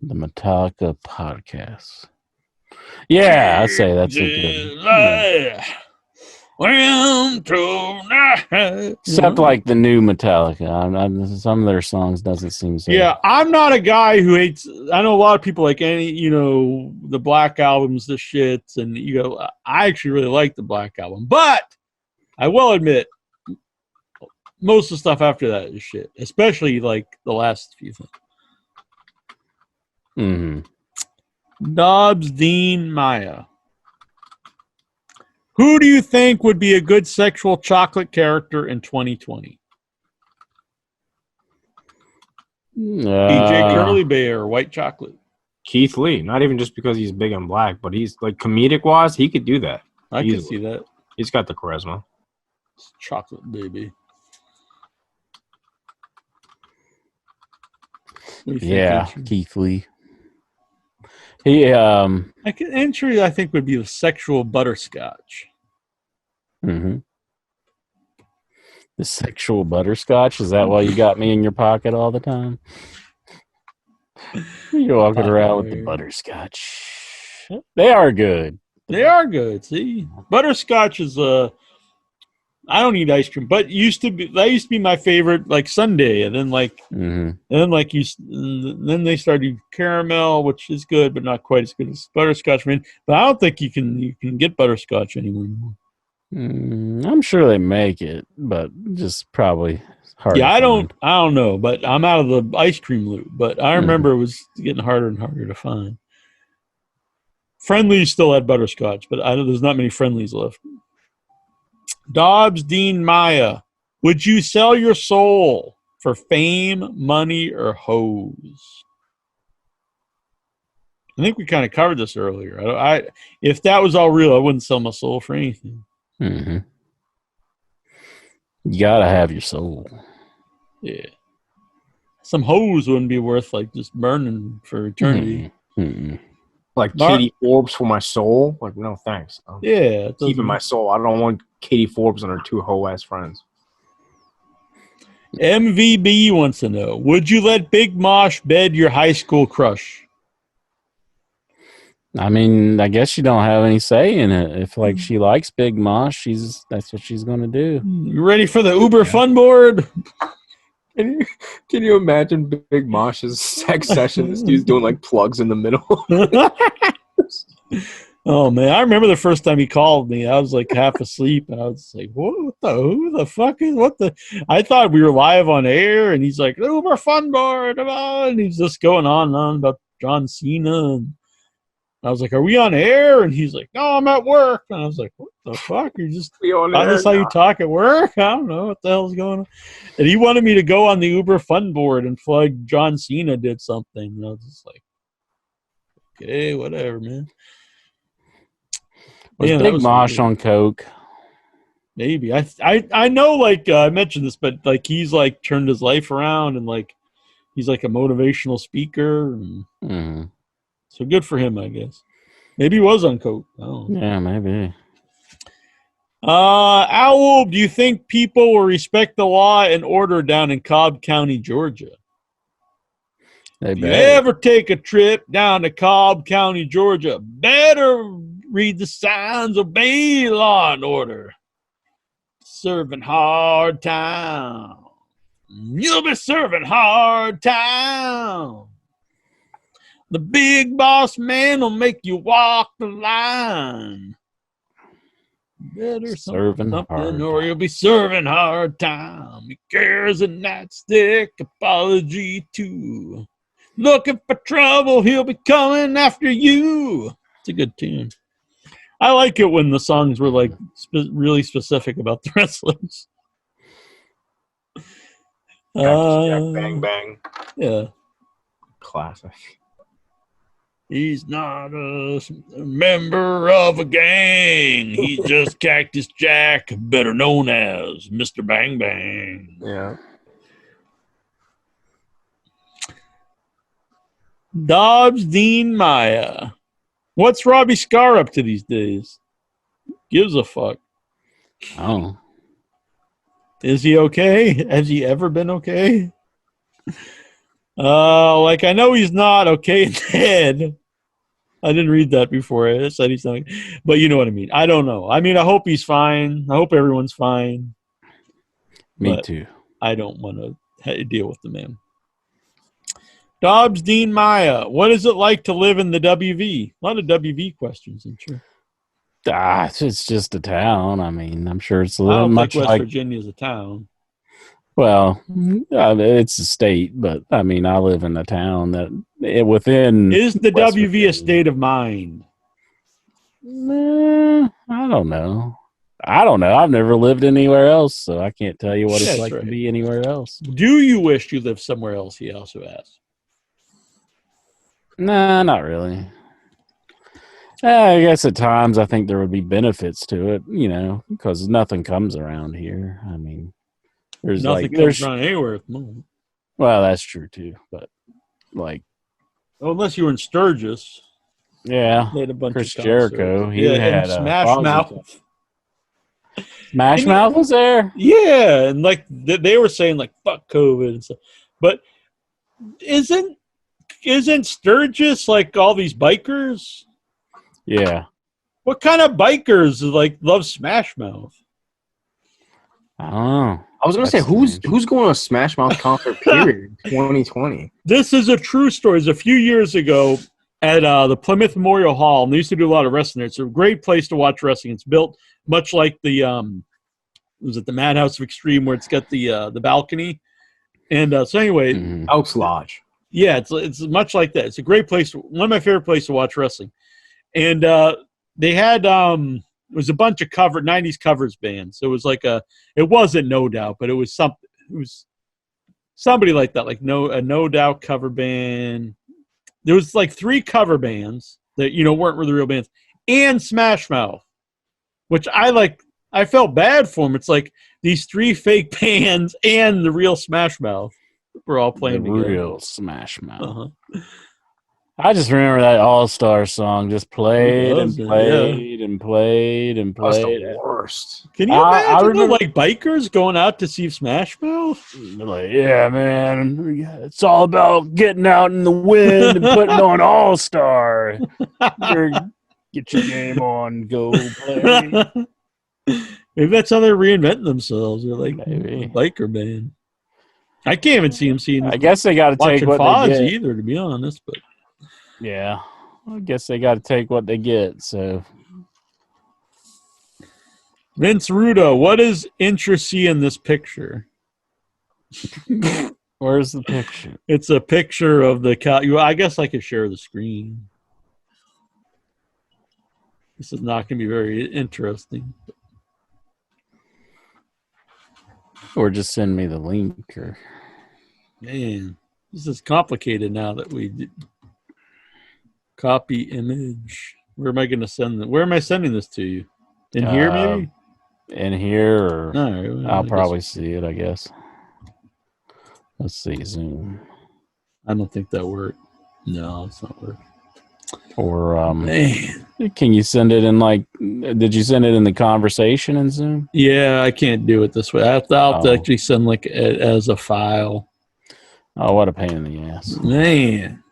The Metallica podcast. Yeah, I'd say that's a good. Except like the new Metallica. Some of their songs doesn't seem so. Yeah, I'm not a guy who hates. I know a lot of people like the Black Album's the shits, and I actually really like the Black Album, but I will admit most of the stuff after that is shit, especially like the last few things. Mm-hmm. Dobbs Dean Maya. Who do you think would be a good sexual chocolate character in 2020? DJ Curly Bear, White Chocolate. Keith Lee. Not even just because he's big and black, but he's like comedic wise, he could do that. I can see that. He's got the charisma. It's chocolate baby. Yeah, Keith Lee. He entry I think would be the sexual butterscotch. Mm-hmm. The sexual butterscotch? Is that why you got me in your pocket all the time? You're walking around with the butterscotch. They are good. They are good. See, butterscotch is I don't eat ice cream, but that used to be my favorite, like sundae, and then then they started caramel, which is good, but not quite as good as butterscotch. But I don't think you can get butterscotch anymore. I'm sure they make it, but just probably hard. Yeah, to I find. don't know, but I'm out of the ice cream loop. But I remember it was getting harder and harder to find. Friendlies still had butterscotch, but there's not many friendlies left. Dobbs Dean Maya, would you sell your soul for fame, money, or hoes? I think we kind of covered this earlier. If that was all real, I wouldn't sell my soul for anything. Mm-hmm. You gotta have your soul. Yeah. Some hoes wouldn't be worth like just burning for eternity. Mm-hmm. Like Katie Forbes for my soul? Like, no thanks. I'm Yeah. keeping my soul. I don't want Katie Forbes and her two hoe-ass friends. MVB wants to know, would you let Big Mosh bed your high school crush? I mean, I guess she don't have any say in it. If like she likes Big Mosh, that's what she's gonna do. You ready for the Uber fun board? Can you imagine Big Mosh's sex session? This dude's doing like plugs in the middle. Oh man, I remember the first time he called me. I was like half asleep, and I was like, "Who the fuck is what the?" I thought we were live on air, and he's like, "Uber fun board," and he's just going on and on about John Cena. And I was like, "Are we on air?" And he's like, "No, I'm at work." And I was like, "What the fuck? You're just that's how you talk at work?" I don't know what the hell's going on. And he wanted me to go on the Uber fun board and plug John Cena did something. And I was just like, "Okay, whatever, man." Was Big Mosh on coke? Maybe. I know, like, I mentioned this, but like he's like turned his life around, and like he's like a motivational speaker, and so good for him, I guess. Maybe he was on coke. I don't know. Yeah, maybe. Owl, do you think people will respect the law and order down in Cobb County, Georgia? If you ever take a trip down to Cobb County, Georgia, better read the signs, obey law and order. Serving hard time. You'll be serving hard time. The big boss man will make you walk the line. Better serving something or you'll be serving hard time. He carries a nightstick, apology too. Looking for trouble, he'll be coming after you. It's a good tune. I like it when the songs were like really specific about the wrestlers. Bang bang. Yeah. Classic. He's not a member of a gang. He's just Cactus Jack, better known as Mr. Bang Bang. Yeah. Dobbs Dean Maya. What's Robbie Scar up to these days? Gives a fuck. Oh. Is he okay? Has he ever been okay? Like I know he's not okay in the head. I didn't read that before. I said he's not, but you know what I mean. I don't know. I mean, I hope he's fine. I hope everyone's fine. Me too. I don't want to deal with the man. Dobbs Dean Maya, what is it like to live in the WV? A lot of WV questions, I'm sure. It's just a town. I mean, I'm sure it's a I little don't much think West like Virginia is a town. Well, it's a state, but I mean, I live in a town that within. Is the West WV Virginia. a state of mind? I don't know. I've never lived anywhere else, so I can't tell you what it's like to be anywhere else. Do you wish you lived somewhere else? He also asked. Nah, not really. I guess at times I think there would be benefits to it, because nothing comes around here. I mean, there's nothing comes around anywhere at the moment. Well, that's true too, but unless you were in Sturgis. Yeah, they had a bunch Chris of Jericho. He had Smash Mouth. Smash Mouth was there. Yeah, and like they were saying, like fuck COVID and stuff. But isn't Sturgis like all these bikers? Yeah. What kind of bikers like love Smash Mouth? I don't know. I was gonna say who's going to a Smash Mouth concert period in 2020. This is a true story. It's a few years ago. at the Plymouth Memorial Hall, and they used to do a lot of wrestling there. It's a great place to watch wrestling. It's built much like the was it the Madhouse of Extreme, where it's got the balcony. And so anyway, Elks Lodge. yeah, it's much like that. It's a great place. One of my favorite places to watch wrestling. And they had it was a bunch of 90s covers bands. So it was like it wasn't No Doubt, but it was something. It was somebody like that, like a No Doubt cover band. There was like 3 cover bands that weren't really real bands, and Smash Mouth, which I felt bad for them. It's like these 3 fake bands and the real Smash Mouth were all playing the together. Real Smash Mouth. I just remember that All-Star song just played and played and played and That's played. the worst. Can you imagine remember, like bikers going out to see Smash Mouth? Like, yeah, man, it's all about getting out in the wind and putting on All-Star. Get your game on, go play. Maybe that's how they're reinventing themselves. They're like Maybe. a biker band. I can't even see them seeing. I guess they got to take what they get. Either, to be honest, but yeah, I guess they got to take what they get. So, Vince Rudo, what is interesting in this picture? Where's the picture? It's a picture of the cow. I guess I could share the screen. This is not going to be very interesting. Or just send me the link. Or man, this is complicated now that we did. Copy image. Where am I going to send it? Where am I sending this to you? In here, maybe? In here, or no, I'll probably see it, I guess. Let's see, Zoom. I don't think that worked. No, it's not working. Or man, can you send it in did you send it in the conversation in Zoom? Yeah, I can't do it this way. I have to actually send it as a file. Oh, what a pain in the ass. Man.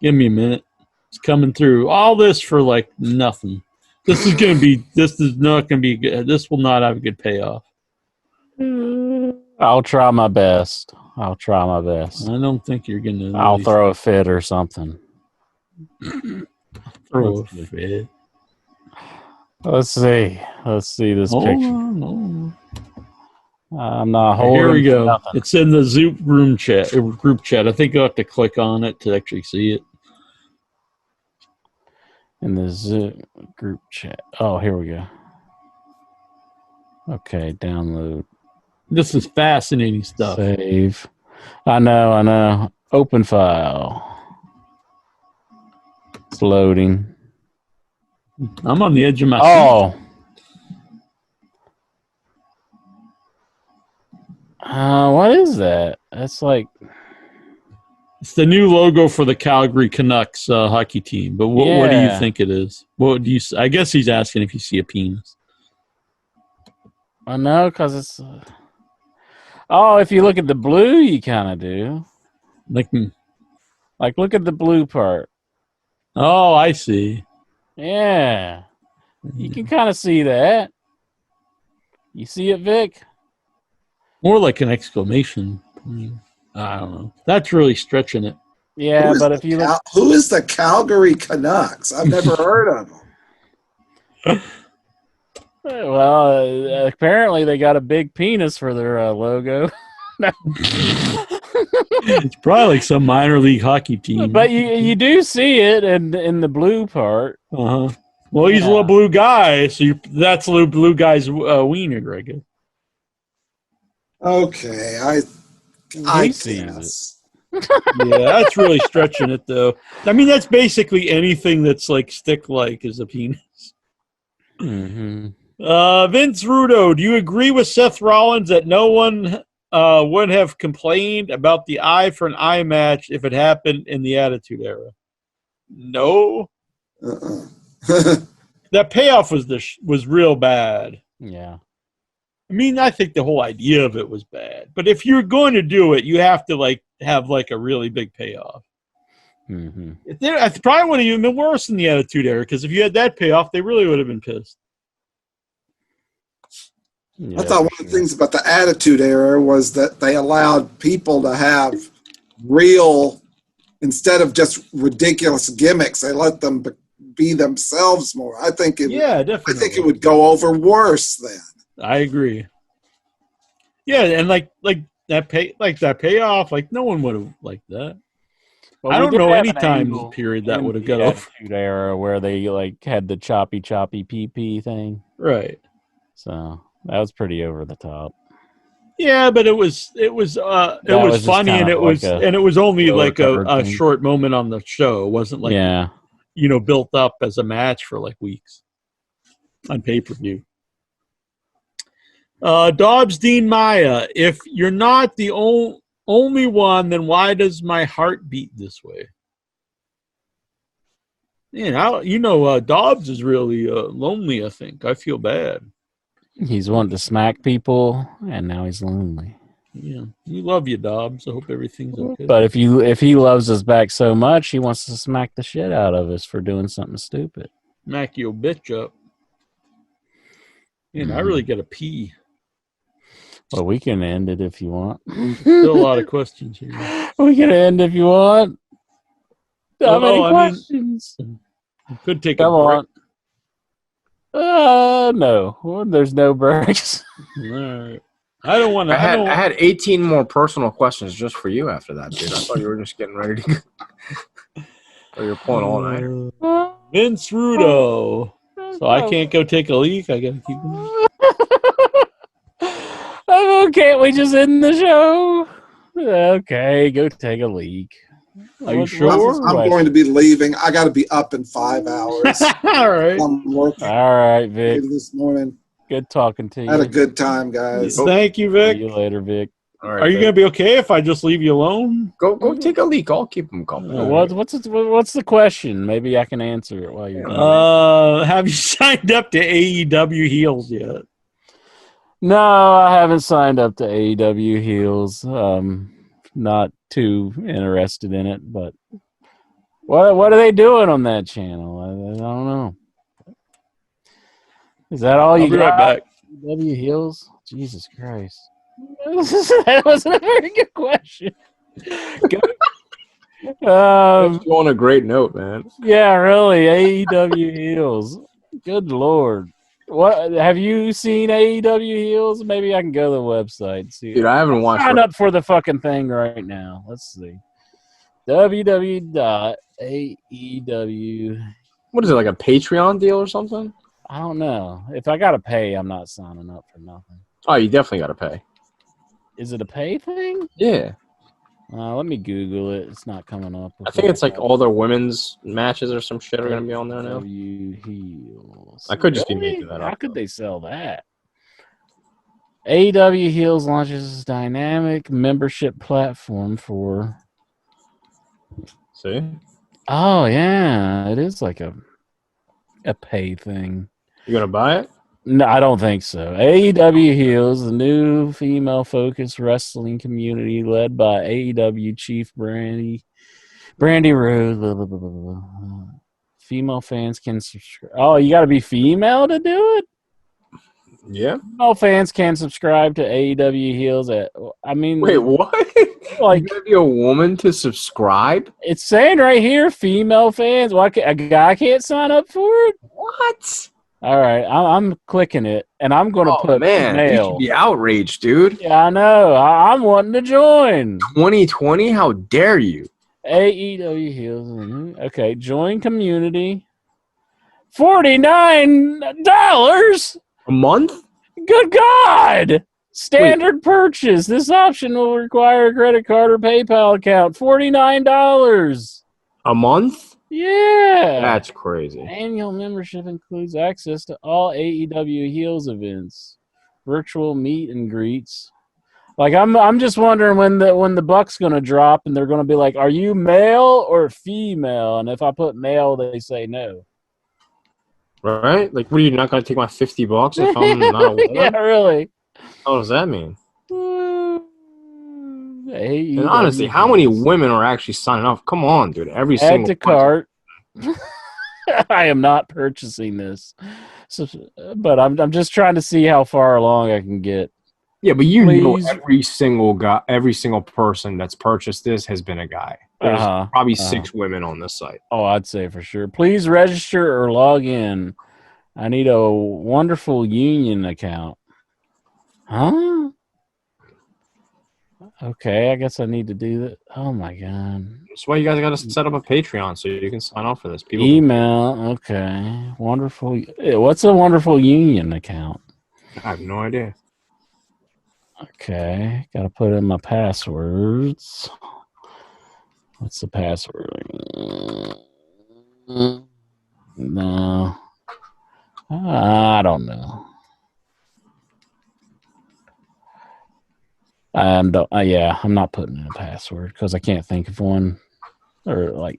Give me a minute. It's coming through. All this for nothing. This is not going to be good. This will not have a good payoff. I'll try my best. I don't think you're going to. I'll throw a fit or something. Throw a fit. Let's see this picture. Hold on. I'm not holding. Here we go. Nothing. It's in the Zoom group chat. I think you'll have to click on it to actually see it. In the Zoom group chat. Oh, here we go. Okay, download. This is fascinating stuff. Save. I know. Open file. It's loading. I'm on the edge of my seat. What is that? That's it's the new logo for the Calgary Canucks hockey team. But what do you think it is? What do you? I guess he's asking if you see a penis. I know, because it's. If you look at the blue, you kind of do. Look at the blue part. Oh, I see. Yeah, you can kind of see that. You see it, Vic? More like an exclamation point. I don't know. That's really stretching it. Yeah, but if you look... Who is the Calgary Canucks? I've never heard of them. Well, apparently they got a big penis for their logo. It's probably like some minor league hockey team. But you do see it in the blue part. Uh-huh. Well, he's a little blue guy, so that's a little blue guy's wiener, I guess. Okay, I see it. Yeah, that's really stretching it, though. I mean, that's basically anything that's stick-like is a penis. Mm-hmm. Vince Rudo, do you agree with Seth Rollins that no one would have complained about the eye for an eye match if it happened in the Attitude Era? No. That payoff was real bad. Yeah. I mean, I think the whole idea of it was bad. But if you're going to do it, you have to have a really big payoff. Mm-hmm. It probably would have even been worse in the Attitude Era, because if you had that payoff, they really would have been pissed. Yeah, I thought one of the things about the Attitude Era was that they allowed people to have real, instead of just ridiculous gimmicks, they let them be themselves more. I think it would go over worse then. I agree. Yeah, and like that payoff, like no one would have liked that. Well, I we don't did know have any an time angle period that in would have the got over. Attitude Era where they like had the choppy PP thing. Right. So that was pretty over the top. Yeah, but it was was just funny, kind and of like it was only filler like a thing. short moment on the show. It wasn't like built up as a match for like weeks on pay-per-view. Dobbs Dean Maya, if you're not the only one, then why does my heart beat this way? Man, Dobbs is really lonely, I think. I feel bad. He's wanting to smack people, and now he's lonely. Yeah, we love you, Dobbs. I hope everything's okay. But if he loves us back so much, he wants to smack the shit out of us for doing something stupid. Smack your bitch up. Man, I really got to pee. Well, we can end it if you want. Still a lot of questions here. We can end if you want. How many questions? Could take a break. No. There's no breaks. All right. I don't want to. I had 18 more personal questions just for you after that, dude. I thought you were just getting ready to go. Or you're pulling all night. Vince Rudo. So I can't go take a leak. I got to keep going. Can't we just end the show? Okay, go take a leak. Are you sure? I'm going to be leaving. I got to be up in 5 hours. All right. I'm working. All right, Vic. This morning. Good talking to you. I had a good time, guys. Thank you, Vic. See you later, Vic. All right, Are you going to be okay if I just leave you alone? Go take a leak. I'll keep them company. What's the question? Maybe I can answer it while you're gone. Have you signed up to AEW Heels yet? No, I haven't signed up to AEW Heels. Not too interested in it, but what are they doing on that channel? I don't know. Is that all you got? Right back. AEW Heels? Jesus Christ. That wasn't a very good question. You're on a great note, man. Yeah, really. AEW Heels. Good Lord. What have you seen AEW Heels? Maybe I can go to the website and see. Dude, I haven't watched. Sign up for the fucking thing right now. Let's see. www.aew. What is it, like a Patreon deal or something? I don't know. If I gotta pay, I'm not signing up for nothing. Oh, you definitely got to pay. Is it a pay thing? Yeah. Let me Google it. It's not coming up. I think it's like all their women's matches or some shit are going to be on there now. Heels. I could just be making that up. How could they sell that? AEW Heels launches dynamic membership platform for. See? Oh yeah, it is like a pay thing. You gonna buy it? No, I don't think so. AEW Heels, the new female-focused wrestling community led by AEW Chief Brandy Rose. Blah, blah, blah, blah, blah. Female fans can subscribe. Oh, you got to be female to do it? Yeah. Female fans can subscribe to AEW Heels. Wait, what? Like, you got to be a woman to subscribe? It's saying right here, female fans. Why a guy can't sign up for it? What? All right, I'm clicking it, and I'm going to put male. You should be outraged, dude. Yeah, I know. I'm wanting to join. 2020? How dare you? AEW Heels. Okay, join community. $49 a month? Good God! Standard purchase. This option will require a credit card or PayPal account. $49 a month? Yeah. That's crazy. Annual membership includes access to all AEW Heels events, virtual meet and greets. Like I'm just wondering when the buck's gonna drop and they're gonna be like, "Are you male or female?" And if I put male, they say no. Right? Like, what are you not gonna take my $50 if I'm not a woman? Yeah, really. What does that mean? And honestly, how many women are actually signing up? Come on, dude. Every Add single to cart. I am not purchasing this. So, but I'm just trying to see how far along I can get. Yeah, but you Please. know every single person that's purchased this has been a guy. There's probably 6 women on this site. Oh, I'd say for sure. Please register or log in. I need a wonderful union account. Huh? Okay, I guess I need to do that. Oh my god. That's why you guys got to set up a Patreon so you can sign up for this. People Email. Okay. Wonderful. What's a wonderful union account? I have no idea. Okay. Got to put in my passwords. What's the password? No. I don't know. I'm not putting in a password because I can't think of one. Or like,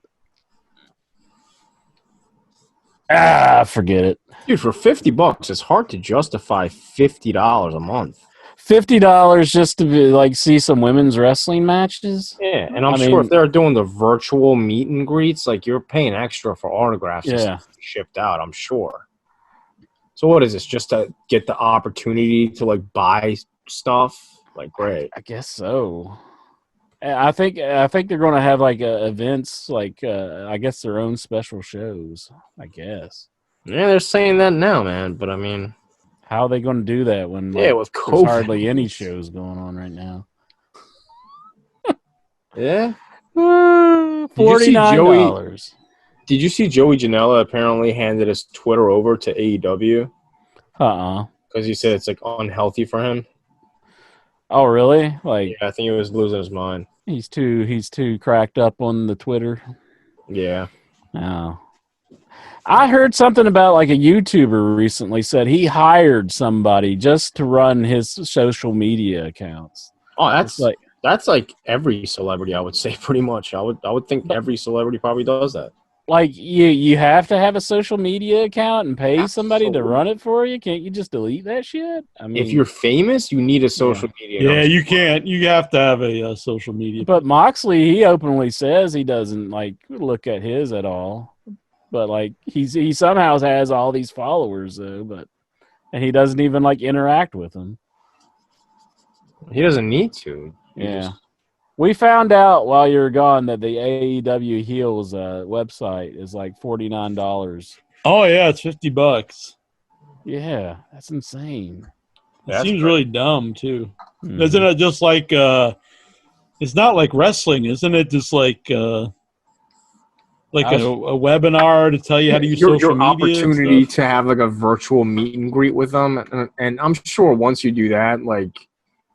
forget it. Dude, for $50, it's hard to justify $50 a month. $50 just to be, like, see some women's wrestling matches. Yeah, and I'm sure if they're doing the virtual meet and greets, like you're paying extra for autographs and stuff shipped out. I'm sure. So what is this? Just to get the opportunity to like buy stuff? Like, great. I guess so. I think they're going to have like events, like I guess their own special shows. I guess. Yeah, they're saying that now, man. But I mean, how are they going to do that when with COVID, there's hardly any shows going on right now? Yeah. $49. Did you see Joey Janela apparently handed his Twitter over to AEW? Because he said it's like unhealthy for him. Oh, really? Like, yeah, I think he was losing his mind. He's too cracked up on the Twitter. Yeah. Oh. I heard something about like a YouTuber recently said he hired somebody just to run his social media accounts. Oh, that's like every celebrity, I would say, pretty much. I would think every celebrity probably does that. Like you have to have a social media account and pay somebody to run it for you. Can't you just delete that shit? I mean, if you're famous, you need a social media. Yeah, you can't. You have to have a social media. But Moxley, he openly says he doesn't like look at his at all. But like he somehow has all these followers though, and he doesn't even like interact with them. He doesn't need to. We found out while you were gone that the AEW Heels website is like $49. Oh yeah, it's $50. Yeah, that's insane. It seems really dumb too. Mm-hmm. Isn't it just like it's not like wrestling, isn't it? Just like a webinar to tell you how to use social media. Your opportunity to have like a virtual meet and greet with them, and I'm sure once you do that, like.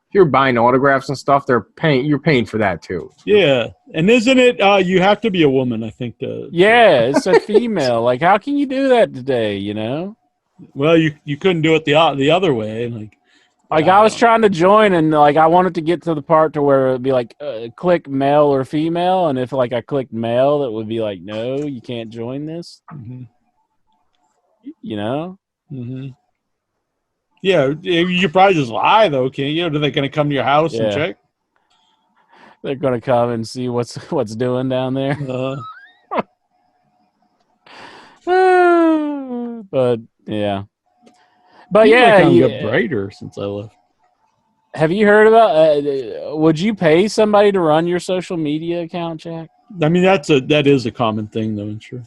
If you're buying autographs and stuff, you're paying for that too. Yeah. And isn't it you have to be a woman, I think it's a female. Like how can you do that today, you know? Well, you couldn't do it the other way. Like I was trying to join and like I wanted to get to the part to where it'd be like click male or female, and if like I clicked male, it would be like no, you can't join this. Mm-hmm. You know? Mm-hmm. Yeah, you probably just lie though, can't you? Are they going to come to your house and check? They're going to come and see what's doing down there. But yeah, you got brighter since I left. Have you heard about? Would you pay somebody to run your social media account, Jack? I mean, that is a common thing, though. I'm sure.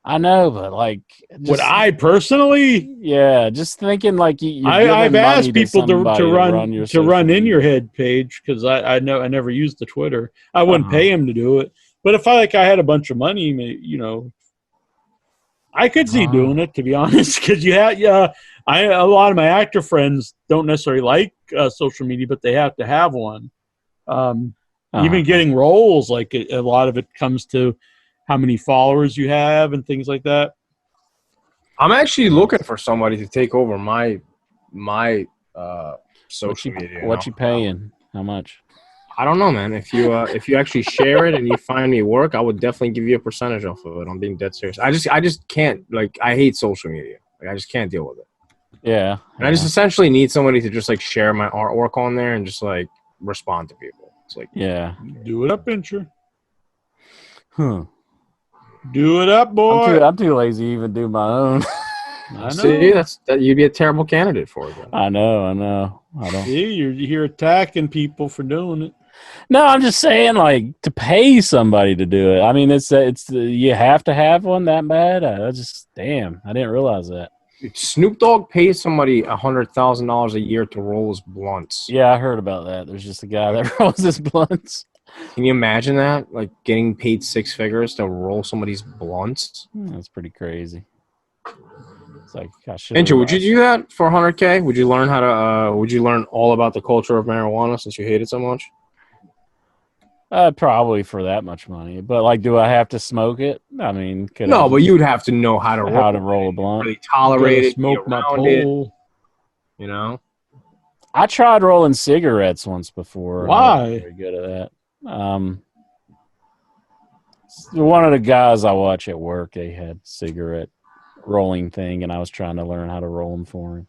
I know, but like, would I personally? Yeah, just thinking like I've asked people to run in your head page because I know I never used the Twitter. I wouldn't pay him to do it, but if I had a bunch of money, you know, I could see doing it, to be honest. Because a lot of my actor friends don't necessarily like social media, but they have to have one. Even getting roles, like a lot of it comes to how many followers you have and things like that. I'm actually looking for somebody to take over my social media. What you paying? How much? I don't know, man. If you actually share it and you find me work, I would definitely give you a percentage off of it. I'm being dead serious. I just can't, like, I hate social media. Like, I just can't deal with it. Yeah. And I just essentially need somebody to just like share my artwork on there and just like respond to people. It's like, do it up, Pincher. Huh. Do it up, boy. I'm too lazy to even do my own. I know. See, that you'd be a terrible candidate for it. Then. I know. I don't. See, you're attacking people for doing it. No, I'm just saying, like, to pay somebody to do it. I mean, it's you have to have one that bad. I didn't realize that. Snoop Dogg pays somebody $100,000 a year to roll his blunts. Yeah, I heard about that. There's just a guy that rolls his blunts. Can you imagine that? Like getting paid 6 figures to roll somebody's blunts? That's pretty crazy. It's like, gosh. Andrew, would you do that for $100K? Would you learn how to? Would you learn all about the culture of marijuana since you hate it so much? Probably for that much money. But, like, do I have to smoke it? I mean, but you'd have to know how to roll a blunt. Really tolerate it, smoke my pole. it, you know? I tried rolling cigarettes once before. Why? I wasn't very good at that. One of the guys I watch at work, they had cigarette rolling thing, and I was trying to learn how to roll them for him.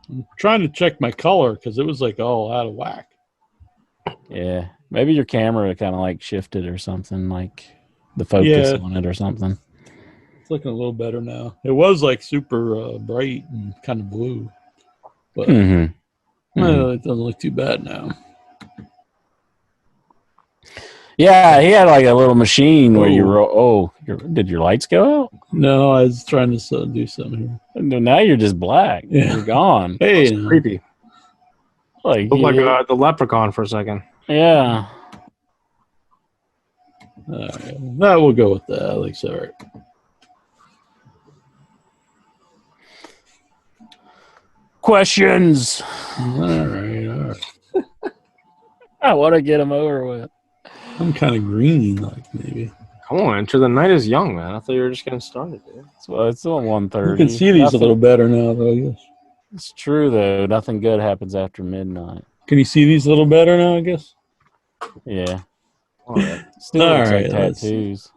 I'm trying to check my color because it was like all out of whack. Yeah, maybe your camera kind of like shifted or something, like the focus on it or something. It's looking a little better now. It was like super bright and kind of blue, but it doesn't look too bad now. Yeah, he had like a little machine where you roll. Oh, did your lights go out? No, I was trying to do something here. No, now you're just black. Yeah. You're gone. Hey, That's creepy. Like, Look like the leprechaun for a second. Yeah. All right. That we'll go with that. Like, all right. Questions. All right. I want to get them over with. I'm kind of green, like maybe. Come on, Enter. The night is young, man. I thought you were just getting started, dude. Well, it's on 1:30. You can see these a little better now, though. I guess. It's true, though. Nothing good happens after midnight. Can you see these a little better now? I guess. Yeah. All right. Still All looks right, like tattoos.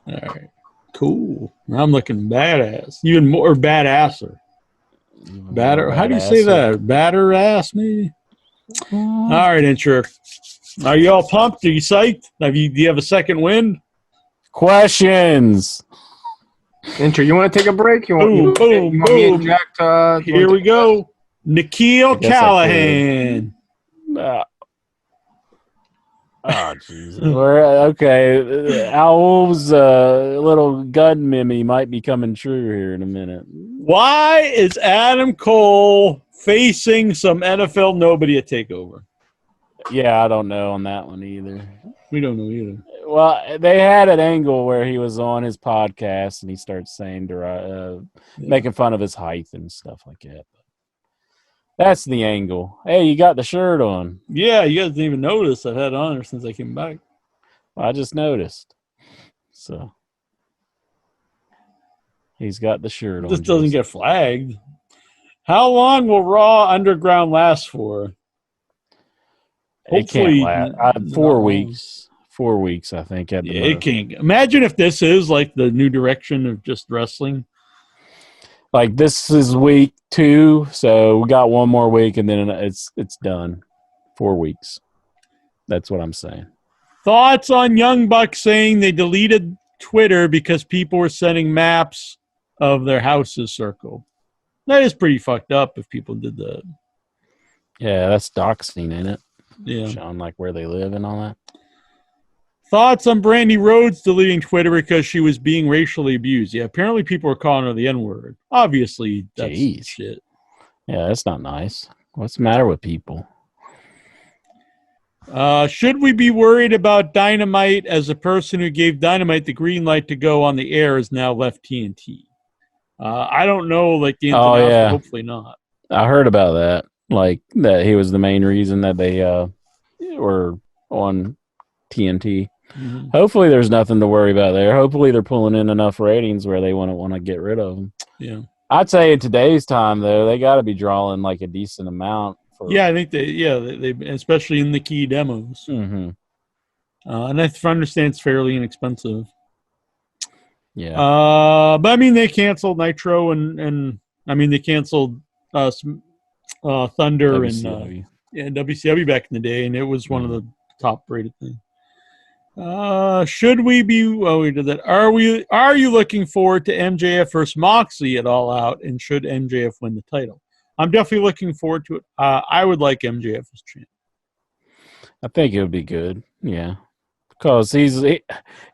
All right. Cool. I'm looking badass. Even more badasser. Batter. How do you say that? Batter ass, maybe. All right, Intro. Are you all pumped? Are you psyched? Do you have a second wind? Questions. Enter. You want to take a break? You Boom, boom, you want me and boom. Jack Here we go. Nikhil Callahan. Oh, Jesus. Okay. Owl's little gun meme might be coming true here in a minute. Why is Adam Cole facing some NFL nobody at TakeOver? Yeah, I don't know on that one either. We don't know either. Well, they had an angle where he was on his podcast and he starts saying, making fun of his height and stuff like that. That's the angle. Hey, you got the shirt on. Yeah, you guys didn't even notice I've had it on since I came back. Well, I just noticed. So he's got the shirt on. This doesn't get flagged. How long will Raw Underground last for? It can't last. 4 weeks. 4 weeks, I think. At the most. It can't. Imagine if this is like the new direction of just wrestling. Like, this is week 2, so we got one more week, and then it's done. 4 weeks. That's what I'm saying. Thoughts on Young Bucks saying they deleted Twitter because people were sending maps of their houses circled. That is pretty fucked up if people did that. Yeah, that's doxing, ain't it? Yeah. Showing, like, where they live and all that. Thoughts on Brandy Rhodes deleting Twitter because she was being racially abused? Yeah, apparently people were calling her the N-word. Obviously, that's shit. Yeah, that's not nice. What's the matter with people? Should we be worried about Dynamite as a person who gave Dynamite the green light to go on the air has now left TNT? I don't know, like, the ins and outs, but hopefully not. I heard about that. Like, that he was the main reason that they were on TNT. Mm-hmm. Hopefully there's nothing to worry about there. Hopefully they're pulling in enough ratings where they want to get rid of them. Yeah. I'd say in today's time, though, they got to be drawing like a decent amount. I think they especially in the key demos. Mm-hmm. And I understand it's fairly inexpensive. Yeah. But I mean, they canceled Nitro and I mean, they canceled Thunder WCW. and WCW back in the day, and it was one of the top rated things. Should we be? Well, we did that. Are you looking forward to MJF versus Moxley at All Out? And should MJF win the title? I'm definitely looking forward to it. I would like MJF as champ. I think it would be good. Yeah. Because he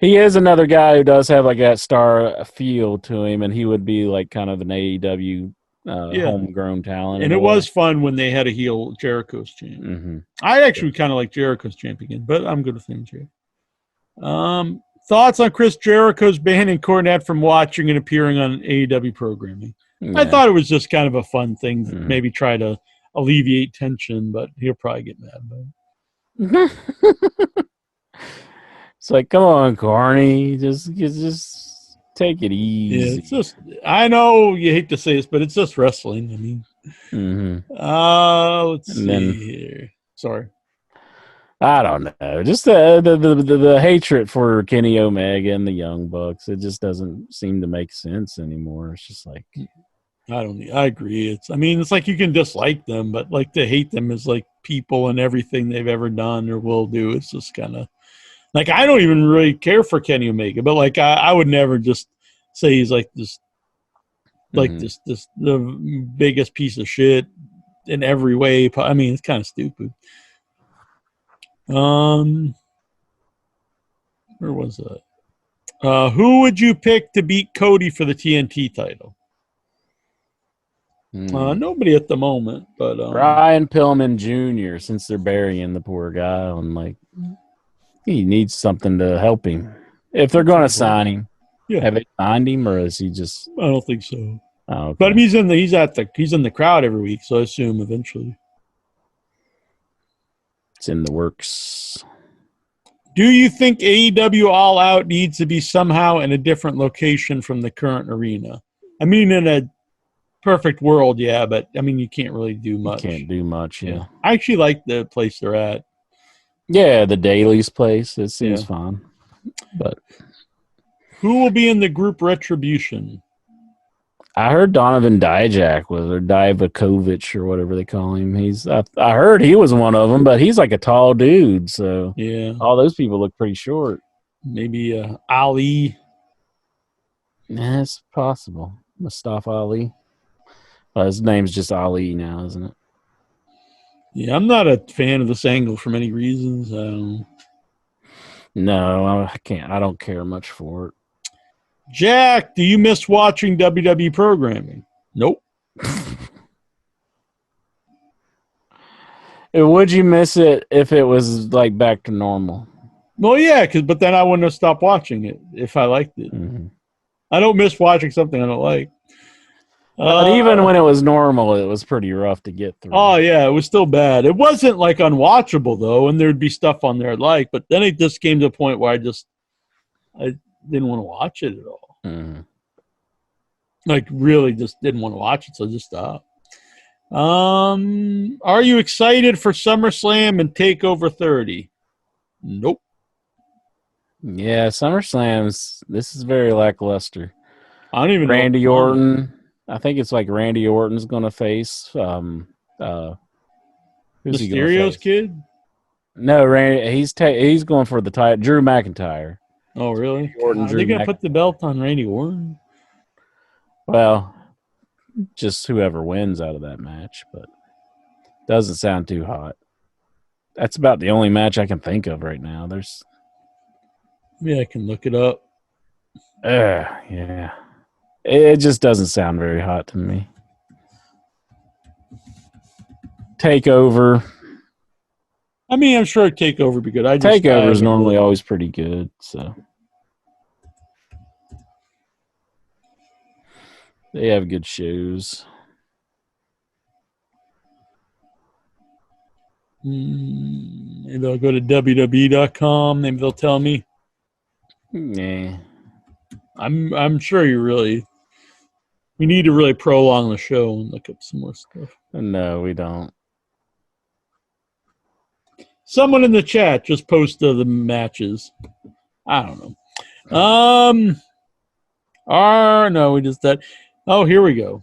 is another guy who does have like that star feel to him, and he would be like kind of an AEW homegrown talent. And it was fun when they had a heel Jericho's champ. Mm-hmm. I actually kind of like Jericho's champ again, but I'm good with MJF. Thoughts on Chris Jericho's banning Cornette from watching and appearing on AEW programming? Yeah. I thought it was just kind of a fun thing, maybe try to alleviate tension, but he'll probably get mad about it. It's like, come on, Corny, just take it easy. Yeah, it's just, I know you hate to say this, but it's just wrestling. I mean, let's see here. Sorry. I don't know. Just the hatred for Kenny Omega and the Young Bucks. It just doesn't seem to make sense anymore. It's just like, I agree. It's like you can dislike them, but like to hate them as like people and everything they've ever done or will do. It's just kind of like, I don't even really care for Kenny Omega, but like, I would never just say he's like this, like this the biggest piece of shit in every way. I mean, it's kind of stupid. Where was that? Who would you pick to beat Cody for the TNT title? Nobody at the moment, but Brian Pillman Jr., since they're burying the poor guy, and like he needs something to help him. If they're going to sign him, have they signed him, or is he just? I don't think so. Oh, okay. But he's in the crowd every week, so I assume eventually. It's in the works. Do you think AEW All Out needs to be somehow in a different location from the current arena? I mean, in a perfect world, yeah, but I mean, you can't really do much. You can't do much, yeah. I actually like the place they're at. Yeah, the Dailies place. It seems fun. But who will be in the group Retribution? I heard Donovan Dijak or Divakovic or whatever they call him. I heard he was one of them, but he's like a tall dude. So yeah, all those people look pretty short. Maybe Ali. Yeah, it's possible. Mustafa Ali. Well, his name's just Ali now, isn't it? Yeah, I'm not a fan of this angle for many reasons. No, I can't. I don't care much for it. Jack, do you miss watching WWE programming? Nope. Would you miss it if it was like back to normal? Well, yeah, but then I wouldn't have stopped watching it if I liked it. Mm-hmm. I don't miss watching something I don't like. But even when it was normal, it was pretty rough to get through. Oh, yeah, it was still bad. It wasn't like unwatchable, though, and there'd be stuff on there I'd like, but then it just came to a point where I didn't want to watch it at all. Mm-hmm. Like, really just didn't want to watch it, so I just stopped. Are you excited for SummerSlam and TakeOver 30? Nope. Yeah, SummerSlam's, this is very lackluster. I don't even know. Randy Orton. I think it's like Randy Orton's going to face who's he going to Mysterio's face? kid? No, Randy. He's going for the title. Drew McIntyre. Oh, really? Orton, Are they going to put the belt on Randy Orton? Well, just whoever wins out of that match, but doesn't sound too hot. That's about the only match I can think of right now. Yeah, I can look it up. Yeah. It just doesn't sound very hot to me. TakeOver. I mean, I'm sure TakeOver would be good. TakeOver is normally always pretty good, so they have good shows. Maybe I'll go to WWE.com. Maybe they'll tell me. Yeah. I'm sure we need to really prolong the show and look up some more stuff. No, we don't. Someone in the chat just posted the matches. I don't know. No, we just that. Oh, here we go.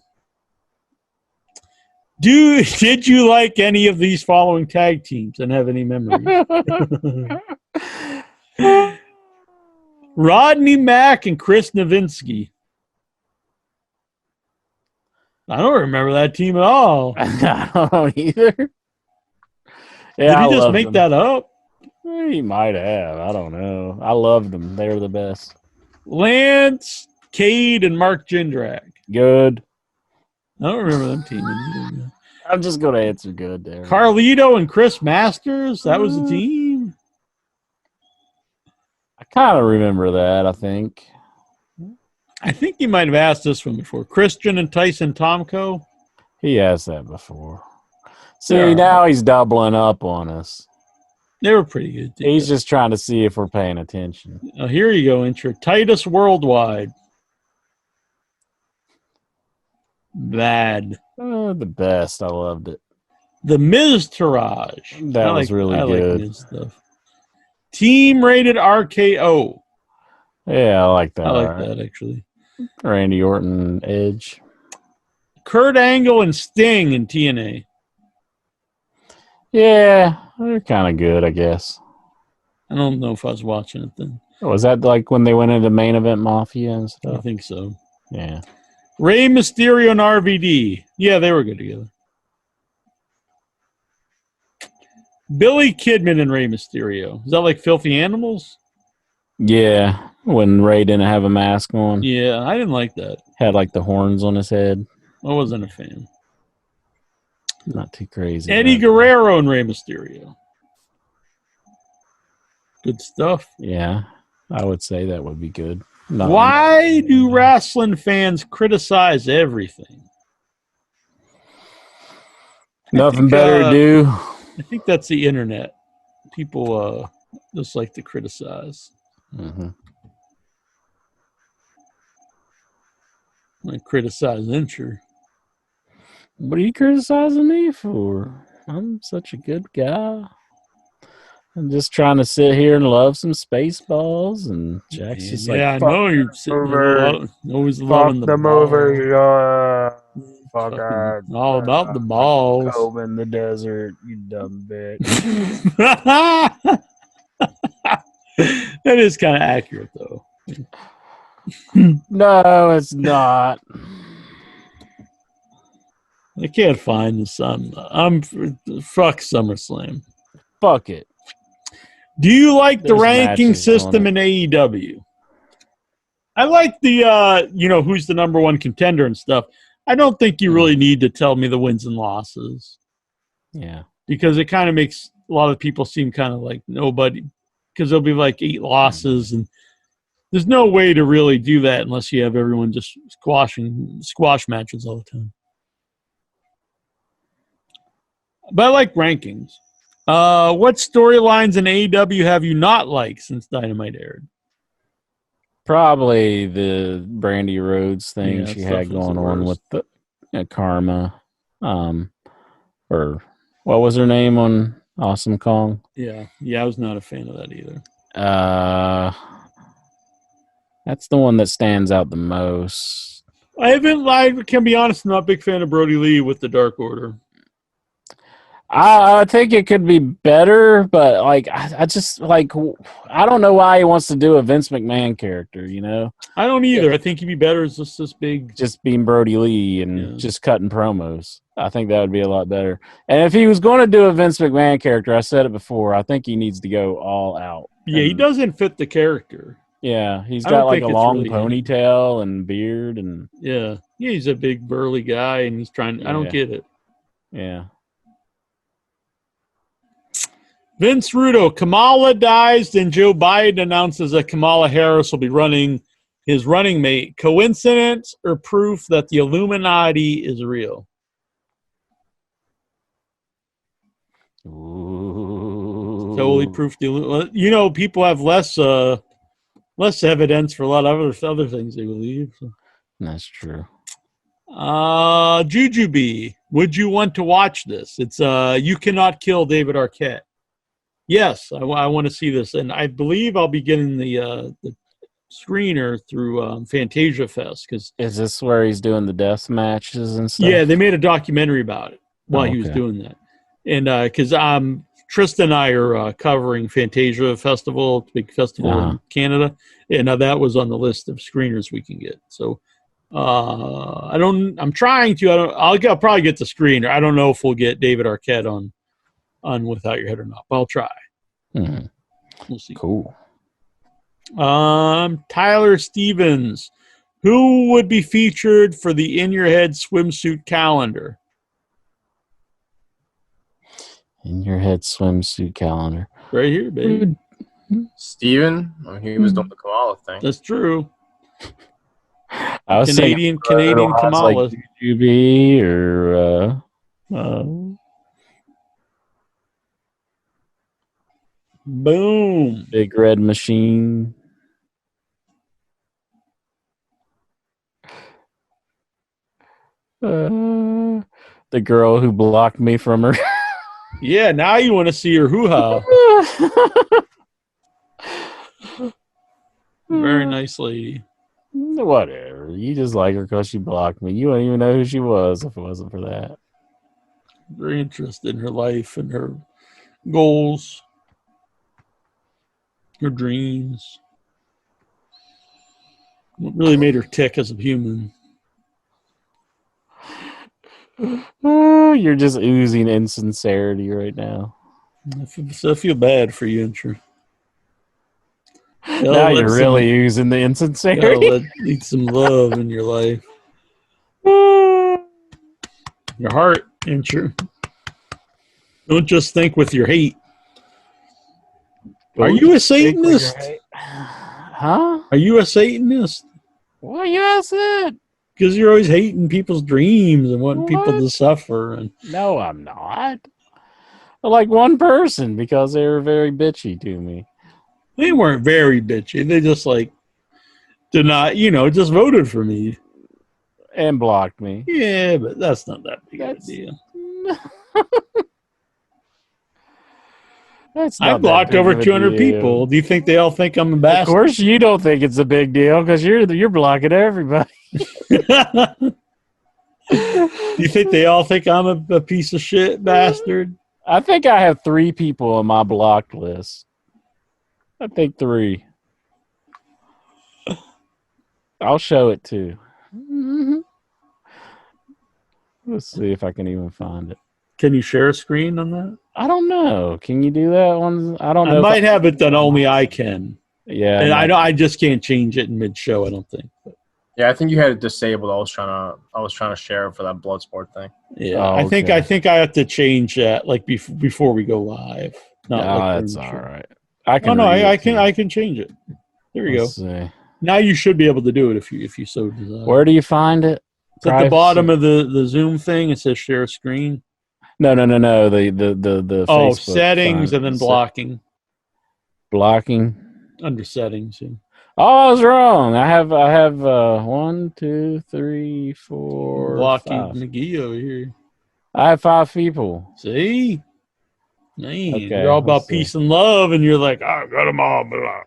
Did you like any of these following tag teams and have any memories? Rodney Mack and Chris Nowinski. I don't remember that team at all. I don't know either. Yeah, Did I he just loved make them. that up? He might have. I don't know. I loved them. They were the best. Lance, Cade, and Mark Jindrak. Good. I don't remember them teaming. I'm just going to answer good there. Carlito and Chris Masters. That was the team. I kind of remember that, I think. I think you might have asked this one before. Christian and Tyson Tomko. He asked that before. See, Yeah. now he's doubling up on us. They were pretty good. He's just trying to see if we're paying attention. Here you go, intro. Titus Worldwide. Bad. The best. I loved it. The Miz Taraj. That was really good. Like Miz stuff. Team rated RKO. Yeah, I like that. I like that, actually. Randy Orton, Edge. Kurt Angle and Sting in TNA. Yeah, they're kind of good, I guess. I don't know if I was watching it then. Was that like when they went into Main Event Mafia and I stuff? think so. Yeah. Rey Mysterio and RVD. Yeah, they were good together. Billy Kidman and Rey Mysterio. Is that like Filthy Animals? Yeah, when Ray didn't have a mask on. Yeah, I didn't like that. Had like the horns on his head. I wasn't a fan. Not too crazy. Eddie Guerrero and Rey Mysterio. Good stuff. Yeah, I would say that would be good. Why do wrestling fans criticize everything? Nothing better to do. I think that's the internet. People just like to criticize. Mm-hmm. Like criticize them, sure. What are you criticizing me for? I'm such a good guy. I'm just trying to sit here and love some Spaceballs, and Jack's just like, I know you're sitting there always loving the over. Fucking all about the balls. Cove in the desert, you dumb bitch. That is kind of accurate, though. No, it's not. I can't find the sun. Fuck SummerSlam. Fuck it. Do you like the There's ranking matches system on in AEW? I like the, who's the number one contender and stuff. I don't think you really need to tell me the wins and losses. Yeah. Because it kind of makes a lot of people seem kind of like nobody. Because there'll be like 8 losses, and there's no way to really do that unless you have everyone just squash matches all the time. But I like rankings. What storylines in AEW have you not liked since Dynamite aired? Probably the Brandy Rhodes thing Yeah, she stuff had was going the on worst. with the Karma. Or what was her name on Awesome Kong? Yeah, I was not a fan of that either. That's the one that stands out the most. I can be honest, I'm not a big fan of Brody Lee with the Dark Order. I think it could be better, but like I just like I don't know why he wants to do a Vince McMahon character, you know? I don't either. I think he'd be better as just this big. Just being Brody Lee and just cutting promos. I think that would be a lot better. And if he was going to do a Vince McMahon character, I said it before, I think he needs to go all out. Yeah, he doesn't fit the character. Yeah, he's I got don't like think a it's long really ponytail and beard and Yeah, he's a big burly guy, and he's trying. I don't get it. yeah. Vince Rudo, Kamala dies, then Joe Biden announces that Kamala Harris will be running his running mate. Coincidence or proof that the Illuminati is real? Ooh. Totally proof. People have less evidence for a lot of other things they believe. So. That's true. Jujubee, would you want to watch this? It's You Cannot Kill David Arquette. Yes, I want to see this, and I believe I'll be getting the screener through Fantasia Fest. Is this where he's doing the death matches and stuff? Yeah, they made a documentary about it while he was doing that, and because I'm Tristan and I are covering Fantasia Festival, big festival in Canada, and that was on the list of screeners we can get. So I'm trying to. I'll probably get the screener. I don't know if we'll get David Arquette on Without Your Head or not, but I'll try. Mm-hmm. We'll see. Cool. Tyler Stevens, who would be featured for the In Your Head swimsuit calendar? In Your Head swimsuit calendar. Right here, baby. Steven? He was doing the Kamala thing. That's true. I was Canadian Kamala. Like UB or boom. Big Red Machine. The girl who blocked me from her. Yeah, now you want to see her hoo-ha. Very nice lady. Whatever. You just like her because she blocked me. You wouldn't even know who she was if it wasn't for that. Very interested in her life and her goals, her dreams. What really made her tick as a human. You're just oozing insincerity right now. I feel bad for you, Intro. Now you're really oozing the insincerity. Need some love in your life. Your heart, Intro. Don't just think with your hate. Are you a Satanist? Huh? Are you a Satanist? Why you ask that? Because you're always hating people's dreams and wanting people to suffer. And no, I'm not. I like one person because they were very bitchy to me. They weren't very bitchy. They just did not, just voted for me. And blocked me. Yeah, but that's not that big of a deal. I blocked over 200 people. Do you think they all think I'm a bastard? Of course you don't think it's a big deal because you're blocking everybody. Do you think they all think I'm a piece of shit bastard? I think I have 3 people on my blocked list. I think 3. I'll show it too. Let's see if I can even find it. Can you share a screen on that? I don't know. Can you do that one? I don't know. I might have it that only I can. Yeah. And I just can't change it in mid-show, I don't think. Yeah, I think you had it disabled. I was trying to share it for that Bloodsport thing. Yeah, I think I have to change that before we go live. That's all right. I can change it. There you go. See. Now you should be able to do it if you so desire. Where do you find it? It's at the bottom of the Zoom thing. It says share screen. No. The Facebook settings and then blocking. Blocking under settings. Yeah. Oh, I was wrong. I have 1, 2, 3, 4. Blocking 5. McGee over here. I have 5 people. See, man, okay, you're all about peace and love, and you're like, I got them all. Blah.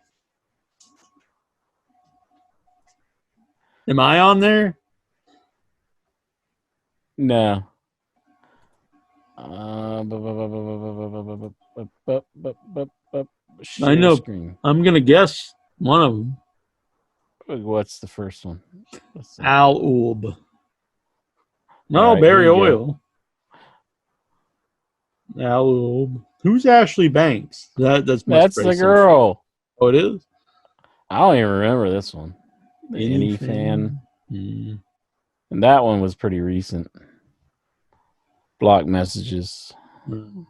Am I on there? No. I know. Screen. I'm gonna guess one of them. What's the first one? Al Ulb. No, right, Barry Oil. Al Ulb. Who's Ashley Banks? That's the girl. Oh, it is? I don't even remember this one. Any fan. Mm. And that one was pretty recent. Block messages. Mm.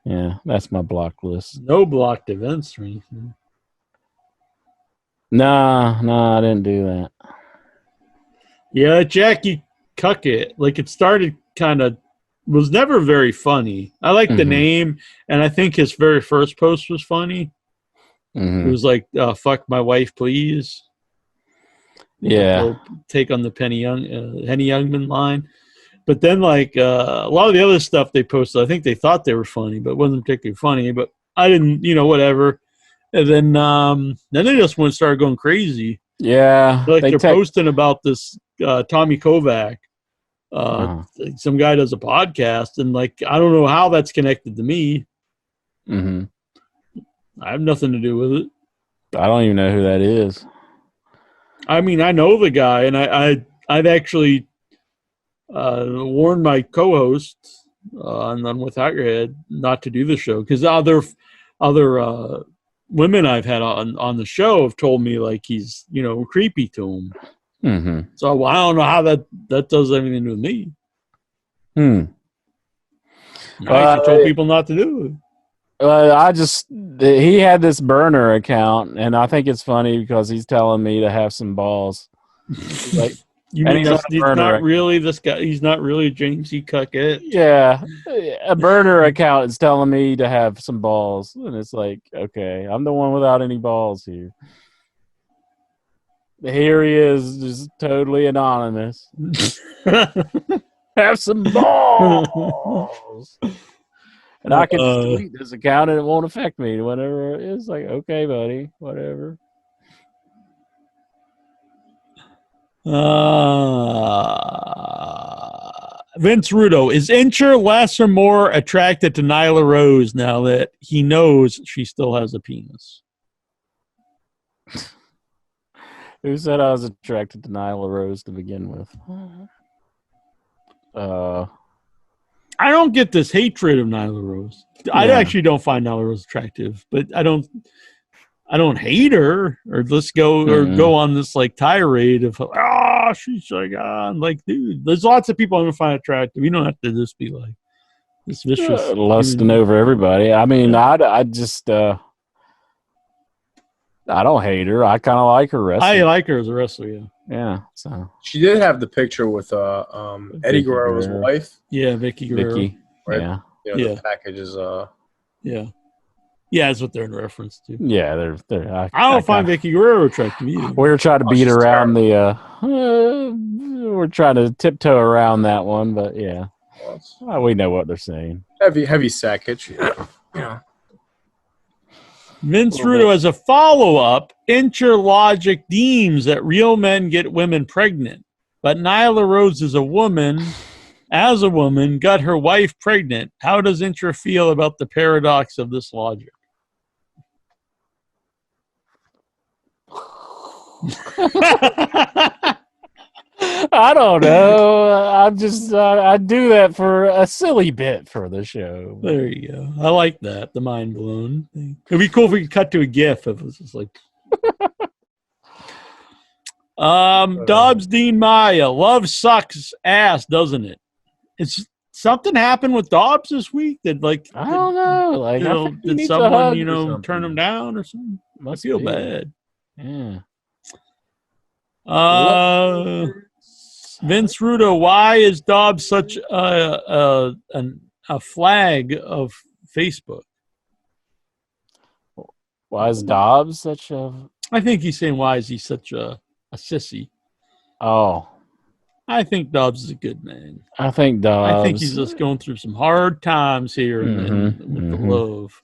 Yeah, that's my block list. No blocked events or anything. No, I didn't do that. Yeah, Jackie Cuckett. It started kind of, was never very funny. I like the name, and I think his very first post was funny. It was like, fuck my wife, please. Yeah. Take on the Henny Youngman line. But then, a lot of the other stuff they posted, I think they thought they were funny, but it wasn't particularly funny. But I didn't, whatever. And then they just started going crazy. Yeah. They're posting about this Tommy Kovac Some guy does a podcast, and like I don't know how that's connected to me. Mm-hmm. I have nothing to do with it. I don't even know who that is. I mean, I know the guy, and I've actually warned my co-host on Without Your Head not to do the show because other women I've had on the show have told me like he's creepy to them. Mm-hmm. So I don't know how that does anything to me. I actually told people not to do it. He had this burner account, and I think it's funny because he's telling me to have some balls. Like, you mean he's not really this guy? He's not really James E. Cuckett? Yeah, a burner account is telling me to have some balls, and it's like, okay, I'm the one without any balls here. Here he is, just totally anonymous. Have some balls. And I can just delete this account and it won't affect me whenever it's like, okay, buddy, whatever. Vince Rudo, is Incher less or more attracted to Nyla Rose now that he knows she still has a penis? Who said I was attracted to Nyla Rose to begin with? I don't get this hatred of Nyla Rose. I actually don't find Nyla Rose attractive, but I don't hate her or go on this like tirade of she's like dude, there's lots of people I don't find attractive. You don't have to just be like this vicious lusting over everybody. I mean, I just I don't hate her. I kind of like her wrestling. I like her as a wrestler. Yeah. Yeah. So she did have the picture with Eddie Guerrero's wife. Yeah, Vicky Guerrero. Right? Yeah. The package is Yeah. Yeah, that's what they're in reference to. Yeah, they're. I don't find Vicky Guerrero attractive either. We're trying to beat around we're trying to tiptoe around that one, but yeah, we know what they're saying. Heavy sackage. Yeah. Vince Rudo, as a follow-up, Incher logic deems that real men get women pregnant, but Nyla Rose is a woman, got her wife pregnant. How does Incher feel about the paradox of this logic? I don't know. I'm just I do that for a silly bit for the show. There you go. I like that. The mind blown thing. It'd be cool if we could cut to a GIF if it was just like. Dobbs Dean Maya. Love sucks ass, doesn't it? It's something happened with Dobbs this week that I don't know. Like did someone turn him down or something? I feel bad. Yeah. Vince Rudo, why is Dobbs such a flag of Facebook? Why is Dobbs such a? I think he's saying why is he such a sissy? Oh, I think Dobbs is a good man. I think he's just going through some hard times here with the love.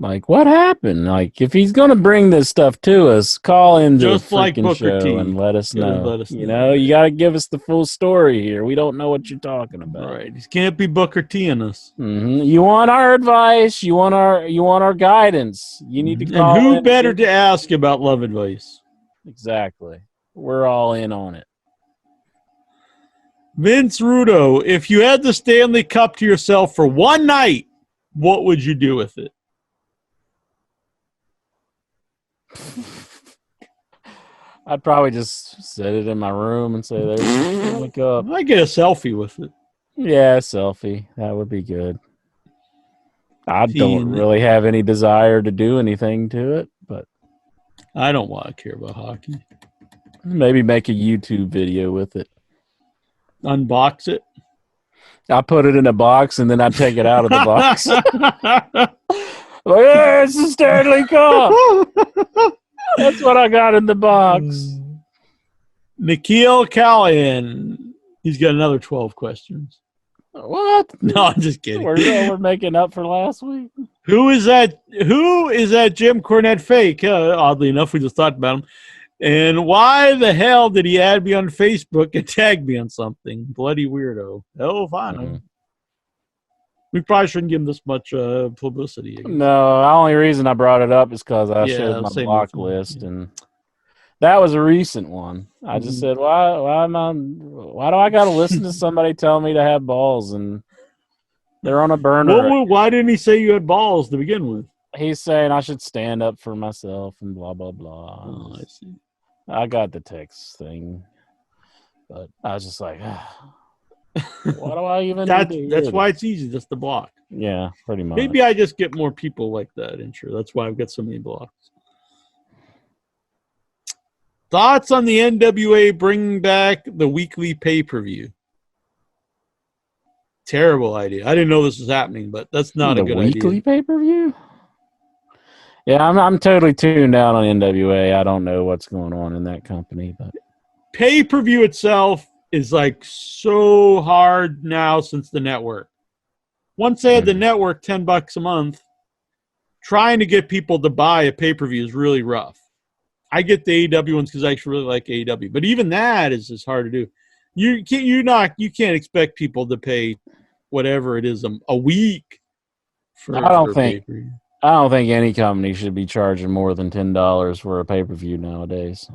Like, what happened? Like, if he's going to bring this stuff to us, call in the freaking show and let us know. You got to give us the full story here. We don't know what you're talking about. Right. He can't be Booker T in us. Mm-hmm. You want our advice. You want our guidance. You need to call in. And who better to ask about love advice? Exactly. We're all in on it. Vince Rudo, if you had the Stanley Cup to yourself for one night, what would you do with it? I'd probably just set it in my room and say, "There's the Stanley Cup." I get a selfie with it. Yeah, a selfie. That would be good. I don't really have any desire to do anything to it, but I don't want to care about hockey. Maybe make a YouTube video with it. Unbox it. I put it in a box and then I take it out of the box. Yeah, it's the Stanley Cup. That's what I got in the box. Nikhil Callahan. He's got another 12 questions. What? No, I'm just kidding. We're making up for last week. Who is that Jim Cornette fake? Oddly enough, we just talked about him. And why the hell did he add me on Facebook and tag me on something? Bloody weirdo. Hell if I know. We probably shouldn't give him this much publicity. I guess. No, the only reason I brought it up is because I Yeah, showed my same block with me, list, yeah. and that was a recent one. I just said, why do I got to listen to somebody tell me to have balls, and they're on a burner. Why didn't he say you had balls to begin with? He's saying I should stand up for myself and blah, blah, blah. Oh, I see. I got the text thing, but I was just like, what do I even That's need to hear why this? it's easy just to block. Yeah, pretty much. Maybe I just get more people like that, and sure, that's why I've got so many blocks. Thoughts on the NWA bringing back the weekly pay-per-view? Terrible idea. I didn't know this was happening, but that's not a good idea. The weekly pay-per-view? Yeah, I'm totally tuned out on NWA. I don't know what's going on in that company, but Pay-per-view itself is like so hard now since the network. Once they had the network, $10 a month, trying to get people to buy a pay-per-view is really rough. I get the AEW ones because I actually really like AEW, but even that is just hard to do. You can't expect people to pay whatever it is a week for a pay-per-view. I don't think any company should be charging more than $10 for a pay-per-view nowadays.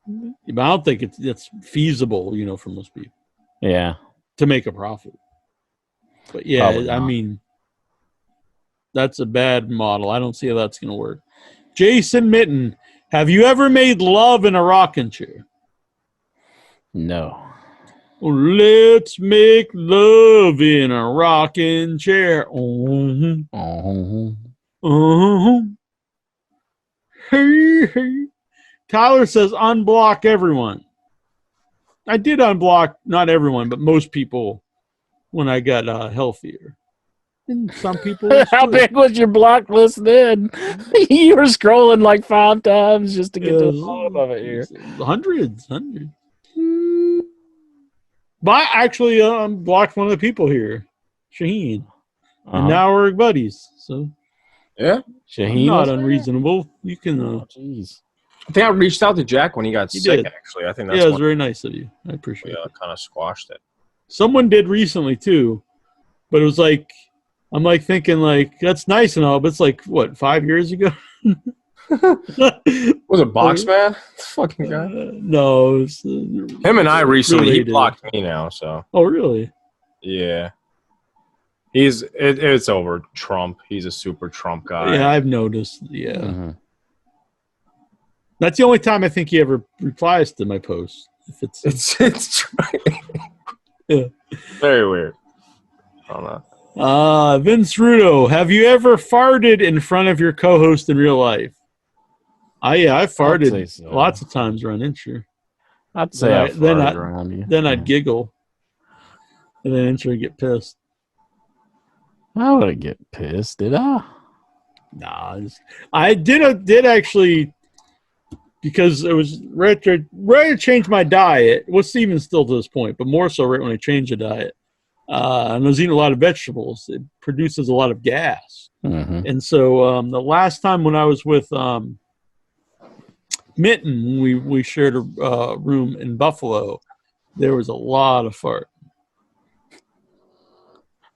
But I don't think it's feasible, for most people. Yeah. To make a profit. But yeah, I mean, that's a bad model. I don't see how that's going to work. Jason Mitten, have you ever made love in a rocking chair? No. Let's make love in a rocking chair. Hey. Tyler says unblock everyone. I did unblock not everyone, but most people when I got healthier. And some people. How big was your block list then? You were scrolling like 5 times just to get to the bottom of it here. Hundreds. But I actually blocked one of the people here, Shaheen. And now we're buddies. So yeah, Shaheen, not unreasonable. You can. Jeez. I think I reached out to Jack when he got sick. Actually, I think that's it was very nice of you. I appreciate it. Kind of squashed it. Someone did recently too, but it was like I'm like thinking like that's nice and all, but it's like what 5 years ago. Was it Boxman? Fucking guy. No, it was, him and I recently. He blocked me now. So. Oh really? Yeah. It's over. Trump. He's a super Trump guy. Yeah, I've noticed. Yeah. That's the only time I think he ever replies to my posts. If it's yeah. Very weird. I don't know. Vince Rudo, have you ever farted in front of your co-host in real life? I farted lots of times around Incher. I'd say I farted around you. Then I'd giggle. And then Incher would get pissed. I wouldn't get pissed, did I? Nah, I did actually, because it was right to change my diet. Well, even still to this point, but more so right when I changed the diet. And I was eating a lot of vegetables. It produces a lot of gas. And so the last time when I was with Mitten, we shared a room in Buffalo. There was a lot of fart.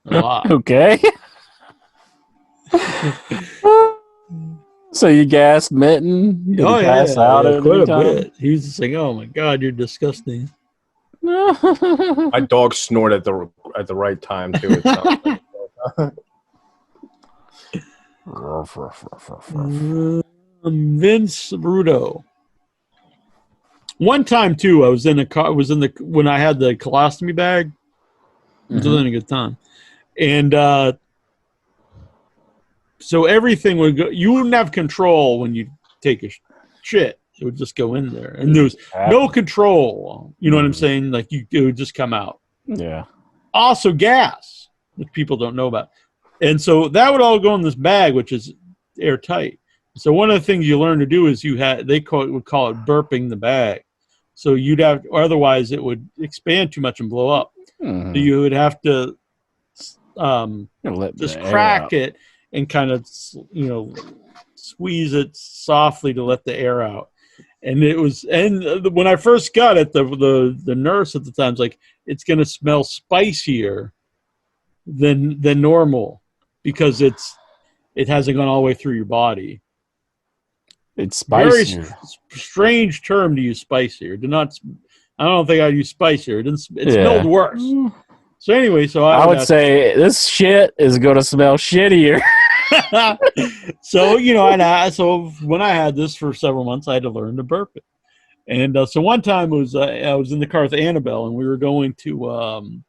A lot. Okay. So you gassed Mitten? Did he pass out quite a bit. He was just like, "Oh my God, you're disgusting." My dog snored at the right time too. It Vince Rudo. One time too, I was in when I had the colostomy bag. I was having a good time, and so everything would go. You wouldn't have control when you take a shit. It would just go in there, and there was no control. You know what I'm saying? Like it would just come out. Yeah. Also, gas, which people don't know about, and so that would all go in this bag, which is airtight. So one of the things you learn to do is would call it burping the bag. So otherwise it would expand too much and blow up. So you would have to just crack it and kind of squeeze it softly to let the air out. And it was, and when I first got it, the nurse at the time was like, it's going to smell spicier than normal because it hasn't gone all the way through your body. It's spicier. Very strange term to use spicier. I don't think I'd use spicier. It smelled worse. So anyway, I would say this shit is going to smell shittier. So, so when I had this for several months, I had to learn to burp it. And so one time I was in the car with Annabelle, and we were going to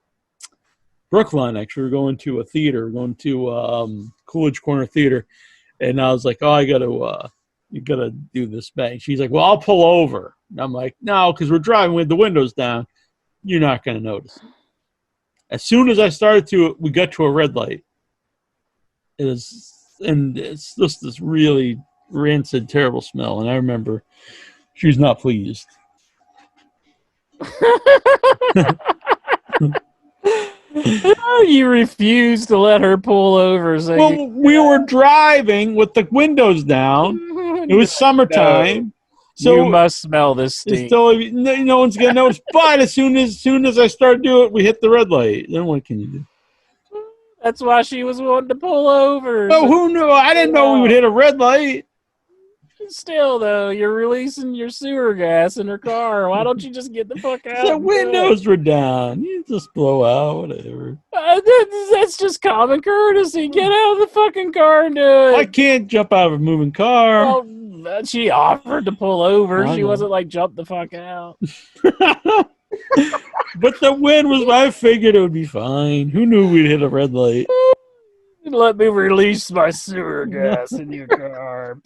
Brookline, actually. We were going to a theater, going to Coolidge Corner Theater. And I was like, oh, you got to do this bang. She's like, well, I'll pull over. And I'm like, no, because we're driving with the windows down. You're not going to notice. As soon as we got to a red light. It's just this really rancid, terrible smell. And I remember she was not pleased. You refused to let her pull over. So well, we were driving with the windows down. It was summertime. So you must smell this stink. Still, no one's going to notice. But as soon as I started doing it, we hit the red light. Then what can you do? That's why she was wanting to pull over. Oh, who knew? I didn't know we would hit a red light. Still, though, you're releasing your sewer gas in her car. Why don't you just get the fuck out? The windows were down. You just blow out, whatever. That's just common courtesy. Get out of the fucking car and do it. I can't jump out of a moving car. Well, she offered to pull over. She wasn't like, jump the fuck out. But the wind was, I figured it would be fine. Who knew we'd hit a red light? Let me release my sewer gas in your car.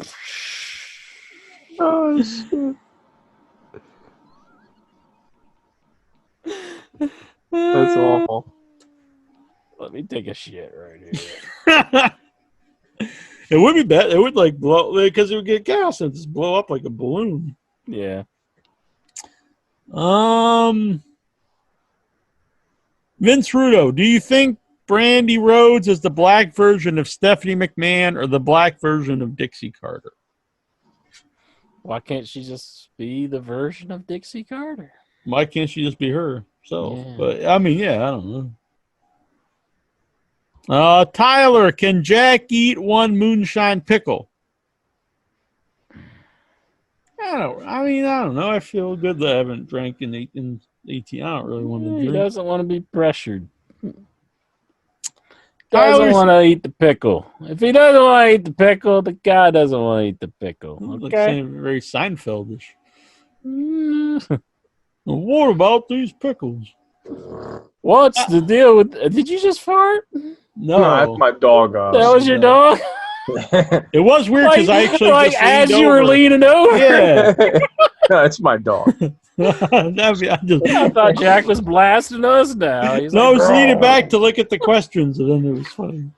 Oh, shit. That's awful. Let me take a shit right here. It would be bad. It would like blow because it would get gas and just blow up like a balloon. Yeah. Vince Rudo, do you think Brandy Rhodes is the black version of Stephanie McMahon or the black version of Dixie Carter? Why can't she just be the version of Dixie Carter? Why can't she just be herself? Yeah. But I mean, yeah, I don't know. Tyler, can Jack eat one moonshine pickle? I don't know. I feel good that I haven't drank in 18. I don't really want to drink. He doesn't want to be pressured. Doesn't want to eat the pickle. If he doesn't want to eat the pickle, the guy doesn't want to eat the pickle. Okay? Like very Seinfeldish. What about these pickles? What's the deal with? Did you just fart? No, that's my dog. That was your dog. It was weird because I actually just as leaned you were over. leaning over. Yeah, No, it's my dog. I thought Jack was blasting us now. I was leaning back to look at the questions, and then it was funny.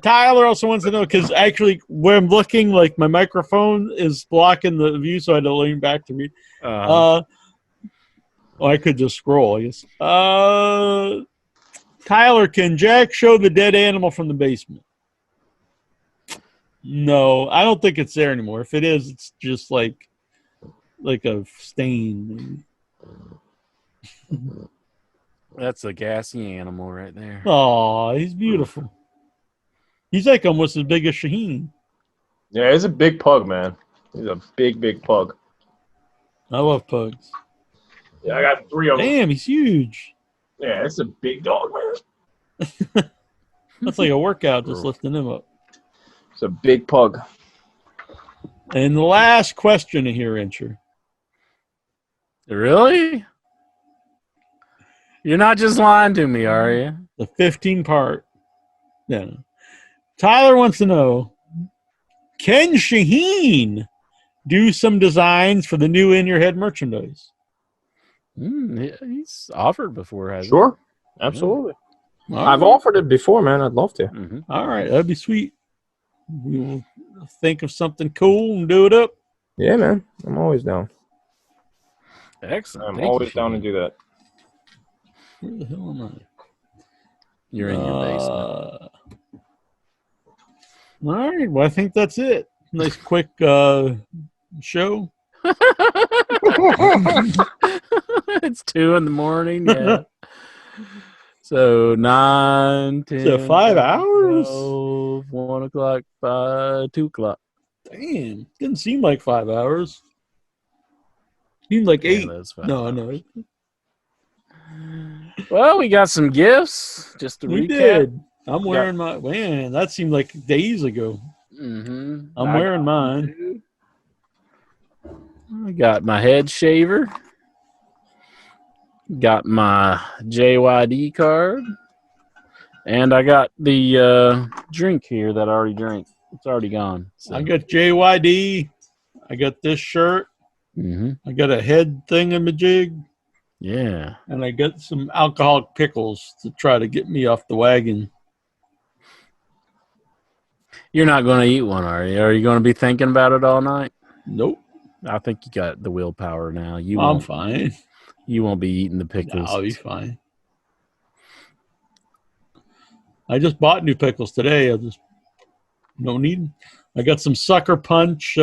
Tyler also wants to know because actually, where I'm looking, like my microphone is blocking the view, so I had to lean back to read. I could just scroll, I guess. Tyler, can Jack show the dead animal from the basement? No, I don't think it's there anymore. If it is, it's just like a stain. That's a gassy animal right there. Oh, he's beautiful. He's like almost as big as Shaheen. Yeah, he's a big pug, man. He's a big pug. I love pugs. Yeah, I got 3 of them. Damn, he's huge. Yeah, it's a big dog, man. That's like a workout just lifting him up. It's a big pug. And the last question here, Incher. Really? You're not just lying to me, are you? The 15-part. Yeah. Tyler wants to know, can Shaheen do some designs for the new In Your Head merchandise? He's offered before, hasn't Sure. Absolutely. All I've right. offered it before, man. I'd love to. he? Mm-hmm. All right, that'd be sweet. We will think of something cool and do it up. Yeah, man. I'm always down. Excellent. I'm Thank always you, down to Shane. do that. Where the hell am I? You're in your basement. All right. Well, I think that's it. Nice quick show? It's 2 a.m. Yeah. So 9, 10, So 5 hours? 12, 1 o'clock, 2 o'clock. Damn, didn't seem like 5 hours. Seemed like 8. that's 5 No, hours. no. Well, we got some gifts. Just to We recap. did. I'm wearing my man. That seemed like days ago. Mm-hmm. I'm wearing mine. I got my head shaver. Got my JYD card. And I got the drink here that I already drank. It's already gone. So. I got JYD. I got this shirt. Mm-hmm. I got a head thingamajig. Yeah. And I got some alcoholic pickles to try to get me off the wagon. You're not going to eat one, are you? Are you going to be thinking about it all night? Nope. I think you got the willpower now. I'm fine. You won't be eating the pickles. I'll be fine. I just bought new pickles today. I just don't need them. I got some Sucker Punch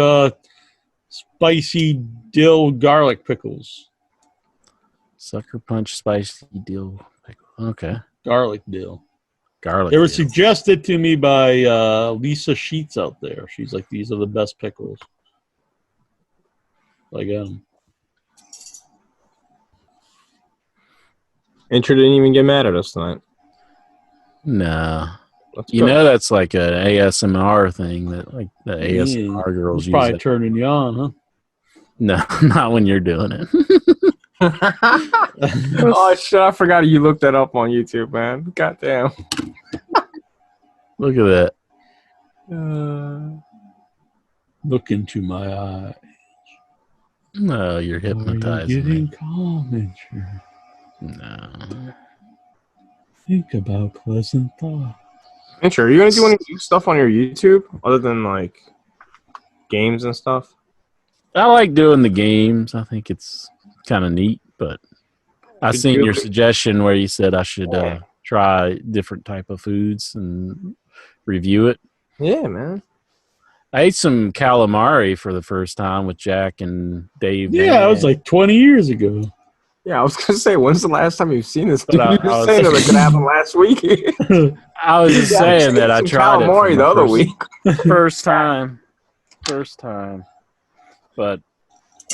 spicy dill garlic pickles. Sucker Punch spicy dill pickle. Okay. Garlic dill. Garlic They were dill. suggested to me by Lisa Sheets out there. She's like, these are the best pickles. I got them. Intro didn't even get mad at us tonight. No. Let's You go. know that's like an ASMR thing that like the ASMR girls It's use. probably It. turning you on, huh? No, not when you're doing it. Oh shit! I forgot you looked that up on YouTube, man. Goddamn. Look at that. Look into my eye. No, you're Are you hypnotizing getting me. calm, Intro? No. Think about pleasant thoughts. Intro, are you gonna do any new stuff on your YouTube other than like games and stuff? I like doing the games. I think it's kind of neat, but I seen your suggestion where you said I should try different type of foods and review it. Yeah, man. I ate some calamari for the first time with Jack and Dave. Yeah, that was like 20 years ago. Yeah, I was gonna say, when's the last time you've seen this? Dude, But you were saying that it could happen last week. I was just saying that I tried it for calamari the other week. First time. But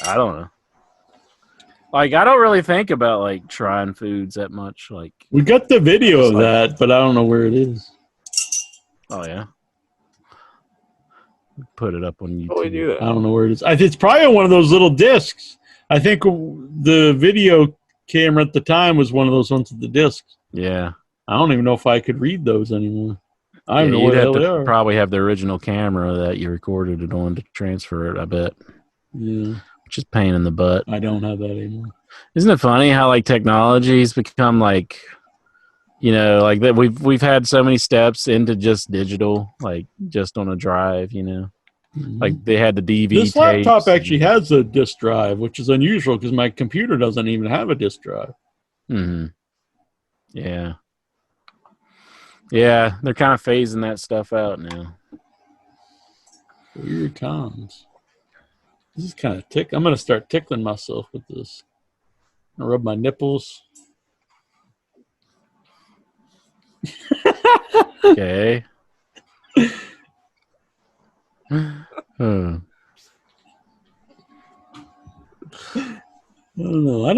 I don't know. Like, I don't really think about like trying foods that much. Like, We got the video of that, but I don't know where it is. oh yeah, put it up on YouTube. Oh, we do that. I don't know where it is. It's probably on one of those little discs. I think the video camera at the time was one of those ones with the discs. Yeah, I don't even know if I could read those anymore. I don't know you'd where the have hell they to are. probably have the original camera that you recorded it on to transfer it. I bet, Yeah, which is a pain in the butt. I don't have that anymore. Isn't it funny how like technology's become like, you know, like that we've had so many steps into just digital, like just on a drive, you know. Like they had the DV. This laptop tapes actually has a disk drive, which is unusual because my computer doesn't even have a disk drive. Mm-hmm. Yeah. Yeah, they're kind of phasing that stuff out now. Weird times. This is kind of I'm going to start tickling myself with this. I rub my nipples. Okay. I don't know. I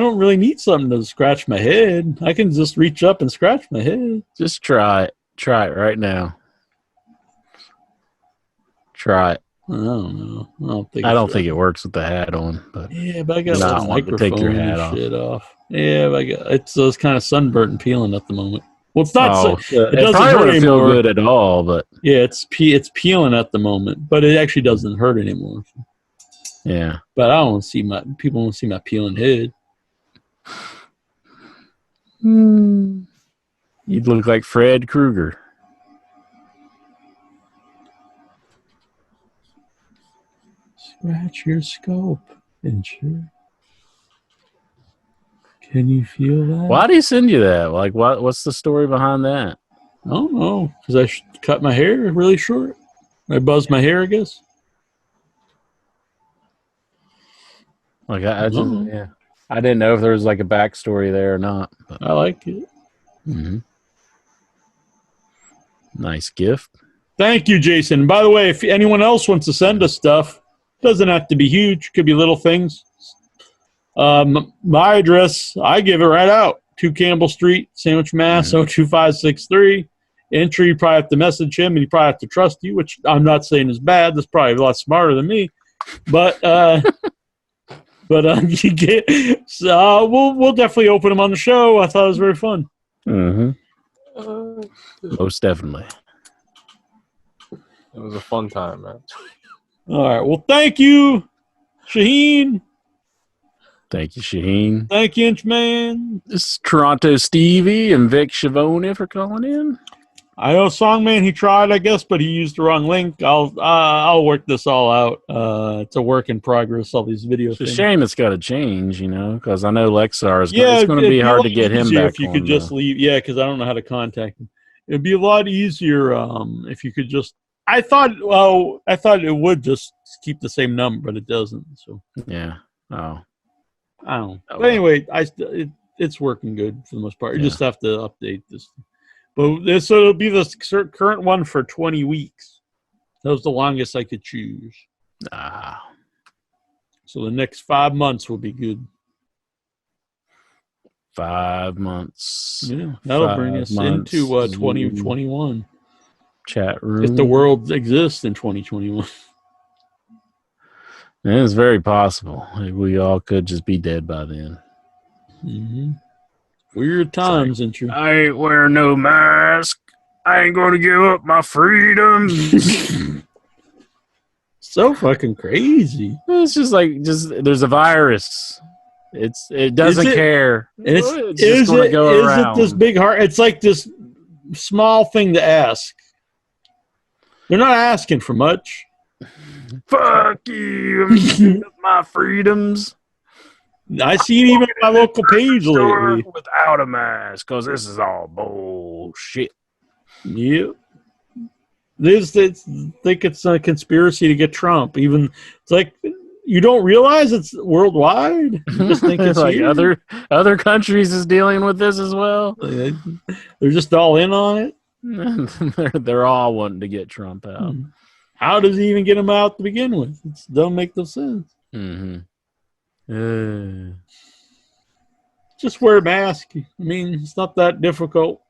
don't really need something to scratch my head. I can just reach up and scratch my head. Just try it. Try it right now. Try it. I don't know. I don't think it works with the hat on, but Yeah, but I got Not a wanting to microphone take your hat and off. shit off. Yeah, but it's kind of sunburnt and peeling at the moment. Well, it's not. oh, It it doesn't probably hurt wouldn't feel anymore. good at all, but Yeah, it's peeling at the moment, but it actually doesn't hurt anymore. yeah. But I don't want to see people want to see my peeling head. You'd look like Fred Krueger. Scratch your scope, Incher. Can you feel that? Why do you send you that? Like, what's the story behind that? I don't know, because I cut my hair really short. I buzzed my hair, I guess. Like I just, Mhm. yeah, I didn't know if there was like a backstory there or not. But, I like it. Nice gift. Thank you, Jason. By the way, if anyone else wants to send us stuff, doesn't have to be huge. Could be little things. My address, I give it right out. 2 Campbell Street, Sandwich, Mass. 02563. Entry, you probably have to message him, and he probably have to trust you, which I'm not saying is bad. That's probably a lot smarter than me. But you get. So we'll definitely open them on the show. I thought it was very fun. Most definitely. It was a fun time, man. All right. Well, thank you, Shaheen. Thank you, Shaheen. Thank you, Inchman. This is Toronto Stevie and Vic Schiavone for calling in. I know Songman, he tried, I guess, but he used the wrong link. I'll work this all out. It's a work in progress, all these video It's a things. shame it's got to change, because I know Lexar is Yeah, it's going to be hard to get him easier back if you on could just leave. Yeah, because I don't know how to contact him. It'd be a lot easier if you could just. I thought it would just keep the same number, but it doesn't. So Yeah. Oh. I don't know. Oh, But anyway, it's working good for the most part. You just have to update this. But so it'll be the current one for 20 weeks. That was the longest I could choose. So the next 5 months will be good. 5 months. Yeah, that'll bring us into 2021. Chat room. If the world exists in 2021. It is very possible. We all could just be dead by then. Weird times, ain't you? I ain't wearing no mask. I ain't going to give up my freedom. So fucking crazy. It's just there's a virus. It doesn't care. It's just going to go around. Is it this big heart? It's like this small thing to ask. They're not asking for much. Fuck you. I'm giving up my freedoms. I see it even on my local page lately. Without a mask, because this is all bullshit. Yep. Think it's a conspiracy to get Trump. Even it's like you don't realize it's worldwide. You just think it's like here. other countries is dealing with this as well. They're just all in on it. They're all wanting to get Trump out. How does he even get him out to begin with? It don't make no sense. Just wear a mask. I mean, it's not that difficult.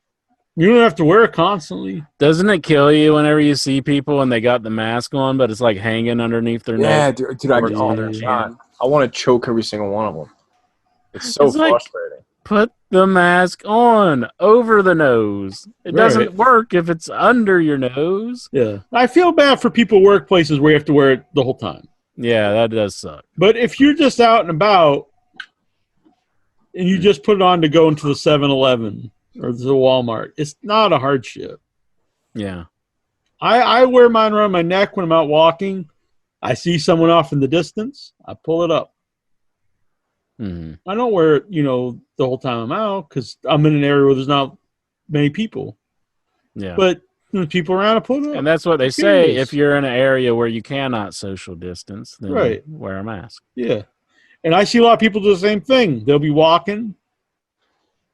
You don't have to wear it constantly. Doesn't it kill you whenever you see people and they got the mask on, but it's like hanging underneath their neck? Yeah, dude, I want to choke every single one of them. It's so frustrating. Put the mask on over the nose. It doesn't work if it's under your nose. Yeah. I feel bad for people workplaces where you have to wear it the whole time. Yeah, that does suck. But if you're just out and about and you just put it on to go into the 7-Eleven or the Walmart, it's not a hardship. Yeah. I wear mine around my neck when I'm out walking. I see someone off in the distance, I pull it up. I don't wear it, the whole time I'm out because I'm in an area where there's not many people. Yeah. But when people around, I put it up. And that's what they say. If you're in an area where you cannot social distance, then wear a mask. Yeah. And I see a lot of people do the same thing. They'll be walking.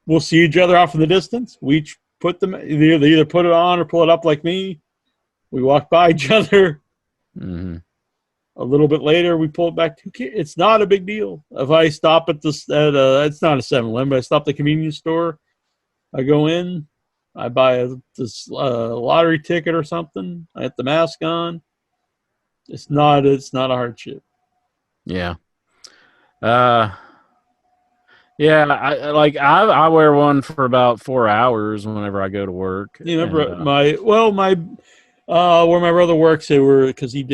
We'll see each other off in the distance. We each put them, they either put it on or pull it up like me. We walk by each other. A little bit later, we pull it back. It's not a big deal. If I stop at it's not a 7-Eleven, but I stop at the convenience store, I go in, I buy this lottery ticket or something. I have the mask on. It's not a hardship. Yeah. Yeah, I wear one for about 4 hours whenever I go to work. Where my brother works, because he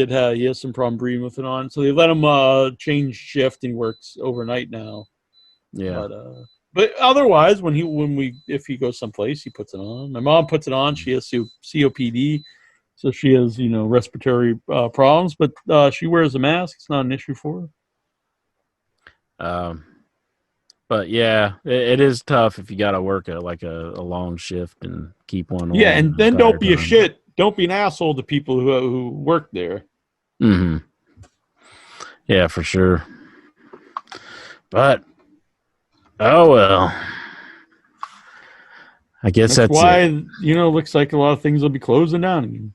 has some problem breathing with it on, so they let him change shift and he works overnight now. Yeah. But otherwise, if he goes someplace, he puts it on. My mom puts it on. She has COPD, so she has respiratory problems, but she wears a mask. It's not an issue for her. But yeah, it is tough if you got to work a long shift and keep one on. Yeah, and then don't be a shit. Don't be an asshole to people who work there. Yeah, for sure. But oh well. I guess that's why it. Looks like a lot of things will be closing down again.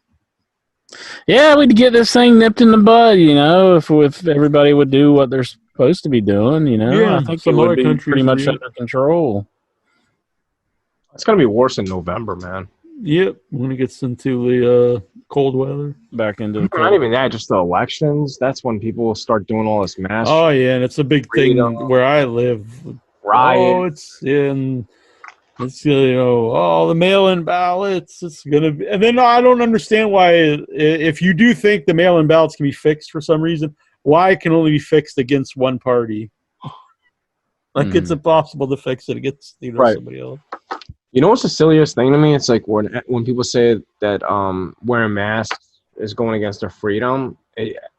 Yeah, we'd get this thing nipped in the bud, if everybody would do what they're supposed to be doing, Yeah, I think it some would other be countries pretty much are- under control. It's gonna be worse in November, man. Yep, when it gets into the cold weather. Back into the Not even that, just the elections. That's when people will start doing all this mass Oh yeah, and it's a big freedom, thing where I live. riot. Oh, it's the mail-in ballots. It's gonna be, and then I don't understand why if you do think the mail-in ballots can be fixed for some reason, why it can only be fixed against one party. Like it's impossible to fix it against Right. somebody else. You know what's the silliest thing to me? It's like when people say that wearing masks is going against their freedom.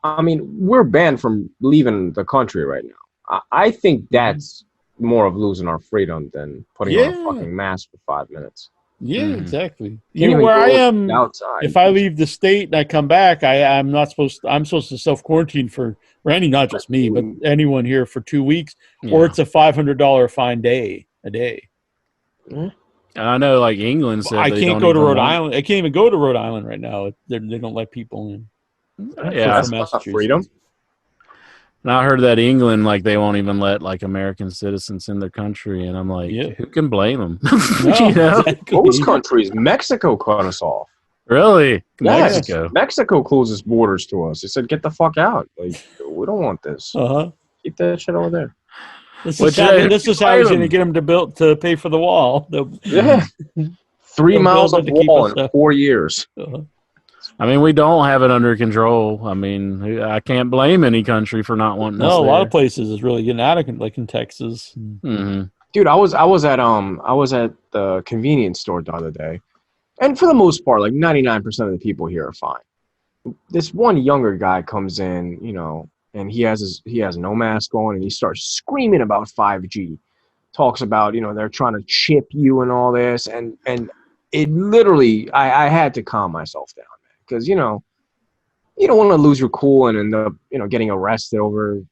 I mean, we're banned from leaving the country right now. I think that's more of losing our freedom than putting on a fucking mask for 5 minutes. Yeah, exactly. Can't even Where go I am outside. if I leave the state and I come back, I'm supposed to self-quarantine for not just me, but anyone here for 2 weeks, or it's a $500 fine a day. I know, like England said, I they can't don't go to even Rhode want- Island. I can't even go to Rhode Island right now. They don't let people in. Yeah, from That's not freedom. And I heard that England, like, they won't even let like American citizens in their country, and I'm like, who can blame them? No, exactly. Most countries, Mexico cut us off. Really? Yes. Mexico. Mexico closes borders to us. They said, "Get the fuck out! Like, we don't want this. Keep that shit over there." This is how he's going to get them to pay for the wall. Yeah, 3 miles of wall in 4 years. I mean, we don't have it under control. I mean, I can't blame any country for not wanting us No, a there. lot of places is really getting out of like in Texas. Dude, I was at the convenience store the other day, and for the most part, like 99% of the people here are fine. This one younger guy comes in, and he has no mask on, and he starts screaming about 5G. Talks about, they're trying to chip you and all this, and it literally, I had to calm myself down, man, because you don't want to lose your cool and end up getting arrested over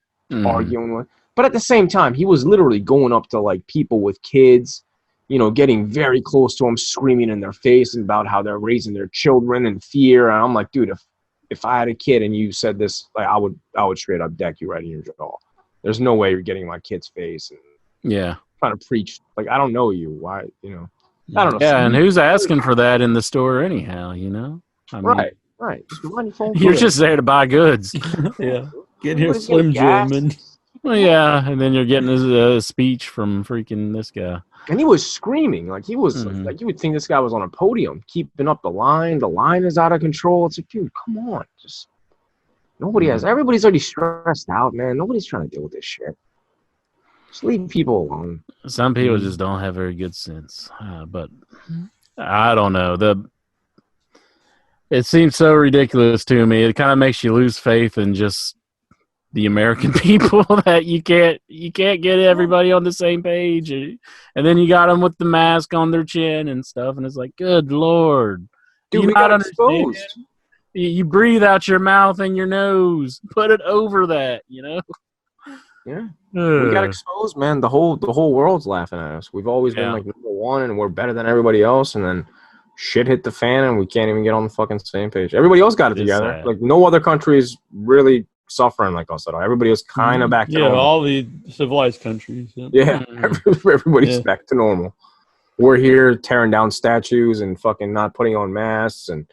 arguing with. But at the same time, he was literally going up to like people with kids, getting very close to them, screaming in their face about how they're raising their children in fear. And I'm like, dude, if I had a kid and you said this, like I would straight up deck you right in your jaw. There's no way you're getting my kid's face and trying to preach. Like, I don't know you. Why, I don't know. Yeah, and who's asking for that in the store anyhow, I mean, Right. Just run your phone. You're just there to buy goods. Yeah. Get here, Slim Jim. And well, yeah, and then you're getting a speech from freaking this guy. And he was screaming. Like, he was like, you would think this guy was on a podium, keeping up the line. The line is out of control. It's like, dude, come on. Just everybody's already stressed out, man. Nobody's trying to deal with this shit. Just leave people alone. Some people just don't have very good sense. But I don't know. It seems so ridiculous to me. It kind of makes you lose faith in just the American people that you can't get everybody on the same page, and then you got them with the mask on their chin and stuff, and it's like, good Lord, dude, we got exposed. You breathe out your mouth and your nose. Put it over that, Yeah, we got exposed, man. The whole world's laughing at us. We've always been like number one, and we're better than everybody else, and then shit hit the fan, and we can't even get on the fucking same page. Everybody else got it together. Sad. Like, no other country is really suffering like us at all. Everybody was kind of back to normal. All the civilized countries. Everybody's back to normal. We're here tearing down statues and fucking not putting on masks and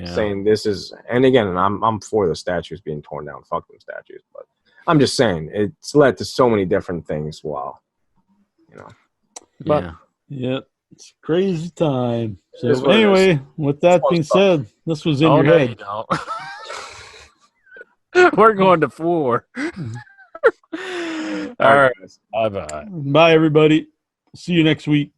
saying this is. And again, I'm for the statues being torn down. Fuck them statues, but I'm just saying it's led to so many different things. Wow, But it's a crazy time. So anyway, with that being said, this was in your head. We're going to 4. All right. Bye-bye. Bye, everybody. See you next week.